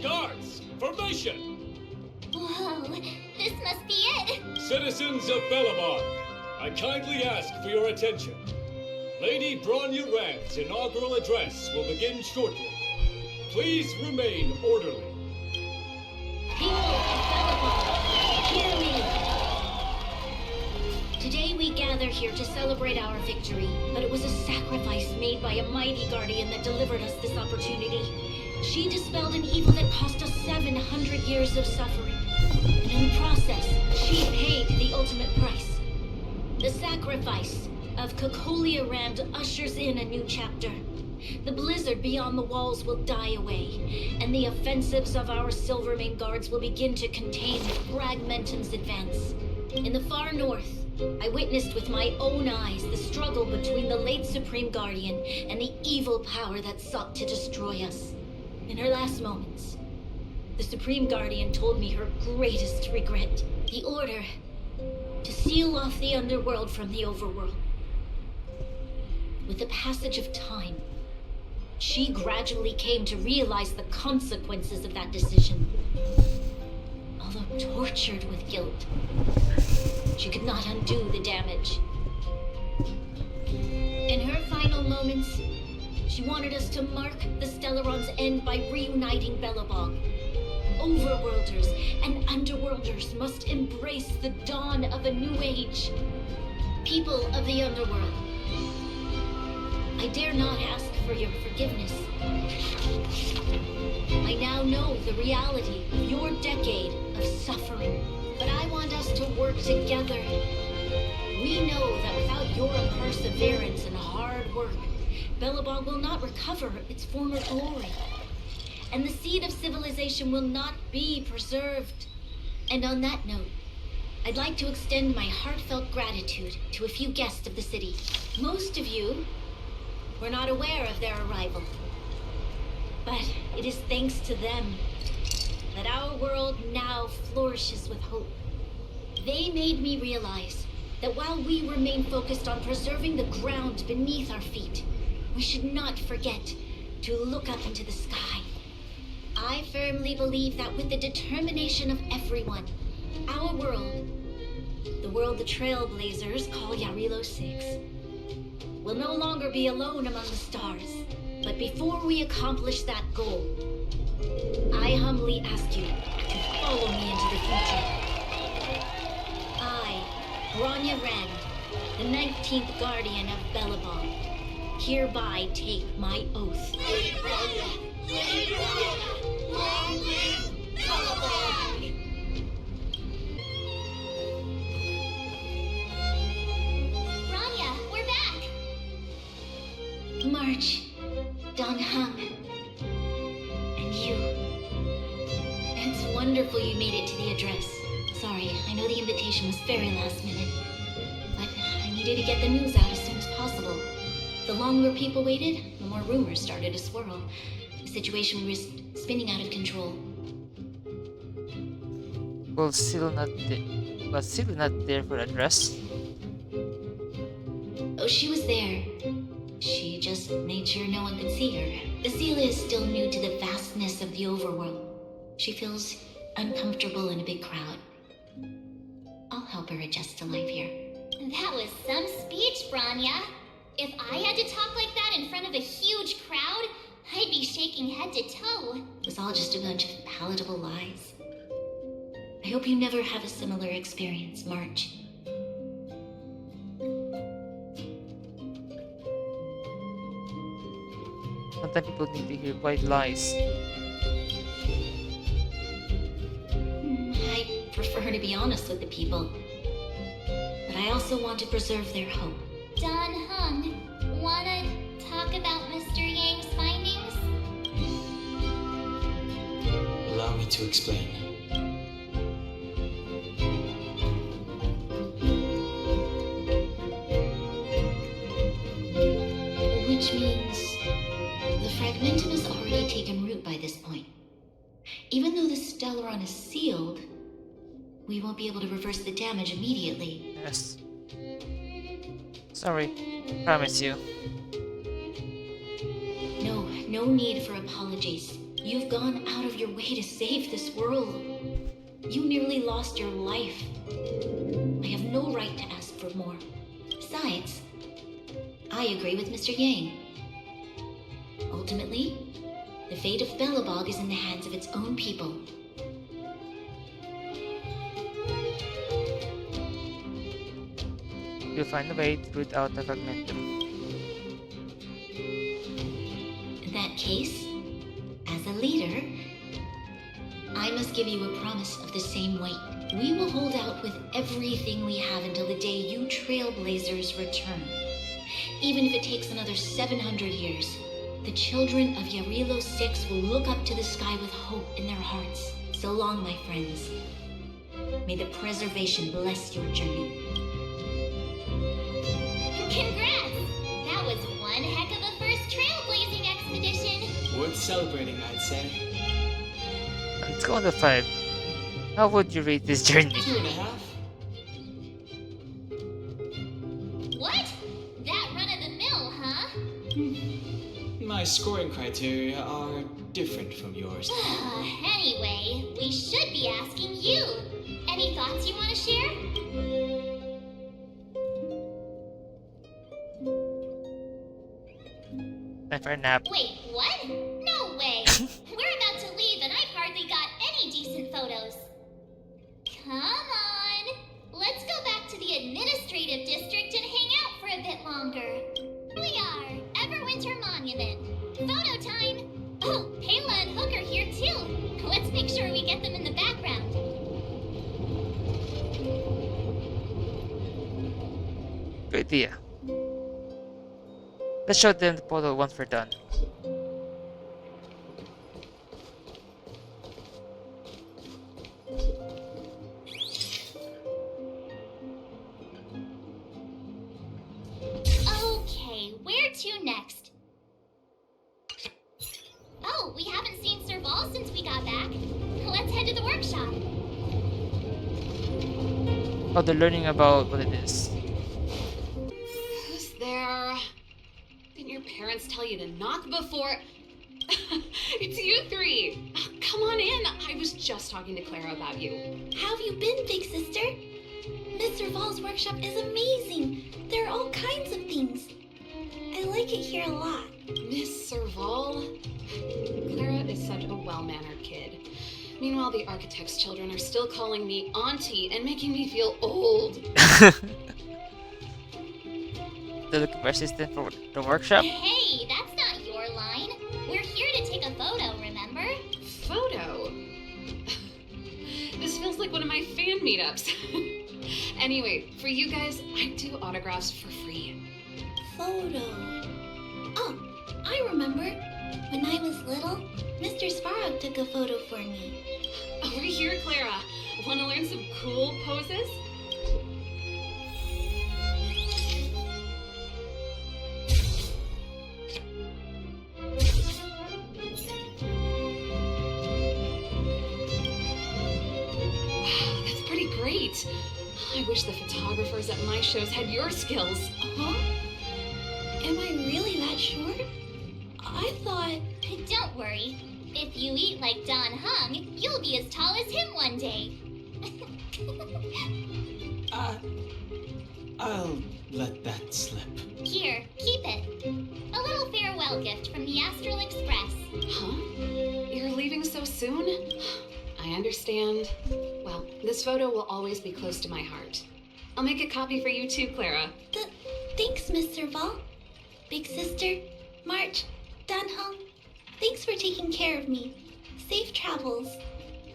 Guards, formation! Whoa, this must be it! Citizens of Belobog, I kindly ask for your attention. Lady Bronya Rand's inaugural address will begin shortly. Please remain orderly. People of Belobog, hear me! Today we gather here to celebrate our victory, but it was a sacrifice made by a mighty guardian that delivered us this opportunity. She dispelled an evil that cost us 700 years of suffering. And in the process, she paid the ultimate price. The sacrifice of Kokolia Rand ushers in a new chapter. The blizzard beyond the walls will die away, and the offensives of our Silvermane guards will begin to contain Fragmentum's advance. In the far north, I witnessed with my own eyes the struggle between the late Supreme Guardian and the evil power that sought to destroy us. In her last moments, the Supreme Guardian told me her greatest regret, the order to seal off the underworld from the overworld. With the passage of time, she gradually came to realize the consequences of that decision. Although tortured with guilt, she could not undo the damage. In her final moments, she wanted us to mark the Stellaron's end by reuniting Belobog. Overworlders and underworlders must embrace the dawn of a new age. People of the underworld, I dare not ask for your forgiveness. I now know the reality of your decade of suffering, but I want us to work together. We know that without your perseverance and hard work, Belobog will not recover its former glory. and the seed of civilization will not be preserved. And on that note, I'd like to extend my heartfelt gratitude to a few guests of the city. Most of you were not aware of their arrival, but it is thanks to them that our world now flourishes with hope. They made me realize that while we remain focused on preserving the ground beneath our feet, we should not forget to look up into the sky. I firmly believe that with the determination of everyone, our world, the world the Trailblazers call Jarilo-VI, will no longer be alone among the stars. But before we accomplish that goal, I humbly ask you to follow me into the future. I, Bronya Ren, the 19th Guardian of Belobog, hereby take my oath. Lady Bronya! Lady Bronya! Long live Belobog! Bronya, we're back! March, Don Hung, and you. It's wonderful you made it to the address. Sorry, I know the invitation was very last minute, but I needed to get the news out as soon as possible. The longer people waited, the more rumors started to swirl. The situation risked spinning out of control. Well, still not there for address. Oh, she was there. She just made sure no one could see her. Azila is still new to the vastness of the overworld. She feels uncomfortable in a big crowd. I'll help her adjust to life here. That was some speech, Bronya. If I had to talk like that in front of a huge crowd, I'd be shaking head to toe. It was all just a bunch of palatable lies. I hope you never have a similar experience, March. Sometimes people need to hear white lies. I prefer to be honest with the people. But I also want to preserve their hope. Don Hung, wanna talk about Mr. Yang's findings? Allow me to explain. Which means the fragmentum has already taken root by this point. Even though the Stellaron is sealed, we won't be able to reverse the damage immediately. Yes. Sorry. Promise you. No need for apologies. You've gone out of your way to save this world. You nearly lost your life. I have no right to ask for more. Besides, I agree with Mr. Yang. Ultimately, the fate of Belobog is in the hands of its own people. You'll find a way to root out the fragmentum. In that case, as a leader, I must give you a promise of the same weight. We will hold out with everything we have until the day you Trailblazers return. Even if it takes another 700 years, the children of Jarilo-VI will look up to the sky with hope in their hearts. So long, my friends. May the preservation bless your journey. Congrats! That was one heck of a first trailblazing expedition. Worth celebrating, I'd say. Let's go on the 5. How would you rate this journey? 2.5. What? That run of the mill, huh? My scoring criteria are different from yours. Anyway, we should be asking you. Any thoughts you want to share? Time for a nap. Wait, what? No way! We're about to leave and I've hardly got any decent photos. Come on! Let's go back to the administrative district and hang out for a bit longer. Here we are, Everwinter Monument. Photo time! Oh, Payla and Hook are here too. Let's make sure we get them in the background. Good idea. Let's show them the portal once we're done. Oh, they're learning about what it is. Who's there? Didn't your parents tell you to knock before? It's you three. Come on in. I was just talking to Clara about you. How have you been, big sister? Mr. Val's workshop is amazing. There are all kinds of things. I like it here a lot. Miss Serval? Clara is such a well-mannered kid. Meanwhile, the architect's children are still calling me auntie and making me feel old. They're looking for assistant for the workshop. Hey, that's not your line. We're here to take a photo, remember? Photo? This feels like one of my fan meetups. Anyway, for you guys, I do autographs for free. Photo. Oh, I remember. When I was little, Mr. Svarog took a photo for me. Over here, Clara. Want to learn some cool poses? Wow, that's pretty great. I wish the photographers at my shows had your skills. Huh? Am I really that short? I thought... Don't worry. If you eat like Don Hung, you'll be as tall as him one day. I'll let that slip. Here, keep it. A little farewell gift from the Astral Express. Huh? You're leaving so soon? I understand. Well, this photo will always be close to my heart. I'll make a copy for you too, Clara. Thanks, Mr. Val. Big sister, March, Dunhung, thanks for taking care of me. Safe travels.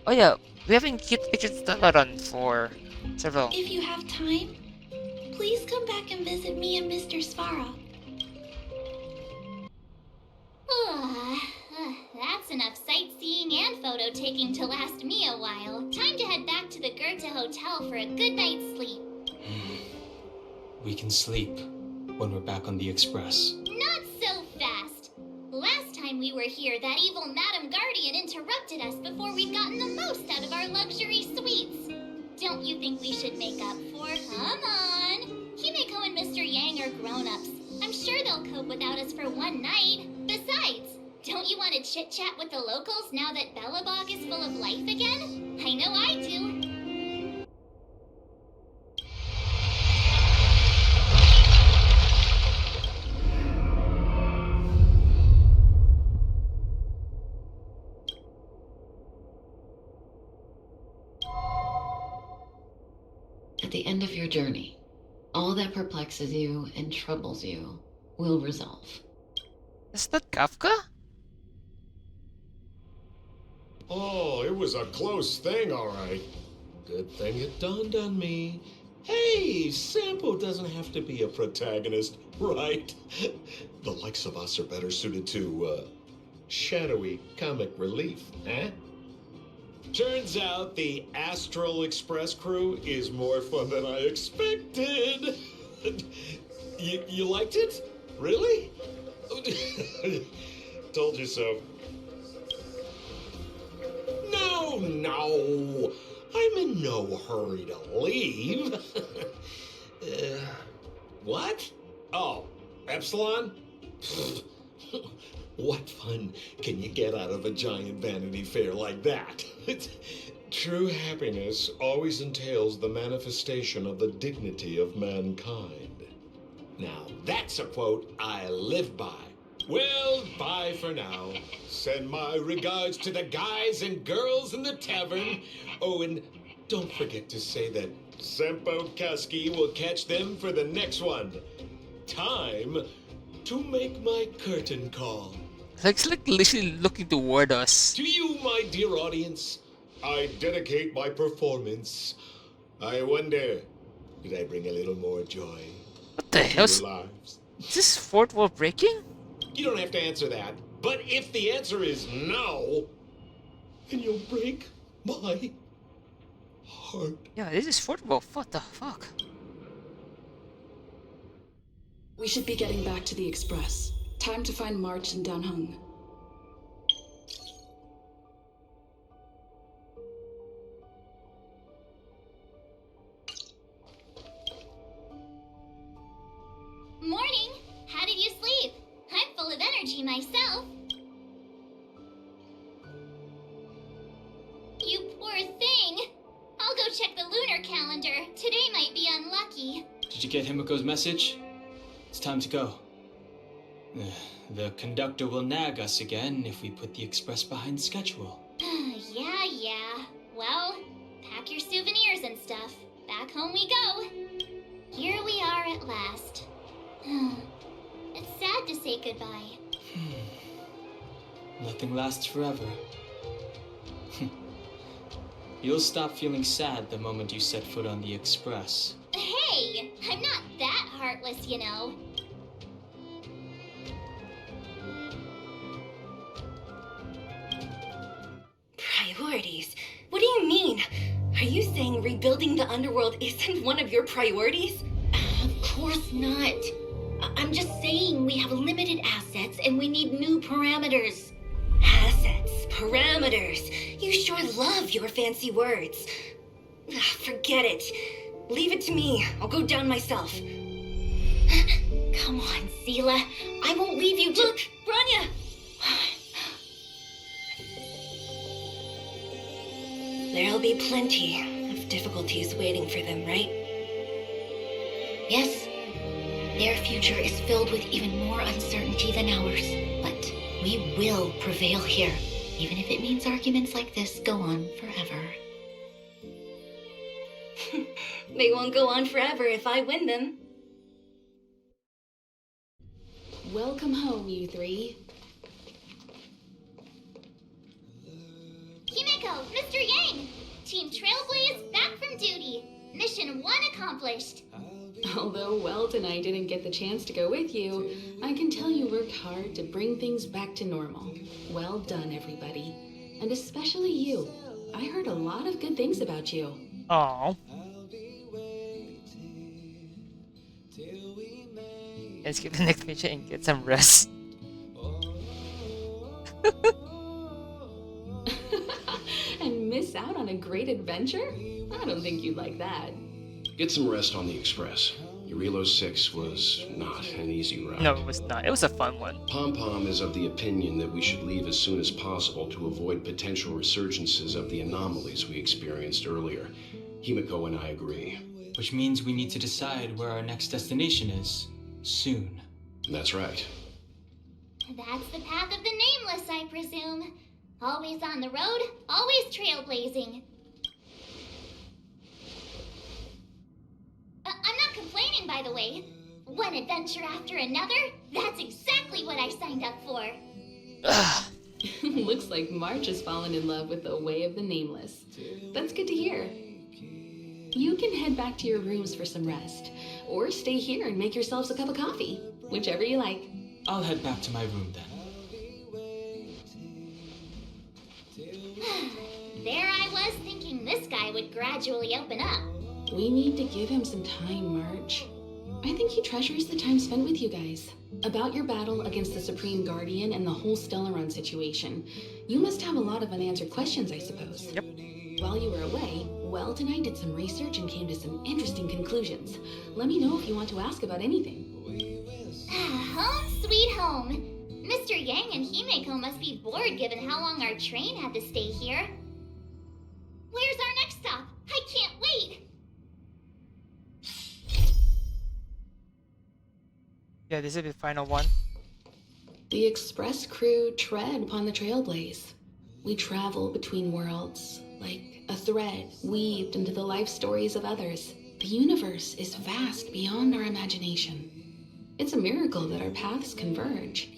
Oh yeah, we haven't cute pictures Stellaron for several. If you have time, please come back and visit me and Mr. Svarog. That's enough sightseeing and photo taking to last me a while. Time to head back to the Goethe Hotel for a good night's sleep. We can sleep when we're back on the express. Not so fast. Last time we were here, that evil Madam Guardian interrupted us before we'd gotten the most out of our luxury suites. Don't you think we should make up for? Come on. Himeko and Mr. Yang are grown-ups. I'm sure they'll cope without us for one night. Besides, don't you want to chit-chat with the locals now that Belobog is full of life again? I know I do. At the end of your journey, all that perplexes you and troubles you will resolve. Is that Kafka? Oh, it was a close thing, all right. Good thing it dawned on me. Hey, Sampo doesn't have to be a protagonist, right? The likes of us are better suited to, shadowy comic relief, eh? Turns out the Astral Express crew is more fun than I expected. You liked it? Really? Told you so. No. I'm in no hurry to leave. What? Oh, Epsilon? What fun can you get out of a giant Vanity Fair like that? True happiness always entails the manifestation of the dignity of mankind. Now, that's a quote I live by. Well, bye for now. Send my regards to the guys and girls in the tavern. Oh, and don't forget to say that Sempo Kaski will catch them for the next one. Time to make my curtain call. It's like literally looking toward us. To you, my dear audience, I dedicate my performance. I wonder, did I bring a little more joy? What the hell? Is this fourth wall breaking? You don't have to answer that. But if the answer is no, then you'll break my heart. Yeah, this is fourth wall. What the fuck? We should be getting back to the express. Time to find March and Danhung. Did you get Himiko's message? It's time to go. The conductor will nag us again if we put the express behind schedule. Yeah. Well, pack your souvenirs and stuff. Back home we go. Here we are at last. It's sad to say goodbye. Nothing lasts forever. You'll stop feeling sad the moment you set foot on the express. Hey, I'm not that heartless, you know. Priorities? What do you mean? Are you saying rebuilding the underworld isn't one of your priorities? Of course not. I'm just saying we have limited assets and we need new parameters. Assets, parameters. You sure love your fancy words. Forget it. Leave it to me. I'll go down myself. Come on, Seela. I won't leave you to— Look, Branya! There'll be plenty of difficulties waiting for them, right? Yes. Their future is filled with even more uncertainty than ours. But we will prevail here, even if it means arguments like this go on forever. They won't go on forever if I win them. Welcome home, you three. Himiko, Mr. Yang! Team Trailblazer back from duty. Mission 1 accomplished. Although Welt and I didn't get the chance to go with you, I can tell you worked hard to bring things back to normal. Well done, everybody. And especially you. I heard a lot of good things about you. Aww. Let's skip the next mission and get some rest. And miss out on a great adventure? I don't think you'd like that. Get some rest on the express. Jarilo-VI was not an easy ride. No, it was not. It was a fun one. Pom-Pom is of the opinion that we should leave as soon as possible to avoid potential resurgences of the anomalies we experienced earlier. Himiko and I agree. Which means we need to decide where our next destination is. Soon. That's right. That's the path of the Nameless, I presume. Always on the road, always trailblazing. I'm not complaining, by the way. One adventure after another, that's exactly what I signed up for. Looks like March has fallen in love with the way of the Nameless. That's good to hear. You can head back to your rooms for some rest, or stay here and make yourselves a cup of coffee, whichever you like. I'll head back to my room then. There I was thinking this guy would gradually open up. We need to give him some time, March. I think he treasures the time spent with you guys. About your battle against the Supreme Guardian and the whole Stellaron situation. You must have a lot of unanswered questions, I suppose. Yep. While you were away, Welt and I did some research and came to some interesting conclusions. Let me know if you want to ask about anything. Home sweet home. Mr. Yang and Himiko must be bored given how long our train had to stay here. Where's our next stop? I can't wait! Yeah, this is the final one. The express crew tread upon the Trailblaze. We travel between worlds, like a thread weaved into the life stories of others. The universe is vast beyond our imagination. It's a miracle that our paths converge.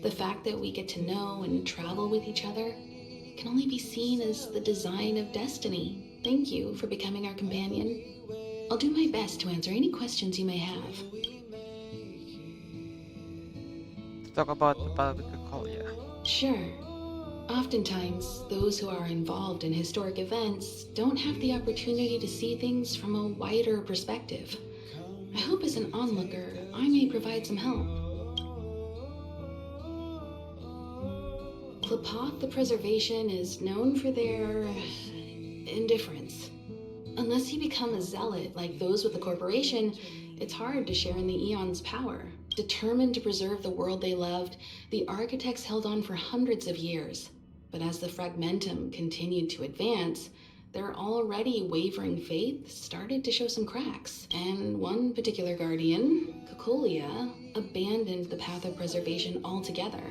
The fact that we get to know and travel with each other can only be seen as the design of destiny. Thank you for becoming our companion. I'll do my best to answer any questions you may have. Talk about the battle with Kokolia. Sure. Oftentimes, those who are involved in historic events don't have the opportunity to see things from a wider perspective. I hope as an onlooker, I may provide some help. Klapoth the Preservation is known for their indifference. Unless you become a zealot like those with the corporation, it's hard to share in the Eon's power. Determined to preserve the world they loved, the architects held on for hundreds of years. But as the Fragmentum continued to advance, their already wavering faith started to show some cracks, and one particular guardian, Cocolia, abandoned the path of preservation altogether.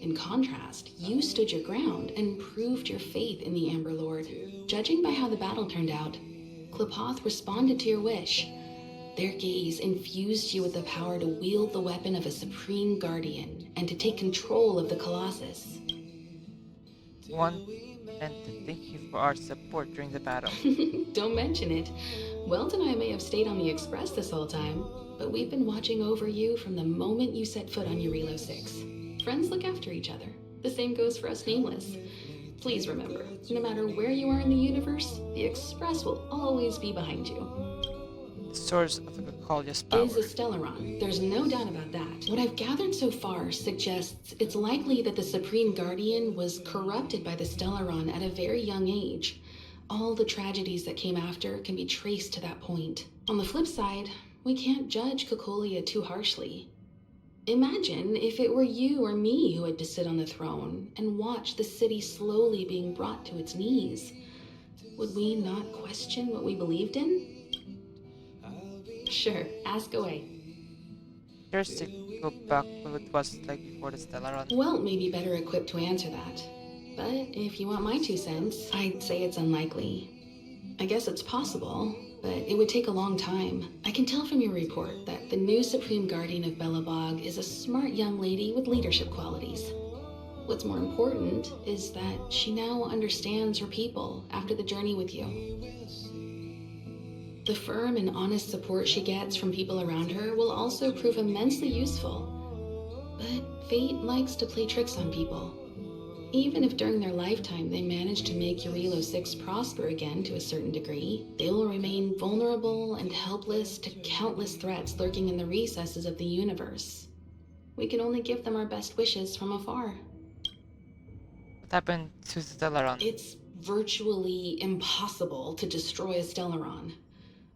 In contrast, you stood your ground and proved your faith in the Amber Lord. Judging by how the battle turned out, Klapoth responded to your wish. Their gaze infused you with the power to wield the weapon of a supreme guardian and to take control of the Colossus. And to thank you for our support during the battle. Don't mention it. Welt and I may have stayed on the Express this whole time, but we've been watching over you from the moment you set foot on Jarilo-VI. Friends look after each other. The same goes for us Nameless. Please remember, no matter where you are in the universe, the Express will always be behind you. The source of the Cocolia's power is a Stellaron. There's no doubt about that. What I've gathered so far suggests it's likely that the Supreme Guardian was corrupted by the Stellaron at a very young age. All the tragedies that came after can be traced to that point. On the flip side, we can't judge Cocolia too harshly. Imagine if it were you or me who had to sit on the throne and watch the city slowly being brought to its knees. Would we not question what we believed in? Sure, ask away. Curious to go back to what it was like before the Stellaron. Welt may be better equipped to answer that. But if you want my 2 cents, I'd say it's unlikely. I guess it's possible, but it would take a long time. I can tell from your report that the new Supreme Guardian of Belobog is a smart young lady with leadership qualities. What's more important is that she now understands her people after the journey with you. The firm and honest support she gets from people around her will also prove immensely useful. But fate likes to play tricks on people. Even if during their lifetime they manage to make Jarilo-VI prosper again to a certain degree, they will remain vulnerable and helpless to countless threats lurking in the recesses of the universe. We can only give them our best wishes from afar. What happened to Stellaron? It's virtually impossible to destroy a Stellaron.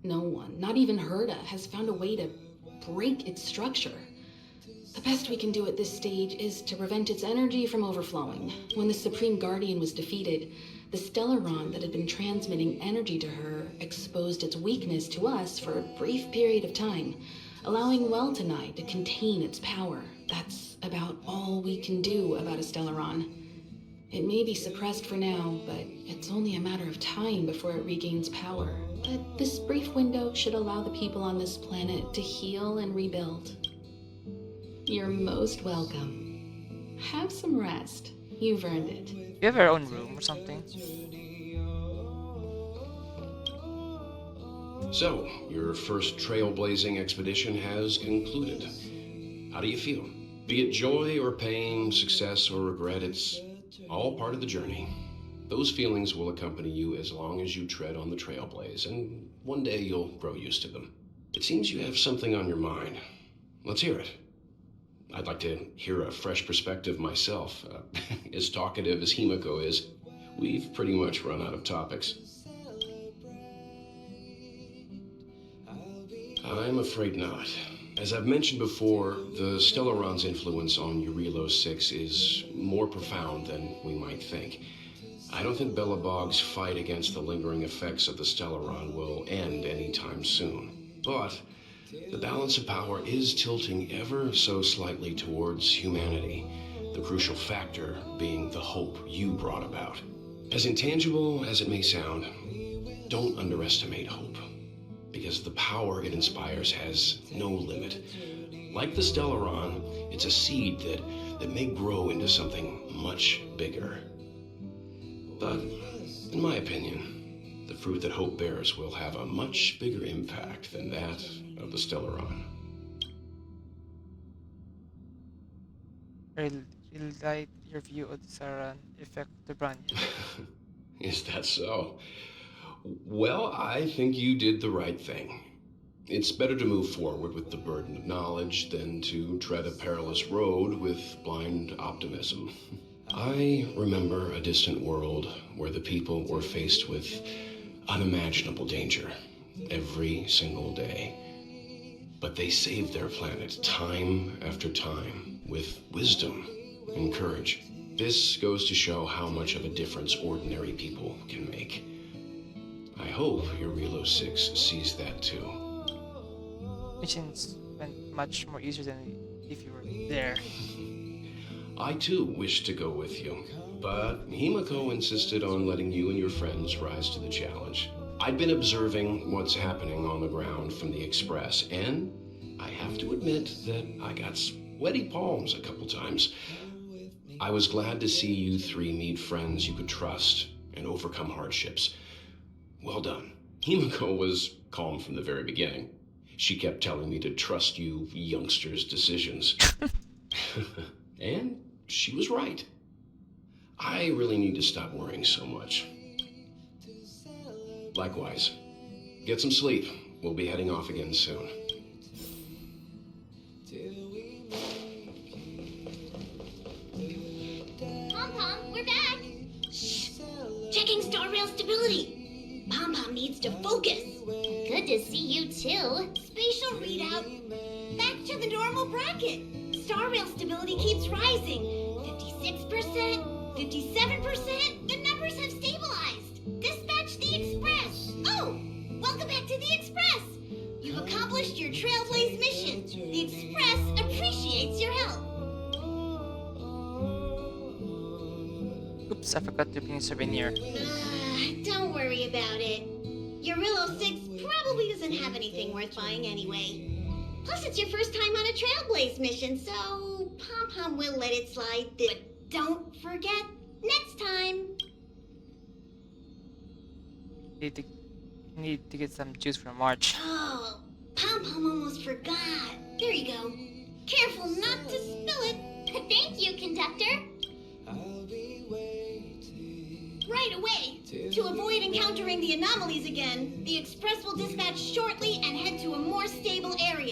No one, not even Herda, has found a way to break its structure. The best we can do at this stage is to prevent its energy from overflowing. When the Supreme Guardian was defeated, the Stellaron that had been transmitting energy to her exposed its weakness to us for a brief period of time, allowing Welt and I to contain its power. That's about all we can do about a Stellaron. It may be suppressed for now, but it's only a matter of time before it regains power. But this brief window should allow the people on this planet to heal and rebuild. You're most welcome. Have some rest. You've earned it. Do you have your own room or something? So, your first trailblazing expedition has concluded. How do you feel? Be it joy or pain, success or regret, it's all part of the journey. Those feelings will accompany you as long as you tread on the Trailblaze, and one day you'll grow used to them. It seems you have something on your mind. Let's hear it. I'd like to hear a fresh perspective myself. As talkative as Himiko is, we've pretty much run out of topics. I'm afraid not. As I've mentioned before, the Stellaron's influence on Jarilo-VI is more profound than we might think. I don't think Belobog's fight against the lingering effects of the Stellaron will end anytime soon. But the balance of power is tilting ever so slightly towards humanity, the crucial factor being the hope you brought about. As intangible as it may sound, don't underestimate hope, because the power it inspires has no limit. Like the Stellaron, it's a seed that may grow into something much bigger. But, in my opinion, the fruit that hope bears will have a much bigger impact than that of the Stellaron. I'll like your view of the Stellaron effect to Branya. Is that so? Well, I think you did the right thing. It's better to move forward with the burden of knowledge than to tread a perilous road with blind optimism. I remember a distant world where the people were faced with unimaginable danger every single day. But they saved their planet time after time with wisdom and courage. This goes to show how much of a difference ordinary people can make. I hope Jarilo-VI sees that too. Missions went much more easier than if you were there. I too wished to go with you, but Himiko insisted on letting you and your friends rise to the challenge. I'd been observing what's happening on the ground from the Express, and I have to admit that I got sweaty palms a couple times. I was glad to see you three meet friends you could trust and overcome hardships. Well done. Himiko was calm from the very beginning. She kept telling me to trust you youngsters' decisions. And she was right. I really need to stop worrying so much. Likewise. Get some sleep. We'll be heading off again soon. Pom-Pom, we're back! Shh! Checking star rail stability! Pom-Pom needs to focus! Good to see you too! Spatial readout! Back to the normal bracket! Star rail stability keeps rising! 56%, 57%, the numbers have stabilized! Dispatch the Express! Oh! Welcome back to the Express! You've accomplished your Trailblaze mission! The Express appreciates your help! Oops, I forgot to bring a souvenir. Don't worry about it. Jarilo-VI probably doesn't have anything worth buying anyway. Plus, it's your first time on a Trailblaze mission, so Pom-Pom will let it slide. But don't forget, next time. Need to get some juice from March. Oh, Pom-Pom almost forgot. There you go. Careful not to spill it. Thank you, conductor. Right away. To avoid encountering the anomalies again, the Express will dispatch shortly and head to a more stable area.